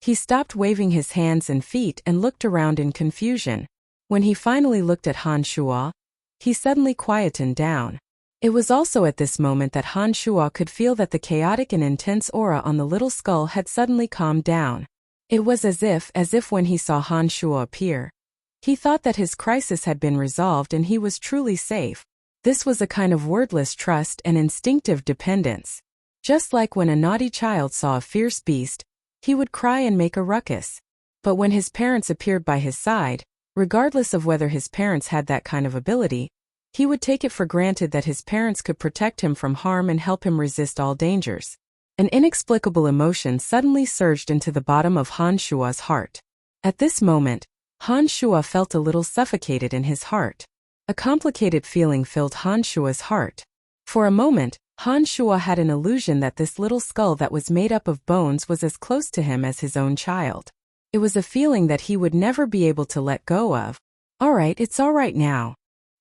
He stopped waving his hands and feet and looked around in confusion. When he finally looked at Han Shuo, he suddenly quietened down. It was also at this moment that Han Shuo could feel that the chaotic and intense aura on the little skull had suddenly calmed down. It was as if when he saw Han Shuo appear, he thought that his crisis had been resolved and he was truly safe. This was a kind of wordless trust and instinctive dependence. Just like when a naughty child saw a fierce beast, he would cry and make a ruckus. But when his parents appeared by his side, regardless of whether his parents had that kind of ability, he would take it for granted that his parents could protect him from harm and help him resist all dangers. An inexplicable emotion suddenly surged into the bottom of Han Shuo's heart. At this moment, Han Shuo felt a little suffocated in his heart. A complicated feeling filled Han Shuo's heart. For a moment, Han Shuo had an illusion that this little skull that was made up of bones was as close to him as his own child. It was a feeling that he would never be able to let go of. "Alright, it's alright now."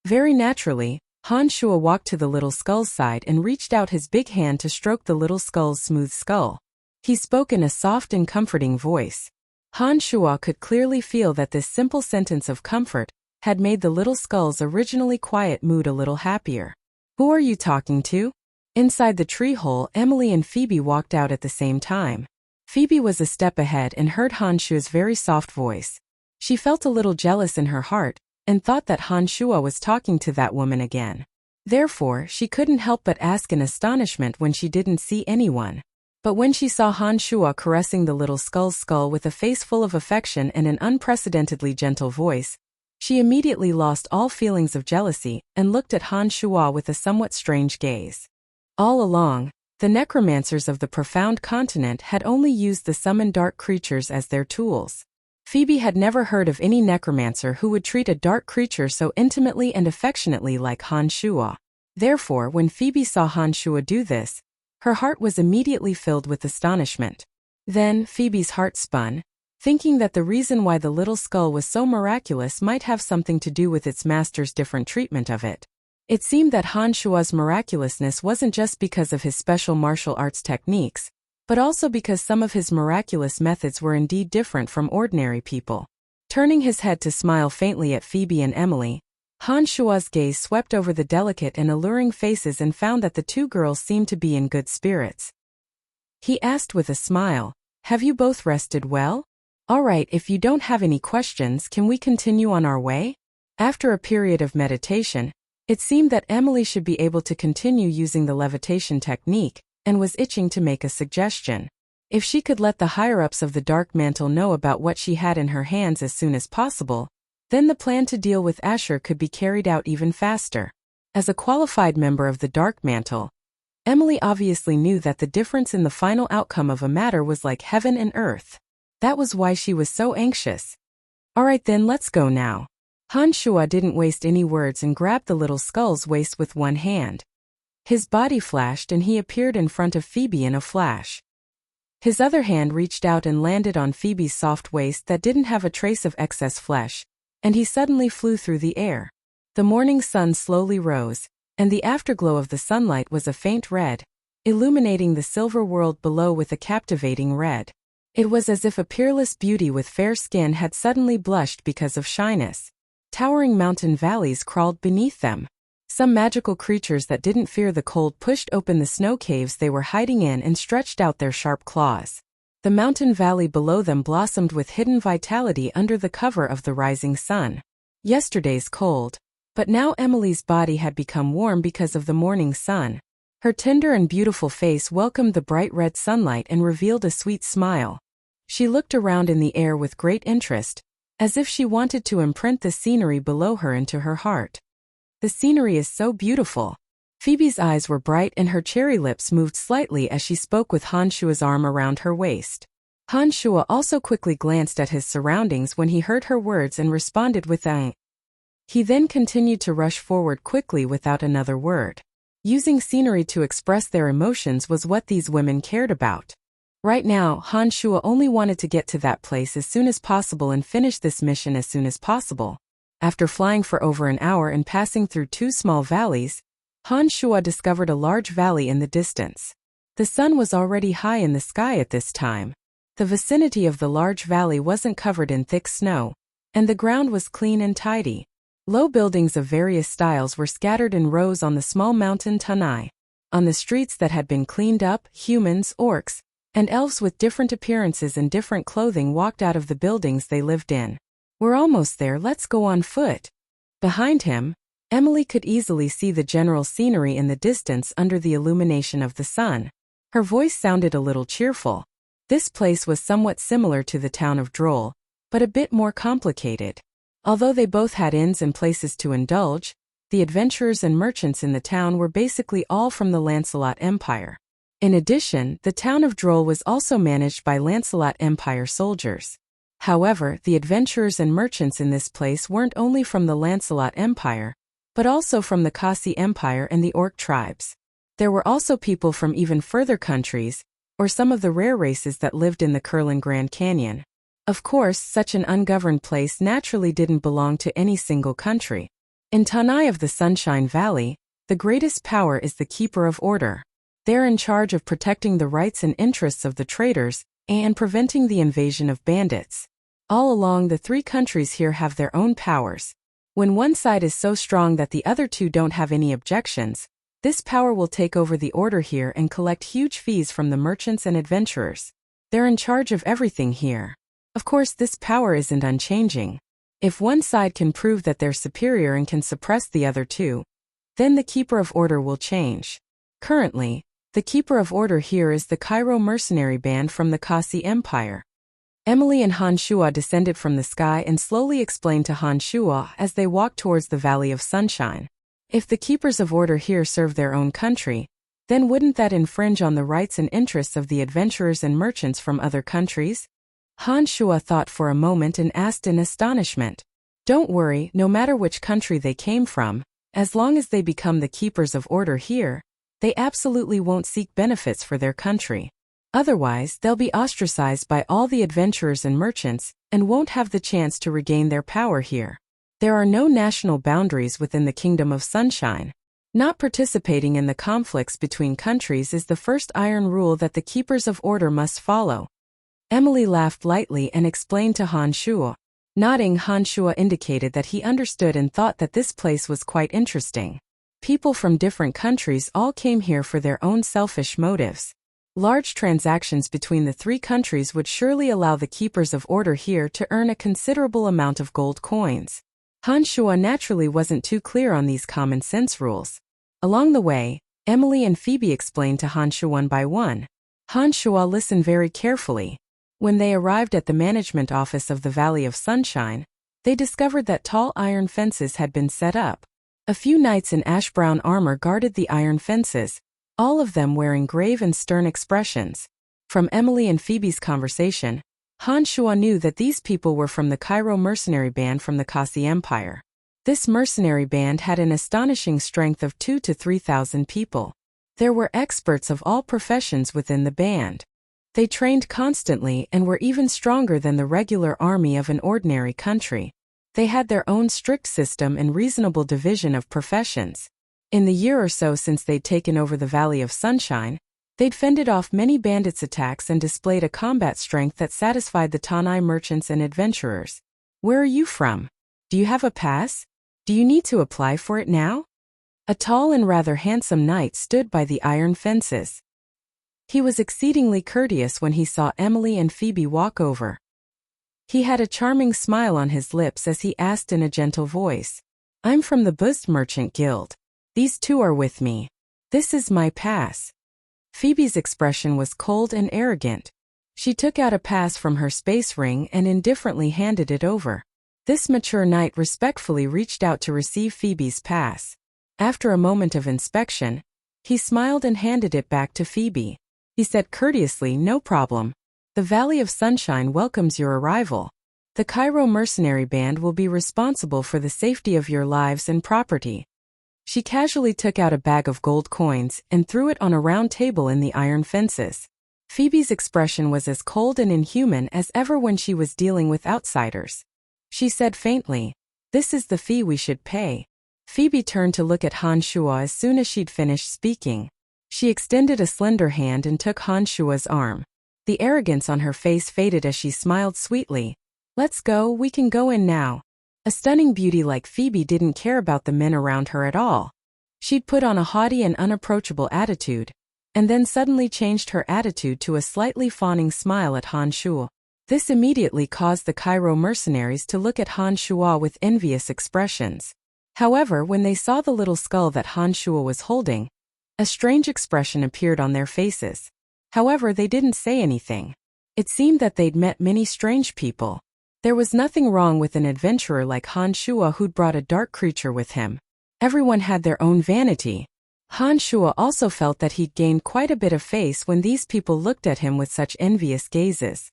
Very naturally, Han Shuo walked to the little skull's side and reached out his big hand to stroke the little skull's smooth skull. He spoke in a soft and comforting voice. Han Shuo could clearly feel that this simple sentence of comfort had made the little skull's originally quiet mood a little happier. "Who are you talking to?" Inside the tree hole, Emily and Phoebe walked out at the same time. Phoebe was a step ahead and heard Han Shuo's very soft voice. She felt a little jealous in her heart, and thought that Han Shuo was talking to that woman again. Therefore, she couldn't help but ask in astonishment when she didn't see anyone. But when she saw Han Shuo caressing the little skull's skull with a face full of affection and an unprecedentedly gentle voice, she immediately lost all feelings of jealousy and looked at Han Shuo with a somewhat strange gaze. All along, the necromancers of the profound continent had only used the summoned dark creatures as their tools. Phoebe had never heard of any necromancer who would treat a dark creature so intimately and affectionately like Han Shuo. Therefore, when Phoebe saw Han Shuo do this, her heart was immediately filled with astonishment. Then, Phoebe's heart spun, thinking that the reason why the little skull was so miraculous might have something to do with its master's different treatment of it. It seemed that Han Shuo's miraculousness wasn't just because of his special martial arts techniques, but also because some of his miraculous methods were indeed different from ordinary people. Turning his head to smile faintly at Phoebe and Emily, Han Shuo's gaze swept over the delicate and alluring faces and found that the two girls seemed to be in good spirits. He asked with a smile, "Have you both rested well? All right, if you don't have any questions, can we continue on our way?" After a period of meditation, it seemed that Emily should be able to continue using the levitation technique, and was itching to make a suggestion. If she could let the higher-ups of the Dark Mantle know about what she had in her hands as soon as possible, then the plan to deal with Asher could be carried out even faster. As a qualified member of the Dark Mantle, Emily obviously knew that the difference in the final outcome of a matter was like heaven and earth. That was why she was so anxious. Alright then, let's go now. Han Shuo didn't waste any words and grabbed the little skull's waist with one hand. His body flashed and he appeared in front of Phoebe in a flash. His other hand reached out and landed on Phoebe's soft waist that didn't have a trace of excess flesh, and he suddenly flew through the air. The morning sun slowly rose, and the afterglow of the sunlight was a faint red, illuminating the silver world below with a captivating red. It was as if a peerless beauty with fair skin had suddenly blushed because of shyness. Towering mountain valleys crawled beneath them. Some magical creatures that didn't fear the cold pushed open the snow caves they were hiding in and stretched out their sharp claws. The mountain valley below them blossomed with hidden vitality under the cover of the rising sun. Yesterday's cold. But now Emily's body had become warm because of the morning sun. Her tender and beautiful face welcomed the bright red sunlight and revealed a sweet smile. She looked around in the air with great interest, as if she wanted to imprint the scenery below her into her heart. The scenery is so beautiful. Phoebe's eyes were bright and her cherry lips moved slightly as she spoke with Han Shuo's arm around her waist. Han Shuo also quickly glanced at his surroundings when he heard her words and responded with a. He then continued to rush forward quickly without another word. Using scenery to express their emotions was what these women cared about. Right now, Han Shuo only wanted to get to that place as soon as possible and finish this mission as soon as possible. After flying for over an hour and passing through two small valleys, Han Shuo discovered a large valley in the distance. The sun was already high in the sky at this time. The vicinity of the large valley wasn't covered in thick snow, and the ground was clean and tidy. Low buildings of various styles were scattered in rows on the small mountain Tanai. On the streets that had been cleaned up, humans, orcs, and elves with different appearances and different clothing walked out of the buildings they lived in. We're almost there, let's go on foot. Behind him, Emily could easily see the general scenery in the distance under the illumination of the sun. Her voice sounded a little cheerful. This place was somewhat similar to the town of Droll, but a bit more complicated. Although they both had inns and places to indulge, the adventurers and merchants in the town were basically all from the Lancelot Empire. In addition, the town of Droll was also managed by Lancelot Empire soldiers. However, the adventurers and merchants in this place weren't only from the Lancelot Empire, but also from the Kasi Empire and the Orc tribes. There were also people from even further countries, or some of the rare races that lived in the Kurlan Grand Canyon. Of course, such an ungoverned place naturally didn't belong to any single country. In Tanai of the Sunshine Valley, the greatest power is the Keeper of Order. They're in charge of protecting the rights and interests of the traders and preventing the invasion of bandits. All along, the three countries here have their own powers. When one side is so strong that the other two don't have any objections, this power will take over the order here and collect huge fees from the merchants and adventurers. They're in charge of everything here. Of course, this power isn't unchanging. If one side can prove that they're superior and can suppress the other two, then the Keeper of Order will change. Currently, the Keeper of Order here is the Cairo mercenary band from the Kasi Empire. Emily and Han Shuo descended from the sky and slowly explained to Han Shuo as they walked towards the Valley of Sunshine. If the Keepers of Order here serve their own country, then wouldn't that infringe on the rights and interests of the adventurers and merchants from other countries? Han Shuo thought for a moment and asked in astonishment. Don't worry, no matter which country they came from, as long as they become the Keepers of Order here, they absolutely won't seek benefits for their country. Otherwise, they'll be ostracized by all the adventurers and merchants, and won't have the chance to regain their power here. There are no national boundaries within the Kingdom of Sunshine. Not participating in the conflicts between countries is the first iron rule that the Keepers of Order must follow. Emily laughed lightly and explained to Han Shuo. Nodding, Han Shuo indicated that he understood and thought that this place was quite interesting. People from different countries all came here for their own selfish motives. Large transactions between the three countries would surely allow the Keepers of Order here to earn a considerable amount of gold coins. Han Shuo naturally wasn't too clear on these common sense rules. Along the way, Emily and Phoebe explained to Han Shuo one by one. Han Shuo listened very carefully. When they arrived at the management office of the Valley of Sunshine, they discovered that tall iron fences had been set up. A few knights in ash-brown armor guarded the iron fences, all of them wearing grave and stern expressions. From Emily and Phoebe's conversation, Han Shuo knew that these people were from the Cairo mercenary band from the Kasi Empire. This mercenary band had an astonishing strength of 2,000 to 3,000 people. There were experts of all professions within the band. They trained constantly and were even stronger than the regular army of an ordinary country. They had their own strict system and reasonable division of professions. In the year or so since they'd taken over the Valley of Sunshine, they'd fended off many bandits' attacks and displayed a combat strength that satisfied the Tanai merchants and adventurers. Where are you from? Do you have a pass? Do you need to apply for it now? A tall and rather handsome knight stood by the iron fences. He was exceedingly courteous when he saw Emily and Phoebe walk over. He had a charming smile on his lips as he asked in a gentle voice, "I'm from the Buzd Merchant Guild. These two are with me. This is my pass." Phoebe's expression was cold and arrogant. She took out a pass from her space ring and indifferently handed it over. This mature knight respectfully reached out to receive Phoebe's pass. After a moment of inspection, he smiled and handed it back to Phoebe. He said courteously, "No problem. The Valley of Sunshine welcomes your arrival. The Cairo mercenary band will be responsible for the safety of your lives and property." She casually took out a bag of gold coins and threw it on a round table in the iron fences. Phoebe's expression was as cold and inhuman as ever when she was dealing with outsiders. She said faintly, "This is the fee we should pay." Phoebe turned to look at Han Shuo as soon as she'd finished speaking. She extended a slender hand and took Han Shuo's arm. The arrogance on her face faded as she smiled sweetly. "Let's go, we can go in now." A stunning beauty like Phoebe didn't care about the men around her at all. She'd put on a haughty and unapproachable attitude, and then suddenly changed her attitude to a slightly fawning smile at Han Shuo. This immediately caused the Cairo mercenaries to look at Han Shuo with envious expressions. However, when they saw the little skull that Han Shuo was holding, a strange expression appeared on their faces. However, they didn't say anything. It seemed that they'd met many strange people. There was nothing wrong with an adventurer like Han Shuo who'd brought a dark creature with him. Everyone had their own vanity. Han Shuo also felt that he'd gained quite a bit of face when these people looked at him with such envious gazes.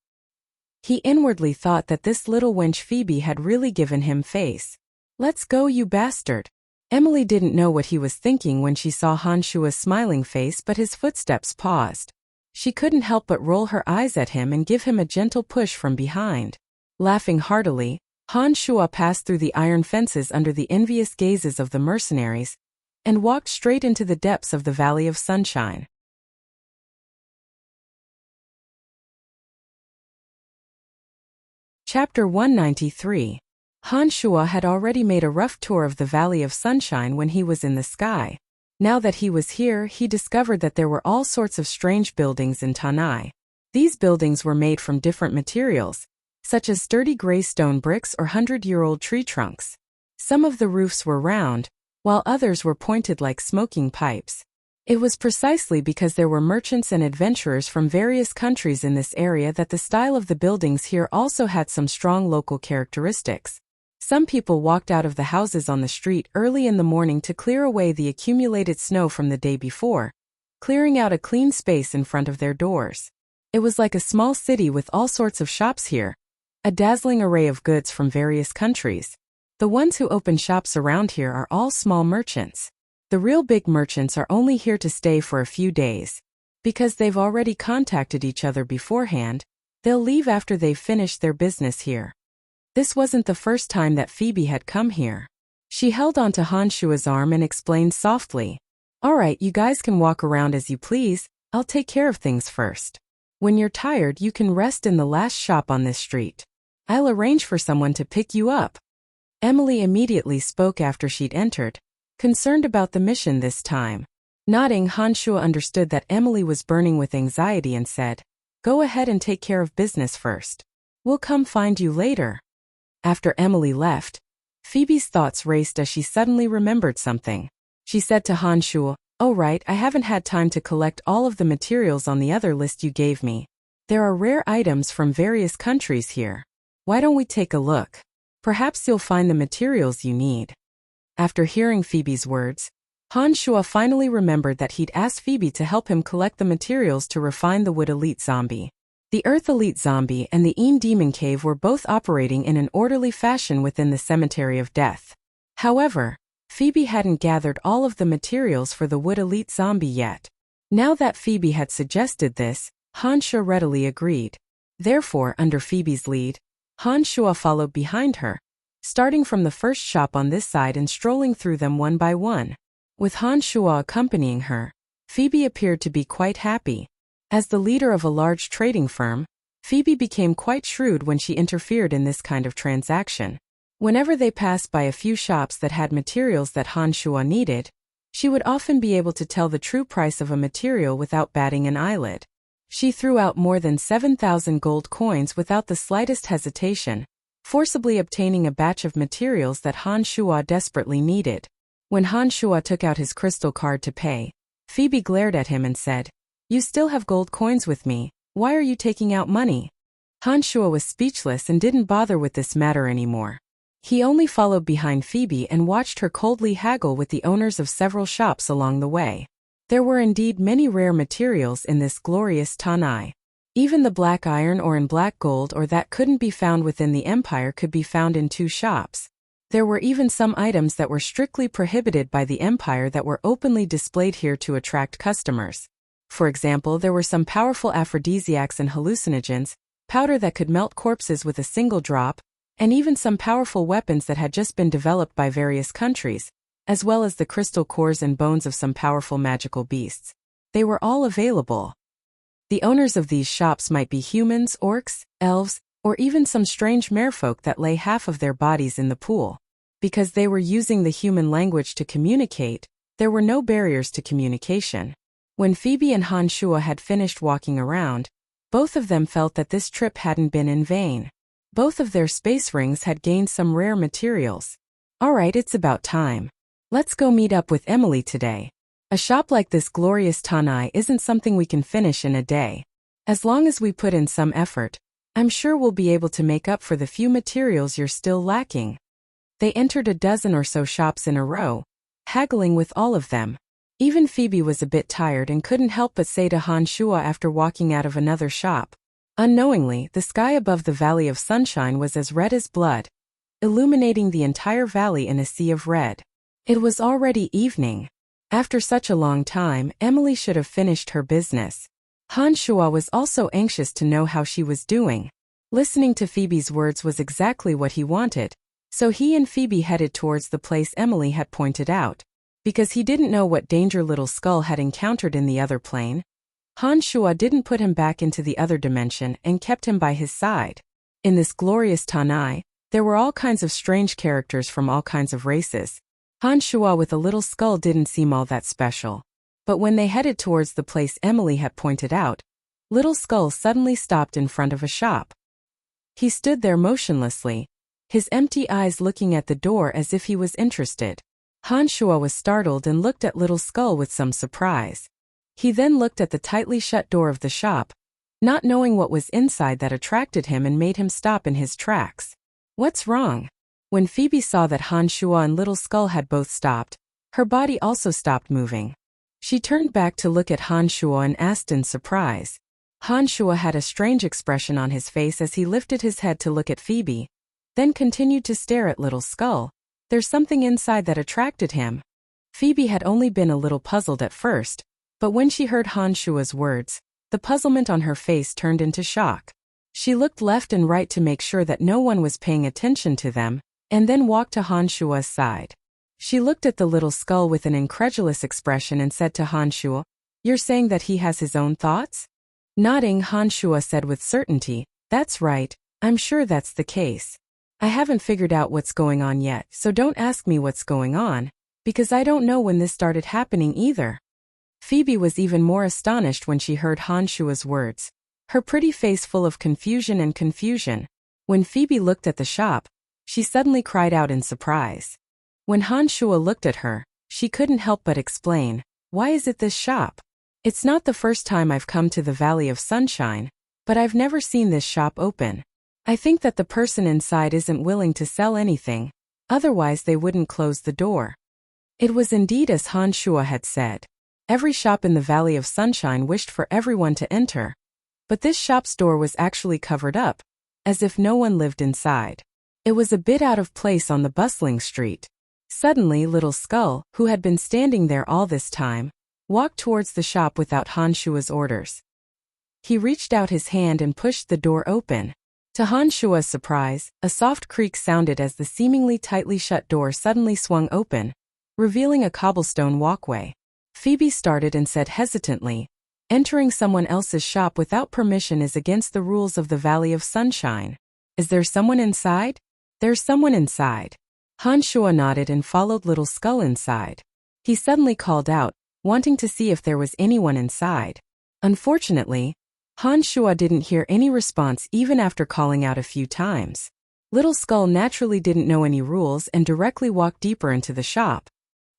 He inwardly thought that this little wench Phoebe had really given him face. "Let's go, you bastard." Emily didn't know what he was thinking when she saw Han Shuo's smiling face, but his footsteps paused. She couldn't help but roll her eyes at him and give him a gentle push from behind. Laughing heartily, Han Shuo passed through the iron fences under the envious gazes of the mercenaries and walked straight into the depths of the Valley of Sunshine. Chapter 193. Han Shuo had already made a rough tour of the Valley of Sunshine when he was in the sky. Now that he was here, he discovered that there were all sorts of strange buildings in Tanai. These buildings were made from different materials, such as sturdy gray stone bricks or 100-year-old tree trunks. Some of the roofs were round, while others were pointed like smoking pipes. It was precisely because there were merchants and adventurers from various countries in this area that the style of the buildings here also had some strong local characteristics. Some people walked out of the houses on the street early in the morning to clear away the accumulated snow from the day before, clearing out a clean space in front of their doors. It was like a small city with all sorts of shops here, a dazzling array of goods from various countries. The ones who open shops around here are all small merchants. The real big merchants are only here to stay for a few days. Because they've already contacted each other beforehand, they'll leave after they've finished their business here. This wasn't the first time that Phoebe had come here. She held onto Han Shuo's arm and explained softly, "All right, you guys can walk around as you please. I'll take care of things first. When you're tired, you can rest in the last shop on this street. I'll arrange for someone to pick you up." Emily immediately spoke after she'd entered, concerned about the mission this time. Nodding, Han Shuo understood that Emily was burning with anxiety and said, "Go ahead and take care of business first. We'll come find you later." After Emily left, Phoebe's thoughts raced as she suddenly remembered something. She said to Han Shuo, Oh right, I haven't had time to collect all of the materials on the other list you gave me. There are rare items from various countries here. Why don't we take a look? Perhaps you'll find the materials you need. After hearing Phoebe's words, Han Shua finally remembered that he'd asked Phoebe to help him collect the materials to refine the Wood Elite Zombie. The Earth Elite Zombie and the Een Demon Cave were both operating in an orderly fashion within the Cemetery of Death. However, Phoebe hadn't gathered all of the materials for the Wood Elite Zombie yet. Now that Phoebe had suggested this, Han Shua readily agreed. Therefore, under Phoebe's lead, Han Shua followed behind her, starting from the first shop on this side and strolling through them one by one. With Han Shua accompanying her, Phoebe appeared to be quite happy. As the leader of a large trading firm, Phoebe became quite shrewd when she interfered in this kind of transaction. Whenever they passed by a few shops that had materials that Han Shua needed, she would often be able to tell the true price of a material without batting an eyelid. She threw out more than 7,000 gold coins without the slightest hesitation, forcibly obtaining a batch of materials that Han Shua desperately needed. When Han Shua took out his crystal card to pay, Phoebe glared at him and said, "You still have gold coins with me, why are you taking out money?" Han Shua was speechless and didn't bother with this matter anymore. He only followed behind Phoebe and watched her coldly haggle with the owners of several shops along the way. There were indeed many rare materials in this glorious Tanai. Even the black iron ore and black gold or that couldn't be found within the empire could be found in 2 shops. There were even some items that were strictly prohibited by the empire that were openly displayed here to attract customers. For example, there were some powerful aphrodisiacs and hallucinogens, powder that could melt corpses with a single drop, and even some powerful weapons that had just been developed by various countries, as well as the crystal cores and bones of some powerful magical beasts. They were all available. The owners of these shops might be humans, orcs, elves, or even some strange merfolk that lay half of their bodies in the pool. Because they were using the human language to communicate, there were no barriers to communication. When Phoebe and Han Shua had finished walking around, both of them felt that this trip hadn't been in vain. Both of their space rings had gained some rare materials. Alright, it's about time. Let's go meet up with Emily today. A shop like this glorious Tanai isn't something we can finish in a day. As long as we put in some effort, I'm sure we'll be able to make up for the few materials you're still lacking. They entered a dozen or so shops in a row, haggling with all of them. Even Phoebe was a bit tired and couldn't help but say to Han Shua after walking out of another shop. Unknowingly, the sky above the Valley of Sunshine was as red as blood, illuminating the entire valley in a sea of red. It was already evening. After such a long time, Emily should have finished her business. Han Shua was also anxious to know how she was doing. Listening to Phoebe's words was exactly what he wanted, so he and Phoebe headed towards the place Emily had pointed out. Because he didn't know what danger Little Skull had encountered in the other plane, Han Shua didn't put him back into the other dimension and kept him by his side. In this glorious Tanai, there were all kinds of strange characters from all kinds of races. Han Shua with a Little Skull didn't seem all that special. But when they headed towards the place Emily had pointed out, Little Skull suddenly stopped in front of a shop. He stood there motionlessly, his empty eyes looking at the door as if he was interested. Han Shua was startled and looked at Little Skull with some surprise. He then looked at the tightly shut door of the shop, not knowing what was inside that attracted him and made him stop in his tracks. What's wrong? When Phoebe saw that Han Shua and Little Skull had both stopped, her body also stopped moving. She turned back to look at Han Shua and asked in surprise. Han Shua had a strange expression on his face as he lifted his head to look at Phoebe, then continued to stare at Little Skull. There's something inside that attracted him. Phoebe had only been a little puzzled at first, but when she heard Han Shua's words, the puzzlement on her face turned into shock. She looked left and right to make sure that no one was paying attention to them, and then walked to Han Shua's side. She looked at the Little Skull with an incredulous expression and said to Han Shua, "You're saying that he has his own thoughts?" Nodding, Han Shua said with certainty, "That's right, I'm sure that's the case. I haven't figured out what's going on yet, so don't ask me what's going on, because I don't know when this started happening either." Phoebe was even more astonished when she heard Han Shua's words, her pretty face full of confusion. When Phoebe looked at the shop, she suddenly cried out in surprise. When Han Shua looked at her, she couldn't help but explain, Why is it this shop? It's not the first time I've come to the Valley of Sunshine, but I've never seen this shop open. I think that the person inside isn't willing to sell anything, otherwise they wouldn't close the door. It was indeed as Han Shuo had said. Every shop in the Valley of Sunshine wished for everyone to enter, but this shop's door was actually covered up, as if no one lived inside. It was a bit out of place on the bustling street. Suddenly Little Skull, who had been standing there all this time, walked towards the shop without Han Shuo's orders. He reached out his hand and pushed the door open. To Han Shuo's surprise, a soft creak sounded as the seemingly tightly shut door suddenly swung open, revealing a cobblestone walkway. Phoebe started and said hesitantly, "Entering someone else's shop without permission is against the rules of the Valley of Sunshine. Is there someone inside?" "There's someone inside." Han Shuo nodded and followed Little Skull inside. He suddenly called out, wanting to see if there was anyone inside. Unfortunately, Han Shuo didn't hear any response even after calling out a few times. Little Skull naturally didn't know any rules and directly walked deeper into the shop.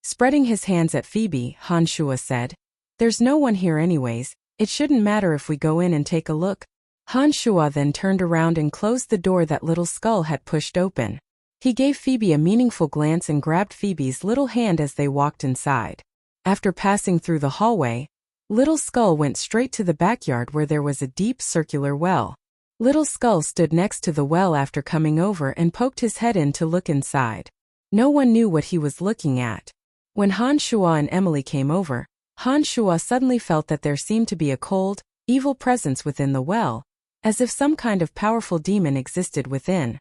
Spreading his hands at Phoebe, Han Shuo said, "There's no one here anyways, it shouldn't matter if we go in and take a look." Han Shuo then turned around and closed the door that Little Skull had pushed open. He gave Phoebe a meaningful glance and grabbed Phoebe's little hand as they walked inside. After passing through the hallway, Little Skull went straight to the backyard where there was a deep circular well. Little Skull stood next to the well after coming over and poked his head in to look inside. No one knew what he was looking at. When Han Shuo and Emily came over, Han Shuo suddenly felt that there seemed to be a cold, evil presence within the well, as if some kind of powerful demon existed within.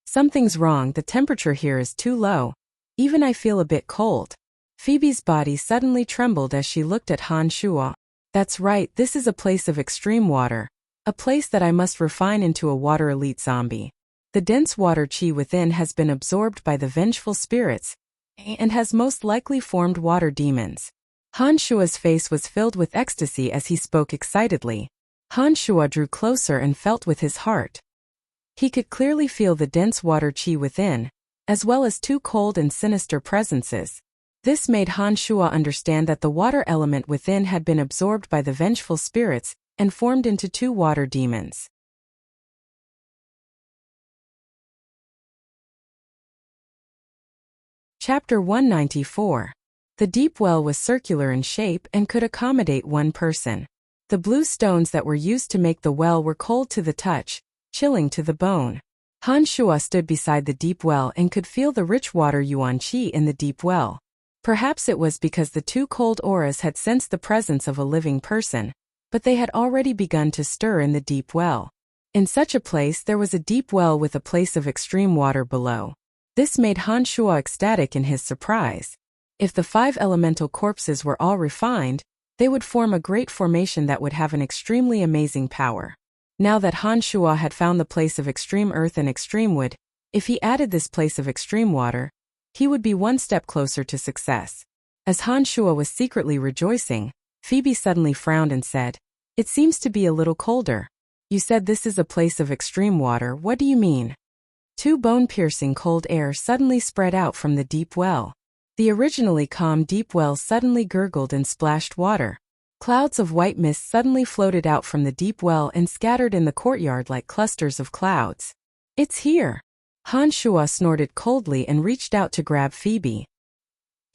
"Something's wrong, the temperature here is too low. Even I feel a bit cold." Phoebe's body suddenly trembled as she looked at Han Shuo. "That's right, this is a place of extreme water, a place that I must refine into a water elite zombie. The dense water chi within has been absorbed by the vengeful spirits, and has most likely formed water demons." Han Shuo's face was filled with ecstasy as he spoke excitedly. Han Shuo drew closer and felt with his heart. He could clearly feel the dense water chi within, as well as two cold and sinister presences. This made Han Shuo understand that the water element within had been absorbed by the vengeful spirits and formed into two water demons. Chapter 194. The deep well was circular in shape and could accommodate one person. The blue stones that were used to make the well were cold to the touch, chilling to the bone. Han Shuo stood beside the deep well and could feel the rich water yuan qi in the deep well. Perhaps it was because the two cold auras had sensed the presence of a living person, but they had already begun to stir in the deep well. In such a place there was a deep well with a place of extreme water below. This made Han Shuo ecstatic in his surprise. If the 5 elemental corpses were all refined, they would form a great formation that would have an extremely amazing power. Now that Han Shuo had found the place of extreme earth and extreme wood, if he added this place of extreme water, he would be one step closer to success. As Han Shuo was secretly rejoicing, Phoebe suddenly frowned and said, "It seems to be a little colder. You said this is a place of extreme water, what do you mean?" Two bone-piercing cold air suddenly spread out from the deep well. The originally calm deep well suddenly gurgled and splashed water. Clouds of white mist suddenly floated out from the deep well and scattered in the courtyard like clusters of clouds. "It's here!" Han Shuo snorted coldly and reached out to grab Phoebe.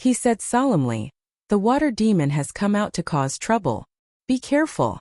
He said solemnly, "The water demon has come out to cause trouble. Be careful."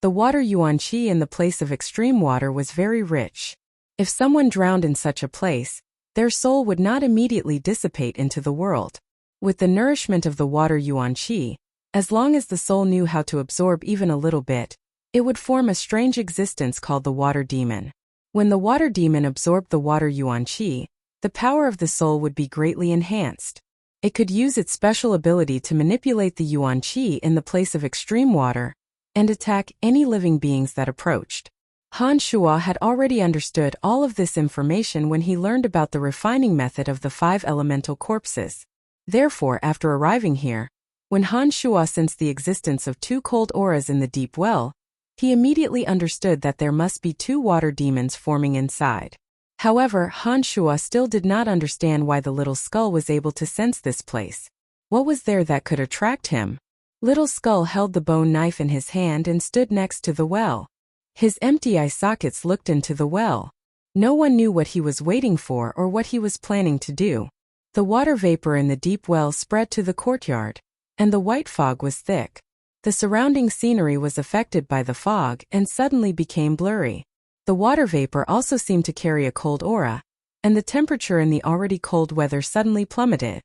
The water yuan qi in the place of extreme water was very rich. If someone drowned in such a place, their soul would not immediately dissipate into the world. With the nourishment of the water yuan qi, as long as the soul knew how to absorb even a little bit, it would form a strange existence called the water demon. When the water demon absorbed the water yuan qi, the power of the soul would be greatly enhanced. It could use its special ability to manipulate the yuan qi in the place of extreme water and attack any living beings that approached. Han Shuo had already understood all of this information when he learned about the refining method of the 5 elemental corpses. Therefore, after arriving here, when Han Shuo sensed the existence of 2 cold auras in the deep well, he immediately understood that there must be 2 water demons forming inside. However, Han Shuo still did not understand why the little skull was able to sense this place. What was there that could attract him? Little Skull held the bone knife in his hand and stood next to the well. His empty eye sockets looked into the well. No one knew what he was waiting for or what he was planning to do. The water vapor in the deep well spread to the courtyard, and the white fog was thick. The surrounding scenery was affected by the fog and suddenly became blurry. The water vapor also seemed to carry a cold aura, and the temperature in the already cold weather suddenly plummeted.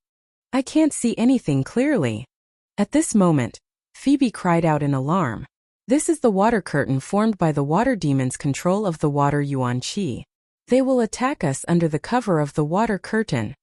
I can't see anything clearly. At this moment, Phoebe cried out in alarm. This is the water curtain formed by the water demon's control of the water yuan qi. They will attack us under the cover of the water curtain.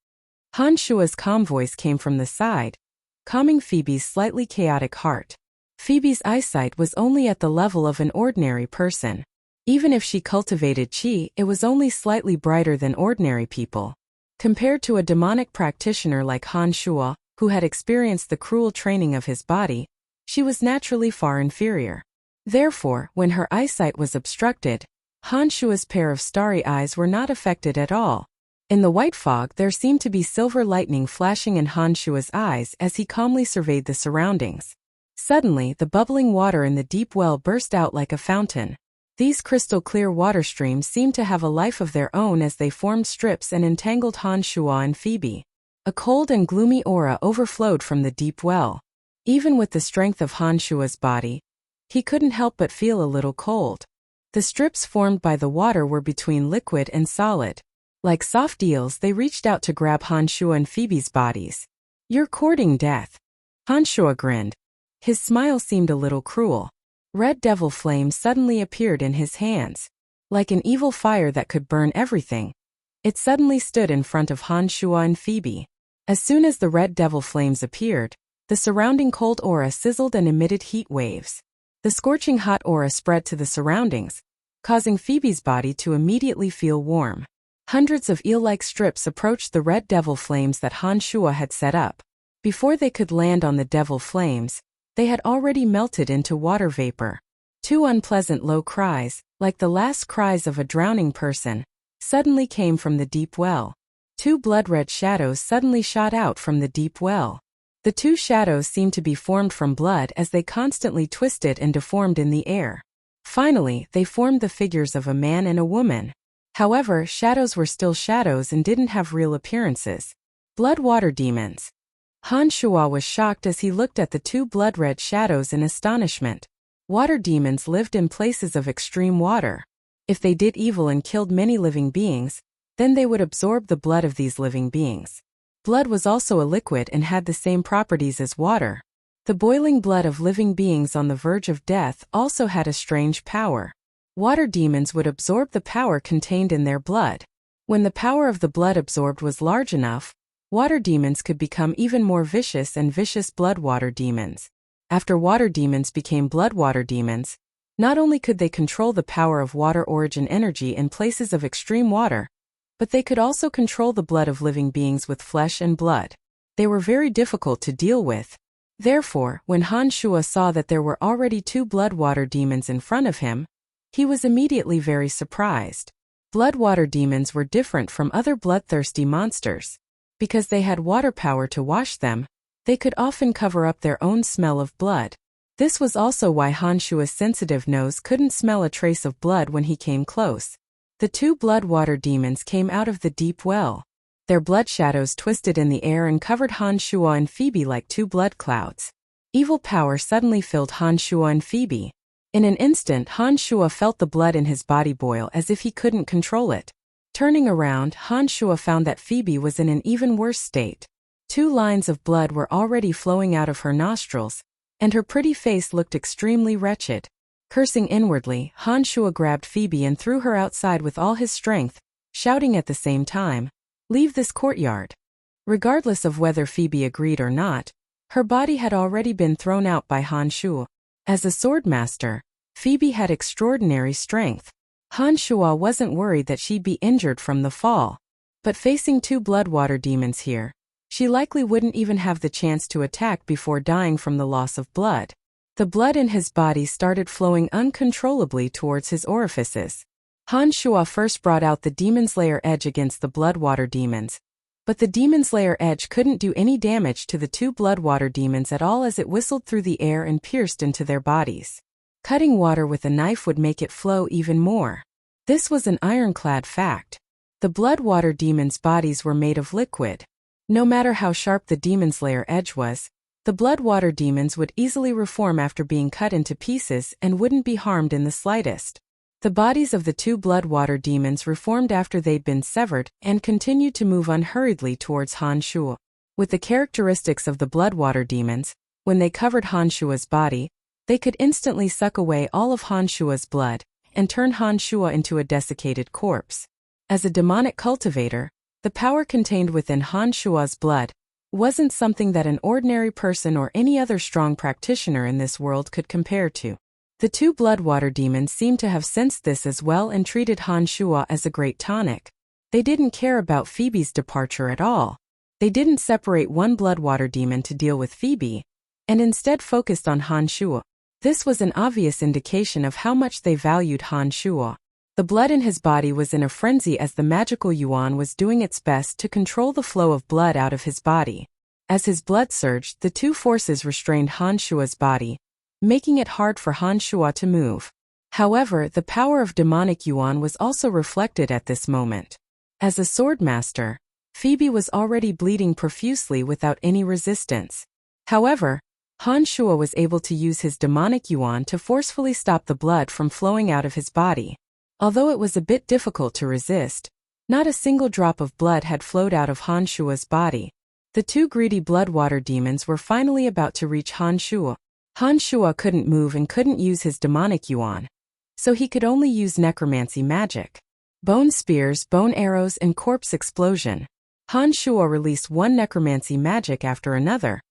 Han Shua's calm voice came from the side, calming Phoebe's slightly chaotic heart. Phoebe's eyesight was only at the level of an ordinary person. Even if she cultivated qi, it was only slightly brighter than ordinary people. Compared to a demonic practitioner like Han Shua, who had experienced the cruel training of his body, she was naturally far inferior. Therefore, when her eyesight was obstructed, Han Shua's pair of starry eyes were not affected at all. In the white fog there seemed to be silver lightning flashing in Han Shua's eyes as he calmly surveyed the surroundings. Suddenly, the bubbling water in the deep well burst out like a fountain. These crystal-clear water streams seemed to have a life of their own as they formed strips and entangled Han Shua and Phoebe. A cold and gloomy aura overflowed from the deep well. Even with the strength of Han Shua's body, he couldn't help but feel a little cold. The strips formed by the water were between liquid and solid. Like soft eels, they reached out to grab Han Shua and Phoebe's bodies. "You're courting death." Han Shua grinned. His smile seemed a little cruel. Red devil flame suddenly appeared in his hands. Like an evil fire that could burn everything, it suddenly stood in front of Han Shua and Phoebe. As soon as the red devil flames appeared, the surrounding cold aura sizzled and emitted heat waves. The scorching hot aura spread to the surroundings, causing Phoebe's body to immediately feel warm. Hundreds of eel-like strips approached the red devil flames that Han Shua had set up. Before they could land on the devil flames, they had already melted into water vapor. Two unpleasant low cries, like the last cries of a drowning person, suddenly came from the deep well. Two blood-red shadows suddenly shot out from the deep well. The two shadows seemed to be formed from blood as they constantly twisted and deformed in the air. Finally, they formed the figures of a man and a woman. However, shadows were still shadows and didn't have real appearances. Blood water demons. Han Shua was shocked as he looked at the two blood-red shadows in astonishment. Water demons lived in places of extreme water. If they did evil and killed many living beings, then they would absorb the blood of these living beings. Blood was also a liquid and had the same properties as water. The boiling blood of living beings on the verge of death also had a strange power. Water demons would absorb the power contained in their blood. When the power of the blood absorbed was large enough, water demons could become even more vicious and vicious blood water demons. After water demons became blood water demons, not only could they control the power of water origin energy in places of extreme water, but they could also control the blood of living beings with flesh and blood. They were very difficult to deal with. Therefore, when Han Shua saw that there were already two blood water demons in front of him, he was immediately very surprised. Blood water demons were different from other bloodthirsty monsters. Because they had water power to wash them, they could often cover up their own smell of blood. This was also why Han Shua's sensitive nose couldn't smell a trace of blood when he came close. The two blood water demons came out of the deep well. Their blood shadows twisted in the air and covered Han Shua and Phoebe like two blood clouds. Evil power suddenly filled Han Shua and Phoebe. In an instant, Han Shua felt the blood in his body boil as if he couldn't control it. Turning around, Han Shua found that Phoebe was in an even worse state. Two lines of blood were already flowing out of her nostrils, and her pretty face looked extremely wretched. Cursing inwardly, Han Shua grabbed Phoebe and threw her outside with all his strength, shouting at the same time, "Leave this courtyard." Regardless of whether Phoebe agreed or not, her body had already been thrown out by Han Shua. As a swordmaster, Phoebe had extraordinary strength. Han Shua wasn't worried that she'd be injured from the fall. But facing two blood water demons here, she likely wouldn't even have the chance to attack before dying from the loss of blood. The blood in his body started flowing uncontrollably towards his orifices. Han Shua first brought out the demon's lair edge against the blood water demons, But the demon's lair edge couldn't do any damage to the two blood-water demons at all as it whistled through the air and pierced into their bodies. Cutting water with a knife would make it flow even more. This was an ironclad fact. The blood-water demons' bodies were made of liquid. No matter how sharp the demon's lair edge was, the blood-water demons would easily reform after being cut into pieces and wouldn't be harmed in the slightest. The bodies of the two blood-water demons reformed after they'd been severed and continued to move unhurriedly towards Han Shuo. With the characteristics of the blood-water demons, when they covered Han Shuo's body, they could instantly suck away all of Han Shuo's blood and turn Han Shuo into a desiccated corpse. As a demonic cultivator, the power contained within Han Shuo's blood wasn't something that an ordinary person or any other strong practitioner in this world could compare to. The two blood-water demons seemed to have sensed this as well and treated Han Shuo as a great tonic. They didn't care about Phoebe's departure at all. They didn't separate one blood-water demon to deal with Phoebe, and instead focused on Han Shuo. This was an obvious indication of how much they valued Han Shuo. The blood in his body was in a frenzy as the magical yuan was doing its best to control the flow of blood out of his body. As his blood surged, the two forces restrained Han Shuo's body, making it hard for Han Shuo to move. However, the power of demonic yuan was also reflected at this moment. As a swordmaster, Phoebe was already bleeding profusely without any resistance. However, Han Shuo was able to use his demonic yuan to forcefully stop the blood from flowing out of his body. Although it was a bit difficult to resist, not a single drop of blood had flowed out of Han Shuo's body. The two greedy blood-water demons were finally about to reach Han Shuo. Han Shuo couldn't move and couldn't use his demonic yuan, so he could only use necromancy magic. Bone spears, bone arrows, and corpse explosion. Han Shuo released one necromancy magic after another,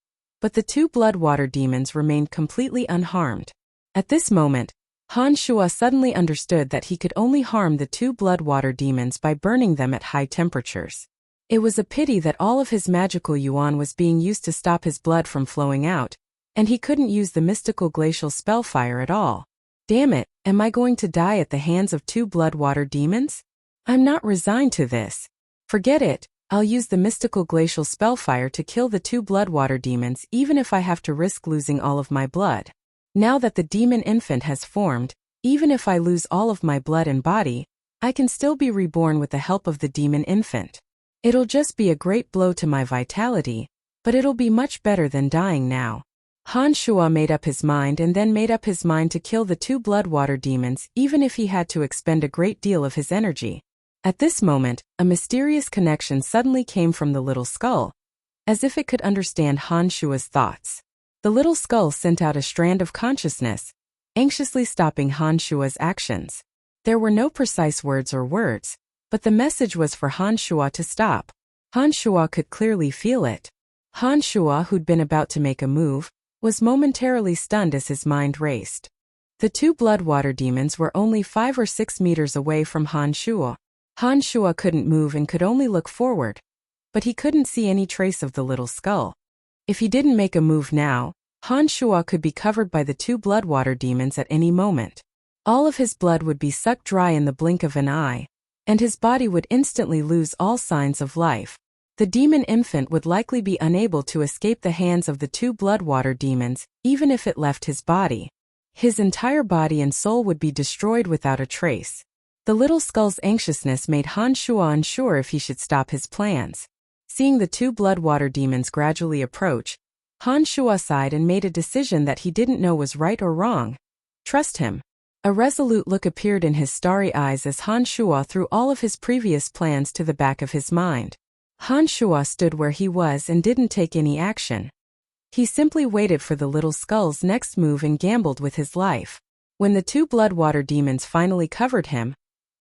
but the two blood-water demons remained completely unharmed. At this moment, Han Shuo suddenly understood that he could only harm the two blood-water demons by burning them at high temperatures. It was a pity that all of his magical yuan was being used to stop his blood from flowing out, and he couldn't use the mystical glacial spellfire at all. Damn it, am I going to die at the hands of two blood-water demons? I'm not resigned to this. Forget it, I'll use the mystical glacial spellfire to kill the two blood-water demons even if I have to risk losing all of my blood. Now that the demon infant has formed, even if I lose all of my blood and body, I can still be reborn with the help of the demon infant. It'll just be a great blow to my vitality, but it'll be much better than dying now. Han Shuo made up his mind and then made up his mind to kill the two blood-water demons even if he had to expend a great deal of his energy. At this moment, a mysterious connection suddenly came from the little skull, as if it could understand Han Shuo's thoughts. The little skull sent out a strand of consciousness, anxiously stopping Han Shuo's actions. There were no precise words or words, but the message was for Han Shuo to stop. Han Shuo could clearly feel it. Han Shuo, who'd been about to make a move, was momentarily stunned as his mind raced. The two blood-water demons were only 5 or 6 meters away from Han Shuo. Han Shuo couldn't move and could only look forward, but he couldn't see any trace of the little skull. If he didn't make a move now, Han Shuo could be covered by the two blood-water demons at any moment. All of his blood would be sucked dry in the blink of an eye, and his body would instantly lose all signs of life. The demon infant would likely be unable to escape the hands of the two blood-water demons, even if it left his body. His entire body and soul would be destroyed without a trace. The little skull's anxiousness made Han Shuo unsure if he should stop his plans. Seeing the two blood-water demons gradually approach, Han Shuo sighed and made a decision that he didn't know was right or wrong. Trust him. A resolute look appeared in his starry eyes as Han Shuo threw all of his previous plans to the back of his mind. Han Shuo stood where he was and didn't take any action. He simply waited for the little skull's next move and gambled with his life. When the two blood-water demons finally covered him,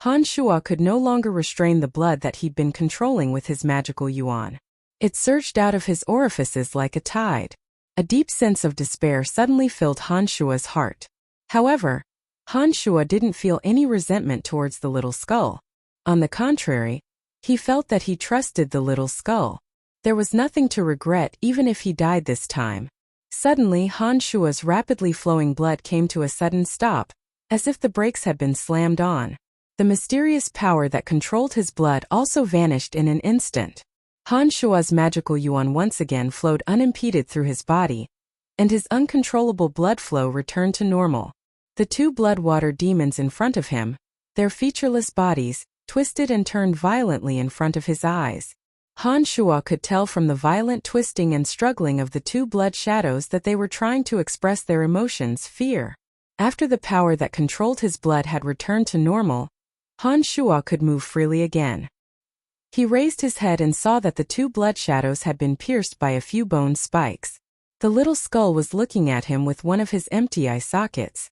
Han Shuo could no longer restrain the blood that he'd been controlling with his magical yuan. It surged out of his orifices like a tide. A deep sense of despair suddenly filled Han Shuo's heart. However, Han Shuo didn't feel any resentment towards the little skull. On the contrary, he felt that he trusted the little skull. There was nothing to regret even if he died this time. Suddenly, Han Shuo's rapidly flowing blood came to a sudden stop, as if the brakes had been slammed on. The mysterious power that controlled his blood also vanished in an instant. Han Shua's magical yuan once again flowed unimpeded through his body, and his uncontrollable blood flow returned to normal. The two blood-water demons in front of him, their featureless bodies, twisted and turned violently in front of his eyes. Han Shua could tell from the violent twisting and struggling of the two blood shadows that they were trying to express their emotions, fear. After the power that controlled his blood had returned to normal, Han Shua could move freely again. He raised his head and saw that the two blood shadows had been pierced by a few bone spikes. The little skull was looking at him with one of his empty eye sockets.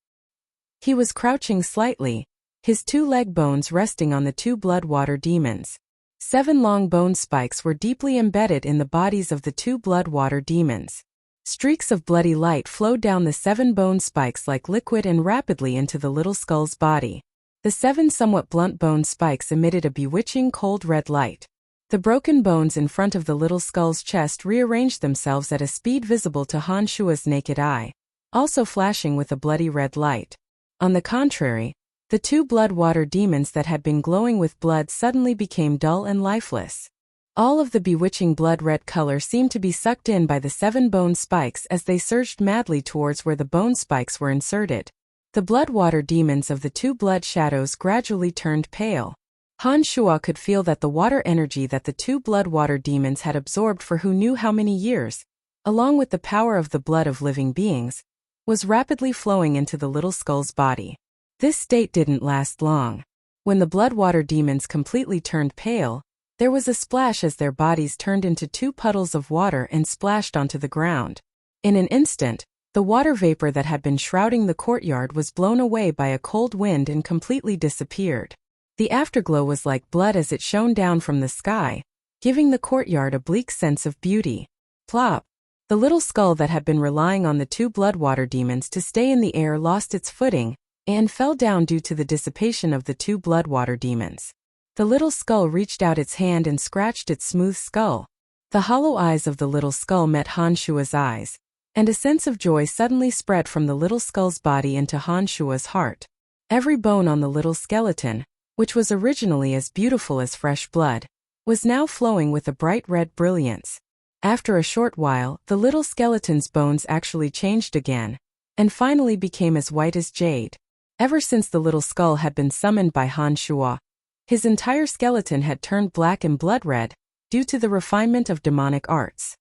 He was crouching slightly, his two leg bones resting on the two blood-water demons. 7 long bone spikes were deeply embedded in the bodies of the two blood-water demons. Streaks of bloody light flowed down the 7 bone spikes like liquid and rapidly into the little skull's body. The 7 somewhat blunt bone spikes emitted a bewitching cold red light. The broken bones in front of the little skull's chest rearranged themselves at a speed visible to Han Shua's naked eye, also flashing with a bloody red light. On the contrary, the two blood-water demons that had been glowing with blood suddenly became dull and lifeless. All of the bewitching blood-red color seemed to be sucked in by the 7 bone spikes as they surged madly towards where the bone spikes were inserted. The blood-water demons of the two blood shadows gradually turned pale. Han Shua could feel that the water energy that the two blood-water demons had absorbed for who knew how many years, along with the power of the blood of living beings, was rapidly flowing into the little skull's body. This state didn't last long. When the blood-water demons completely turned pale, there was a splash as their bodies turned into 2 puddles of water and splashed onto the ground. In an instant, the water vapor that had been shrouding the courtyard was blown away by a cold wind and completely disappeared. The afterglow was like blood as it shone down from the sky, giving the courtyard a bleak sense of beauty. Plop! The little skull that had been relying on the two blood-water demons to stay in the air lost its footing and fell down due to the dissipation of the two blood-water demons. The little skull reached out its hand and scratched its smooth skull. The hollow eyes of the little skull met Han Shua's eyes, and a sense of joy suddenly spread from the little skull's body into Han Shua's heart. Every bone on the little skeleton, which was originally as beautiful as fresh blood, was now flowing with a bright red brilliance. After a short while, the little skeleton's bones actually changed again, and finally became as white as jade. Ever since the little skull had been summoned by Han Shua, his entire skeleton had turned black and blood red, due to the refinement of demonic arts.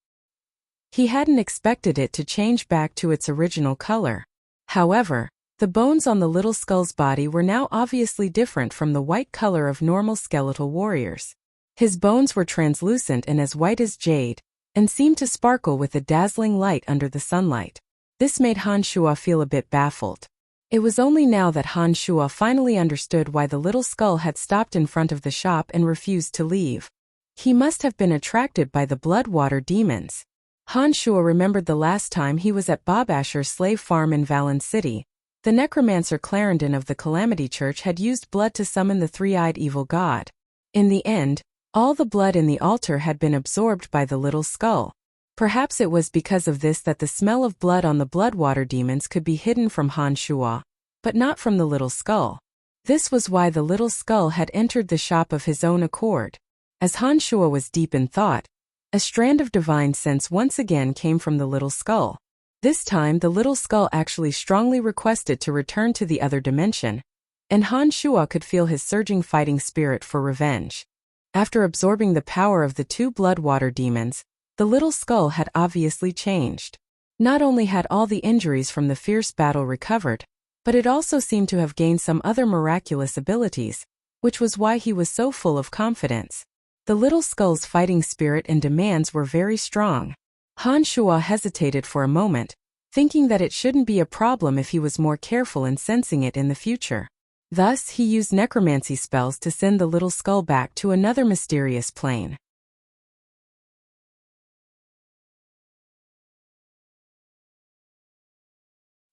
He hadn't expected it to change back to its original color. However, the bones on the little skull's body were now obviously different from the white color of normal skeletal warriors. His bones were translucent and as white as jade, and seemed to sparkle with a dazzling light under the sunlight. This made Han Shua feel a bit baffled. It was only now that Han Shua finally understood why the little skull had stopped in front of the shop and refused to leave. He must have been attracted by the blood-water demons. Han Shua remembered the last time he was at Bob Asher's slave farm in Valen City. The necromancer Clarendon of the Calamity Church had used blood to summon the three-eyed evil god. In the end, all the blood in the altar had been absorbed by the little skull. Perhaps it was because of this that the smell of blood on the blood-water demons could be hidden from Han Shua, but not from the little skull. This was why the little skull had entered the shop of his own accord. As Han Shua was deep in thought, a strand of divine sense once again came from the little skull. This time the little skull actually strongly requested to return to the other dimension, and Han Shua could feel his surging fighting spirit for revenge. After absorbing the power of the two blood-water demons, the little skull had obviously changed. Not only had all the injuries from the fierce battle recovered, but it also seemed to have gained some other miraculous abilities, which was why he was so full of confidence. The little skull's fighting spirit and demands were very strong. Han Shua hesitated for a moment, thinking that it shouldn't be a problem if he was more careful in sensing it in the future. Thus, he used necromancy spells to send the little skull back to another mysterious plane.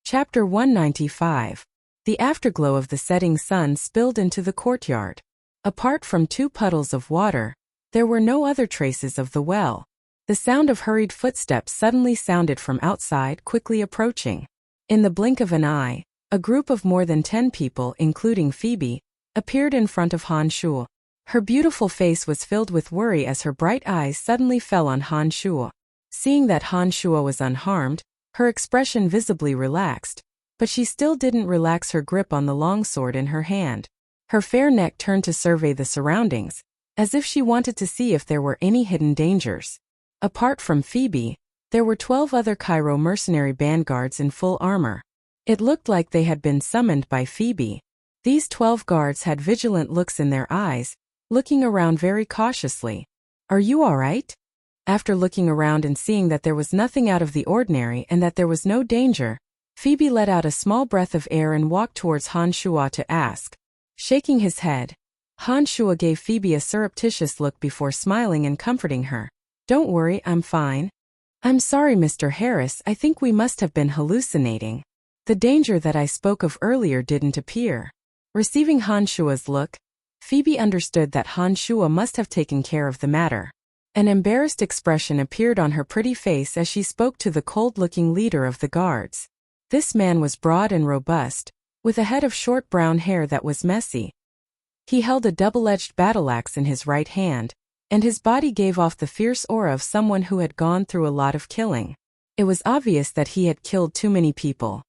Chapter 195. The afterglow of the setting sun spilled into the courtyard. Apart from 2 puddles of water, there were no other traces of the well. The sound of hurried footsteps suddenly sounded from outside, quickly approaching. In the blink of an eye, a group of more than 10 people, including Phoebe, appeared in front of Han Shua. Her beautiful face was filled with worry as her bright eyes suddenly fell on Han Shuo. Seeing that Han Shuo was unharmed, her expression visibly relaxed, but she still didn't relax her grip on the longsword in her hand. Her fair neck turned to survey the surroundings, as if she wanted to see if there were any hidden dangers. Apart from Phoebe, there were 12 other Cairo mercenary vanguards in full armor. It looked like they had been summoned by Phoebe. These 12 guards had vigilant looks in their eyes, looking around very cautiously. "Are you all right?" After looking around and seeing that there was nothing out of the ordinary and that there was no danger, Phoebe let out a small breath of air and walked towards Han Shuo to ask. Shaking his head, Han Shuo gave Phoebe a surreptitious look before smiling and comforting her. "Don't worry, I'm fine." "I'm sorry, Mr. Harris, I think we must have been hallucinating. The danger that I spoke of earlier didn't appear." Receiving Han Shuo's look, Phoebe understood that Han Shuo must have taken care of the matter. An embarrassed expression appeared on her pretty face as she spoke to the cold-looking leader of the guards. This man was broad and robust, with a head of short brown hair that was messy. He held a double-edged battle-axe in his right hand, and his body gave off the fierce aura of someone who had gone through a lot of killing. It was obvious that he had killed too many people.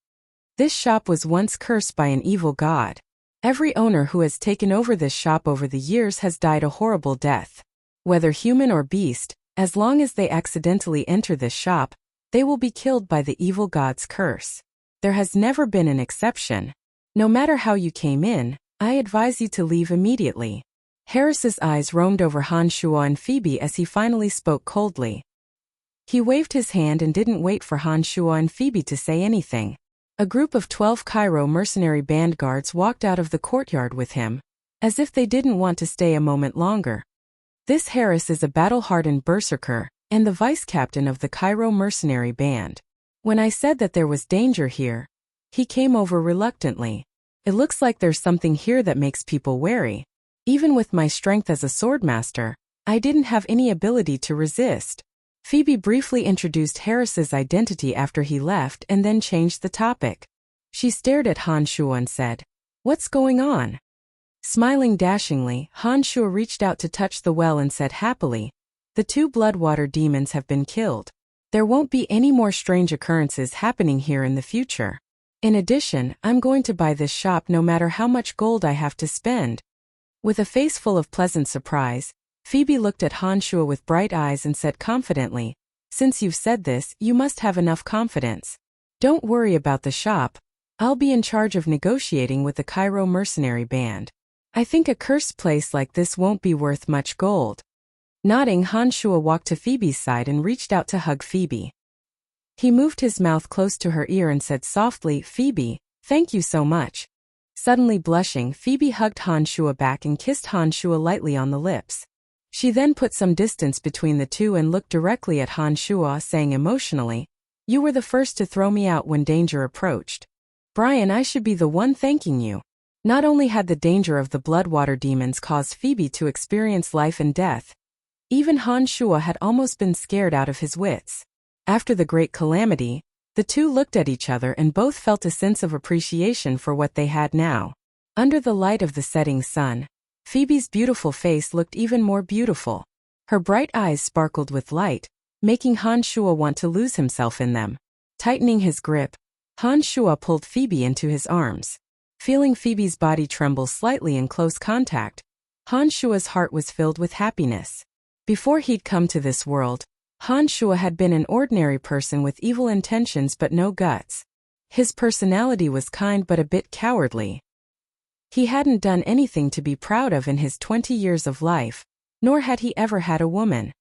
This shop was once cursed by an evil god. Every owner who has taken over this shop over the years has died a horrible death. Whether human or beast, as long as they accidentally enter this shop, they will be killed by the evil god's curse. There has never been an exception. No matter how you came in, I advise you to leave immediately. Harris's eyes roamed over Han Shuo and Phoebe as he finally spoke coldly. He waved his hand and didn't wait for Han Shuo and Phoebe to say anything. A group of 12 Cairo mercenary band guards walked out of the courtyard with him, as if they didn't want to stay a moment longer. This Harris is a battle-hardened berserker, and the vice-captain of the Cairo mercenary band. When I said that there was danger here, he came over reluctantly. It looks like there's something here that makes people wary. Even with my strength as a swordmaster, I didn't have any ability to resist. Phoebe briefly introduced Harris's identity after he left and then changed the topic. She stared at Han Shuo and said, "What's going on?" Smiling dashingly, Han Shuo reached out to touch the well and said happily, "The 2 bloodwater demons have been killed. There won't be any more strange occurrences happening here in the future. In addition, I'm going to buy this shop no matter how much gold I have to spend." With a face full of pleasant surprise, Phoebe looked at Han Shuo with bright eyes and said confidently, "Since you've said this, you must have enough confidence. Don't worry about the shop. I'll be in charge of negotiating with the Cairo mercenary band. I think a cursed place like this won't be worth much gold." Nodding, Han Shuo walked to Phoebe's side and reached out to hug Phoebe. He moved his mouth close to her ear and said softly, "Phoebe, thank you so much." Suddenly blushing, Phoebe hugged Han Shuo back and kissed Han Shuo lightly on the lips. She then put some distance between the two and looked directly at Han Shuo, saying emotionally, "You were the first to throw me out when danger approached. Brian, I should be the one thanking you." Not only had the danger of the bloodwater demons caused Phoebe to experience life and death, even Han Shuo had almost been scared out of his wits. After the great calamity, the two looked at each other and both felt a sense of appreciation for what they had now. Under the light of the setting sun, Phoebe's beautiful face looked even more beautiful. Her bright eyes sparkled with light, making Han Shuo want to lose himself in them. Tightening his grip, Han Shuo pulled Phoebe into his arms. Feeling Phoebe's body tremble slightly in close contact, Han Shuo's heart was filled with happiness. Before he'd come to this world, Han Shuo had been an ordinary person with evil intentions but no guts. His personality was kind but a bit cowardly. He hadn't done anything to be proud of in his 20 years of life, nor had he ever had a woman.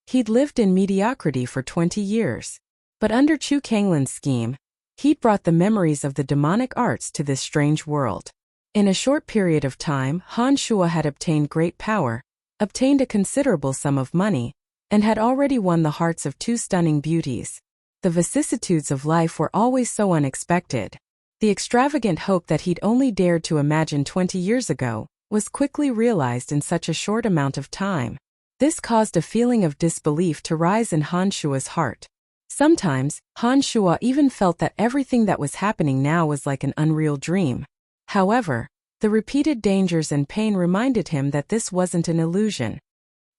He'd lived in mediocrity for 20 years. But under Chu Kanglin's scheme, he'd brought the memories of the demonic arts to this strange world. In a short period of time, Han Shuo had obtained great power, obtained a considerable sum of money, and had already won the hearts of 2 stunning beauties. The vicissitudes of life were always so unexpected. The extravagant hope that he'd only dared to imagine 20 years ago was quickly realized in such a short amount of time. This caused a feeling of disbelief to rise in Han Shuo's heart. Sometimes, Han Shuo even felt that everything that was happening now was like an unreal dream. However, The repeated dangers and pain reminded him that this wasn't an illusion.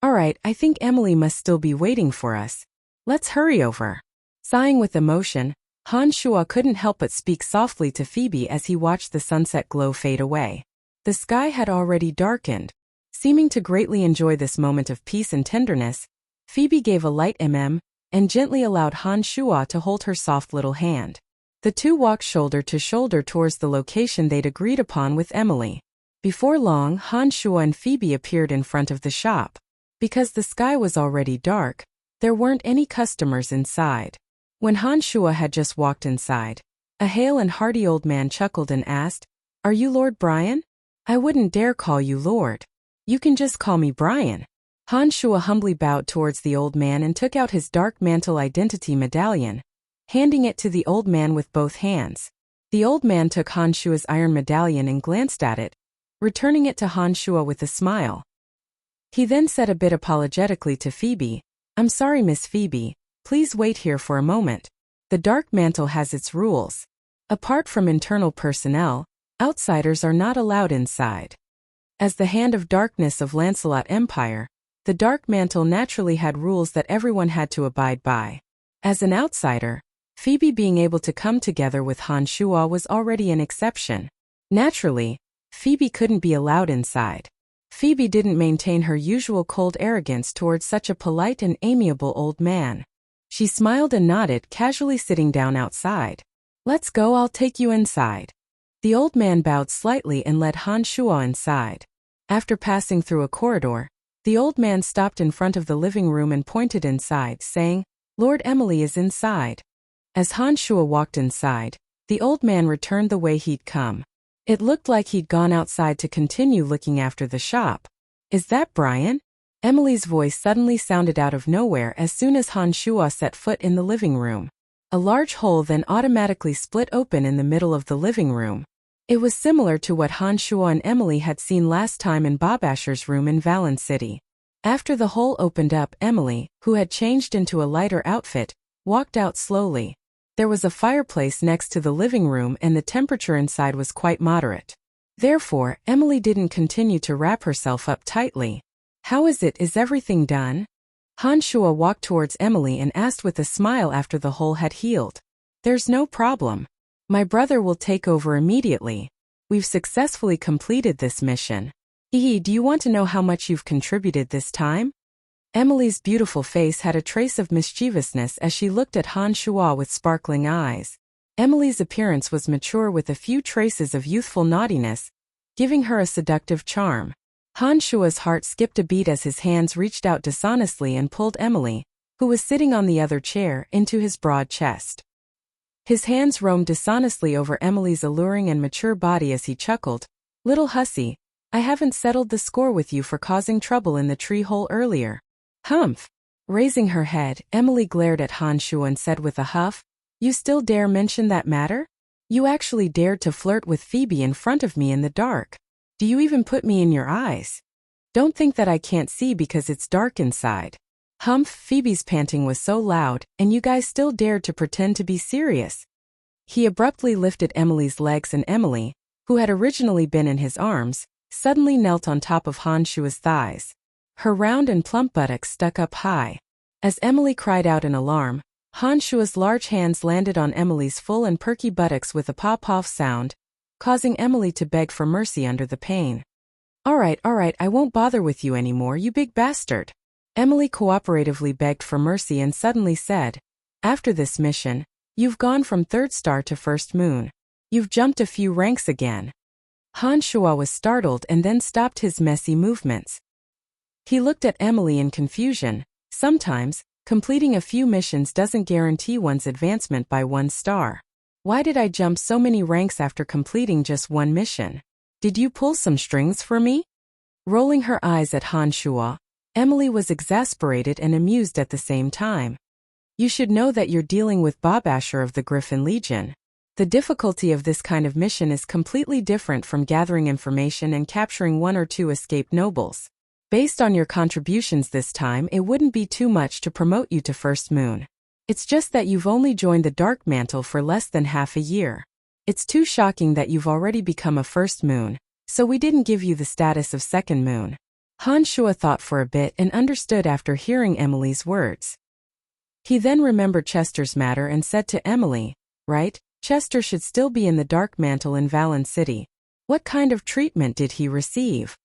All right, I think Emily must still be waiting for us. Let's hurry over. Sighing with emotion, Han Shua couldn't help but speak softly to Phoebe as he watched the sunset glow fade away. The sky had already darkened. Seeming to greatly enjoy this moment of peace and tenderness, Phoebe gave a light and gently allowed Han Shua to hold her soft little hand. The two walked shoulder to shoulder towards the location they'd agreed upon with Emily. Before long, Han Shua and Phoebe appeared in front of the shop. Because the sky was already dark, there weren't any customers inside. When Han Shua had just walked inside, a hale and hearty old man chuckled and asked, "Are you Lord Brian? I wouldn't dare call you Lord. You can just call me Brian." Han Shua humbly bowed towards the old man and took out his dark mantle identity medallion, handing it to the old man with both hands. The old man took Han Shua's iron medallion and glanced at it, returning it to Han Shua with a smile. He then said a bit apologetically to Phoebe, "I'm sorry, Miss Phoebe, please wait here for a moment. The dark mantle has its rules. Apart from internal personnel, outsiders are not allowed inside." As the hand of darkness of Lancelot Empire, the dark mantle naturally had rules that everyone had to abide by. As an outsider, Phoebe being able to come together with Han Shua was already an exception. Naturally, Phoebe couldn't be allowed inside. Phoebe didn't maintain her usual cold arrogance towards such a polite and amiable old man. She smiled and nodded, casually sitting down outside. "Let's go, I'll take you inside." The old man bowed slightly and led Han Shua inside. After passing through a corridor, the old man stopped in front of the living room and pointed inside, saying, "Lord Emily is inside." As Han Shua walked inside, the old man returned the way he'd come. It looked like he'd gone outside to continue looking after the shop. "Is that Brian?" Emily's voice suddenly sounded out of nowhere as soon as Han Shua set foot in the living room. A large hole then automatically split open in the middle of the living room. It was similar to what Han Shua and Emily had seen last time in Bob Asher's room in Valen City. After the hole opened up, Emily, who had changed into a lighter outfit, walked out slowly. There was a fireplace next to the living room and the temperature inside was quite moderate. Therefore, Emily didn't continue to wrap herself up tightly. "How is it? Is everything done?" Han Shua walked towards Emily and asked with a smile after the hole had healed. "There's no problem. My brother will take over immediately. We've successfully completed this mission. Do you want to know how much you've contributed this time?" Emily's beautiful face had a trace of mischievousness as she looked at Han Shua with sparkling eyes. Emily's appearance was mature with a few traces of youthful naughtiness, giving her a seductive charm. Han Shua's heart skipped a beat as his hands reached out dishonestly and pulled Emily, who was sitting on the other chair, into his broad chest. His hands roamed dishonestly over Emily's alluring and mature body as he chuckled, "Little hussy, I haven't settled the score with you for causing trouble in the tree hole earlier." "Humph." Raising her head, Emily glared at Han Shua and said with a huff, "You still dare mention that matter? You actually dared to flirt with Phoebe in front of me in the dark. Do you even put me in your eyes? Don't think that I can't see because it's dark inside." "Humph." Phoebe's panting was so loud, "And you guys still dared to pretend to be serious." He abruptly lifted Emily's legs and Emily, who had originally been in his arms, suddenly knelt on top of Han Shua's thighs. Her round and plump buttocks stuck up high. As Emily cried out in alarm, Han Shua's large hands landed on Emily's full and perky buttocks with a pop-off sound, causing Emily to beg for mercy under the pain. All right, I won't bother with you anymore, you big bastard." Emily cooperatively begged for mercy and suddenly said, "After this mission, you've gone from 3rd star to 1st moon. You've jumped a few ranks again." Han Shua was startled and then stopped his messy movements. He looked at Emily in confusion. Sometimes, completing a few missions doesn't guarantee one's advancement by 1 star. Why did I jump so many ranks after completing just 1 mission? Did you pull some strings for me? Rolling her eyes at Han Shua, Emily was exasperated and amused at the same time. "You should know that you're dealing with Bob Asher of the Griffin Legion. The difficulty of this kind of mission is completely different from gathering information and capturing 1 or 2 escaped nobles. Based on your contributions this time, it wouldn't be too much to promote you to 1st moon. It's just that you've only joined the Dark Mantle for less than half a year. It's too shocking that you've already become a 1st moon, So we didn't give you the status of second moon. Han Shuo thought for a bit and understood after hearing Emily's words. He then remembered Chester's matter and said to Emily, "Right, Chester should still be in the Dark Mantle in Valen City. What kind of treatment did he receive?"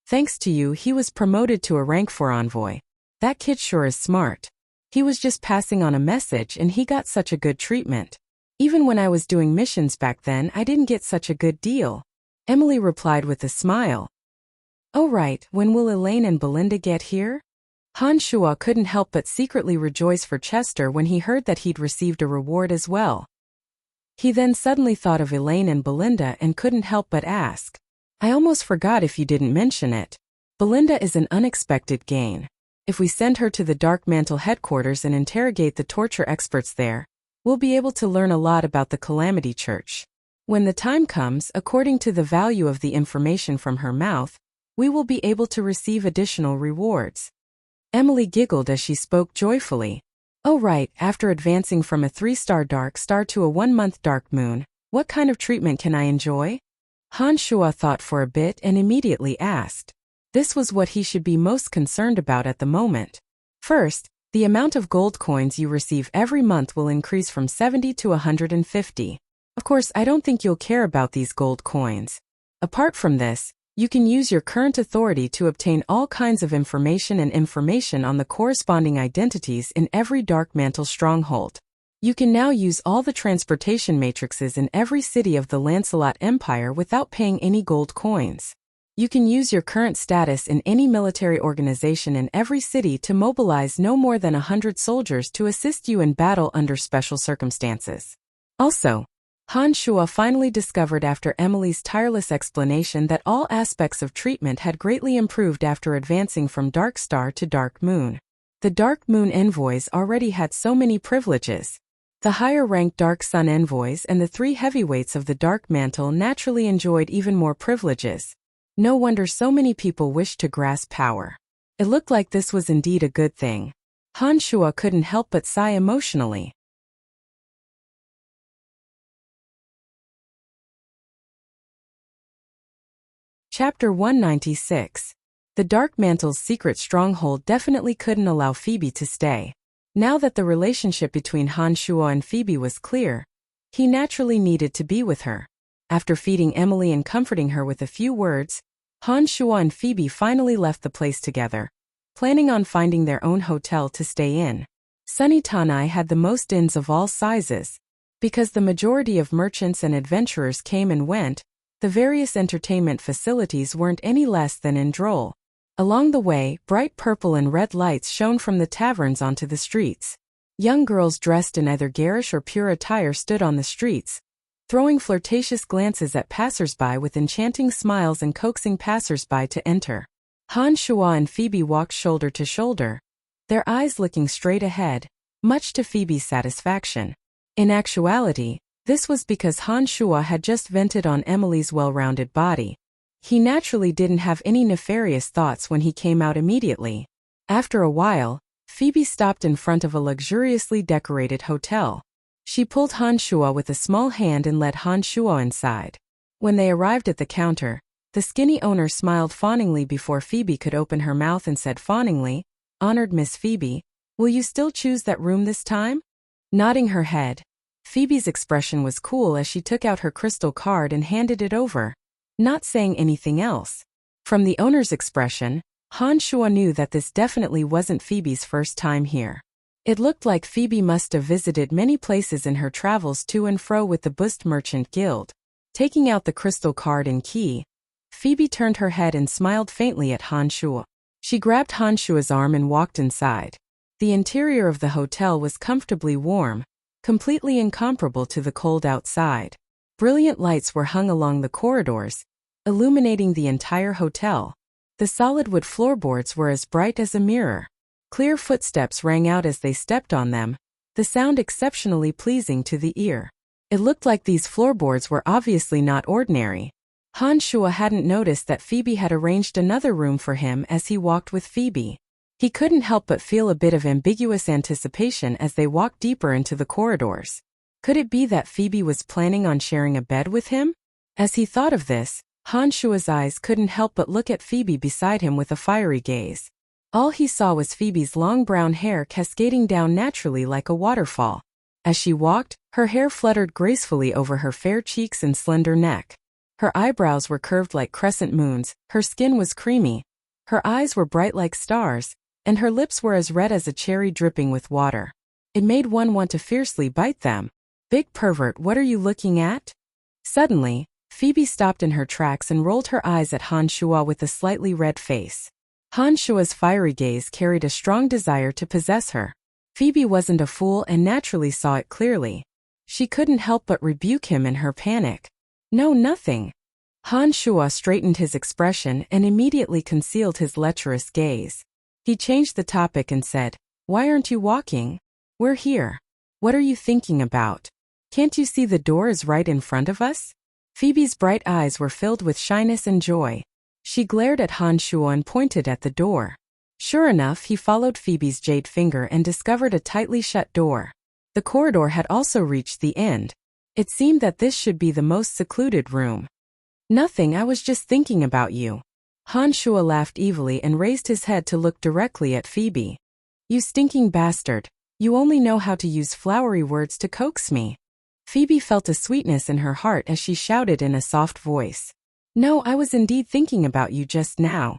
"Thanks to you, he was promoted to a rank 4 envoy. That kid sure is smart. He was just passing on a message and he got such a good treatment. Even when I was doing missions back then, I didn't get such a good deal," Emily replied with a smile. "Oh right, when will Elaine and Belinda get here?" Han Shuo couldn't help but secretly rejoice for Chester when he heard that he'd received a reward as well. He then suddenly thought of Elaine and Belinda and couldn't help but ask, "I almost forgot if you didn't mention it. Belinda is an unexpected gain. If we send her to the Dark Mantle headquarters and interrogate the torture experts there, we'll be able to learn a lot about the Calamity Church. When the time comes, according to the value of the information from her mouth, we will be able to receive additional rewards." Emily giggled as she spoke joyfully. "Oh right, after advancing from a 3-star dark star to a 1-month dark moon, what kind of treatment can I enjoy?" Han Shuo thought for a bit and immediately asked. This was what he should be most concerned about at the moment. First, the amount of gold coins you receive every month will increase from 70 to 150. Of course, I don't think you'll care about these gold coins. Apart from this, you can use your current authority to obtain all kinds of information on the corresponding identities in every Dark Mantle stronghold. You can now use all the transportation matrices in every city of the Lancelot Empire without paying any gold coins. You can use your current status in any military organization in every city to mobilize no more than 100 soldiers to assist you in battle under special circumstances. Also, Han Shuo finally discovered after Emily's tireless explanation that all aspects of treatment had greatly improved after advancing from Dark Star to Dark Moon. The Dark Moon envoys already had so many privileges. The higher-ranked Dark Sun envoys and the 3 heavyweights of the Dark Mantle naturally enjoyed even more privileges. No wonder so many people wished to grasp power. It looked like this was indeed a good thing. Han Shuo couldn't help but sigh emotionally. Chapter 196. The Dark Mantle's secret stronghold definitely couldn't allow Phoebe to stay. Now that the relationship between Han Shuo and Phoebe was clear, he naturally needed to be with her. After feeding Emily and comforting her with a few words, Han Shuo and Phoebe finally left the place together, planning on finding their own hotel to stay in. Sunny Tanai had the most inns of all sizes. Because the majority of merchants and adventurers came and went, the various entertainment facilities weren't any less than in droll. Along the way, bright purple and red lights shone from the taverns onto the streets. Young girls dressed in either garish or pure attire stood on the streets, throwing flirtatious glances at passers-by with enchanting smiles and coaxing passers-by to enter. Han Shuo and Phoebe walked shoulder to shoulder, their eyes looking straight ahead, much to Phoebe's satisfaction. In actuality, this was because Han Shuo had just vented on Emily's well-rounded body. He naturally didn't have any nefarious thoughts when he came out immediately. After a while, Phoebe stopped in front of a luxuriously decorated hotel. She pulled Han Shuo with a small hand and led Han Shuo inside. When they arrived at the counter, the skinny owner smiled fawningly before Phoebe could open her mouth and said fawningly, "Honored Miss Phoebe, will you still choose that room this time?" Nodding her head, Phoebe's expression was cool as she took out her crystal card and handed it over, not saying anything else. From the owner's expression, Han Shuo knew that this definitely wasn't Phoebe's first time here. It looked like Phoebe must have visited many places in her travels to and fro with the Bust Merchant Guild. Taking out the crystal card and key, Phoebe turned her head and smiled faintly at Han Shuo. She grabbed Han Shuo's arm and walked inside. The interior of the hotel was comfortably warm, completely incomparable to the cold outside. Brilliant lights were hung along the corridors, illuminating the entire hotel. The solid wood floorboards were as bright as a mirror. Clear footsteps rang out as they stepped on them, the sound exceptionally pleasing to the ear. It looked like these floorboards were obviously not ordinary. Han Shuo hadn't noticed that Phoebe had arranged another room for him as he walked with Phoebe. He couldn't help but feel a bit of ambiguous anticipation as they walked deeper into the corridors. Could it be that Phoebe was planning on sharing a bed with him? As he thought of this, Han Shua's eyes couldn't help but look at Phoebe beside him with a fiery gaze. All he saw was Phoebe's long brown hair cascading down naturally like a waterfall. As she walked, her hair fluttered gracefully over her fair cheeks and slender neck. Her eyebrows were curved like crescent moons, her skin was creamy, her eyes were bright like stars, and her lips were as red as a cherry dripping with water. It made one want to fiercely bite them. "Big pervert, what are you looking at?" Suddenly, Phoebe stopped in her tracks and rolled her eyes at Han Shua with a slightly red face. Han Shua's fiery gaze carried a strong desire to possess her. Phoebe wasn't a fool and naturally saw it clearly. She couldn't help but rebuke him in her panic. "No, nothing." Han Shua straightened his expression and immediately concealed his lecherous gaze. He changed the topic and said, "Why aren't you walking? We're here. What are you thinking about? Can't you see the door is right in front of us?" Phoebe's bright eyes were filled with shyness and joy. She glared at Han Shua and pointed at the door. Sure enough, he followed Phoebe's jade finger and discovered a tightly shut door. The corridor had also reached the end. It seemed that this should be the most secluded room. "Nothing, I was just thinking about you." Han Shua laughed evilly and raised his head to look directly at Phoebe. "You stinking bastard. You only know how to use flowery words to coax me." Phoebe felt a sweetness in her heart as she shouted in a soft voice. "No, I was indeed thinking about you just now,"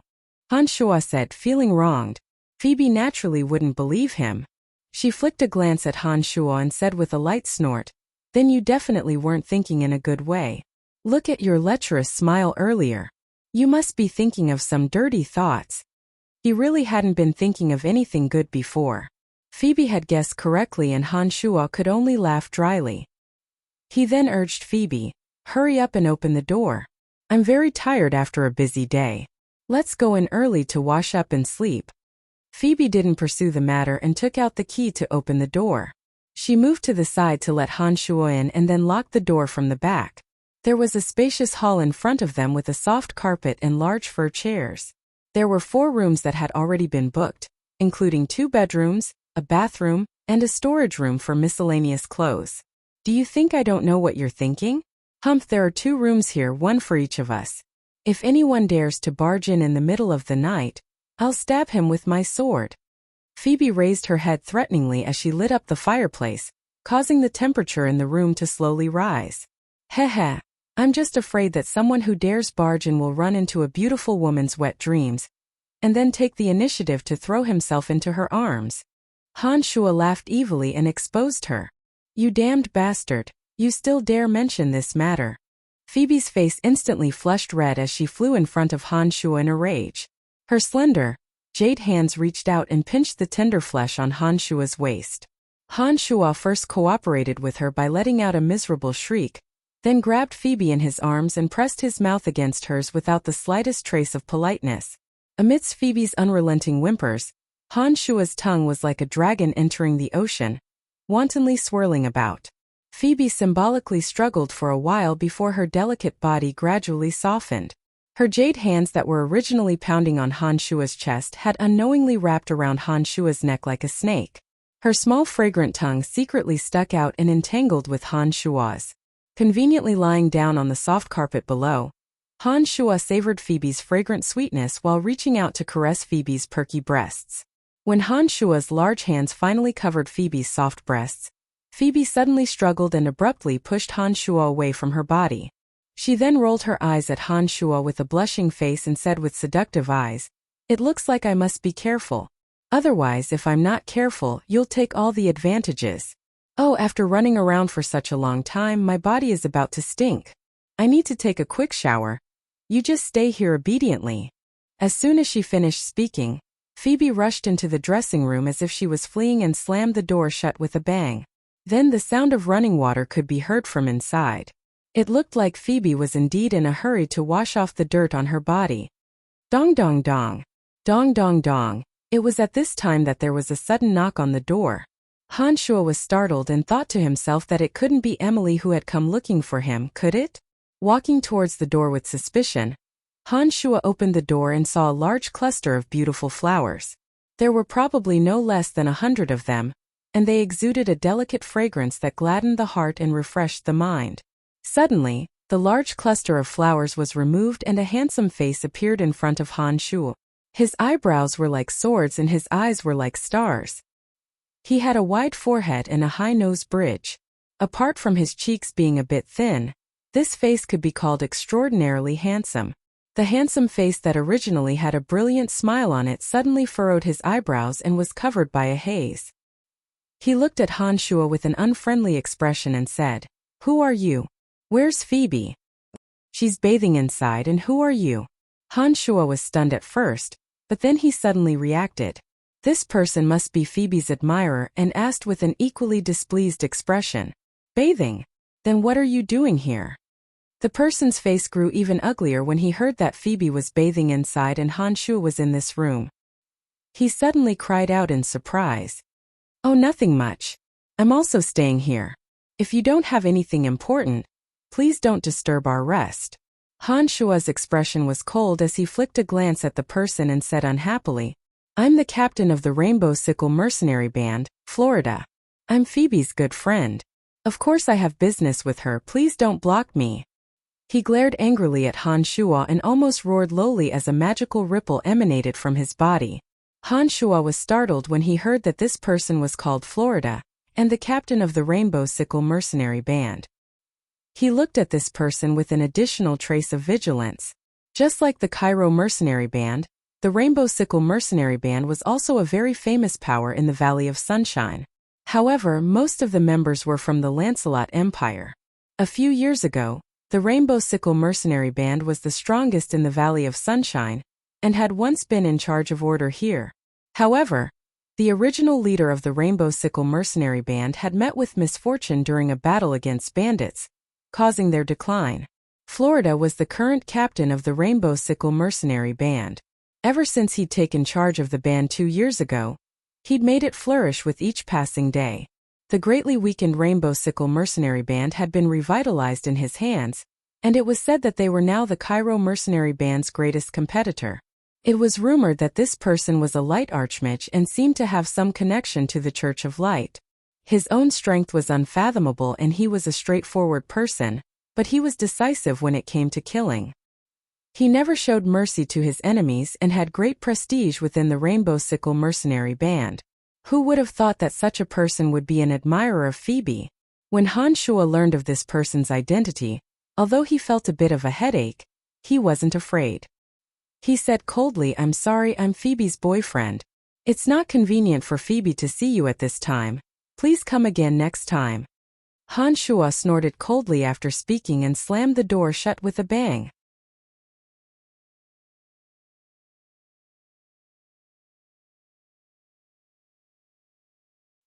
Han Shua said, feeling wronged. Phoebe naturally wouldn't believe him. She flicked a glance at Han Shua and said with a light snort, "Then you definitely weren't thinking in a good way. Look at your lecherous smile earlier. You must be thinking of some dirty thoughts." He really hadn't been thinking of anything good before. Phoebe had guessed correctly and Han Shua could only laugh dryly. He then urged Phoebe, "Hurry up and open the door. I'm very tired after a busy day. Let's go in early to wash up and sleep." Phoebe didn't pursue the matter and took out the key to open the door. She moved to the side to let Han Shua in and then locked the door from the back. There was a spacious hall in front of them with a soft carpet and large fur chairs. There were 4 rooms that had already been booked, including 2 bedrooms, a bathroom, and a storage room for miscellaneous clothes. "Do you think I don't know what you're thinking? Humph, there are 2 rooms here, one for each of us. If anyone dares to barge in the middle of the night, I'll stab him with my sword." Phoebe raised her head threateningly as she lit up the fireplace, causing the temperature in the room to slowly rise. "Heh. I'm just afraid that someone who dares barge in will run into a beautiful woman's wet dreams, and then take the initiative to throw himself into her arms." Han Shua laughed evilly and exposed her. "You damned bastard, you still dare mention this matter." Phoebe's face instantly flushed red as she flew in front of Han Shua in a rage. Her slender, jade hands reached out and pinched the tender flesh on Han Shua's waist. Han Shua first cooperated with her by letting out a miserable shriek, then grabbed Phoebe in his arms and pressed his mouth against hers without the slightest trace of politeness. Amidst Phoebe's unrelenting whimpers, Han Shua's tongue was like a dragon entering the ocean, wantonly swirling about. Phoebe symbolically struggled for a while before her delicate body gradually softened. Her jade hands that were originally pounding on Han Shua's chest had unknowingly wrapped around Han Shua's neck like a snake. Her small fragrant tongue secretly stuck out and entangled with Han Shua's. Conveniently lying down on the soft carpet below, Han Shua savored Phoebe's fragrant sweetness while reaching out to caress Phoebe's perky breasts. When Han Shua's large hands finally covered Phoebe's soft breasts, Phoebe suddenly struggled and abruptly pushed Han Shua away from her body. She then rolled her eyes at Han Shua with a blushing face and said with seductive eyes, "It looks like I must be careful. Otherwise, if I'm not careful, you'll take all the advantages. Oh, after running around for such a long time, my body is about to stink. I need to take a quick shower. You just stay here obediently." As soon as she finished speaking, Phoebe rushed into the dressing room as if she was fleeing and slammed the door shut with a bang. Then the sound of running water could be heard from inside. It looked like Phoebe was indeed in a hurry to wash off the dirt on her body. Dong dong dong. Dong dong dong. It was at this time that there was a sudden knock on the door. Han Shua was startled and thought to himself that it couldn't be Emily who had come looking for him, could it? Walking towards the door with suspicion, Han Shua opened the door and saw a large cluster of beautiful flowers. There were probably no less than 100 of them, and they exuded a delicate fragrance that gladdened the heart and refreshed the mind. Suddenly, The large cluster of flowers was removed and a handsome face appeared in front of Han Shuo. His eyebrows were like swords and his eyes were like stars. He had a wide forehead and a high nose bridge. Apart from his cheeks being a bit thin, this face could be called extraordinarily handsome. The handsome face that originally had a brilliant smile on it suddenly furrowed his eyebrows and was covered by a haze. He looked at Han Shuo with an unfriendly expression and said, "Who are you? Where's Phoebe? She's bathing inside, and who are you?" Han Shuo was stunned at first, but then he suddenly reacted. This person must be Phoebe's admirer and asked with an equally displeased expression, "Bathing? Then what are you doing here?" The person's face grew even uglier when he heard that Phoebe was bathing inside and Han Shuo was in this room. He suddenly cried out in surprise, "Oh, nothing much. I'm also staying here. If you don't have anything important, please don't disturb our rest." Han Shuo's expression was cold as he flicked a glance at the person and said unhappily, "I'm the captain of the Rainbow Sickle Mercenary Band, Florida. I'm Phoebe's good friend. Of course I have business with her, please don't block me." He glared angrily at Han Shuo and almost roared lowly as a magical ripple emanated from his body. Han Shuo was startled when he heard that this person was called Florida, and the captain of the Rainbow Sickle Mercenary Band. He looked at this person with an additional trace of vigilance. Just like the Cairo Mercenary Band, the Rainbow Sickle Mercenary Band was also a very famous power in the Valley of Sunshine. However, most of the members were from the Lancelot Empire. A few years ago, the Rainbow Sickle Mercenary Band was the strongest in the Valley of Sunshine, and had once been in charge of order here. However, the original leader of the Rainbow Sickle Mercenary Band had met with misfortune during a battle against bandits, causing their decline. Florida was the current captain of the Rainbow Sickle Mercenary Band. Ever since he'd taken charge of the band 2 years ago, he'd made it flourish with each passing day. The greatly weakened Rainbow Sickle Mercenary Band had been revitalized in his hands, and it was said that they were now the Cairo Mercenary Band's greatest competitor. It was rumored that this person was a light archmage and seemed to have some connection to the Church of Light. His own strength was unfathomable and he was a straightforward person, but he was decisive when it came to killing. He never showed mercy to his enemies and had great prestige within the Rainbow Sickle Mercenary Band. Who would have thought that such a person would be an admirer of Phoebe? When Han Shuo learned of this person's identity, although he felt a bit of a headache, he wasn't afraid. He said coldly, "I'm sorry, I'm Phoebe's boyfriend. It's not convenient for Phoebe to see you at this time. Please come again next time." Han Shuo snorted coldly after speaking and slammed the door shut with a bang.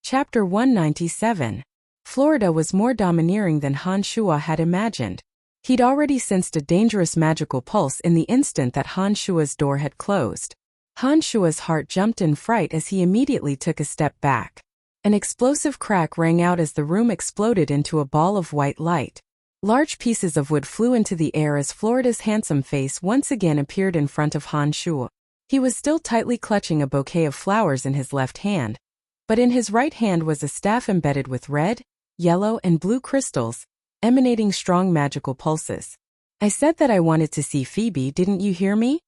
Chapter 197. Florida was more domineering than Han Shuo had imagined. He'd already sensed a dangerous magical pulse in the instant that Han Shuo's door had closed. Han Shuo's heart jumped in fright as he immediately took a step back. An explosive crack rang out as the room exploded into a ball of white light. Large pieces of wood flew into the air as Florida's handsome face once again appeared in front of Han Shuo. He was still tightly clutching a bouquet of flowers in his left hand, but in his right hand was a staff embedded with red, yellow, and blue crystals, emanating strong magical pulses. "I said that I wanted to see Phoebe, didn't you hear me?"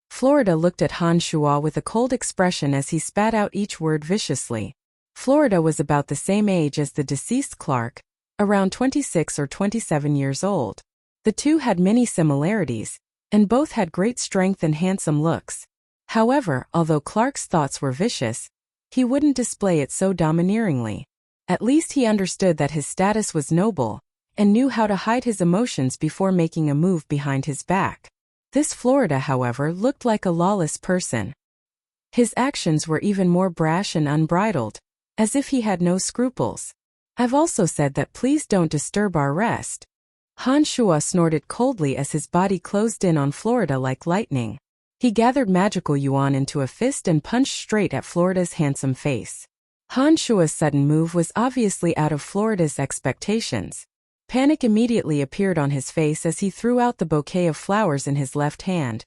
Florida looked at Han Shuo with a cold expression as he spat out each word viciously. Florida was about the same age as the deceased Clark, around 26 or 27 years old. The two had many similarities, and both had great strength and handsome looks. However, although Clark's thoughts were vicious, he wouldn't display it so domineeringly. At least he understood that his status was noble, and knew how to hide his emotions before making a move behind his back. This Florida, however, looked like a lawless person. His actions were even more brash and unbridled, as if he had no scruples. "I've also said that please don't disturb our rest." Han Shuo snorted coldly as his body closed in on Florida like lightning. He gathered magical yuan into a fist and punched straight at Florida's handsome face. Han Shuo's sudden move was obviously out of Florida's expectations. Panic immediately appeared on his face as he threw out the bouquet of flowers in his left hand,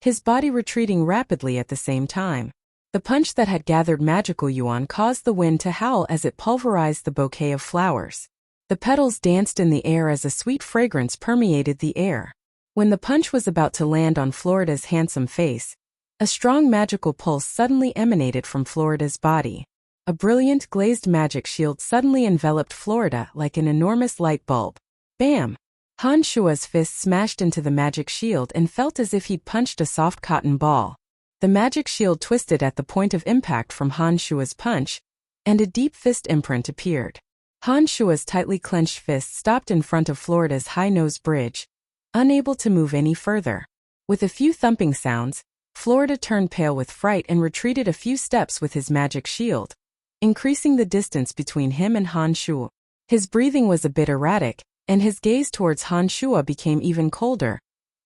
his body retreating rapidly at the same time. The punch that had gathered magical yuan caused the wind to howl as it pulverized the bouquet of flowers. The petals danced in the air as a sweet fragrance permeated the air. When the punch was about to land on Florida's handsome face, a strong magical pulse suddenly emanated from Florida's body. A brilliant glazed magic shield suddenly enveloped Florida like an enormous light bulb. Bam! Han Shua's fist smashed into the magic shield and felt as if he'd punched a soft cotton ball. The magic shield twisted at the point of impact from Han Shua's punch, and a deep fist imprint appeared. Han Shua's tightly clenched fist stopped in front of Florida's high-nose bridge, unable to move any further. With a few thumping sounds, Florida turned pale with fright and retreated a few steps with his magic shield, increasing the distance between him and Han Shua. His breathing was a bit erratic, and his gaze towards Han Shua became even colder,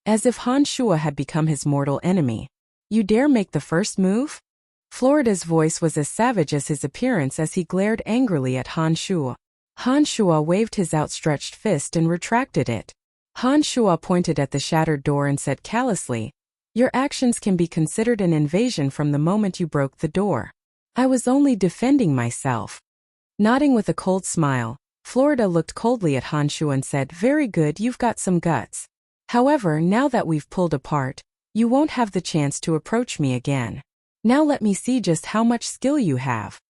as if Han Shua had become his mortal enemy. "You dare make the first move?" Florida's voice was as savage as his appearance as he glared angrily at Han Shua. Han Shua waved his outstretched fist and retracted it. Han Shua pointed at the shattered door and said callously, "Your actions can be considered an invasion from the moment you broke the door. I was only defending myself." Nodding with a cold smile, Florida looked coldly at Han Shua and said, "Very good, you've got some guts. However, now that we've pulled apart, you won't have the chance to approach me again. Now let me see just how much skill you have."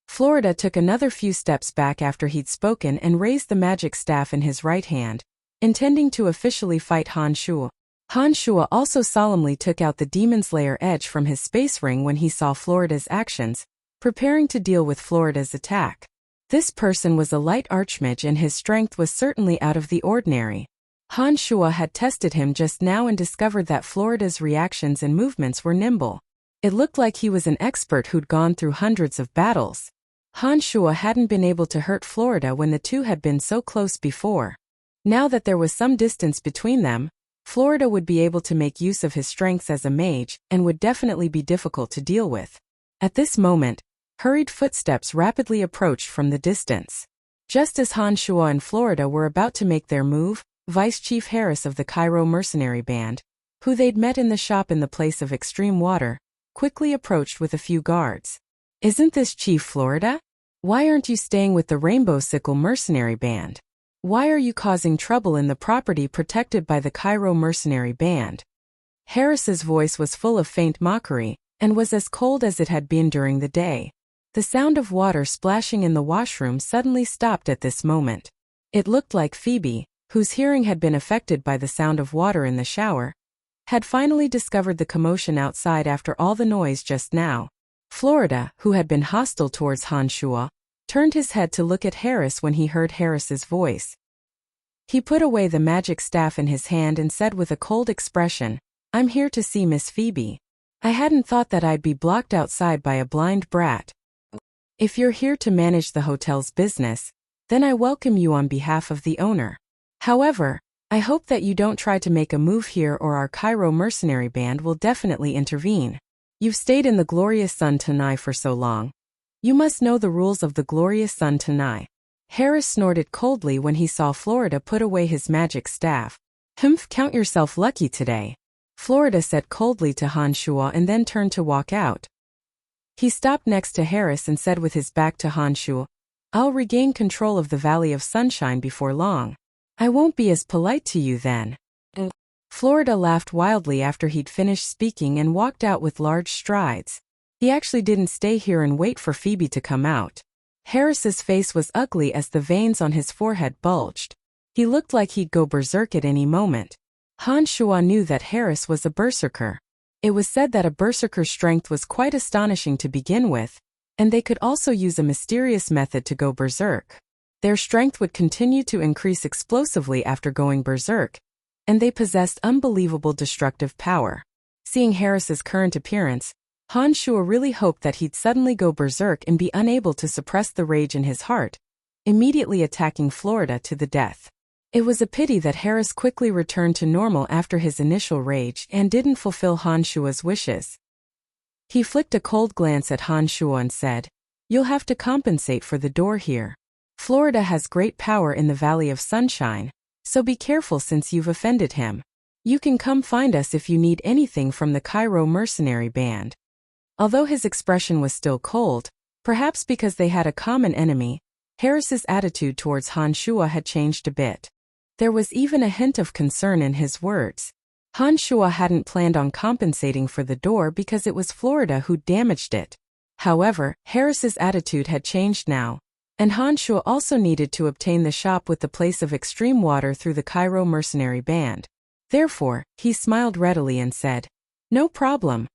Florida took another few steps back after he'd spoken and raised the magic staff in his right hand, intending to officially fight Han Shua. Han Shua also solemnly took out the Demon's Lair edge from his space ring when he saw Florida's actions, preparing to deal with Florida's attack. This person was a light archmage and his strength was certainly out of the ordinary. Han Shua had tested him just now and discovered that Florida's reactions and movements were nimble. It looked like he was an expert who'd gone through hundreds of battles. Han Shua hadn't been able to hurt Florida when the two had been so close before. Now that there was some distance between them, Florida would be able to make use of his strengths as a mage and would definitely be difficult to deal with. At this moment, hurried footsteps rapidly approached from the distance. Just as Han Shua and Florida were about to make their move, Vice Chief Harris of the Cairo mercenary band, who they'd met in the shop in the place of extreme water, quickly approached with a few guards. "Isn't this Chief Florida? Why aren't you staying with the Rainbow Sickle mercenary band? Why are you causing trouble in the property protected by the Cairo mercenary band?" Harris's voice was full of faint mockery, and was as cold as it had been during the day. The sound of water splashing in the washroom suddenly stopped at this moment. It looked like Phoebe, whose hearing had been affected by the sound of water in the shower, had finally discovered the commotion outside after all the noise just now. Florida, who had been hostile towards Han Shua, turned his head to look at Harris when he heard Harris's voice. He put away the magic staff in his hand and said with a cold expression, "I'm here to see Miss Phoebe. I hadn't thought that I'd be blocked outside by a blind brat. If you're here to manage the hotel's business, then I welcome you on behalf of the owner. However, I hope that you don't try to make a move here or our Cairo mercenary band will definitely intervene. You've stayed in the Glorious Sun Tanai for so long. You must know the rules of the Glorious Sun Tanai." Harris snorted coldly when he saw Florida put away his magic staff. "Humph, count yourself lucky today," Florida said coldly to Han Shua and then turned to walk out. He stopped next to Harris and said with his back to Han Shua, "I'll regain control of the Valley of Sunshine before long. I won't be as polite to you then." Florida laughed wildly after he'd finished speaking and walked out with large strides. He actually didn't stay here and wait for Phoebe to come out. Harris's face was ugly as the veins on his forehead bulged. He looked like he'd go berserk at any moment. Han Shua knew that Harris was a berserker. It was said that a berserker's strength was quite astonishing to begin with, and they could also use a mysterious method to go berserk. Their strength would continue to increase explosively after going berserk, and they possessed unbelievable destructive power. Seeing Harris's current appearance, Han Shua really hoped that he'd suddenly go berserk and be unable to suppress the rage in his heart, immediately attacking Florida to the death. It was a pity that Harris quickly returned to normal after his initial rage and didn't fulfill Han Shua's wishes. He flicked a cold glance at Han Shua and said, "You'll have to compensate for the door here. Florida has great power in the Valley of Sunshine, so be careful since you've offended him. You can come find us if you need anything from the Cairo mercenary band." Although his expression was still cold, perhaps because they had a common enemy, Harris's attitude towards Han Shua had changed a bit. There was even a hint of concern in his words. Han Shua hadn't planned on compensating for the door because it was Florida who damaged it. However, Harris's attitude had changed now, and Han Shua also needed to obtain the shop with the place of extreme water through the Cairo mercenary band. Therefore, he smiled readily and said, "No problem."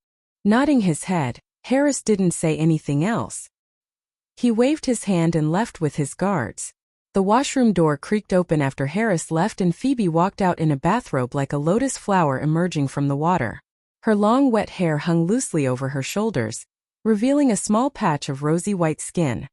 Nodding his head, Harris didn't say anything else. He waved his hand and left with his guards. The washroom door creaked open after Harris left and Phoebe walked out in a bathrobe like a lotus flower emerging from the water. Her long wet hair hung loosely over her shoulders, revealing a small patch of rosy white skin.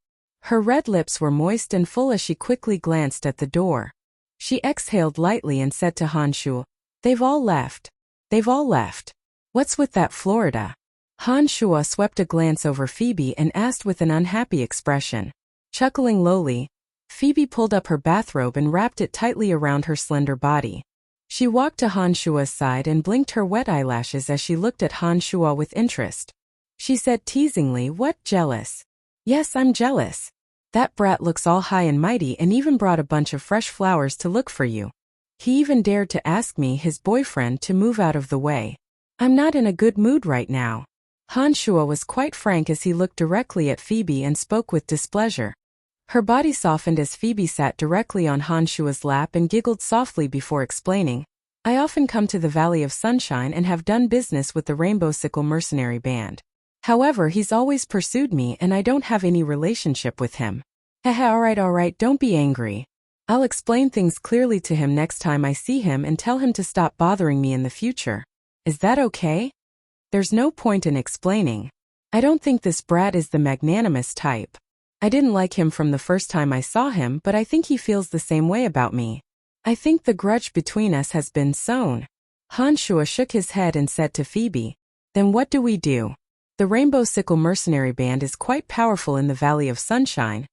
Her red lips were moist and full as she quickly glanced at the door. She exhaled lightly and said to Han Shua, "They've all left. They've all left. What's with that Florida?" Han Shua swept a glance over Phoebe and asked with an unhappy expression. Chuckling lowly, Phoebe pulled up her bathrobe and wrapped it tightly around her slender body. She walked to Han Shua's side and blinked her wet eyelashes as she looked at Han Shua with interest. She said teasingly, "What, jealous?" "Yes, I'm jealous. That brat looks all high and mighty and even brought a bunch of fresh flowers to look for you. He even dared to ask me, his boyfriend, to move out of the way. I'm not in a good mood right now." Han Shua was quite frank as he looked directly at Phoebe and spoke with displeasure. Her body softened as Phoebe sat directly on Han Shua's lap and giggled softly before explaining, "I often come to the Valley of Sunshine and have done business with the Rainbow Sickle Mercenary Band. However, he's always pursued me and I don't have any relationship with him. Haha, alright, don't be angry. I'll explain things clearly to him next time I see him and tell him to stop bothering me in the future. Is that okay? There's no point in explaining. I don't think this brat is the magnanimous type. I didn't like him from the first time I saw him, but I think he feels the same way about me. I think the grudge between us has been sown." Han Shua shook his head and said to Phoebe, "Then what do we do? The Rainbow Sickle Mercenary Band is quite powerful in the Valley of Sunshine,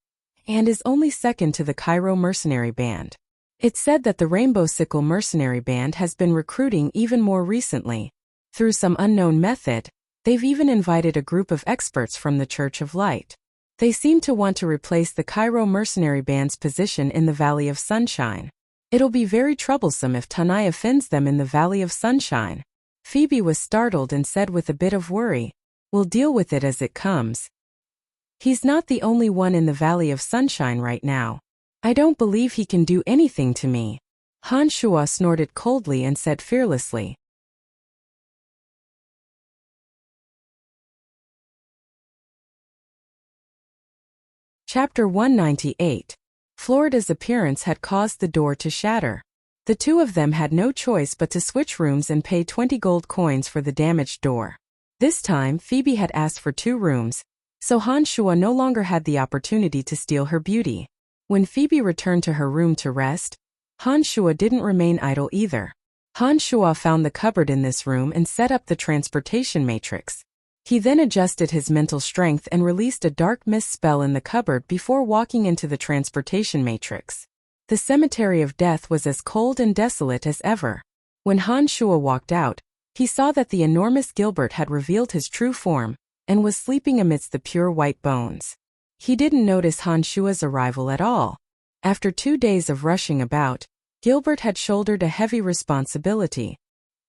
and is only second to the Cairo Mercenary Band. It's said that the Rainbow Sickle Mercenary Band has been recruiting even more recently. Through some unknown method, they've even invited a group of experts from the Church of Light. They seem to want to replace the Cairo Mercenary Band's position in the Valley of Sunshine. It'll be very troublesome if Tanai offends them in the Valley of Sunshine." Phoebe was startled and said with a bit of worry, "We'll deal with it as it comes. He's not the only one in the Valley of Sunshine right now. I don't believe he can do anything to me." Han Shua snorted coldly and said fearlessly. Chapter 198. Florida's appearance had caused the door to shatter. The two of them had no choice but to switch rooms and pay 20 gold coins for the damaged door. This time, Phoebe had asked for 2 rooms, so Han Shua no longer had the opportunity to steal her beauty. When Phoebe returned to her room to rest, Han Shua didn't remain idle either. Han Shua found the cupboard in this room and set up the transportation matrix. He then adjusted his mental strength and released a dark mist spell in the cupboard before walking into the transportation matrix. The cemetery of death was as cold and desolate as ever. When Han Shua walked out, he saw that the enormous Gilbert had revealed his true form and was sleeping amidst the pure white bones. He didn't notice Han Shua's arrival at all. After 2 days of rushing about, Gilbert had shouldered a heavy responsibility.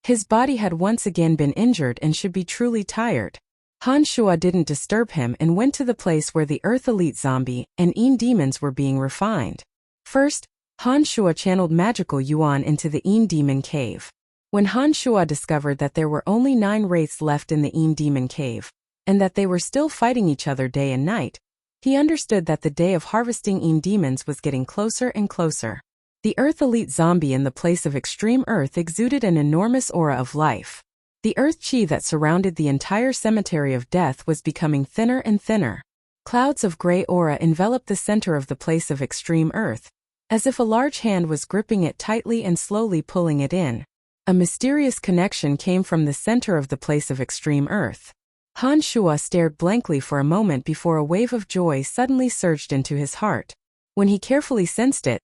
His body had once again been injured and should be truly tired. Han Shua didn't disturb him and went to the place where the Earth Elite Zombie and Een demons were being refined. First, Han Shua channeled magical yuan into the Een demon cave. When Han Shua discovered that there were only 9 wraiths left in the Een demon cave, and that they were still fighting each other day and night, he understood that the day of harvesting Een demons was getting closer and closer. The Earth Elite Zombie in the place of Extreme Earth exuded an enormous aura of life. The earth chi that surrounded the entire cemetery of death was becoming thinner and thinner. Clouds of gray aura enveloped the center of the place of Extreme Earth, as if a large hand was gripping it tightly and slowly pulling it in. A mysterious connection came from the center of the place of Extreme Earth. Han Shua stared blankly for a moment before a wave of joy suddenly surged into his heart. When he carefully sensed it,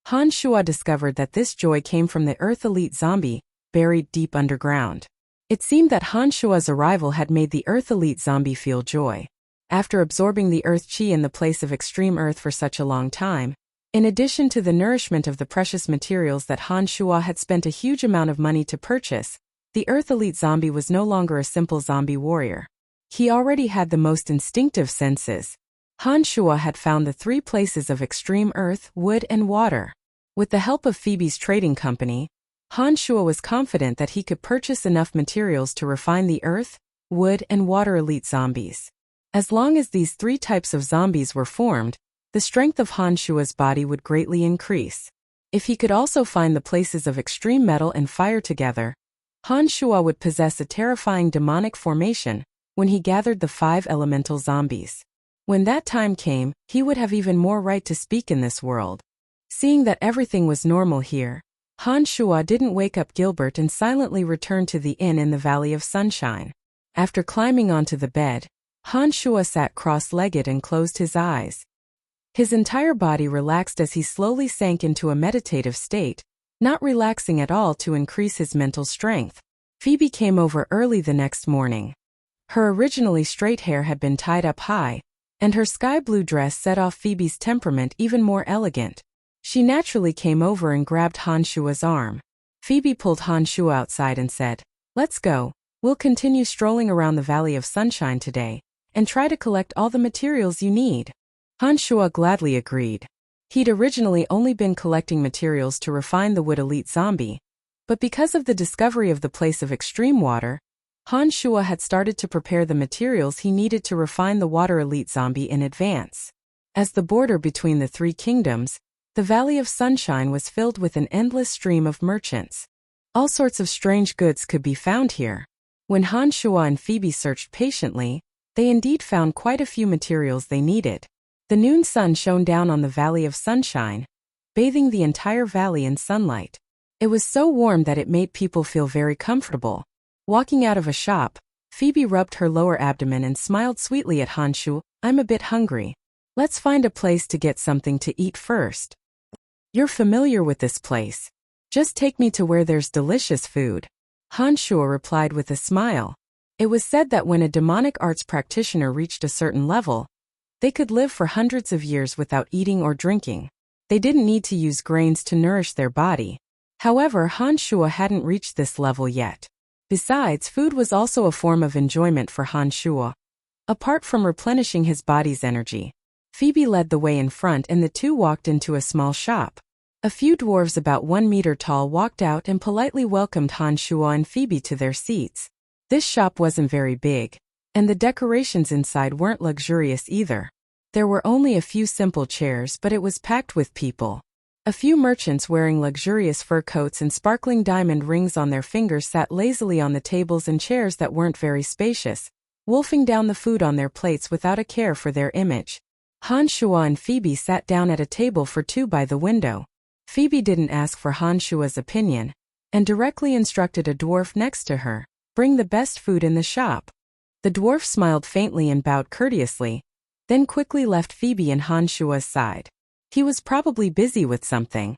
Han Shua discovered that this joy came from the Earth Elite Zombie, buried deep underground. It seemed that Han Shua's arrival had made the Earth Elite Zombie feel joy. After absorbing the earth chi in the place of extreme earth for such a long time, in addition to the nourishment of the precious materials that Han Shuo had spent a huge amount of money to purchase, the Earth Elite Zombie was no longer a simple zombie warrior. He already had the most instinctive senses. Han Shuo had found the 3 places of extreme earth, wood, and water. With the help of Phoebe's trading company, Han Shuo was confident that he could purchase enough materials to refine the earth, wood, and water elite zombies. As long as these 3 types of zombies were formed, the strength of Han Shuo's body would greatly increase. If he could also find the places of extreme metal and fire together, Han Shuo would possess a terrifying demonic formation when he gathered the 5 elemental zombies. When that time came, he would have even more right to speak in this world. Seeing that everything was normal here, Han Shuo didn't wake up Gilbert and silently returned to the inn in the Valley of Sunshine. After climbing onto the bed, Han Shuo sat cross-legged and closed his eyes. His entire body relaxed as he slowly sank into a meditative state, not relaxing at all to increase his mental strength. Phoebe came over early the next morning. Her originally straight hair had been tied up high, and her sky blue dress set off Phoebe's temperament even more elegant. She naturally came over and grabbed Han Shuo's arm. Phoebe pulled Han Shuo outside and said, "Let's go. We'll continue strolling around the Valley of Sunshine today, and try to collect all the materials you need." Han Shuo gladly agreed. He'd originally only been collecting materials to refine the Wood Elite Zombie, but because of the discovery of the place of extreme water, Han Shuo had started to prepare the materials he needed to refine the Water Elite Zombie in advance. As the border between the 3 kingdoms, the Valley of Sunshine was filled with an endless stream of merchants. All sorts of strange goods could be found here. When Han Shuo and Phoebe searched patiently, they indeed found quite a few materials they needed. The noon sun shone down on the Valley of Sunshine, bathing the entire valley in sunlight. It was so warm that it made people feel very comfortable. Walking out of a shop, Phoebe rubbed her lower abdomen and smiled sweetly at Han Shuo. "I'm a bit hungry. Let's find a place to get something to eat first." "You're familiar with this place. Just take me to where there's delicious food," Han Shuo replied with a smile. It was said that when a demonic arts practitioner reached a certain level, they could live for hundreds of years without eating or drinking. They didn't need to use grains to nourish their body. However, Han Shuo hadn't reached this level yet. Besides, food was also a form of enjoyment for Han Shuo. Apart from replenishing his body's energy, Phoebe led the way in front and the 2 walked into a small shop. A few dwarves about 1 meter tall walked out and politely welcomed Han Shuo and Phoebe to their seats. This shop wasn't very big, and the decorations inside weren't luxurious either. There were only a few simple chairs, but it was packed with people. A few merchants wearing luxurious fur coats and sparkling diamond rings on their fingers sat lazily on the tables and chairs that weren't very spacious, wolfing down the food on their plates without a care for their image. Han Shuo and Phoebe sat down at a table for 2 by the window. Phoebe didn't ask for Han Shuo's opinion, and directly instructed a dwarf next to her, "Bring the best food in the shop." The dwarf smiled faintly and bowed courteously, then quickly left Phoebe and Han Shuo's side. He was probably busy with something.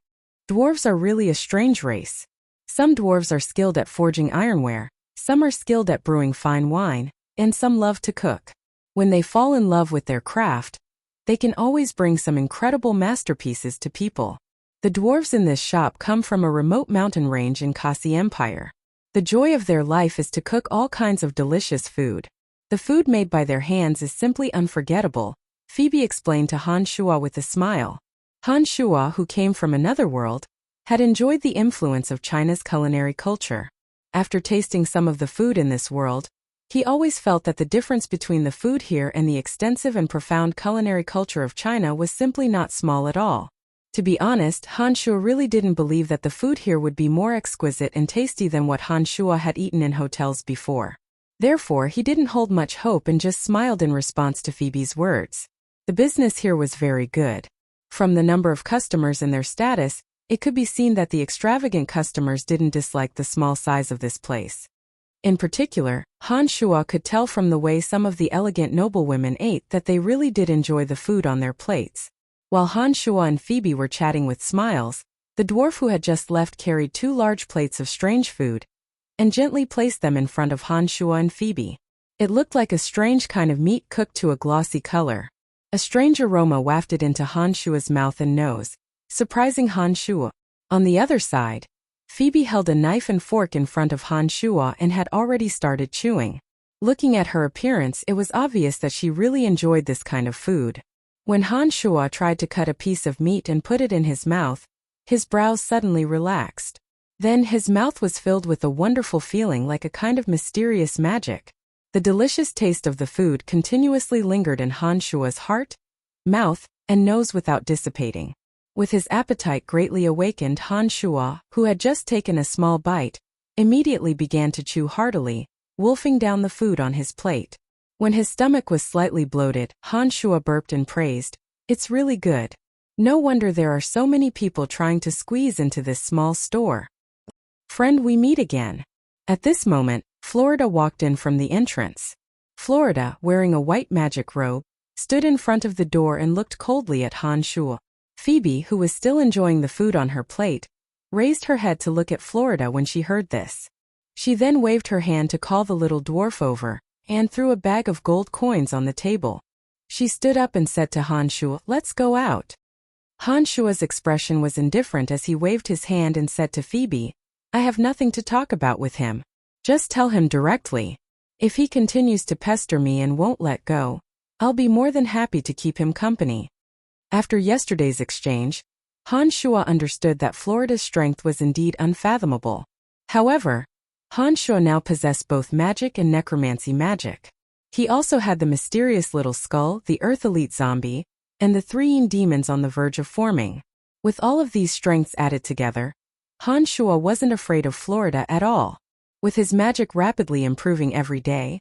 Dwarves are really a strange race. Some dwarves are skilled at forging ironware, some are skilled at brewing fine wine, and some love to cook. When they fall in love with their craft, they can always bring some incredible masterpieces to people. The dwarves in this shop come from a remote mountain range in Kasi Empire. The joy of their life is to cook all kinds of delicious food. The food made by their hands is simply unforgettable, Phoebe explained to Han Shuo with a smile. Han Shuo, who came from another world, had enjoyed the influence of China's culinary culture. After tasting some of the food in this world, he always felt that the difference between the food here and the extensive and profound culinary culture of China was simply not small at all. To be honest, Han Shuo really didn't believe that the food here would be more exquisite and tasty than what Han Shuo had eaten in hotels before. Therefore, he didn't hold much hope and just smiled in response to Phoebe's words. The business here was very good. From the number of customers and their status, it could be seen that the extravagant customers didn't dislike the small size of this place. In particular, Han Shuo could tell from the way some of the elegant noblewomen ate that they really did enjoy the food on their plates. While Han Shuo and Phoebe were chatting with smiles, the dwarf who had just left carried 2 large plates of strange food and gently placed them in front of Han Shuo and Phoebe. It looked like a strange kind of meat cooked to a glossy color. A strange aroma wafted into Han Shua's mouth and nose, surprising Han Shua. On the other side, Phoebe held a knife and fork in front of Han Shua and had already started chewing. Looking at her appearance, it was obvious that she really enjoyed this kind of food. When Han Shua tried to cut a piece of meat and put it in his mouth, his brows suddenly relaxed. Then his mouth was filled with a wonderful feeling like a kind of mysterious magic. The delicious taste of the food continuously lingered in Han Shua's heart, mouth, and nose without dissipating. With his appetite greatly awakened, Han Shua, who had just taken a small bite, immediately began to chew heartily, wolfing down the food on his plate. When his stomach was slightly bloated, Han Shua burped and praised, "It's really good. No wonder there are so many people trying to squeeze into this small store. Friend, we meet again." At this moment, Florida walked in from the entrance. Florida, wearing a white magic robe, stood in front of the door and looked coldly at Han Shua. Phoebe, who was still enjoying the food on her plate, raised her head to look at Florida when she heard this. She then waved her hand to call the little dwarf over, and threw a bag of gold coins on the table. She stood up and said to Han Shua, "Let's go out." Han Shua's expression was indifferent as he waved his hand and said to Phoebe, "I have nothing to talk about with him. Just tell him directly. If he continues to pester me and won't let go, I'll be more than happy to keep him company." After yesterday's exchange, Han Shua understood that Florida's strength was indeed unfathomable. However, Han Shua now possessed both magic and necromancy magic. He also had the mysterious little skull, the Earth Elite zombie, and the 3 demons on the verge of forming. With all of these strengths added together, Han Shua wasn't afraid of Florida at all. With his magic rapidly improving every day,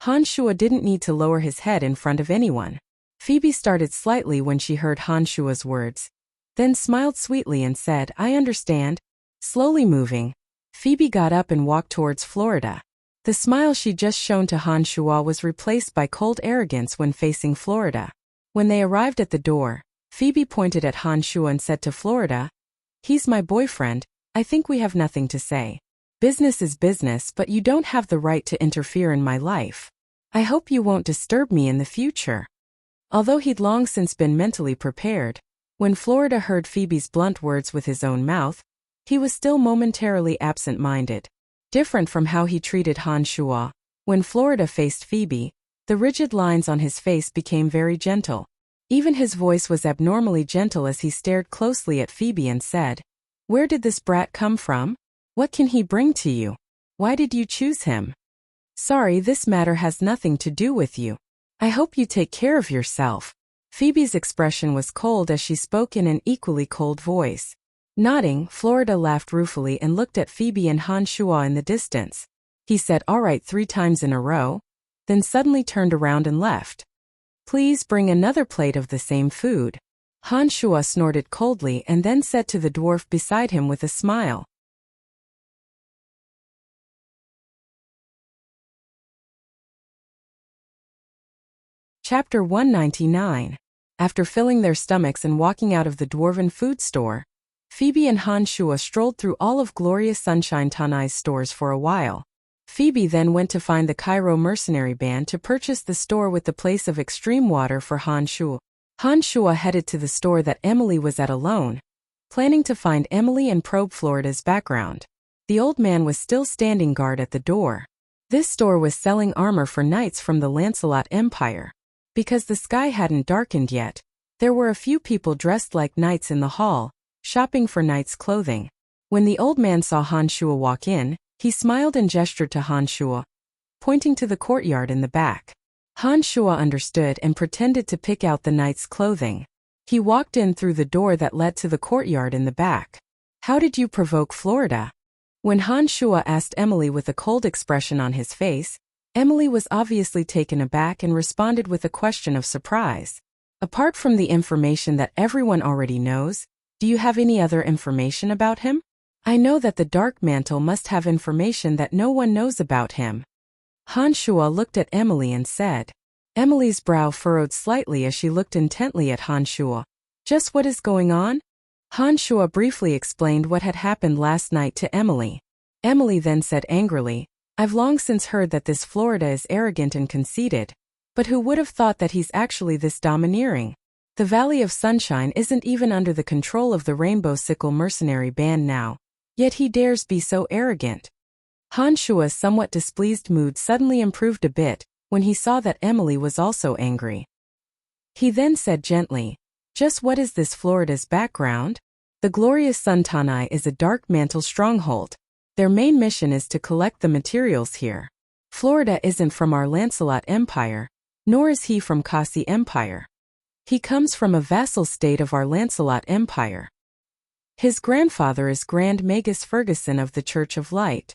Han Shua didn't need to lower his head in front of anyone. Phoebe started slightly when she heard Han Shua's words, then smiled sweetly and said, "I understand." Slowly moving, Phoebe got up and walked towards Florida. The smile she'd just shown to Han Shua was replaced by cold arrogance when facing Florida. When they arrived at the door, Phoebe pointed at Han Shua and said to Florida, "He's my boyfriend, I think we have nothing to say. Business is business, but you don't have the right to interfere in my life. I hope you won't disturb me in the future." Although he'd long since been mentally prepared, when Florida heard Phoebe's blunt words with his own mouth, he was still momentarily absent-minded. Different from how he treated Han Shua, when Florida faced Phoebe, the rigid lines on his face became very gentle. Even his voice was abnormally gentle as he stared closely at Phoebe and said, "Where did this brat come from? What can he bring to you? Why did you choose him? Sorry, this matter has nothing to do with you. I hope you take care of yourself." Phoebe's expression was cold as she spoke in an equally cold voice. Nodding, Florida laughed ruefully and looked at Phoebe and Han Shua in the distance. He said, "All right," 3 times in a row, then suddenly turned around and left. "Please bring another plate of the same food." Han Shua snorted coldly and then said to the dwarf beside him with a smile, Chapter 199. After filling their stomachs and walking out of the dwarven food store, Phoebe and Han Shua strolled through all of Glorious Sunshine Tanai's stores for a while. Phoebe then went to find the Cairo mercenary band to purchase the store with the place of extreme water for Han Shua. Han Shua headed to the store that Emily was at alone, planning to find Emily and probe Florida's background. The old man was still standing guard at the door. This store was selling armor for knights from the Lancelot Empire. Because the sky hadn't darkened yet, there were a few people dressed like knights in the hall, shopping for knights' clothing. When the old man saw Han Shua walk in, he smiled and gestured to Han Shua, pointing to the courtyard in the back. Han Shua understood and pretended to pick out the knight's clothing. He walked in through the door that led to the courtyard in the back. "How did you provoke Florida?" When Han Shua asked Emily with a cold expression on his face, Emily was obviously taken aback and responded with a question of surprise. "Apart from the information that everyone already knows, do you have any other information about him? I know that the Dark Mantle must have information that no one knows about him." Han Shua looked at Emily and said. Emily's brow furrowed slightly as she looked intently at Han Shua. "Just what is going on?" Han Shua briefly explained what had happened last night to Emily. Emily then said angrily, I've long since heard that this Florida is arrogant and conceited, but who would have thought that he's actually this domineering? The Valley of Sunshine isn't even under the control of the Rainbow Sickle mercenary band now, yet he dares be so arrogant. Han Shua's somewhat displeased mood suddenly improved a bit when he saw that Emily was also angry. He then said gently, "Just what is this Florida's background?" The glorious Sun Tanai is a dark mantle stronghold. Their main mission is to collect the materials here. Florida isn't from our Lancelot Empire, nor is he from Kasi Empire. He comes from a vassal state of our Lancelot Empire. His grandfather is Grand Magus Ferguson of the Church of Light.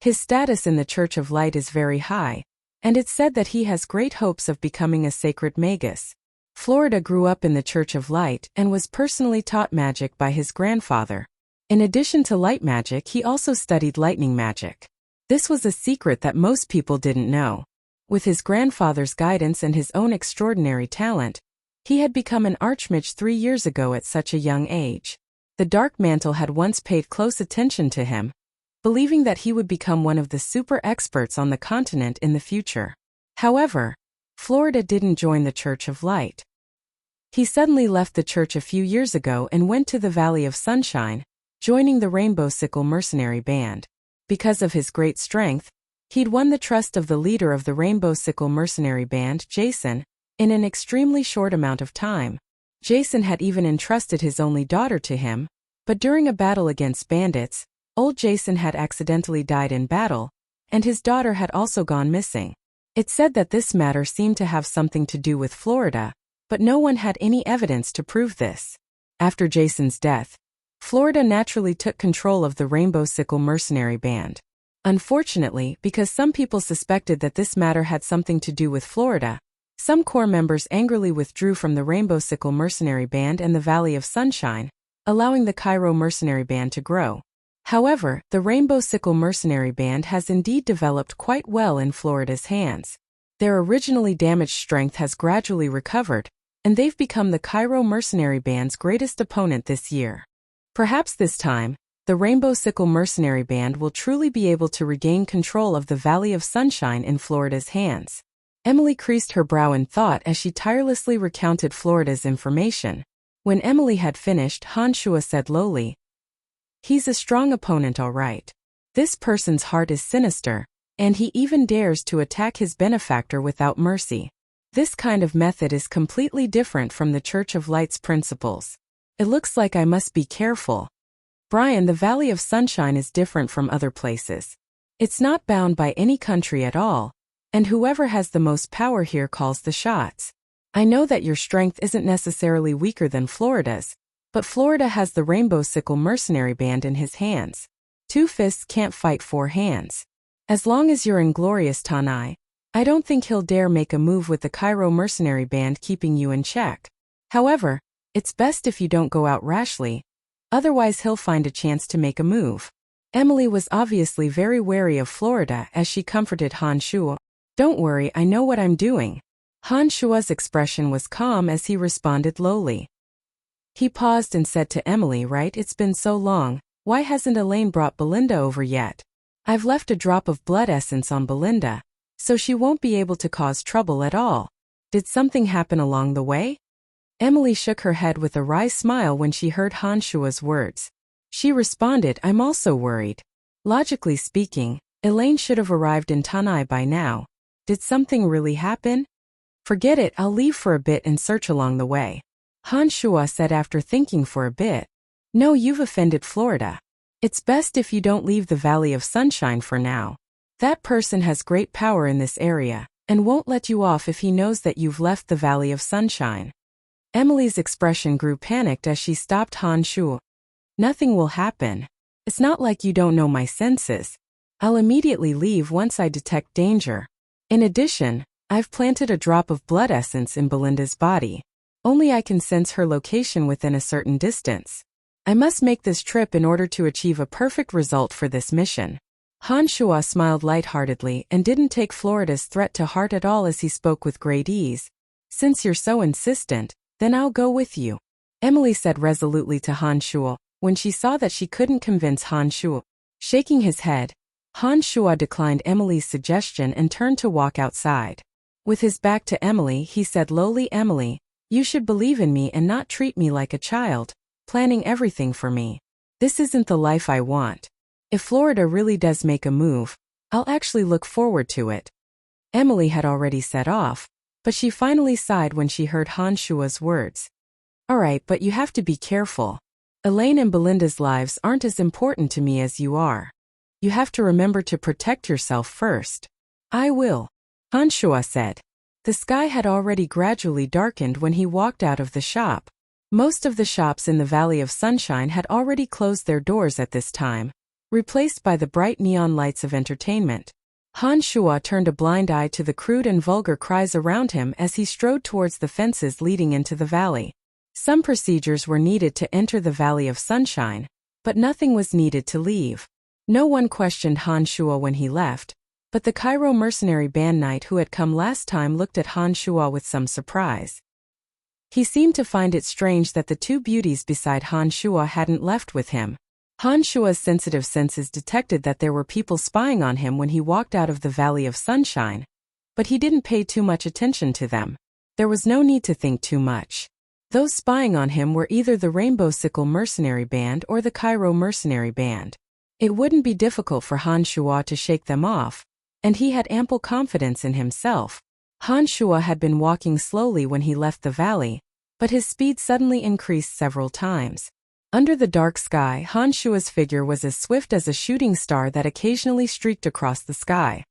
His status in the Church of Light is very high, and it's said that he has great hopes of becoming a sacred magus. Florida grew up in the Church of Light and was personally taught magic by his grandfather. In addition to light magic, he also studied lightning magic. This was a secret that most people didn't know. With his grandfather's guidance and his own extraordinary talent, he had become an archmage 3 years ago at such a young age. The Dark Mantle had once paid close attention to him, believing that he would become one of the super experts on the continent in the future. However, Florida didn't join the Church of Light. He suddenly left the church a few years ago and went to the Valley of Sunshine, joining the Rainbow Sickle mercenary band. Because of his great strength, he'd won the trust of the leader of the Rainbow Sickle mercenary band, Jason, in an extremely short amount of time. Jason had even entrusted his only daughter to him, but during a battle against bandits, old Jason had accidentally died in battle, and his daughter had also gone missing. It said that this matter seemed to have something to do with Florida, but no one had any evidence to prove this. After Jason's death, Florida naturally took control of the Rainbow Sickle mercenary band. Unfortunately, because some people suspected that this matter had something to do with Florida, some core members angrily withdrew from the Rainbow Sickle mercenary band and the Valley of Sunshine, allowing the Cairo mercenary band to grow. However, the Rainbow Sickle mercenary band has indeed developed quite well in Florida's hands. Their originally damaged strength has gradually recovered, and they've become the Cairo mercenary band's greatest opponent this year. Perhaps this time, the Rainbow Sickle mercenary band will truly be able to regain control of the Valley of Sunshine in Florida's hands. Emily creased her brow in thought as she tirelessly recounted Florida's information. When Emily had finished, Han Shua said lowly, "He's a strong opponent, all right. This person's heart is sinister, and he even dares to attack his benefactor without mercy. This kind of method is completely different from the Church of Light's principles. It looks like I must be careful. Brian, the Valley of Sunshine is different from other places. It's not bound by any country at all, and whoever has the most power here calls the shots. I know that your strength isn't necessarily weaker than Florida's, but Florida has the Rainbow Sickle mercenary band in his hands. 2 fists can't fight 4 hands. As long as you're in glorious Tanai, I don't think he'll dare make a move with the Cairo mercenary band keeping you in check. However, it's best if you don't go out rashly, otherwise he'll find a chance to make a move." Emily was obviously very wary of Florida as she comforted Han Shua. "Don't worry, I know what I'm doing." Han Shua's expression was calm as he responded lowly. He paused and said to Emily, "Right, it's been so long, why hasn't Elaine brought Belinda over yet? I've left a drop of blood essence on Belinda, so she won't be able to cause trouble at all. Did something happen along the way?" Emily shook her head with a wry smile when she heard Han Shua's words. She responded, "I'm also worried. Logically speaking, Elaine should have arrived in Tanai by now. Did something really happen?" "Forget it, I'll leave for a bit and search along the way," Han Shua said after thinking for a bit. "No, you've offended Florida. It's best if you don't leave the Valley of Sunshine for now. That person has great power in this area, and won't let you off if he knows that you've left the Valley of Sunshine." Emily's expression grew panicked as she stopped Han Shua. "Nothing will happen. It's not like you don't know my senses. I'll immediately leave once I detect danger. In addition, I've planted a drop of blood essence in Belinda's body. Only I can sense her location within a certain distance. I must make this trip in order to achieve a perfect result for this mission." Han Shua smiled lightheartedly and didn't take Florida's threat to heart at all as he spoke with great ease. "Since you're so insistent, then I'll go with you," Emily said resolutely to Han Shua, when she saw that she couldn't convince Han Shua. Shaking his head, Han Shuo declined Emily's suggestion and turned to walk outside. With his back to Emily, he said lowly, "Emily, you should believe in me and not treat me like a child, planning everything for me. This isn't the life I want. If Florida really does make a move, I'll actually look forward to it." Emily had already set off, but she finally sighed when she heard Han Shuo's words. "All right, but you have to be careful. Elaine and Belinda's lives aren't as important to me as you are. You have to remember to protect yourself first." "I will," Han Shuo said. The sky had already gradually darkened when he walked out of the shop. Most of the shops in the Valley of Sunshine had already closed their doors at this time, replaced by the bright neon lights of entertainment. Han Shuo turned a blind eye to the crude and vulgar cries around him as he strode towards the fences leading into the valley. Some procedures were needed to enter the Valley of Sunshine, but nothing was needed to leave. No one questioned Han Shuo when he left, but the Cairo mercenary band knight who had come last time looked at Han Shuo with some surprise. He seemed to find it strange that the two beauties beside Han Shuo hadn't left with him. Han Shuo's sensitive senses detected that there were people spying on him when he walked out of the Valley of Sunshine, but he didn't pay too much attention to them. There was no need to think too much. Those spying on him were either the Rainbow Sickle mercenary band or the Cairo mercenary band. It wouldn't be difficult for Han Shuo to shake them off, and he had ample confidence in himself. Han Shuo had been walking slowly when he left the valley, but his speed suddenly increased several times. Under the dark sky, Han Shuo's figure was as swift as a shooting star that occasionally streaked across the sky.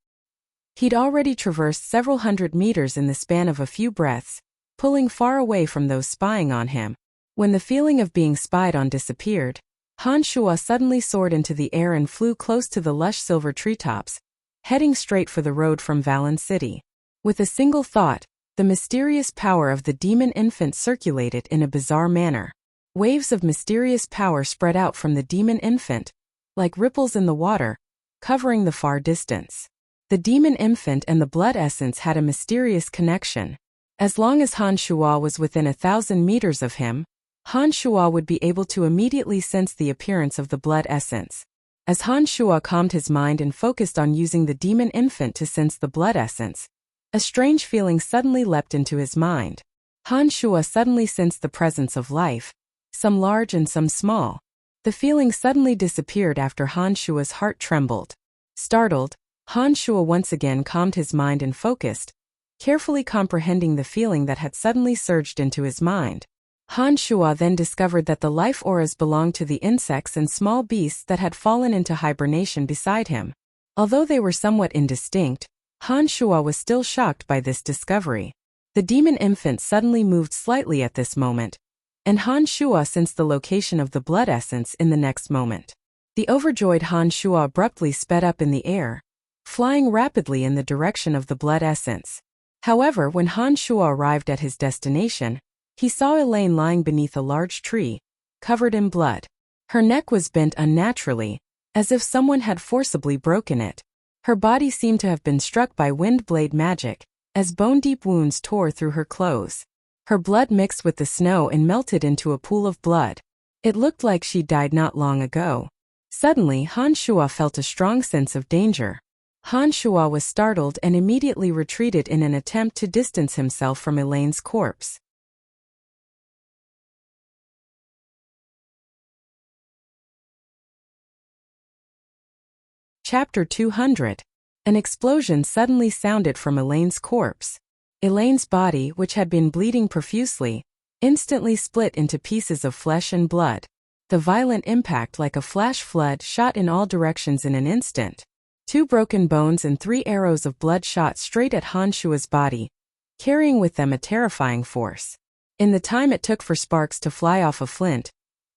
He'd already traversed several hundred meters in the span of a few breaths, pulling far away from those spying on him. When the feeling of being spied on disappeared, Han Shuo suddenly soared into the air and flew close to the lush silver treetops, heading straight for the road from Valen City. With a single thought, the mysterious power of the demon infant circulated in a bizarre manner. Waves of mysterious power spread out from the demon infant, like ripples in the water, covering the far distance. The demon infant and the blood essence had a mysterious connection. As long as Han Shuo was within 1,000 meters of him, Han Shuo would be able to immediately sense the appearance of the blood essence. As Han Shuo calmed his mind and focused on using the demon infant to sense the blood essence, a strange feeling suddenly leapt into his mind. Han Shuo suddenly sensed the presence of life, some large and some small. The feeling suddenly disappeared after Han Shuo's heart trembled. Startled, Han Shuo once again calmed his mind and focused, carefully comprehending the feeling that had suddenly surged into his mind. Han Shuo then discovered that the life auras belonged to the insects and small beasts that had fallen into hibernation beside him. Although they were somewhat indistinct, Han Shuo was still shocked by this discovery. The demon infant suddenly moved slightly at this moment, and Han Shuo sensed the location of the blood essence in the next moment. The overjoyed Han Shuo abruptly sped up in the air, flying rapidly in the direction of the blood essence. However, when Han Shuo arrived at his destination, he saw Elaine lying beneath a large tree, covered in blood. Her neck was bent unnaturally, as if someone had forcibly broken it. Her body seemed to have been struck by wind blade magic, as bone-deep wounds tore through her clothes. Her blood mixed with the snow and melted into a pool of blood. It looked like she died not long ago. Suddenly, Han Shuo felt a strong sense of danger. Han Shuo was startled and immediately retreated in an attempt to distance himself from Elaine's corpse. Chapter 200. An explosion suddenly sounded from Elaine's corpse. Elaine's body, which had been bleeding profusely, instantly split into pieces of flesh and blood. The violent impact, like a flash flood, shot in all directions in an instant. 2 broken bones and 3 arrows of blood shot straight at Han Shuo's body, carrying with them a terrifying force. In the time it took for sparks to fly off a flint,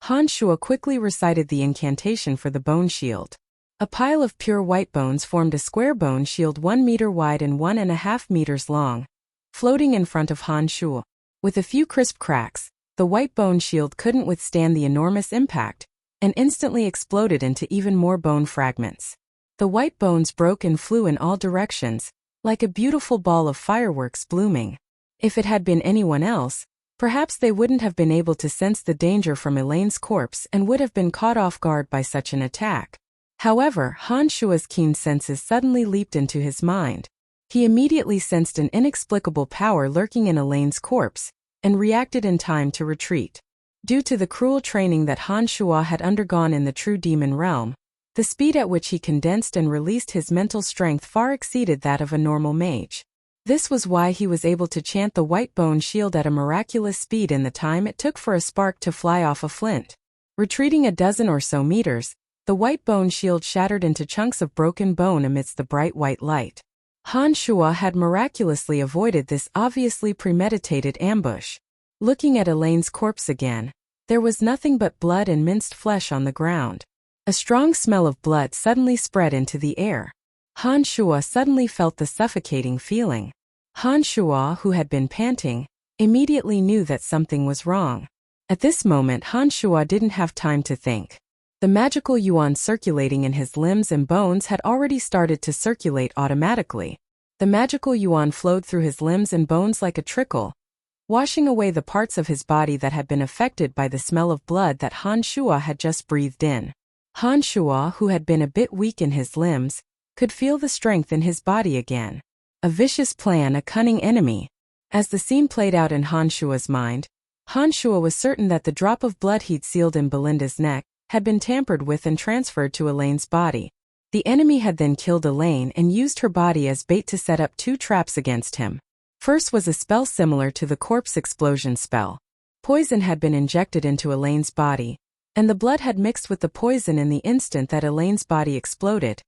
Han Shuo quickly recited the incantation for the bone shield. A pile of pure white bones formed a square bone shield 1 meter wide and 1.5 meters long, floating in front of Han Shuo. With a few crisp cracks, the white bone shield couldn't withstand the enormous impact, and instantly exploded into even more bone fragments. The white bones broke and flew in all directions, like a beautiful ball of fireworks blooming. If it had been anyone else, perhaps they wouldn't have been able to sense the danger from Elaine's corpse and would have been caught off guard by such an attack. However, Han Shua's keen senses suddenly leaped into his mind. He immediately sensed an inexplicable power lurking in Elaine's corpse, and reacted in time to retreat. Due to the cruel training that Han Shua had undergone in the true demon realm, the speed at which he condensed and released his mental strength far exceeded that of a normal mage. This was why he was able to chant the white bone shield at a miraculous speed in the time it took for a spark to fly off a flint. Retreating a dozen or so meters, the white bone shield shattered into chunks of broken bone amidst the bright white light. Han Shua had miraculously avoided this obviously premeditated ambush. Looking at Elaine's corpse again, there was nothing but blood and minced flesh on the ground. A strong smell of blood suddenly spread into the air. Han Shua suddenly felt the suffocating feeling. Han Shua, who had been panting, immediately knew that something was wrong. At this moment, Han Shua didn't have time to think. The magical yuan circulating in his limbs and bones had already started to circulate automatically. The magical yuan flowed through his limbs and bones like a trickle, washing away the parts of his body that had been affected by the smell of blood that Han Shua had just breathed in. Han Shua, who had been a bit weak in his limbs, could feel the strength in his body again. A vicious plan, a cunning enemy. As the scene played out in Han Shua's mind, Han Shua was certain that the drop of blood he'd sealed in Belinda's neck had been tampered with and transferred to Elaine's body. The enemy had then killed Elaine and used her body as bait to set up two traps against him. First was a spell similar to the corpse explosion spell. Poison had been injected into Elaine's body, and the blood had mixed with the poison in the instant that Elaine's body exploded,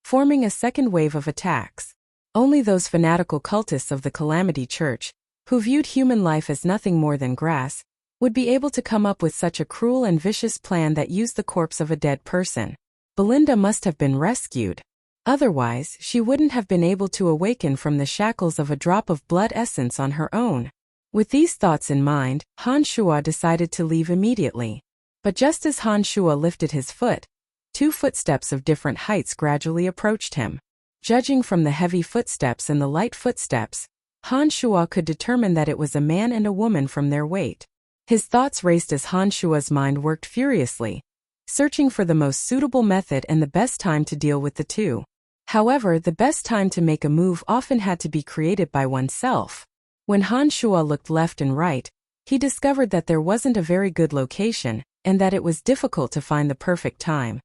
forming a second wave of attacks. Only those fanatical cultists of the Calamity Church, who viewed human life as nothing more than grass, would be able to come up with such a cruel and vicious plan that used the corpse of a dead person. Belinda must have been rescued. Otherwise, she wouldn't have been able to awaken from the shackles of a drop of blood essence on her own. With these thoughts in mind, Han Shua decided to leave immediately. But just as Han Shua lifted his foot, two footsteps of different heights gradually approached him. Judging from the heavy footsteps and the light footsteps, Han Shua could determine that it was a man and a woman from their weight. His thoughts raced as Han Shua's mind worked furiously, searching for the most suitable method and the best time to deal with the two. However, the best time to make a move often had to be created by oneself. When Han Shua looked left and right, he discovered that there wasn't a very good location, and that it was difficult to find the perfect time.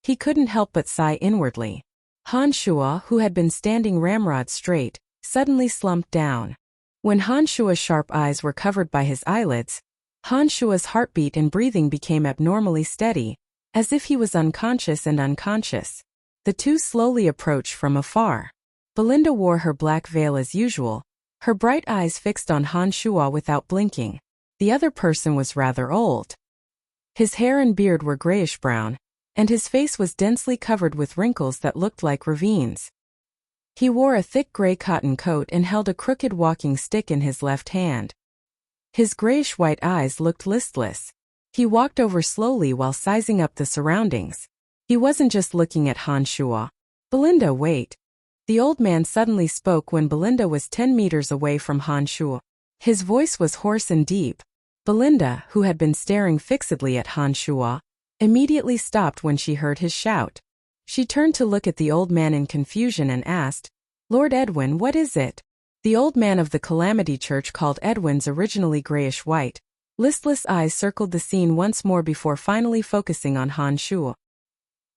He couldn't help but sigh inwardly. Han Shua, who had been standing ramrod straight, suddenly slumped down. When Han Shua's sharp eyes were covered by his eyelids, Han Shua's heartbeat and breathing became abnormally steady, as if he was unconscious and unconscious. The two slowly approached from afar. Belinda wore her black veil as usual, her bright eyes fixed on Han Shua without blinking. The other person was rather old. His hair and beard were grayish-brown, and his face was densely covered with wrinkles that looked like ravines. He wore a thick gray cotton coat and held a crooked walking stick in his left hand. His grayish-white eyes looked listless. He walked over slowly while sizing up the surroundings. He wasn't just looking at Han Shua. "Belinda, wait." The old man suddenly spoke when Belinda was 10 meters away from Han Shua. His voice was hoarse and deep. Belinda, who had been staring fixedly at Han Shua, immediately stopped when she heard his shout. She turned to look at the old man in confusion and asked, "Lord Edwin, what is it?" The old man of the Calamity Church, called Edwin's originally grayish-white, listless eyes circled the scene once more before finally focusing on Han Shua.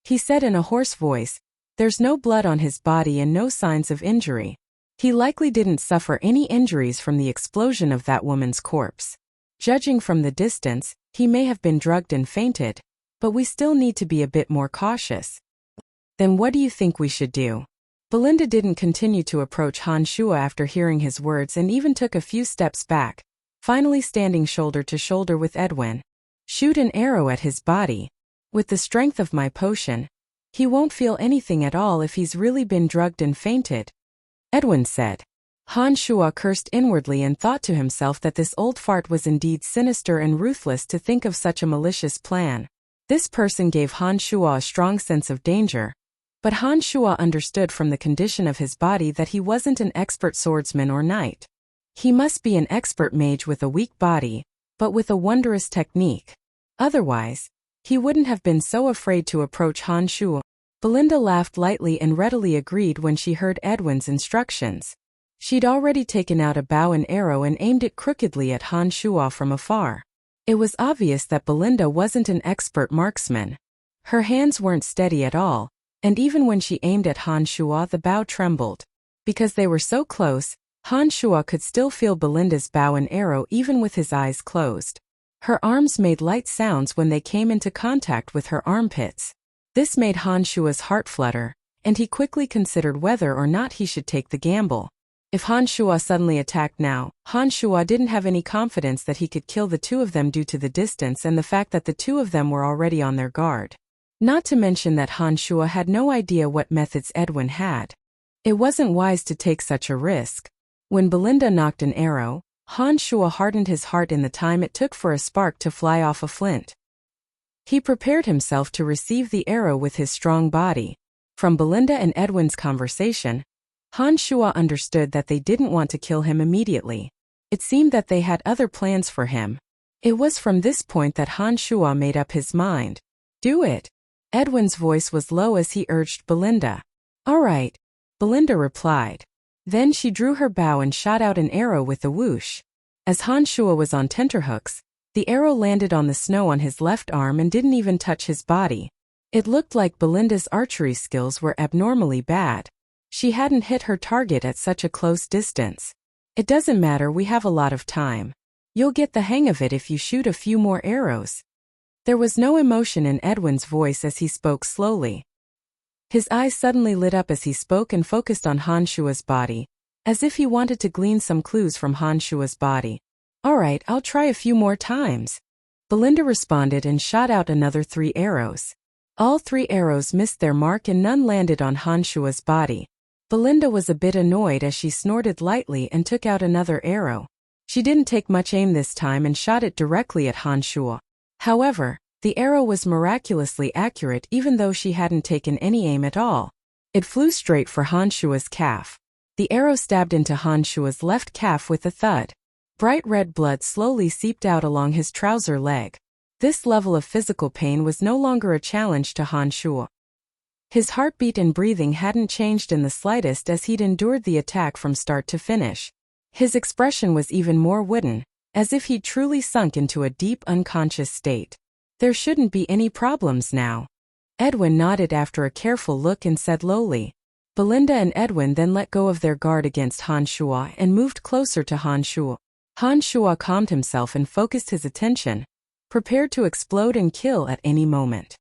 He said in a hoarse voice, "There's no blood on his body and no signs of injury. He likely didn't suffer any injuries from the explosion of that woman's corpse. Judging from the distance, he may have been drugged and fainted, but we still need to be a bit more cautious." "Then what do you think we should do?" Belinda didn't continue to approach Han Shua after hearing his words and even took a few steps back, finally standing shoulder to shoulder with Edwin. "Shoot an arrow at his body. With the strength of my potion, he won't feel anything at all if he's really been drugged and fainted," Edwin said. Han Shua cursed inwardly and thought to himself that this old fart was indeed sinister and ruthless to think of such a malicious plan. This person gave Han Shua a strong sense of danger, but Han Shua understood from the condition of his body that he wasn't an expert swordsman or knight. He must be an expert mage with a weak body, but with a wondrous technique. Otherwise, he wouldn't have been so afraid to approach Han Shua. Belinda laughed lightly and readily agreed when she heard Edwin's instructions. She'd already taken out a bow and arrow and aimed it crookedly at Han Shuo from afar. It was obvious that Belinda wasn't an expert marksman. Her hands weren't steady at all, and even when she aimed at Han Shuo the bow trembled. Because they were so close, Han Shuo could still feel Belinda's bow and arrow even with his eyes closed. Her arms made light sounds when they came into contact with her armpits. This made Han Shuo's heart flutter, and he quickly considered whether or not he should take the gamble. If Han Shuo suddenly attacked now, Han Shuo didn't have any confidence that he could kill the two of them due to the distance and the fact that the two of them were already on their guard. Not to mention that Han Shuo had no idea what methods Edwin had. It wasn't wise to take such a risk. When Belinda knocked an arrow, Han Shuo hardened his heart in the time it took for a spark to fly off a flint. He prepared himself to receive the arrow with his strong body. From Belinda and Edwin's conversation, Han Shuo understood that they didn't want to kill him immediately. It seemed that they had other plans for him. It was from this point that Han Shuo made up his mind. Do it. Edwin's voice was low as he urged Belinda. All right, Belinda replied. Then she drew her bow and shot out an arrow with a whoosh. As Han Shuo was on tenterhooks, the arrow landed on the snow on his left arm and didn't even touch his body. It looked like Belinda's archery skills were abnormally bad. She hadn't hit her target at such a close distance. It doesn't matter, we have a lot of time. You'll get the hang of it if you shoot a few more arrows. There was no emotion in Edwin's voice as he spoke slowly. His eyes suddenly lit up as he spoke and focused on Han Shuo's body, as if he wanted to glean some clues from Han Shuo's body. All right, I'll try a few more times. Belinda responded and shot out another 3 arrows. All 3 arrows missed their mark and none landed on Han Shuo's body. Belinda was a bit annoyed as she snorted lightly and took out another arrow. She didn't take much aim this time and shot it directly at Han Shuo. However, the arrow was miraculously accurate even though she hadn't taken any aim at all. It flew straight for Han Shuo's calf. The arrow stabbed into Han Shuo's left calf with a thud. Bright red blood slowly seeped out along his trouser leg. This level of physical pain was no longer a challenge to Han Shuo. His heartbeat and breathing hadn't changed in the slightest as he'd endured the attack from start to finish. His expression was even more wooden, as if he'd truly sunk into a deep unconscious state. There shouldn't be any problems now. Edwin nodded after a careful look and said lowly. Belinda and Edwin then let go of their guard against Han Shuo and moved closer to Han Shuo. Han Shuo calmed himself and focused his attention, prepared to explode and kill at any moment.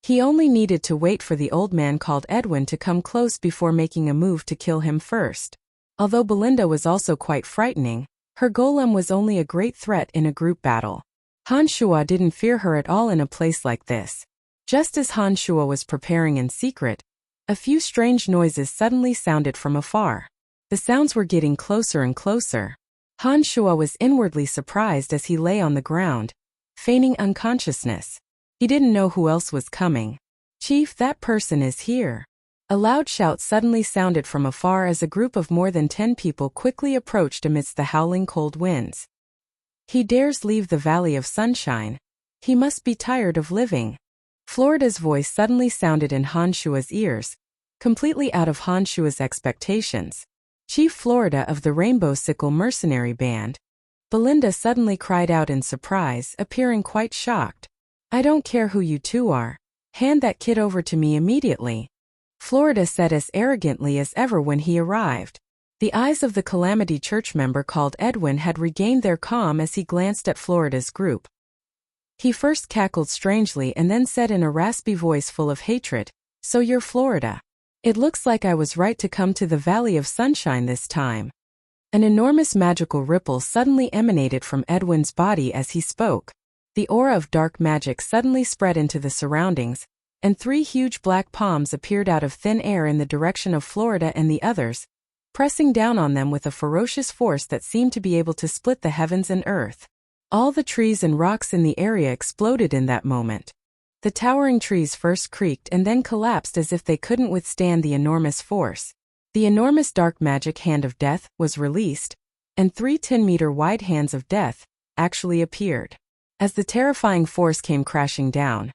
He only needed to wait for the old man called Edwin to come close before making a move to kill him first. Although Belinda was also quite frightening, her golem was only a great threat in a group battle. Han Shuo didn't fear her at all in a place like this. Just as Han Shuo was preparing in secret, a few strange noises suddenly sounded from afar. The sounds were getting closer and closer. Han Shuo was inwardly surprised as he lay on the ground, feigning unconsciousness. He didn't know who else was coming. Chief, that person is here. A loud shout suddenly sounded from afar as a group of more than 10 people quickly approached amidst the howling cold winds. He dares leave the Valley of Sunshine. He must be tired of living. Florida's voice suddenly sounded in Han Shuo's ears, completely out of Han Shuo's expectations. Chief Florida of the Rainbow Sickle Mercenary Band. Belinda suddenly cried out in surprise, appearing quite shocked. I don't care who you two are. Hand that kid over to me immediately. Florida said as arrogantly as ever when he arrived. The eyes of the Calamity Church member called Edwin had regained their calm as he glanced at Florida's group. He first cackled strangely and then said in a raspy voice full of hatred, "So you're Florida. It looks like I was right to come to the Valley of Sunshine this time." An enormous magical ripple suddenly emanated from Edwin's body as he spoke. The aura of dark magic suddenly spread into the surroundings, and 3 huge black palms appeared out of thin air in the direction of Florida and the others, pressing down on them with a ferocious force that seemed to be able to split the heavens and earth. All the trees and rocks in the area exploded in that moment. The towering trees first creaked and then collapsed as if they couldn't withstand the enormous force. The enormous dark magic hand of death was released, and 3 10-meter-wide hands of death actually appeared. As the terrifying force came crashing down,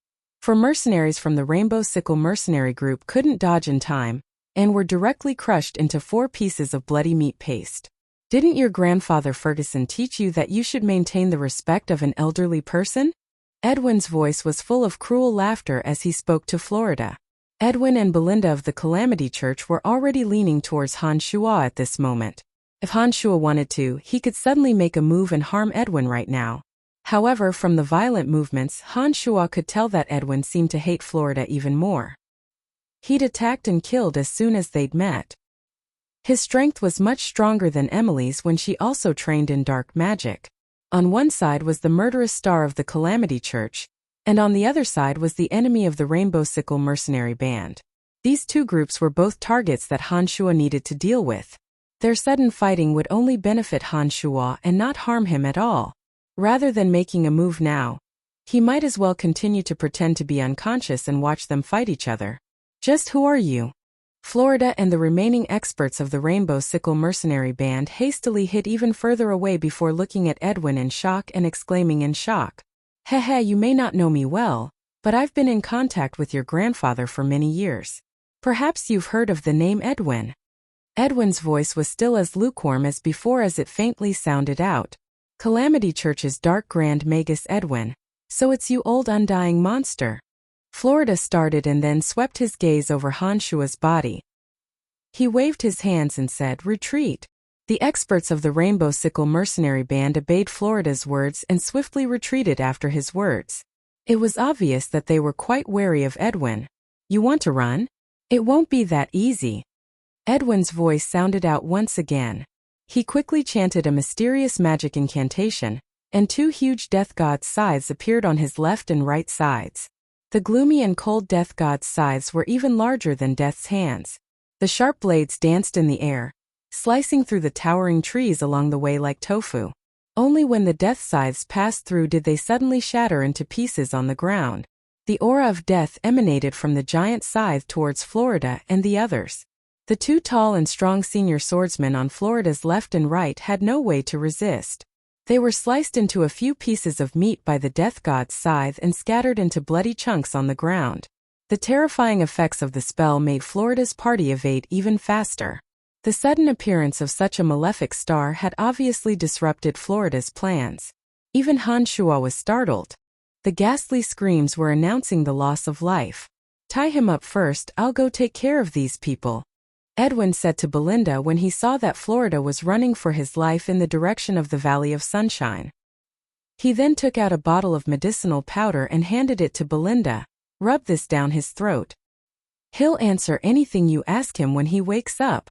For mercenaries from the Rainbow Sickle mercenary group couldn't dodge in time, and were directly crushed into 4 pieces of bloody meat paste. Didn't your grandfather Ferguson teach you that you should maintain the respect of an elderly person? Edwin's voice was full of cruel laughter as he spoke to Florida. Edwin and Belinda of the Calamity Church were already leaning towards Han Shua at this moment. If Han Shua wanted to, he could suddenly make a move and harm Edwin right now. However, from the violent movements, Han Shua could tell that Edwin seemed to hate Florida even more. He'd attacked and killed as soon as they'd met. His strength was much stronger than Emily's when she also trained in dark magic. On one side was the murderous star of the Calamity Church, and on the other side was the enemy of the Rainbow Sickle mercenary band. These 2 groups were both targets that Han Shua needed to deal with. Their sudden fighting would only benefit Han Shua and not harm him at all. Rather than making a move now, he might as well continue to pretend to be unconscious and watch them fight each other. Just who are you? Florida and the remaining experts of the Rainbow Sickle mercenary band hastily hid even further away before looking at Edwin in shock and exclaiming in shock, "Heh, you may not know me well, but I've been in contact with your grandfather for many years. Perhaps you've heard of the name Edwin." Edwin's voice was still as lukewarm as before as it faintly sounded out. "Calamity Church's Dark Grand Magus Edwin. So it's you, old undying monster." Florida started and then swept his gaze over Han Shua's body. He waved his hands and said, "Retreat." The experts of the Rainbow Sickle mercenary band obeyed Florida's words and swiftly retreated after his words. It was obvious that they were quite wary of Edwin. "You want to run? It won't be that easy." Edwin's voice sounded out once again. He quickly chanted a mysterious magic incantation, and 2 huge death god's scythes appeared on his left and right sides. The gloomy and cold death god's scythes were even larger than Death's hands. The sharp blades danced in the air, slicing through the towering trees along the way like tofu. Only when the death scythes passed through did they suddenly shatter into pieces on the ground. The aura of death emanated from the giant scythe towards Florida and the others. The 2 tall and strong senior swordsmen on Florida's left and right had no way to resist. They were sliced into a few pieces of meat by the death god's scythe and scattered into bloody chunks on the ground. The terrifying effects of the spell made Florida's party evade even faster. The sudden appearance of such a malefic star had obviously disrupted Florida's plans. Even Han Shua was startled. The ghastly screams were announcing the loss of life. "Tie him up first, I'll go take care of these people," Edwin said to Belinda when he saw that Florida was running for his life in the direction of the Valley of Sunshine. He then took out a bottle of medicinal powder and handed it to Belinda. "Rub this down his throat. He'll answer anything you ask him when he wakes up.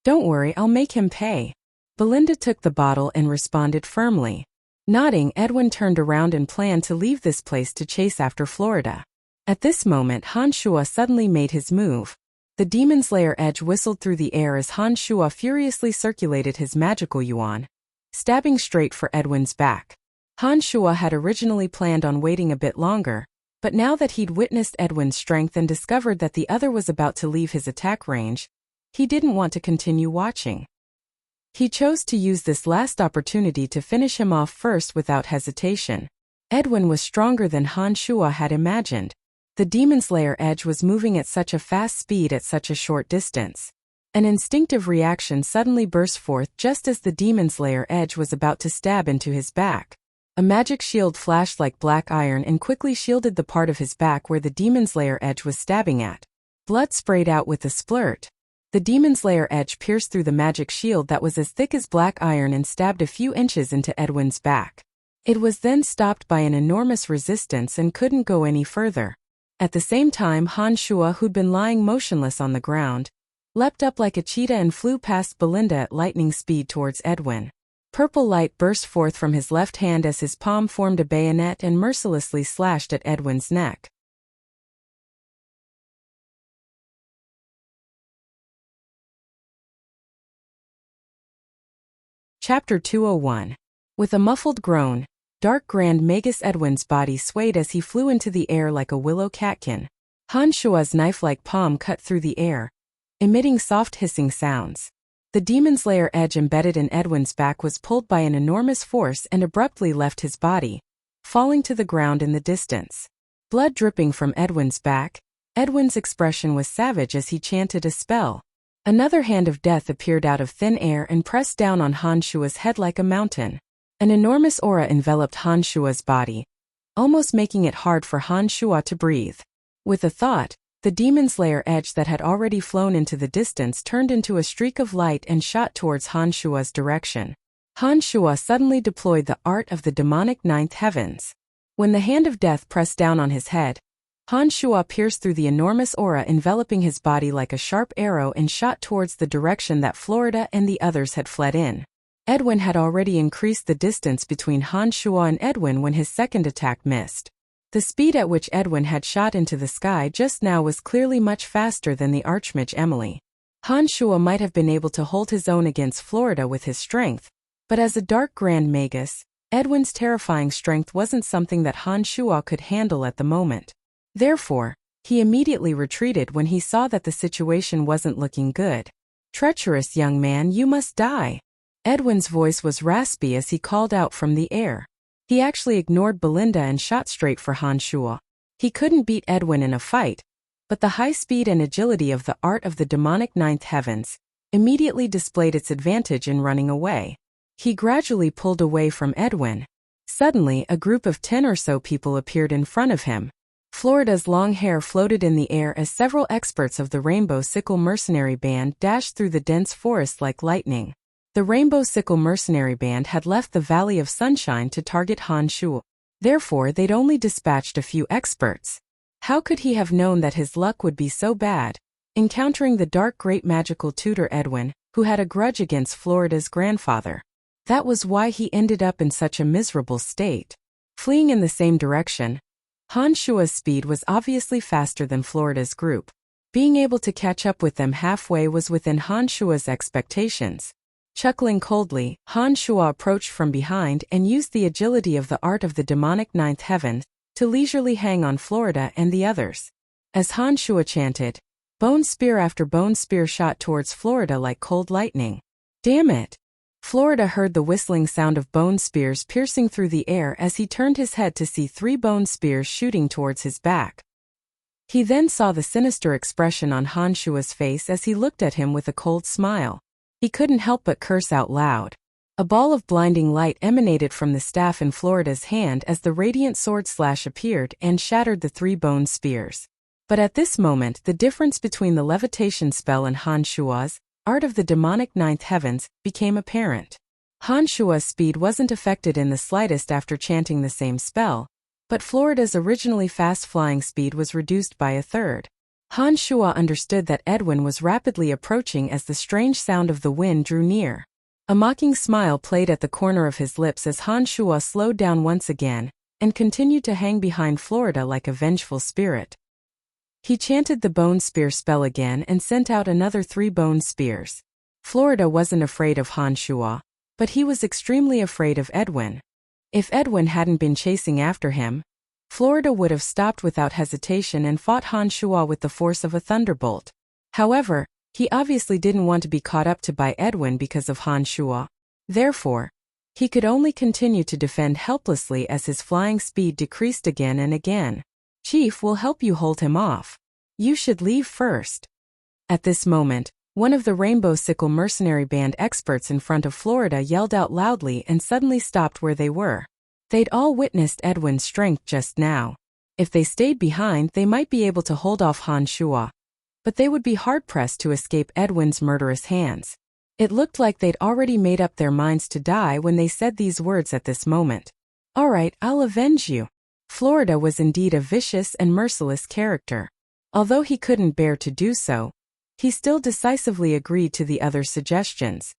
Don't worry, I'll make him pay." Belinda took the bottle and responded firmly. Nodding, Edwin turned around and planned to leave this place to chase after Florida. At this moment, Han Shua suddenly made his move. The Demon Slayer edge whistled through the air as Han Shua furiously circulated his magical yuan, stabbing straight for Edwin's back. Han Shua had originally planned on waiting a bit longer, but now that he'd witnessed Edwin's strength and discovered that the other was about to leave his attack range, he didn't want to continue watching. He chose to use this last opportunity to finish him off first without hesitation. Edwin was stronger than Han Shua had imagined. The Demon Slayer edge was moving at such a fast speed at such a short distance. An instinctive reaction suddenly burst forth just as the Demon Slayer edge was about to stab into his back. A magic shield flashed like black iron and quickly shielded the part of his back where the Demon Slayer edge was stabbing at. Blood sprayed out with a splurt. The Demon Slayer edge pierced through the magic shield that was as thick as black iron and stabbed a few inches into Edwin's back. It was then stopped by an enormous resistance and couldn't go any further. At the same time, Han Shua, who'd been lying motionless on the ground, leapt up like a cheetah and flew past Belinda at lightning speed towards Edwin. Purple light burst forth from his left hand as his palm formed a bayonet and mercilessly slashed at Edwin's neck. Chapter 201. With a muffled groan, Dark Grand Magus Edwin's body swayed as he flew into the air like a willow catkin. Han Shua's knife-like palm cut through the air, emitting soft hissing sounds. The Demon Slayer edge embedded in Edwin's back was pulled by an enormous force and abruptly left his body, falling to the ground in the distance. blood dripping from Edwin's back. Edwin's expression was savage as he chanted a spell. Another hand of death appeared out of thin air and pressed down on Han Shua's head like a mountain. An enormous aura enveloped Han Shua's body, almost making it hard for Han Shua to breathe. With a thought, the demon slayer edge that had already flown into the distance turned into a streak of light and shot towards Han Shua's direction. Han Shua suddenly deployed the art of the demonic ninth heavens. When the hand of death pressed down on his head, Han Shua pierced through the enormous aura enveloping his body like a sharp arrow and shot towards the direction that Florida and the others had fled in. Edwin had already increased the distance between Han Shua and Edwin when his second attack missed. The speed at which Edwin had shot into the sky just now was clearly much faster than the Archmage Emily. Han Shua might have been able to hold his own against Florida with his strength, but as a Dark Grand Magus, Edwin's terrifying strength wasn't something that Han Shua could handle at the moment. Therefore, he immediately retreated when he saw that the situation wasn't looking good. "Treacherous young man, you must die." Edwin's voice was raspy as he called out from the air. He actually ignored Belinda and shot straight for Han Shua. He couldn't beat Edwin in a fight, but the high speed and agility of the art of the demonic ninth heavens immediately displayed its advantage in running away. He gradually pulled away from Edwin. Suddenly, a group of 10 or so people appeared in front of him. Florida's long hair floated in the air as several experts of the Rainbow Sickle Mercenary Band dashed through the dense forest like lightning. The Rainbow Sickle Mercenary Band had left the Valley of Sunshine to target Han Shua. Therefore, they'd only dispatched a few experts. How could he have known that his luck would be so bad? Encountering the dark great magical tutor Edwin, who had a grudge against Florida's grandfather. That was why he ended up in such a miserable state. Fleeing in the same direction, Han Shua's speed was obviously faster than Florida's group. Being able to catch up with them halfway was within Han Shua's expectations. Chuckling coldly, Han Shua approached from behind and used the agility of the art of the demonic ninth heaven to leisurely hang on Florida and the others. As Han Shua chanted, bone spear after bone spear shot towards Florida like cold lightning. Damn it! Florida heard the whistling sound of bone spears piercing through the air as he turned his head to see 3 bone spears shooting towards his back. He then saw the sinister expression on Han Shua's face as he looked at him with a cold smile. He couldn't help but curse out loud. A ball of blinding light emanated from the staff in Florida's hand as the radiant sword slash appeared and shattered the 3 bone spears. But at this moment, the difference between the levitation spell and Han Shua's art of the demonic ninth heavens became apparent. Han Shua's speed wasn't affected in the slightest after chanting the same spell, but Florida's originally fast-flying speed was reduced by a third. Han Shua understood that Edwin was rapidly approaching as the strange sound of the wind drew near. A mocking smile played at the corner of his lips as Han Shua slowed down once again and continued to hang behind Florida like a vengeful spirit. He chanted the bone spear spell again and sent out another 3 bone spears. Florida wasn't afraid of Han Shua, but he was extremely afraid of Edwin. If Edwin hadn't been chasing after him, Florida would have stopped without hesitation and fought Han Shua with the force of a thunderbolt. However, he obviously didn't want to be caught up to by Edwin because of Han Shua. Therefore, he could only continue to defend helplessly as his flying speed decreased again and again. "Chief will help you hold him off. You should leave first." At this moment, one of the Rainbow Sickle Mercenary Band experts in front of Florida yelled out loudly and suddenly stopped where they were. They'd all witnessed Edwin's strength just now. If they stayed behind, they might be able to hold off Han Shua, but they would be hard-pressed to escape Edwin's murderous hands. It looked like they'd already made up their minds to die when they said these words at this moment. "All right, I'll avenge you." Florida was indeed a vicious and merciless character. Although he couldn't bear to do so, he still decisively agreed to the other suggestions.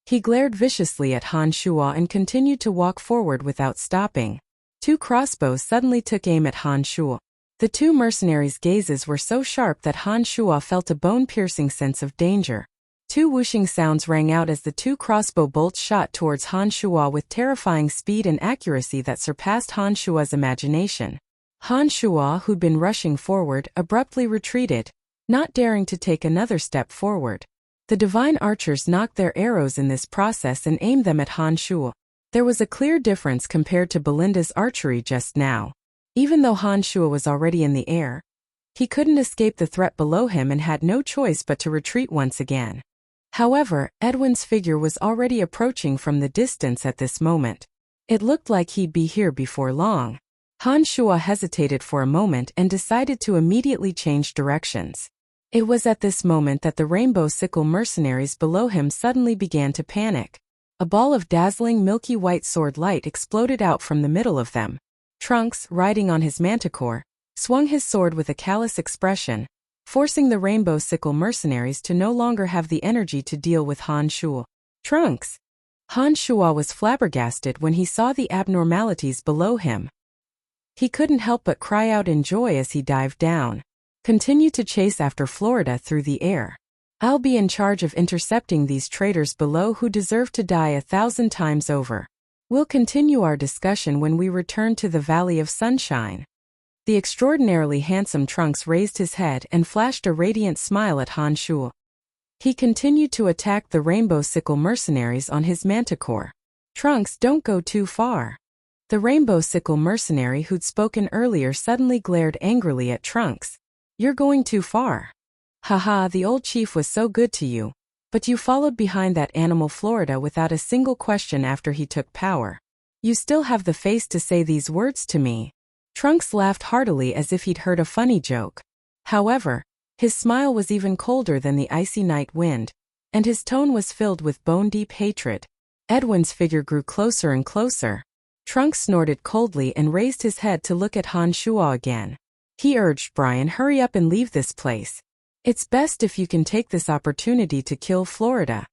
He glared viciously at Han Shua and continued to walk forward without stopping. 2 crossbows suddenly took aim at Han Shua. The 2 mercenaries' gazes were so sharp that Han Shua felt a bone-piercing sense of danger. 2 whooshing sounds rang out as the 2 crossbow bolts shot towards Han Shua with terrifying speed and accuracy that surpassed Han Shua's imagination. Han Shua, who'd been rushing forward, abruptly retreated, not daring to take another step forward. The divine archers knocked their arrows in this process and aimed them at Han Shua. There was a clear difference compared to Belinda's archery just now. Even though Han Shua was already in the air, he couldn't escape the threat below him and had no choice but to retreat once again. However, Edwin's figure was already approaching from the distance at this moment. It looked like he'd be here before long. Han Shua hesitated for a moment and decided to immediately change directions. It was at this moment that the rainbow sickle mercenaries below him suddenly began to panic. A ball of dazzling milky white sword light exploded out from the middle of them. Trunks, riding on his manticore, swung his sword with a callous expression, forcing the rainbow sickle mercenaries to no longer have the energy to deal with Han Shua. Trunks! Han Shua was flabbergasted when he saw the abnormalities below him. He couldn't help but cry out in joy as he dived down. Continue to chase after Florida through the air. I'll be in charge of intercepting these traitors below who deserve to die 1,000 times over. We'll continue our discussion when we return to the Valley of Sunshine. The extraordinarily handsome Trunks raised his head and flashed a radiant smile at Han Shua. He continued to attack the rainbow sickle mercenaries on his manticore. Trunks, don't go too far. The rainbow sickle mercenary who'd spoken earlier suddenly glared angrily at Trunks. You're going too far. Haha, the old chief was so good to you, but you followed behind that animal Florida without a single question after he took power. You still have the face to say these words to me. Trunks laughed heartily as if he'd heard a funny joke. However, his smile was even colder than the icy night wind, and his tone was filled with bone-deep hatred. Edwin's figure grew closer and closer. Trunks snorted coldly and raised his head to look at Han Shua again. He urged, Brian, hurry up and leave this place. It's best if you can take this opportunity to kill Florida.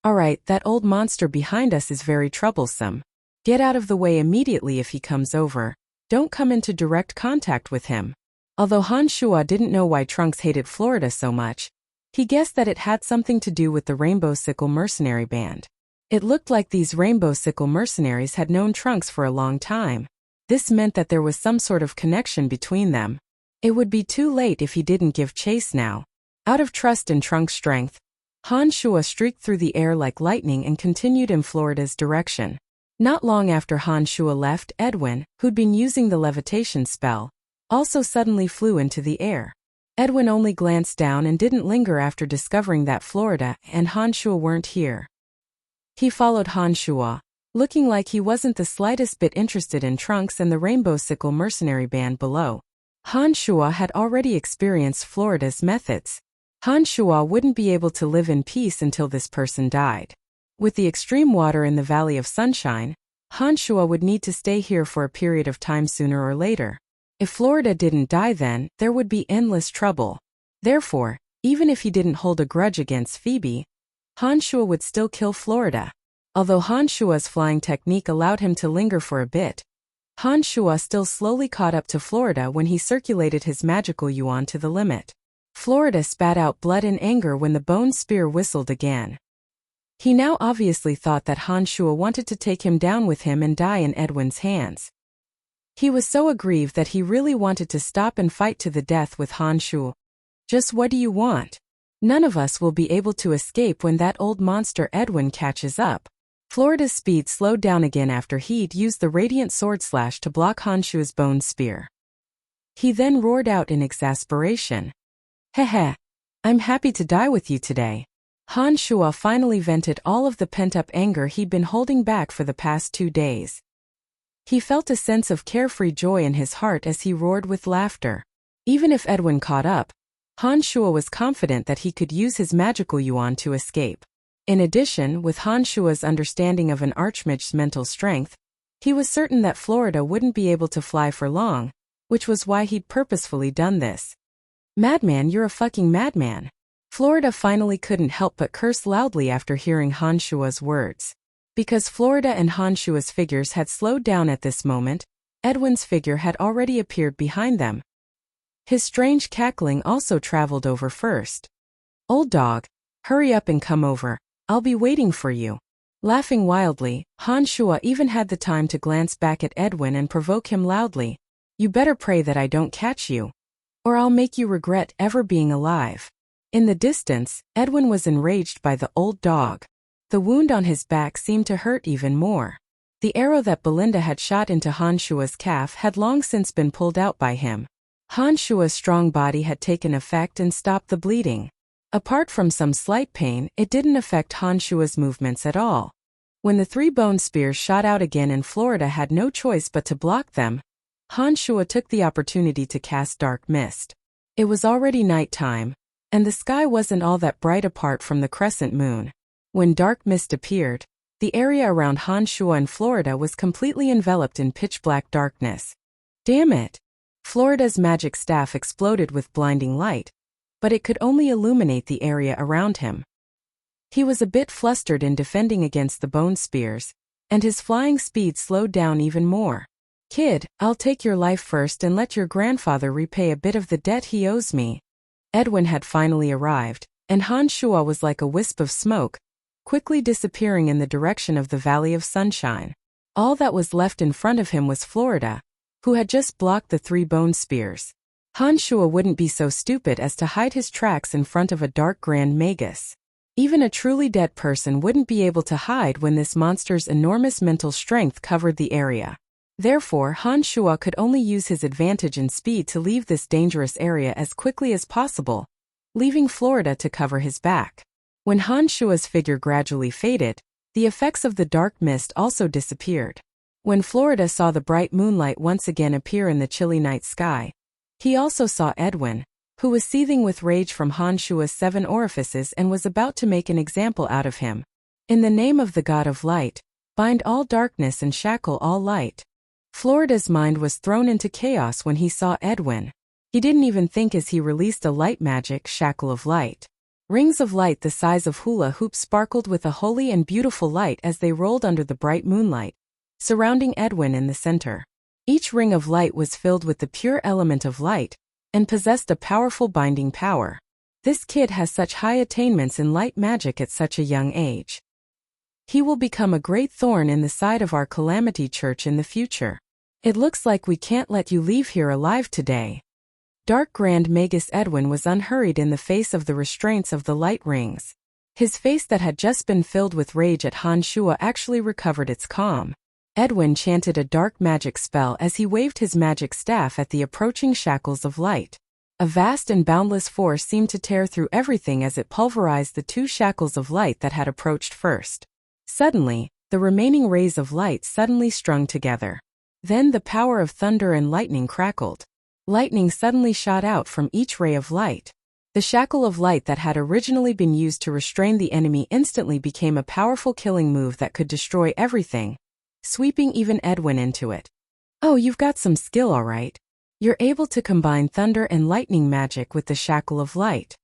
Alright, that old monster behind us is very troublesome. Get out of the way immediately if he comes over. Don't come into direct contact with him. Although Han Shua didn't know why Trunks hated Florida so much, he guessed that it had something to do with the Rainbow Sickle Mercenary Band. It looked like these Rainbow Sickle mercenaries had known Trunks for a long time. This meant that there was some sort of connection between them. It would be too late if he didn't give chase now. Out of trust in Trunks' strength, Han Shua streaked through the air like lightning and continued in Florida's direction. Not long after Han Shua left, Edwin, who'd been using the levitation spell, also suddenly flew into the air. Edwin only glanced down and didn't linger after discovering that Florida and Han Shua weren't here. He followed Han Shua, looking like he wasn't the slightest bit interested in Trunks and the Rainbow Sickle mercenary band below. Han Shua had already experienced Florida's methods. Han Shua wouldn't be able to live in peace until this person died. With the extreme water in the Valley of Sunshine, Han Shua would need to stay here for a period of time sooner or later. If Florida didn't die then, there would be endless trouble. Therefore, even if he didn't hold a grudge against Phoebe, Han Shua would still kill Florida. Although Han Shua's flying technique allowed him to linger for a bit, Han Shua still slowly caught up to Florida when he circulated his magical yuan to the limit. Florida spat out blood in anger when the bone spear whistled again. He now obviously thought that Han Shua wanted to take him down with him and die in Edwin's hands. He was so aggrieved that he really wanted to stop and fight to the death with Han Shua. Just what do you want? None of us will be able to escape when that old monster Edwin catches up. Florida's speed slowed down again after he'd used the radiant sword slash to block Han Shua's bone spear. He then roared out in exasperation. Heh, I'm happy to die with you today. Han Shua finally vented all of the pent-up anger he'd been holding back for the past 2 days. He felt a sense of carefree joy in his heart as he roared with laughter. Even if Edwin caught up, Han Shua was confident that he could use his magical yuan to escape. In addition, with Han Shua's understanding of an archmage's mental strength, he was certain that Florida wouldn't be able to fly for long, which was why he'd purposefully done this. Madman, you're a fucking madman. Florida finally couldn't help but curse loudly after hearing Han Shua's words. Because Florida and Han Shua's figures had slowed down at this moment, Edwin's figure had already appeared behind them. His strange cackling also traveled over first. Old dog, hurry up and come over. I'll be waiting for you. Laughing wildly, Han Shua even had the time to glance back at Edwin and provoke him loudly. You better pray that I don't catch you, or I'll make you regret ever being alive. In the distance, Edwin was enraged by the old dog. The wound on his back seemed to hurt even more. The arrow that Belinda had shot into Han Shua's calf had long since been pulled out by him. Han Shua's strong body had taken effect and stopped the bleeding. Apart from some slight pain, it didn't affect Han Shua's movements at all. When the 3 bone spears shot out again and Florida had no choice but to block them, Han Shua took the opportunity to cast dark mist. It was already nighttime, and the sky wasn't all that bright apart from the crescent moon. When dark mist appeared, the area around Han Shua and Florida was completely enveloped in pitch-black darkness. Damn it! Florida's magic staff exploded with blinding light, but it could only illuminate the area around him. He was a bit flustered in defending against the bone spears, and his flying speed slowed down even more. Kid, I'll take your life first and let your grandfather repay a bit of the debt he owes me. Edwin had finally arrived, and Han Shua was like a wisp of smoke, quickly disappearing in the direction of the Valley of Sunshine. All that was left in front of him was Florida, who had just blocked the 3 bone spears. Han Shua wouldn't be so stupid as to hide his tracks in front of a dark grand magus. Even a truly dead person wouldn't be able to hide when this monster's enormous mental strength covered the area. Therefore, Han Shua could only use his advantage in speed to leave this dangerous area as quickly as possible, leaving Florida to cover his back. When Han Shua's figure gradually faded, the effects of the dark mist also disappeared. When Florida saw the bright moonlight once again appear in the chilly night sky, he also saw Edwin, who was seething with rage from Han Shua's 7 orifices and was about to make an example out of him. In the name of the God of Light, bind all darkness and shackle all light. Florida's mind was thrown into chaos when he saw Edwin. He didn't even think as he released a light magic shackle of light. Rings of light the size of hula hoops sparkled with a holy and beautiful light as they rolled under the bright moonlight, surrounding Edwin in the center. Each ring of light was filled with the pure element of light, and possessed a powerful binding power. This kid has such high attainments in light magic at such a young age. He will become a great thorn in the side of our Calamity Church in the future. It looks like we can't let you leave here alive today. Dark Grand Magus Edwin was unhurried in the face of the restraints of the light rings. His face that had just been filled with rage at Han Shua actually recovered its calm. Edwin chanted a dark magic spell as he waved his magic staff at the approaching shackles of light. A vast and boundless force seemed to tear through everything as it pulverized the 2 shackles of light that had approached first. Suddenly, the remaining rays of light suddenly strung together. Then the power of thunder and lightning crackled. Lightning suddenly shot out from each ray of light. The shackle of light that had originally been used to restrain the enemy instantly became a powerful killing move that could destroy everything, sweeping even Edwin into it. Oh, you've got some skill, all right. You're able to combine thunder and lightning magic with the shackle of light.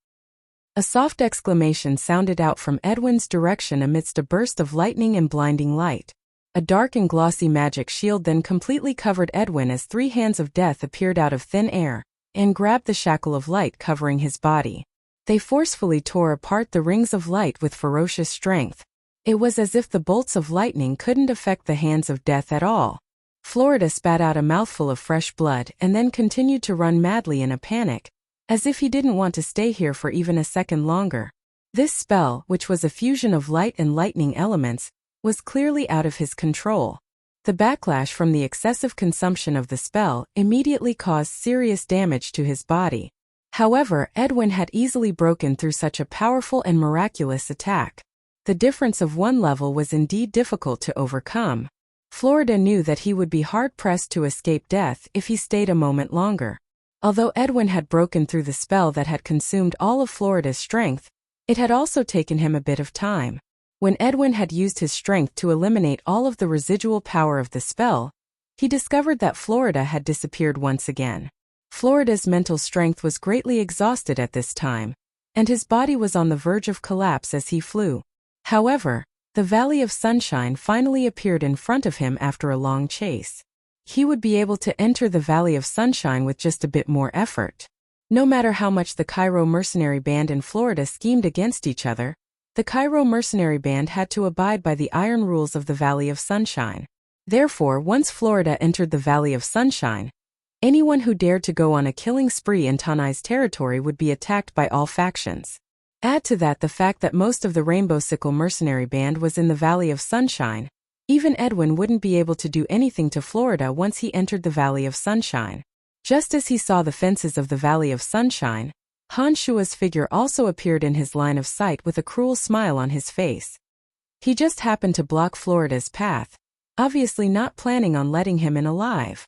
A soft exclamation sounded out from Edwin's direction amidst a burst of lightning and blinding light. A dark and glossy magic shield then completely covered Edwin as 3 hands of death appeared out of thin air and grabbed the shackle of light covering his body. They forcefully tore apart the rings of light with ferocious strength. It was as if the bolts of lightning couldn't affect the hands of death at all. Florida spat out a mouthful of fresh blood and then continued to run madly in a panic, as if he didn't want to stay here for even a second longer. This spell, which was a fusion of light and lightning elements, was clearly out of his control. The backlash from the excessive consumption of the spell immediately caused serious damage to his body. However, Edwin had easily broken through such a powerful and miraculous attack. The difference of 1 level was indeed difficult to overcome. Florida knew that he would be hard-pressed to escape death if he stayed a moment longer. Although Edwin had broken through the spell that had consumed all of Florida's strength, it had also taken him a bit of time. When Edwin had used his strength to eliminate all of the residual power of the spell, he discovered that Florida had disappeared once again. Florida's mental strength was greatly exhausted at this time, and his body was on the verge of collapse as he flew. However, the Valley of Sunshine finally appeared in front of him after a long chase. He would be able to enter the Valley of Sunshine with just a bit more effort. No matter how much the Cairo Mercenary Band and Florida schemed against each other, the Cairo Mercenary Band had to abide by the iron rules of the Valley of Sunshine. Therefore, once Florida entered the Valley of Sunshine, anyone who dared to go on a killing spree in Tanai's territory would be attacked by all factions. Add to that the fact that most of the Rainbow Sickle Mercenary Band was in the Valley of Sunshine, Even Edwin wouldn't be able to do anything to Florida once he entered the Valley of Sunshine. Just as he saw the fences of the Valley of Sunshine, Han Shua's figure also appeared in his line of sight with a cruel smile on his face. He just happened to block Florida's path, obviously not planning on letting him in alive.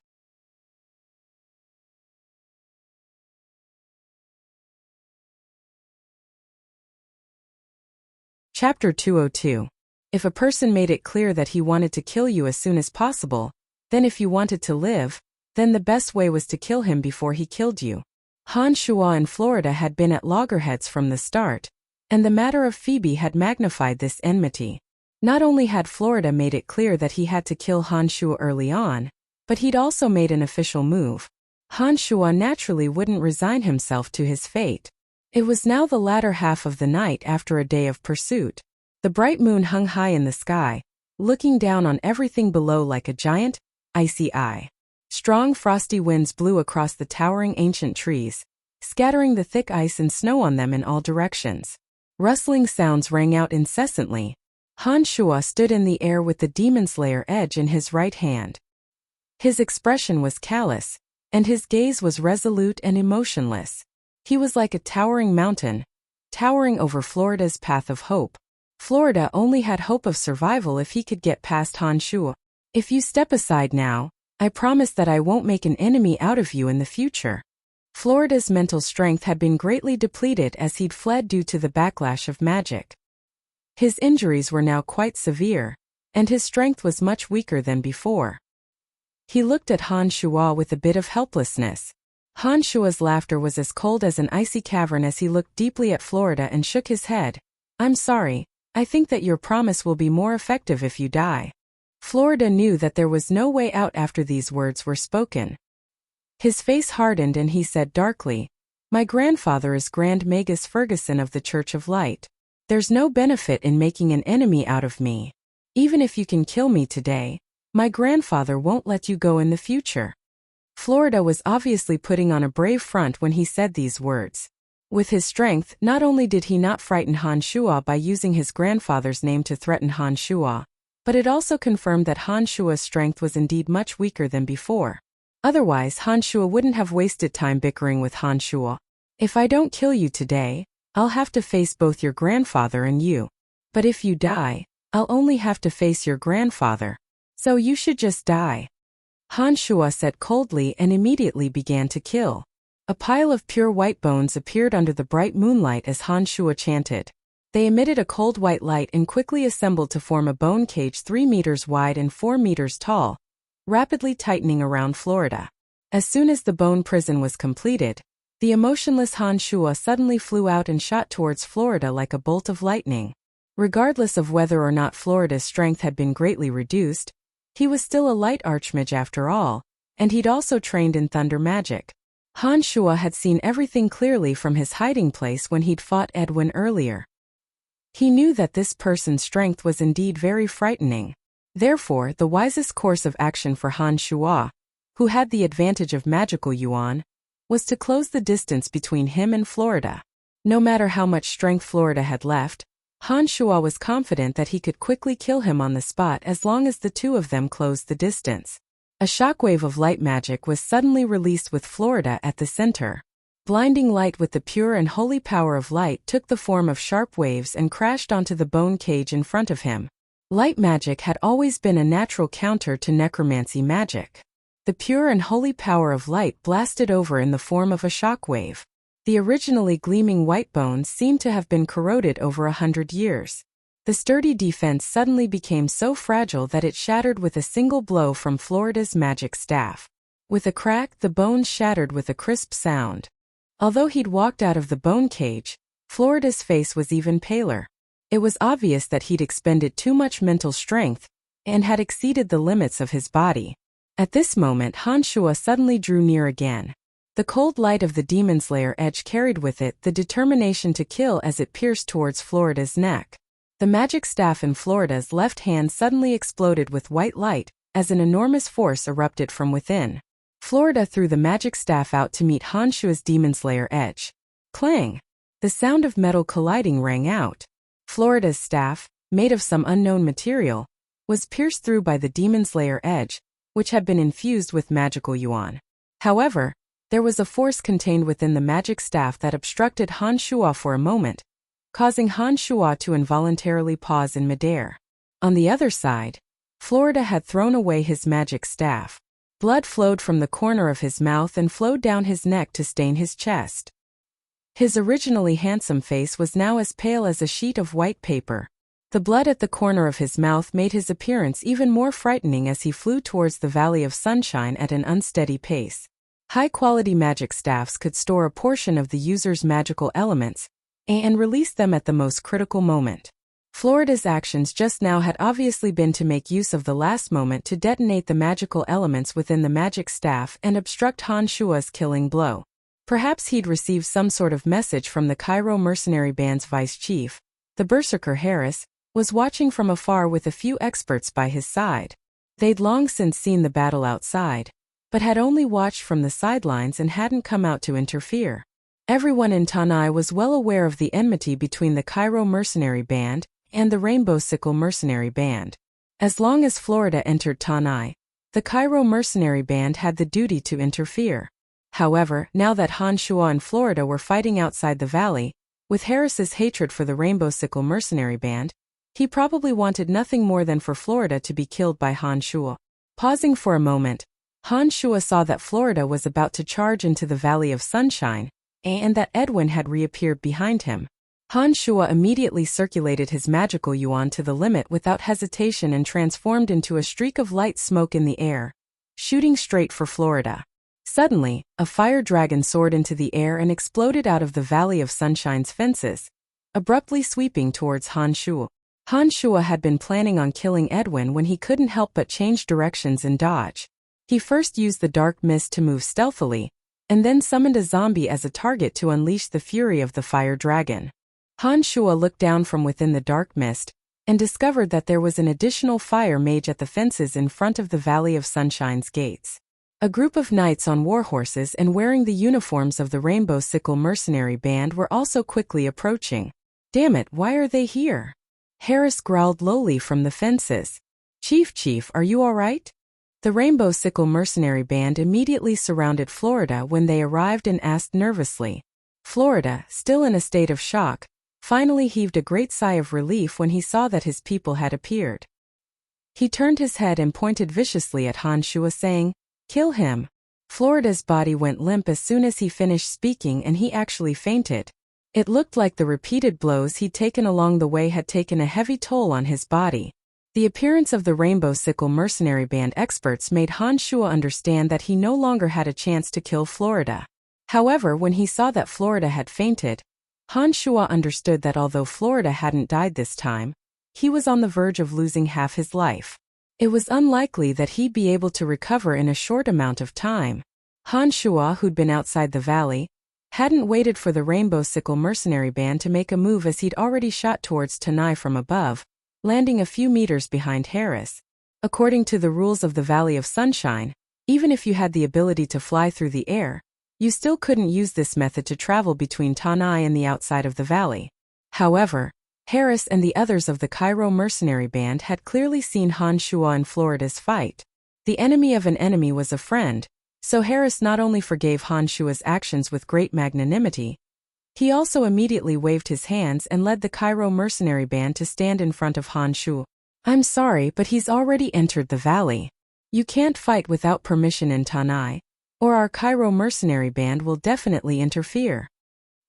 Chapter 202. If a person made it clear that he wanted to kill you as soon as possible, then if you wanted to live, then the best way was to kill him before he killed you. Han Shua and Florida had been at loggerheads from the start, and the matter of Phoebe had magnified this enmity. Not only had Florida made it clear that he had to kill Han Shua early on, but he'd also made an official move. Han Shua naturally wouldn't resign himself to his fate. It was now the latter half of the night after a day of pursuit. The bright moon hung high in the sky, looking down on everything below like a giant, icy eye. Strong frosty winds blew across the towering ancient trees, scattering the thick ice and snow on them in all directions. Rustling sounds rang out incessantly. Han Shua stood in the air with the Demon Slayer edge in his right hand. His expression was callous, and his gaze was resolute and emotionless. He was like a towering mountain, towering over Florida's path of hope. Florida only had hope of survival if he could get past Han Shua. If you step aside now, I promise that I won't make an enemy out of you in the future. Florida's mental strength had been greatly depleted as he'd fled due to the backlash of magic. His injuries were now quite severe, and his strength was much weaker than before. He looked at Han Shua with a bit of helplessness. Han Shua's laughter was as cold as an icy cavern as he looked deeply at Florida and shook his head. I'm sorry, I think that your promise will be more effective if you die. Florida knew that there was no way out after these words were spoken. His face hardened and he said darkly, My grandfather is Grand Magus Ferguson of the Church of Light. There's no benefit in making an enemy out of me. Even if you can kill me today, my grandfather won't let you go in the future. Florida was obviously putting on a brave front when he said these words. With his strength, not only did he not frighten Han Shua by using his grandfather's name to threaten Han Shua, but it also confirmed that Han Shua's strength was indeed much weaker than before. Otherwise, Han Shua wouldn't have wasted time bickering with Han Shua. If I don't kill you today, I'll have to face both your grandfather and you. But if you die, I'll only have to face your grandfather. So you should just die. Han Shua said coldly and immediately began to kill. A pile of pure white bones appeared under the bright moonlight as Han Shua chanted. They emitted a cold white light and quickly assembled to form a bone cage 3 meters wide and 4 meters tall, rapidly tightening around Florida. As soon as the bone prison was completed, the emotionless Han Shua suddenly flew out and shot towards Florida like a bolt of lightning. Regardless of whether or not Florida's strength had been greatly reduced, he was still a light archmage after all, and he'd also trained in thunder magic. Han Shua had seen everything clearly from his hiding place when he'd fought Edwin earlier. He knew that this person's strength was indeed very frightening. Therefore, the wisest course of action for Han Shua, who had the advantage of magical yuan, was to close the distance between him and Florida. No matter how much strength Florida had left, Han Shua was confident that he could quickly kill him on the spot as long as the two of them closed the distance. A shockwave of light magic was suddenly released with Florida at the center. Blinding light with the pure and holy power of light took the form of sharp waves and crashed onto the bone cage in front of him. Light magic had always been a natural counter to necromancy magic. The pure and holy power of light blasted over in the form of a shockwave. The originally gleaming white bones seemed to have been corroded over 100 years. The sturdy defense suddenly became so fragile that it shattered with a single blow from Florida's magic staff. With a crack, the bones shattered with a crisp sound. Although he'd walked out of the bone cage, Florida's face was even paler. It was obvious that he'd expended too much mental strength and had exceeded the limits of his body. At this moment, Han Shua suddenly drew near again. The cold light of the Demon Slayer edge carried with it the determination to kill as it pierced towards Florida's neck. The magic staff in Florida's left hand suddenly exploded with white light as an enormous force erupted from within. Florida threw the magic staff out to meet Han Shua's Demon Slayer edge. Clang! The sound of metal colliding rang out. Florida's staff, made of some unknown material, was pierced through by the Demon Slayer edge, which had been infused with magical yuan. However, there was a force contained within the magic staff that obstructed Han Shuo for a moment, causing Han Shuo to involuntarily pause in midair. On the other side, Florida had thrown away his magic staff. Blood flowed from the corner of his mouth and flowed down his neck to stain his chest. His originally handsome face was now as pale as a sheet of white paper. The blood at the corner of his mouth made his appearance even more frightening as he flew towards the Valley of Sunshine at an unsteady pace. High-quality magic staffs could store a portion of the user's magical elements and release them at the most critical moment. Florida's actions just now had obviously been to make use of the last moment to detonate the magical elements within the magic staff and obstruct Han Shuo's killing blow. Perhaps he'd received some sort of message from the Cairo mercenary band's vice chief. The berserker Harris was watching from afar with a few experts by his side. They'd long since seen the battle outside, but had only watched from the sidelines and hadn't come out to interfere. Everyone in Tanai was well aware of the enmity between the Cairo mercenary band and the Rainbow Sickle mercenary band. As long as Florida entered Tanai, the Cairo mercenary band had the duty to interfere. However, now that Han Shuo and Florida were fighting outside the valley, with Harris's hatred for the Rainbow Sickle mercenary band, he probably wanted nothing more than for Florida to be killed by Han Shuo. Pausing for a moment, Han Shuo saw that Florida was about to charge into the Valley of Sunshine, and that Edwin had reappeared behind him. Han Shuo immediately circulated his magical yuan to the limit without hesitation and transformed into a streak of light smoke in the air, shooting straight for Florida. Suddenly, a fire dragon soared into the air and exploded out of the Valley of Sunshine's fences, abruptly sweeping towards Han Shuo. Han Shuo had been planning on killing Edwin when he couldn't help but change directions and dodge. He first used the dark mist to move stealthily, and then summoned a zombie as a target to unleash the fury of the fire dragon. Han Shuo looked down from within the dark mist, and discovered that there was an additional fire mage at the fences in front of the Valley of Sunshine's gates. A group of knights on war horses and wearing the uniforms of the Rainbow Sickle mercenary band were also quickly approaching. "Damn it, why are they here?" Harris growled lowly from the fences. Chief, are you all right?" The Rainbow Sickle mercenary band immediately surrounded Florida when they arrived and asked nervously. Florida, still in a state of shock, finally heaved a great sigh of relief when he saw that his people had appeared. He turned his head and pointed viciously at Han Shuo, saying, "Kill him." Florida's body went limp as soon as he finished speaking, and he actually fainted. It looked like the repeated blows he'd taken along the way had taken a heavy toll on his body. The appearance of the Rainbow Sickle mercenary band experts made Han Shuo understand that he no longer had a chance to kill Florida. However, when he saw that Florida had fainted, Han Shuo understood that although Florida hadn't died this time, he was on the verge of losing half his life. It was unlikely that he'd be able to recover in a short amount of time. Han Shuo, who'd been outside the valley, hadn't waited for the Rainbow Sickle mercenary band to make a move, as he'd already shot towards Tanai from above, landing a few meters behind Harris. According to the rules of the Valley of Sunshine, even if you had the ability to fly through the air, you still couldn't use this method to travel between Tanai and the outside of the valley. However, Harris and the others of the Cairo mercenary band had clearly seen Han Shuo and Florida's fight. The enemy of an enemy was a friend, so Harris not only forgave Han Shuo's actions with great magnanimity, he also immediately waved his hands and led the Cairo mercenary band to stand in front of Han Shuo. "I'm sorry, but he's already entered the valley. You can't fight without permission in Tanai, or our Cairo mercenary band will definitely interfere."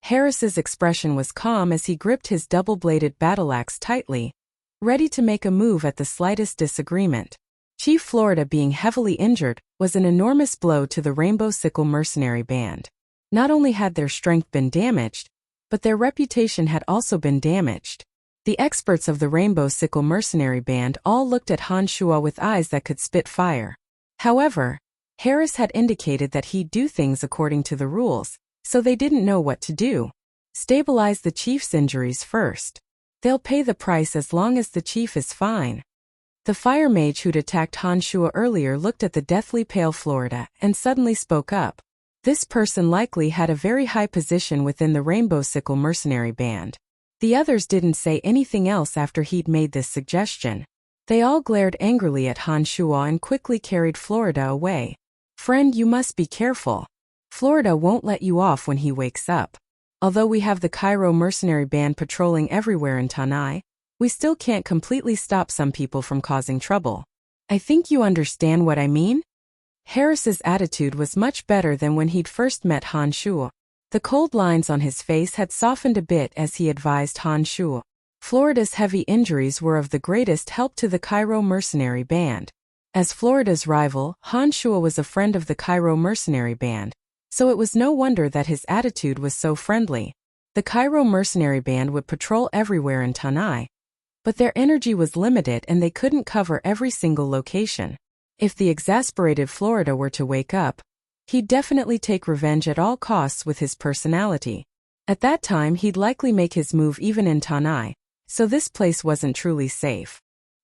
Harris's expression was calm as he gripped his double-bladed battle axe tightly, ready to make a move at the slightest disagreement. Chief Florida being heavily injured was an enormous blow to the Rainbow Sickle mercenary band. Not only had their strength been damaged, but their reputation had also been damaged. The experts of the Rainbow Sickle mercenary band all looked at Han Shuo with eyes that could spit fire. However, Harris had indicated that he'd do things according to the rules, so they didn't know what to do. Stabilize the chief's injuries first. They'll pay the price as long as the chief is fine. The fire mage who'd attacked Han Shuo earlier looked at the deathly pale Florida and suddenly spoke up. This person likely had a very high position within the Rainbow Sickle mercenary band. The others didn't say anything else after he'd made this suggestion. They all glared angrily at Han Shuo and quickly carried Florida away. Friend, you must be careful. Florida won't let you off when he wakes up. Although we have the Cairo mercenary band patrolling everywhere in Tanai, we still can't completely stop some people from causing trouble. I think you understand what I mean? Harris's attitude was much better than when he'd first met Han Shuo. The cold lines on his face had softened a bit as he advised Han Shuo. Florida's heavy injuries were of the greatest help to the Cairo mercenary band. As Florida's rival, Han Shuo was a friend of the Cairo mercenary band, so it was no wonder that his attitude was so friendly. The Cairo mercenary band would patrol everywhere in Tanai, but their energy was limited and they couldn't cover every single location. If the exasperated Florida were to wake up, he'd definitely take revenge at all costs with his personality. At that time he'd likely make his move even in Tanai, so this place wasn't truly safe.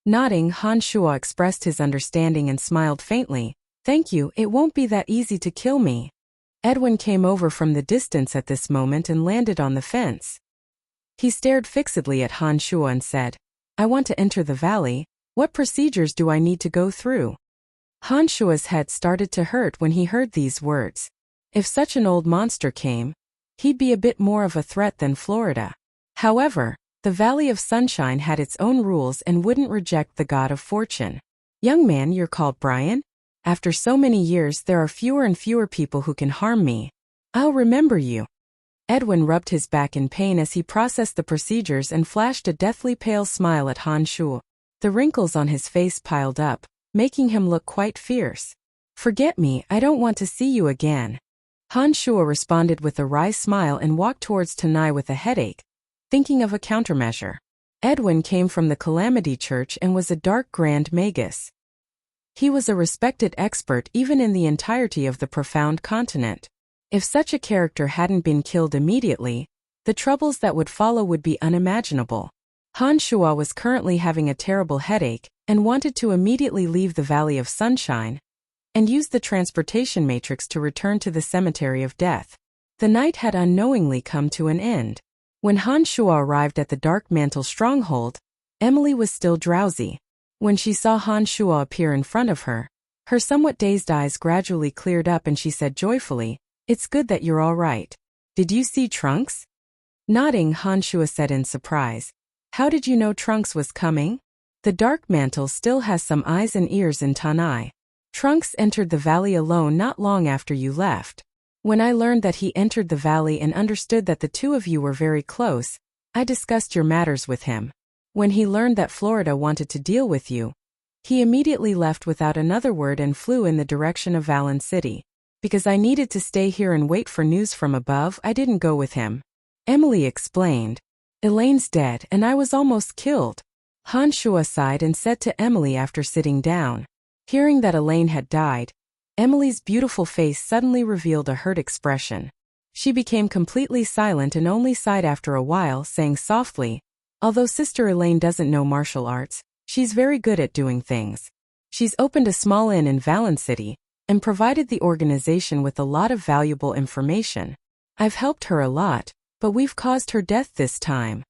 Nodding, Han Shuo expressed his understanding and smiled faintly. Thank you, it won't be that easy to kill me. Edwin came over from the distance at this moment and landed on the fence. He stared fixedly at Han Shuo and said, I want to enter the valley. What procedures do I need to go through? Han Shuo's head started to hurt when he heard these words. If such an old monster came, he'd be a bit more of a threat than Florida. However, the Valley of Sunshine had its own rules and wouldn't reject the God of Fortune. Young man, you're called Brian? After so many years there are fewer and fewer people who can harm me. I'll remember you. Edwin rubbed his back in pain as he processed the procedures and flashed a deathly pale smile at Han Shuo. The wrinkles on his face piled up, making him look quite fierce. Forget me, I don't want to see you again. Han Shuo responded with a wry smile and walked towards Tanai with a headache, thinking of a countermeasure. Edwin came from the Calamity Church and was a dark Grand Magus. He was a respected expert even in the entirety of the Profound Continent. If such a character hadn't been killed immediately, the troubles that would follow would be unimaginable. Han Shuo was currently having a terrible headache and wanted to immediately leave the Valley of Sunshine and use the transportation matrix to return to the Cemetery of Death. The night had unknowingly come to an end. When Han Shuo arrived at the Dark Mantle stronghold, Emily was still drowsy. When she saw Han Shuo appear in front of her, her somewhat dazed eyes gradually cleared up and she said joyfully, It's good that you're all right. Did you see Trunks? Nodding, Han Shuo said in surprise. How did you know Trunks was coming? The Dark Mantle still has some eyes and ears in Tanai. Trunks entered the valley alone not long after you left. When I learned that he entered the valley and understood that the two of you were very close, I discussed your matters with him. When he learned that Florida wanted to deal with you, he immediately left without another word and flew in the direction of Valen City. Because I needed to stay here and wait for news from above, I didn't go with him. Emily explained. Elaine's dead and I was almost killed. Han Shuo sighed and said to Emily after sitting down. Hearing that Elaine had died, Emily's beautiful face suddenly revealed a hurt expression. She became completely silent and only sighed after a while, saying softly, Although Sister Elaine doesn't know martial arts, she's very good at doing things. She's opened a small inn in Valen City and provided the organization with a lot of valuable information. I've helped her a lot, but we've caused her death this time.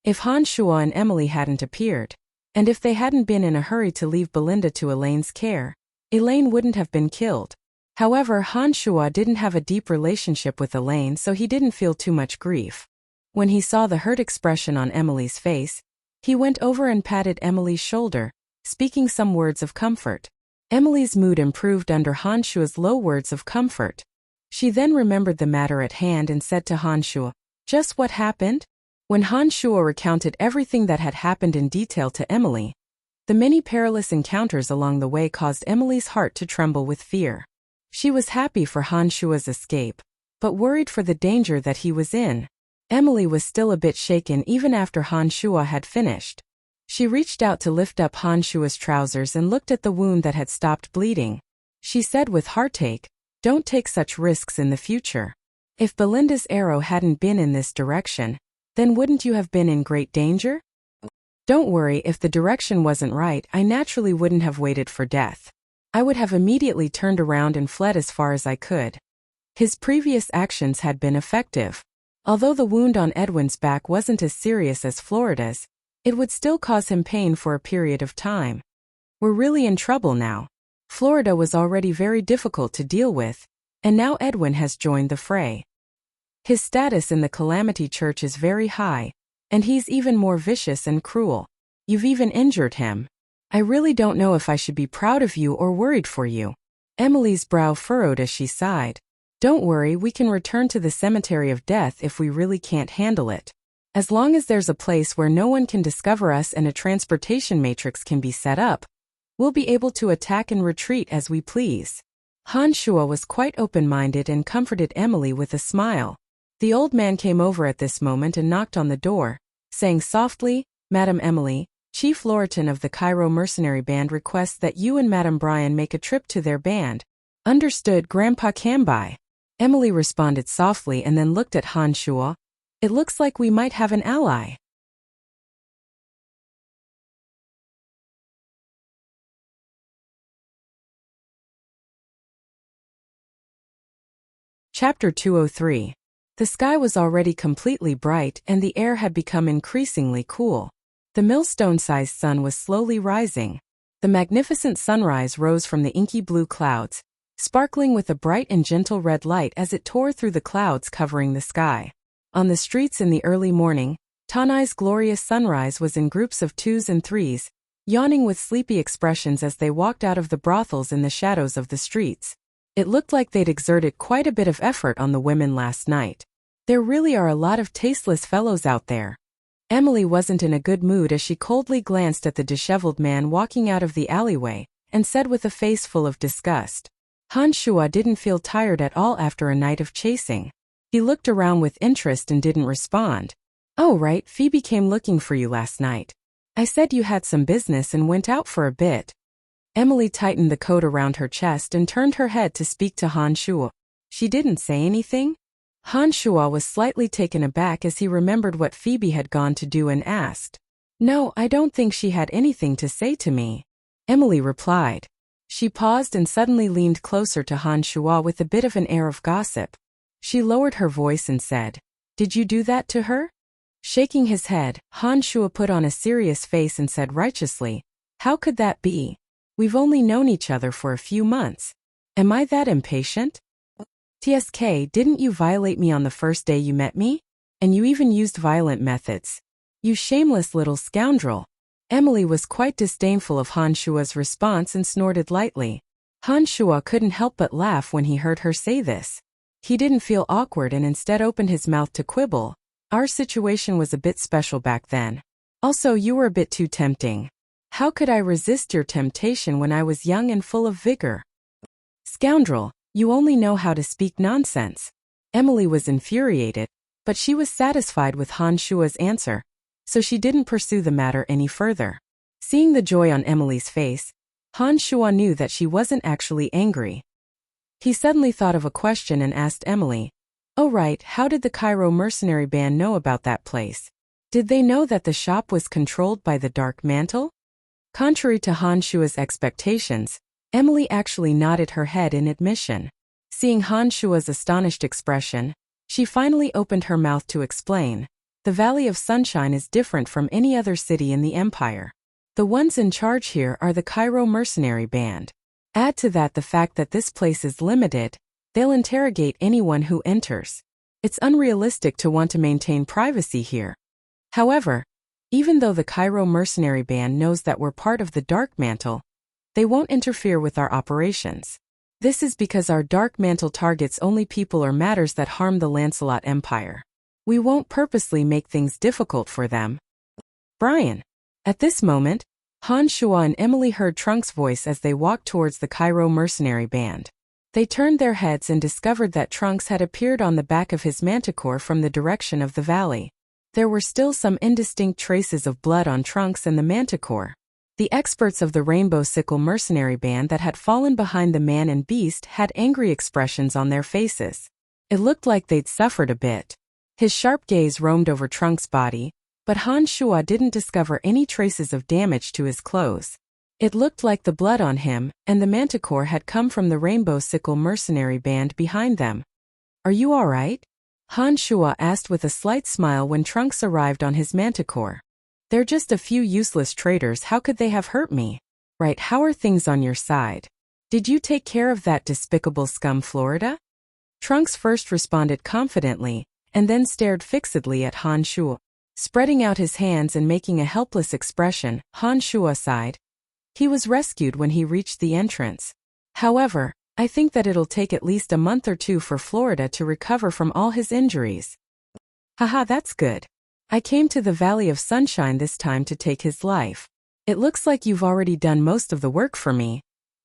If Han Shuo and Emily hadn't appeared, and if they hadn't been in a hurry to leave Belinda to Elaine's care, Elaine wouldn't have been killed. However, Han Shuo didn't have a deep relationship with Elaine, so he didn't feel too much grief. When he saw the hurt expression on Emily's face, he went over and patted Emily's shoulder, speaking some words of comfort. Emily's mood improved under Han Shuo's low words of comfort. She then remembered the matter at hand and said to Han Shuo, Just what happened? When Han Shuo recounted everything that had happened in detail to Emily, the many perilous encounters along the way caused Emily's heart to tremble with fear. She was happy for Han Shuo's escape, but worried for the danger that he was in. Emily was still a bit shaken even after Han Shuo had finished. She reached out to lift up Han Shuo's trousers and looked at the wound that had stopped bleeding. She said with heartache, Don't take such risks in the future. If Belinda's arrow hadn't been in this direction, then wouldn't you have been in great danger? Don't worry, if the direction wasn't right, I naturally wouldn't have waited for death. I would have immediately turned around and fled as far as I could. His previous actions had been effective. Although the wound on Edwin's back wasn't as serious as Florida's, It would still cause him pain for a period of time. We're really in trouble now. Florida was already very difficult to deal with, and now Edwin has joined the fray. His status in the Calamity Church is very high, and he's even more vicious and cruel. You've even injured him. I really don't know if I should be proud of you or worried for you. Emily's brow furrowed as she sighed. Don't worry, we can return to the cemetery of death if we really can't handle it. As long as there's a place where no one can discover us and a transportation matrix can be set up, we'll be able to attack and retreat as we please. Han Shuo was quite open-minded and comforted Emily with a smile. The old man came over at this moment and knocked on the door, saying softly, Madam Emily, Chief Lorton of the Cairo Mercenary Band requests that you and Madam Brian make a trip to their band. Understood, Grandpa Kambai. Emily responded softly and then looked at Han Shuo. It looks like we might have an ally. Chapter 203. The sky was already completely bright and the air had become increasingly cool. The millstone-sized sun was slowly rising. The magnificent sunrise rose from the inky blue clouds, sparkling with a bright and gentle red light as it tore through the clouds covering the sky. On the streets in the early morning, Tanai's glorious sunrise was in groups of 2s and 3s, yawning with sleepy expressions as they walked out of the brothels in the shadows of the streets. It looked like they'd exerted quite a bit of effort on the women last night. There really are a lot of tasteless fellows out there. Emily wasn't in a good mood as she coldly glanced at the disheveled man walking out of the alleyway, and said with a face full of disgust. Han Shuo didn't feel tired at all after a night of chasing. He looked around with interest and didn't respond. Oh right, Phoebe came looking for you last night. I said you had some business and went out for a bit. Emily tightened the coat around her chest and turned her head to speak to Han Shuo. She didn't say anything? Han Shuo was slightly taken aback as he remembered what Phoebe had gone to do and asked. No, I don't think she had anything to say to me. Emily replied. She paused and suddenly leaned closer to Han Shuo with a bit of an air of gossip. She lowered her voice and said, Did you do that to her? Shaking his head, Han Shuo put on a serious face and said righteously, How could that be? We've only known each other for a few months. Am I that impatient? TSK, didn't you violate me on the first day you met me? And you even used violent methods. You shameless little scoundrel. Emily was quite disdainful of Han Shuo's response and snorted lightly. Han Shuo couldn't help but laugh when he heard her say this. He didn't feel awkward and instead opened his mouth to quibble. Our situation was a bit special back then. Also, you were a bit too tempting. How could I resist your temptation when I was young and full of vigor? Scoundrel, you only know how to speak nonsense. Emily was infuriated, but she was satisfied with Han Shuo's answer, so she didn't pursue the matter any further. Seeing the joy on Emily's face, Han Shuo knew that she wasn't actually angry. He suddenly thought of a question and asked Emily, Oh right, how did the Cairo Mercenary Band know about that place? Did they know that the shop was controlled by the Dark Mantle? Contrary to Han Shuo's expectations, Emily actually nodded her head in admission. Seeing Han Shuo's astonished expression, she finally opened her mouth to explain. The Valley of Sunshine is different from any other city in the empire. The ones in charge here are the Cairo Mercenary Band. Add to that the fact that this place is limited, they'll interrogate anyone who enters. It's unrealistic to want to maintain privacy here. However, even though the Cairo Mercenary Band knows that we're part of the Dark Mantle, they won't interfere with our operations. This is because our Dark Mantle targets only people or matters that harm the Lancelot Empire. We won't purposely make things difficult for them. Brian. At this moment, Han Shuo and Emily heard Trunk's voice as they walked towards the Cairo Mercenary Band. They turned their heads and discovered that Trunks had appeared on the back of his manticore from the direction of the valley. There were still some indistinct traces of blood on Trunks and the manticore. The experts of the Rainbow Sickle Mercenary Band that had fallen behind the man and beast had angry expressions on their faces. It looked like they'd suffered a bit. His sharp gaze roamed over Trunks' body, but Han Shuo didn't discover any traces of damage to his clothes. It looked like the blood on him and the manticore had come from the Rainbow Sickle Mercenary Band behind them. Are you all right? Han Shuo asked with a slight smile when Trunks arrived on his manticore. They're just a few useless traitors. How could they have hurt me? Right, how are things on your side? Did you take care of that despicable scum, Florida? Trunks first responded confidently, and then stared fixedly at Han Shuo. Spreading out his hands and making a helpless expression, Han Shuo sighed. He was rescued when he reached the entrance. However, I think that it'll take at least a month or two for Florida to recover from all his injuries. Haha, that's good. I came to the Valley of Sunshine this time to take his life. It looks like you've already done most of the work for me.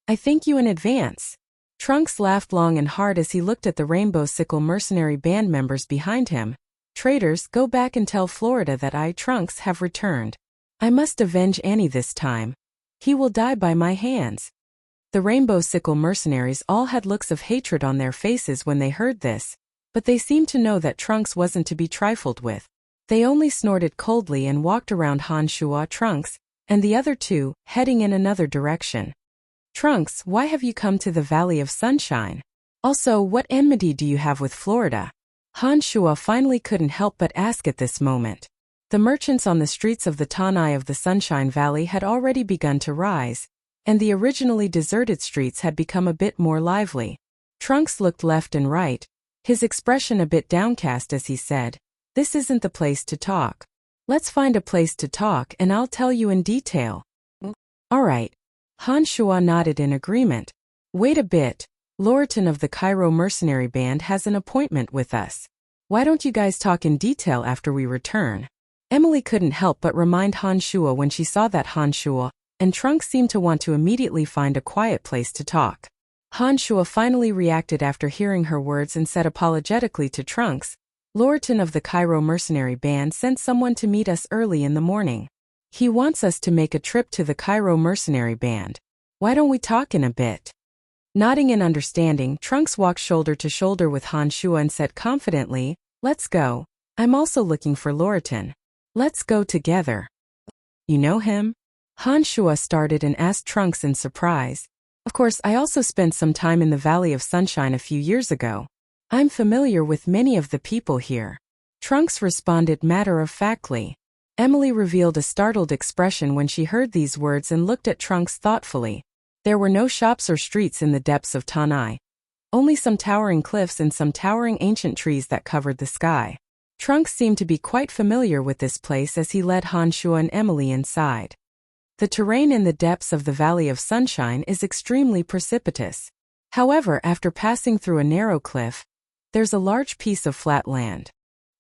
I thank you in advance. Trunks laughed long and hard as he looked at the Rainbow Sickle mercenary band members behind him. Traitors, go back and tell Florida that I, Trunks, have returned. I must avenge Annie this time. He will die by my hands. The Rainbow Sickle mercenaries all had looks of hatred on their faces when they heard this, but they seemed to know that Trunks wasn't to be trifled with. They only snorted coldly and walked around Han Shuo, Trunks, and the other two, heading in another direction. Trunks, why have you come to the Valley of Sunshine? Also, what enmity do you have with Florida? Han Shuo finally couldn't help but ask at this moment. The merchants on the streets of the Tanai of the Sunshine Valley had already begun to rise, and the originally deserted streets had become a bit more lively. Trunks looked left and right, his expression a bit downcast as he said, "This isn't the place to talk. Let's find a place to talk and I'll tell you in detail." All right. Han Shuo nodded in agreement. Wait a bit. Loriton of the Cairo mercenary band has an appointment with us. Why don't you guys talk in detail after we return? Emily couldn't help but remind Han Shuo when she saw that Han Shuo and Trunks seemed to want to immediately find a quiet place to talk. Han Shuo finally reacted after hearing her words and said apologetically to Trunks, "Loriton of the Cairo mercenary band sent someone to meet us early in the morning. He wants us to make a trip to the Cairo mercenary band. Why don't we talk in a bit?" Nodding in understanding, Trunks walked shoulder to shoulder with Han Shuo and said confidently, "Let's go. I'm also looking for Loriton. Let's go together." "You know him?" Han Shuo started and asked Trunks in surprise. "Of course, I also spent some time in the Valley of Sunshine a few years ago. I'm familiar with many of the people here." Trunks responded matter-of-factly. Emily revealed a startled expression when she heard these words and looked at Trunks thoughtfully. There were no shops or streets in the depths of Tanai. Only some towering cliffs and some towering ancient trees that covered the sky. Trunks seemed to be quite familiar with this place as he led Han Shuo and Emily inside. The terrain in the depths of the Valley of Sunshine is extremely precipitous. However, after passing through a narrow cliff, there's a large piece of flat land.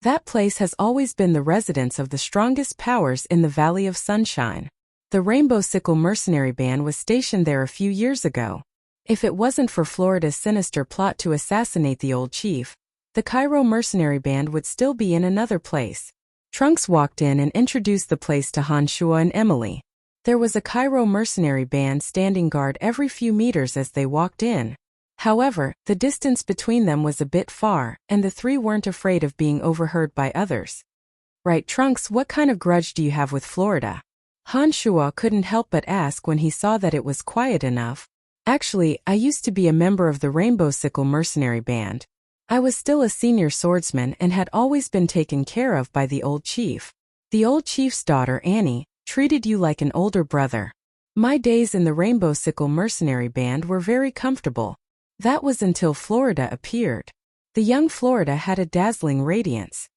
That place has always been the residence of the strongest powers in the Valley of Sunshine. The Rainbow Sickle mercenary band was stationed there a few years ago. If it wasn't for Florida's sinister plot to assassinate the old chief, the Cairo mercenary band would still be in another place. Trunks walked in and introduced the place to Han Shuo and Emily. There was a Cairo mercenary band standing guard every few meters as they walked in. However, the distance between them was a bit far, and the three weren't afraid of being overheard by others. "Right, Trunks, what kind of grudge do you have with Florida?" Han Shuo couldn't help but ask when he saw that it was quiet enough. "Actually, I used to be a member of the Rainbow Sickle mercenary band. I was still a senior swordsman and had always been taken care of by the old chief. The old chief's daughter, Annie, treated you like an older brother. My days in the Rainbow Sickle mercenary band were very comfortable. That was until Florida appeared. The young Florida had a dazzling radiance.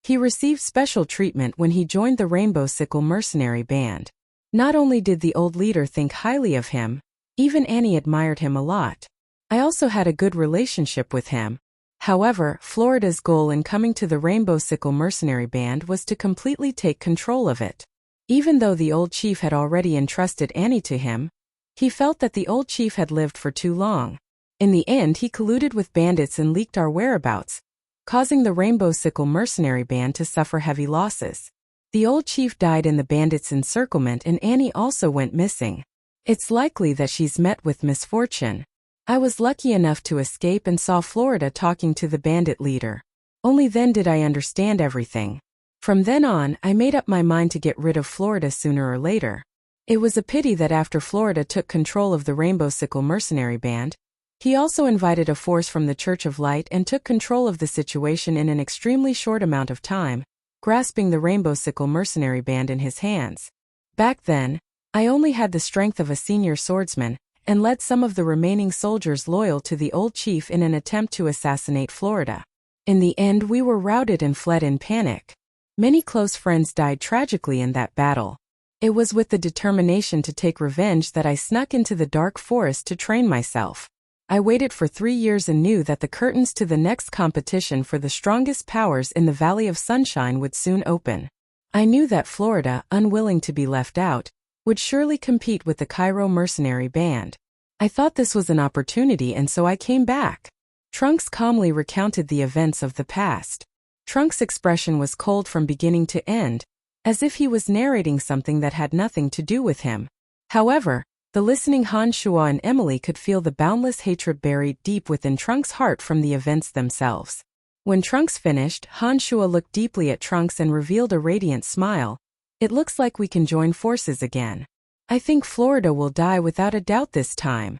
He received special treatment when he joined the Rainbow Sickle mercenary band. Not only did the old leader think highly of him, even Annie admired him a lot. I also had a good relationship with him. However, Florida's goal in coming to the Rainbow Sickle mercenary band was to completely take control of it. Even though the old chief had already entrusted Annie to him, he felt that the old chief had lived for too long. In the end, he colluded with bandits and leaked our whereabouts, causing the Rainbow Sickle mercenary band to suffer heavy losses. The old chief died in the bandits' encirclement and Annie also went missing. It's likely that she's met with misfortune. I was lucky enough to escape and saw Florida talking to the bandit leader. Only then did I understand everything. From then on, I made up my mind to get rid of Florida sooner or later. It was a pity that after Florida took control of the Rainbow Sickle mercenary band, he also invited a force from the Church of Light and took control of the situation in an extremely short amount of time, grasping the rainbow sickle mercenary band in his hands. Back then, I only had the strength of a senior swordsman, and led some of the remaining soldiers loyal to the old chief in an attempt to assassinate Florida. In the end, we were routed and fled in panic. Many close friends died tragically in that battle. It was with the determination to take revenge that I snuck into the dark forest to train myself. I waited for 3 years and knew that the curtains to the next competition for the strongest powers in the Valley of Sunshine would soon open. I knew that Florida, unwilling to be left out, would surely compete with the Cairo mercenary band. I thought this was an opportunity, and so I came back. Trunks calmly recounted the events of the past. Trunks' expression was cold from beginning to end, as if he was narrating something that had nothing to do with him. However, the listening Han Shuo and Emily could feel the boundless hatred buried deep within Trunks' heart from the events themselves. When Trunks finished, Han Shuo looked deeply at Trunks and revealed a radiant smile. It looks like we can join forces again. I think Florida will die without a doubt this time.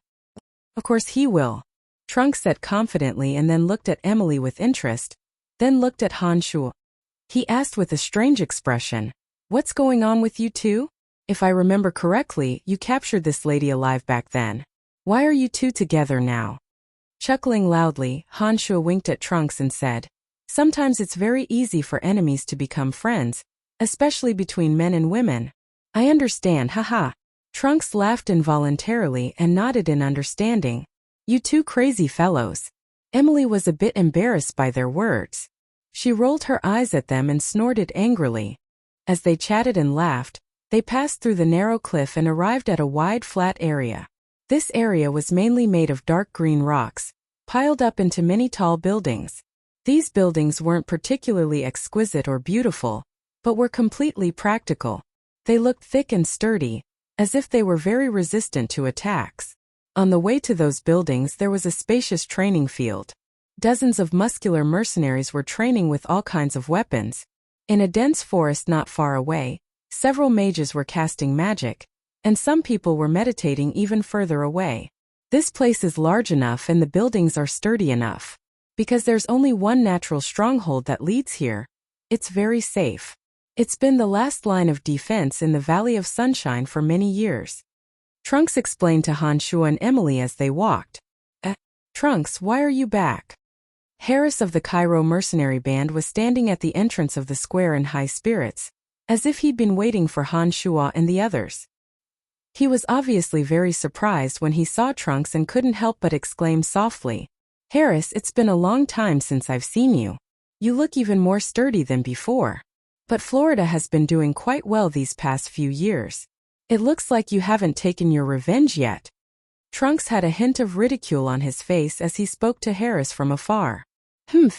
Of course he will, Trunks said confidently, and then looked at Emily with interest, then looked at Han Shuo. He asked with a strange expression, "What's going on with you two? If I remember correctly, you captured this lady alive back then. Why are you two together now?" Chuckling loudly, Han Shuo winked at Trunks and said, "Sometimes it's very easy for enemies to become friends, especially between men and women." "I understand, haha." Trunks laughed involuntarily and nodded in understanding. "You two crazy fellows." Emily was a bit embarrassed by their words. She rolled her eyes at them and snorted angrily. As they chatted and laughed, they passed through the narrow cliff and arrived at a wide flat area. This area was mainly made of dark green rocks, piled up into many tall buildings. These buildings weren't particularly exquisite or beautiful, but were completely practical. They looked thick and sturdy, as if they were very resistant to attacks. On the way to those buildings there was a spacious training field. Dozens of muscular mercenaries were training with all kinds of weapons. In a dense forest not far away, several mages were casting magic, and some people were meditating even further away. This place is large enough and the buildings are sturdy enough. Because there's only one natural stronghold that leads here, it's very safe. It's been the last line of defense in the Valley of Sunshine for many years. Trunks explained to Han Shuo and Emily as they walked. Trunks, why are you back?" Harris of the Cairo mercenary band was standing at the entrance of the square in high spirits, as if he'd been waiting for Han Shuo and the others. He was obviously very surprised when he saw Trunks and couldn't help but exclaim softly, "Harris, it's been a long time since I've seen you. You look even more sturdy than before. But Florida has been doing quite well these past few years. It looks like you haven't taken your revenge yet." Trunks had a hint of ridicule on his face as he spoke to Harris from afar.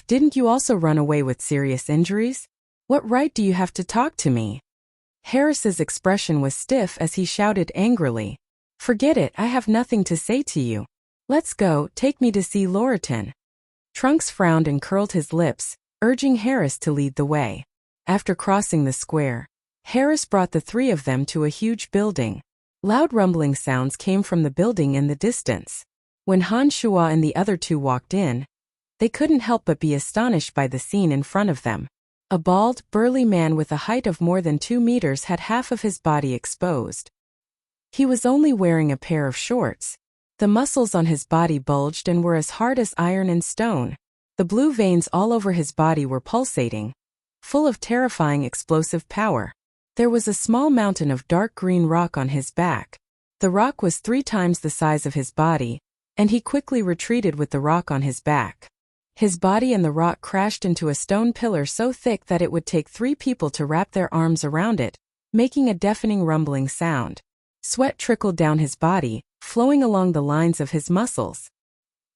Didn't you also run away with serious injuries? What right do you have to talk to me?" Harris's expression was stiff as he shouted angrily, "Forget it, I have nothing to say to you. Let's go, take me to see Loriton." Trunks frowned and curled his lips, urging Harris to lead the way. After crossing the square, Harris brought the three of them to a huge building. Loud rumbling sounds came from the building in the distance. When Han Shuo and the other two walked in, they couldn't help but be astonished by the scene in front of them. A bald, burly man with a height of more than 2 meters had half of his body exposed. He was only wearing a pair of shorts. The muscles on his body bulged and were as hard as iron and stone. The blue veins all over his body were pulsating, full of terrifying explosive power. There was a small mountain of dark green rock on his back. The rock was 3 times the size of his body, and he quickly retreated with the rock on his back. His body and the rock crashed into a stone pillar so thick that it would take 3 people to wrap their arms around it, making a deafening rumbling sound. Sweat trickled down his body, flowing along the lines of his muscles.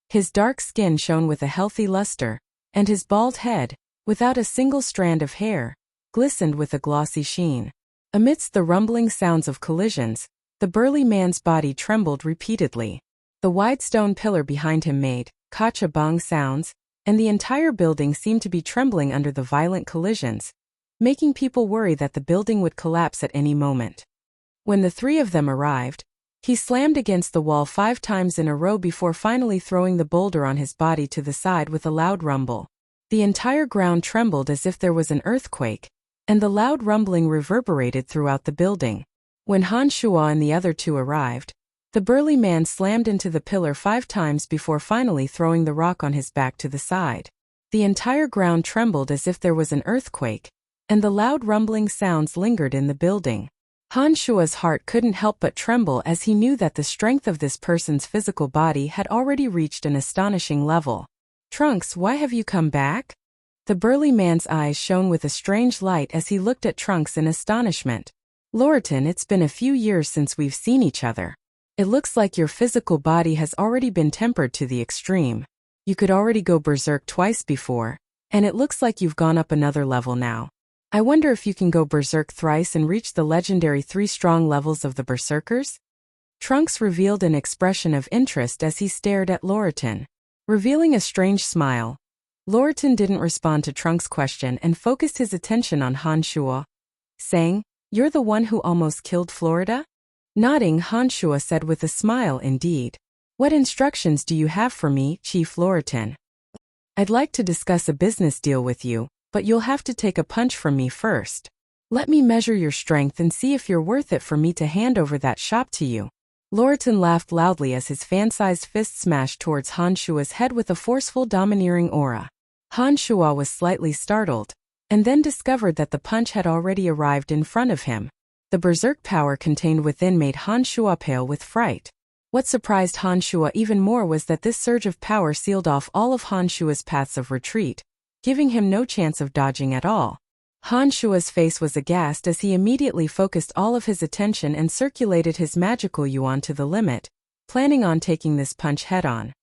His dark skin shone with a healthy luster, and his bald head, without a single strand of hair, glistened with a glossy sheen. Amidst the rumbling sounds of collisions, the burly man's body trembled repeatedly. The wide stone pillar behind him made ka-cha-bong sounds, and the entire building seemed to be trembling under the violent collisions, making people worry that the building would collapse at any moment. When the 3 of them arrived, he slammed against the wall 5 times in a row before finally throwing the boulder on his body to the side with a loud rumble. The entire ground trembled as if there was an earthquake, and the loud rumbling reverberated throughout the building. When Han Shuo and the other two arrived, the burly man slammed into the pillar 5 times before finally throwing the rock on his back to the side. The entire ground trembled as if there was an earthquake, and the loud rumbling sounds lingered in the building. Han Shuo's heart couldn't help but tremble as he knew that the strength of this person's physical body had already reached an astonishing level. "Trunks, why have you come back?" The burly man's eyes shone with a strange light as he looked at Trunks in astonishment. "Lorton, it's been a few years since we've seen each other. It looks like your physical body has already been tempered to the extreme. You could already go berserk twice before, and it looks like you've gone up another level now. I wonder if you can go berserk thrice and reach the legendary 3 strong levels of the berserkers?" Trunks revealed an expression of interest as he stared at Lorton, revealing a strange smile. Lorton didn't respond to Trunks' question and focused his attention on Han Shuo, saying, "You're the one who almost killed Florida?" Nodding, Han Shuo said with a smile, "Indeed. What instructions do you have for me, Chief Lorton?" "I'd like to discuss a business deal with you, but you'll have to take a punch from me first. Let me measure your strength and see if you're worth it for me to hand over that shop to you." Lorton laughed loudly as his fan-sized fist smashed towards Han Shuo's head with a forceful, domineering aura. Han Shuo was slightly startled, and then discovered that the punch had already arrived in front of him. The berserk power contained within made Han Shuo pale with fright. What surprised Han Shuo even more was that this surge of power sealed off all of Han Shuo's paths of retreat, giving him no chance of dodging at all. Han Shuo's face was aghast as he immediately focused all of his attention and circulated his magical yuan to the limit, planning on taking this punch head-on.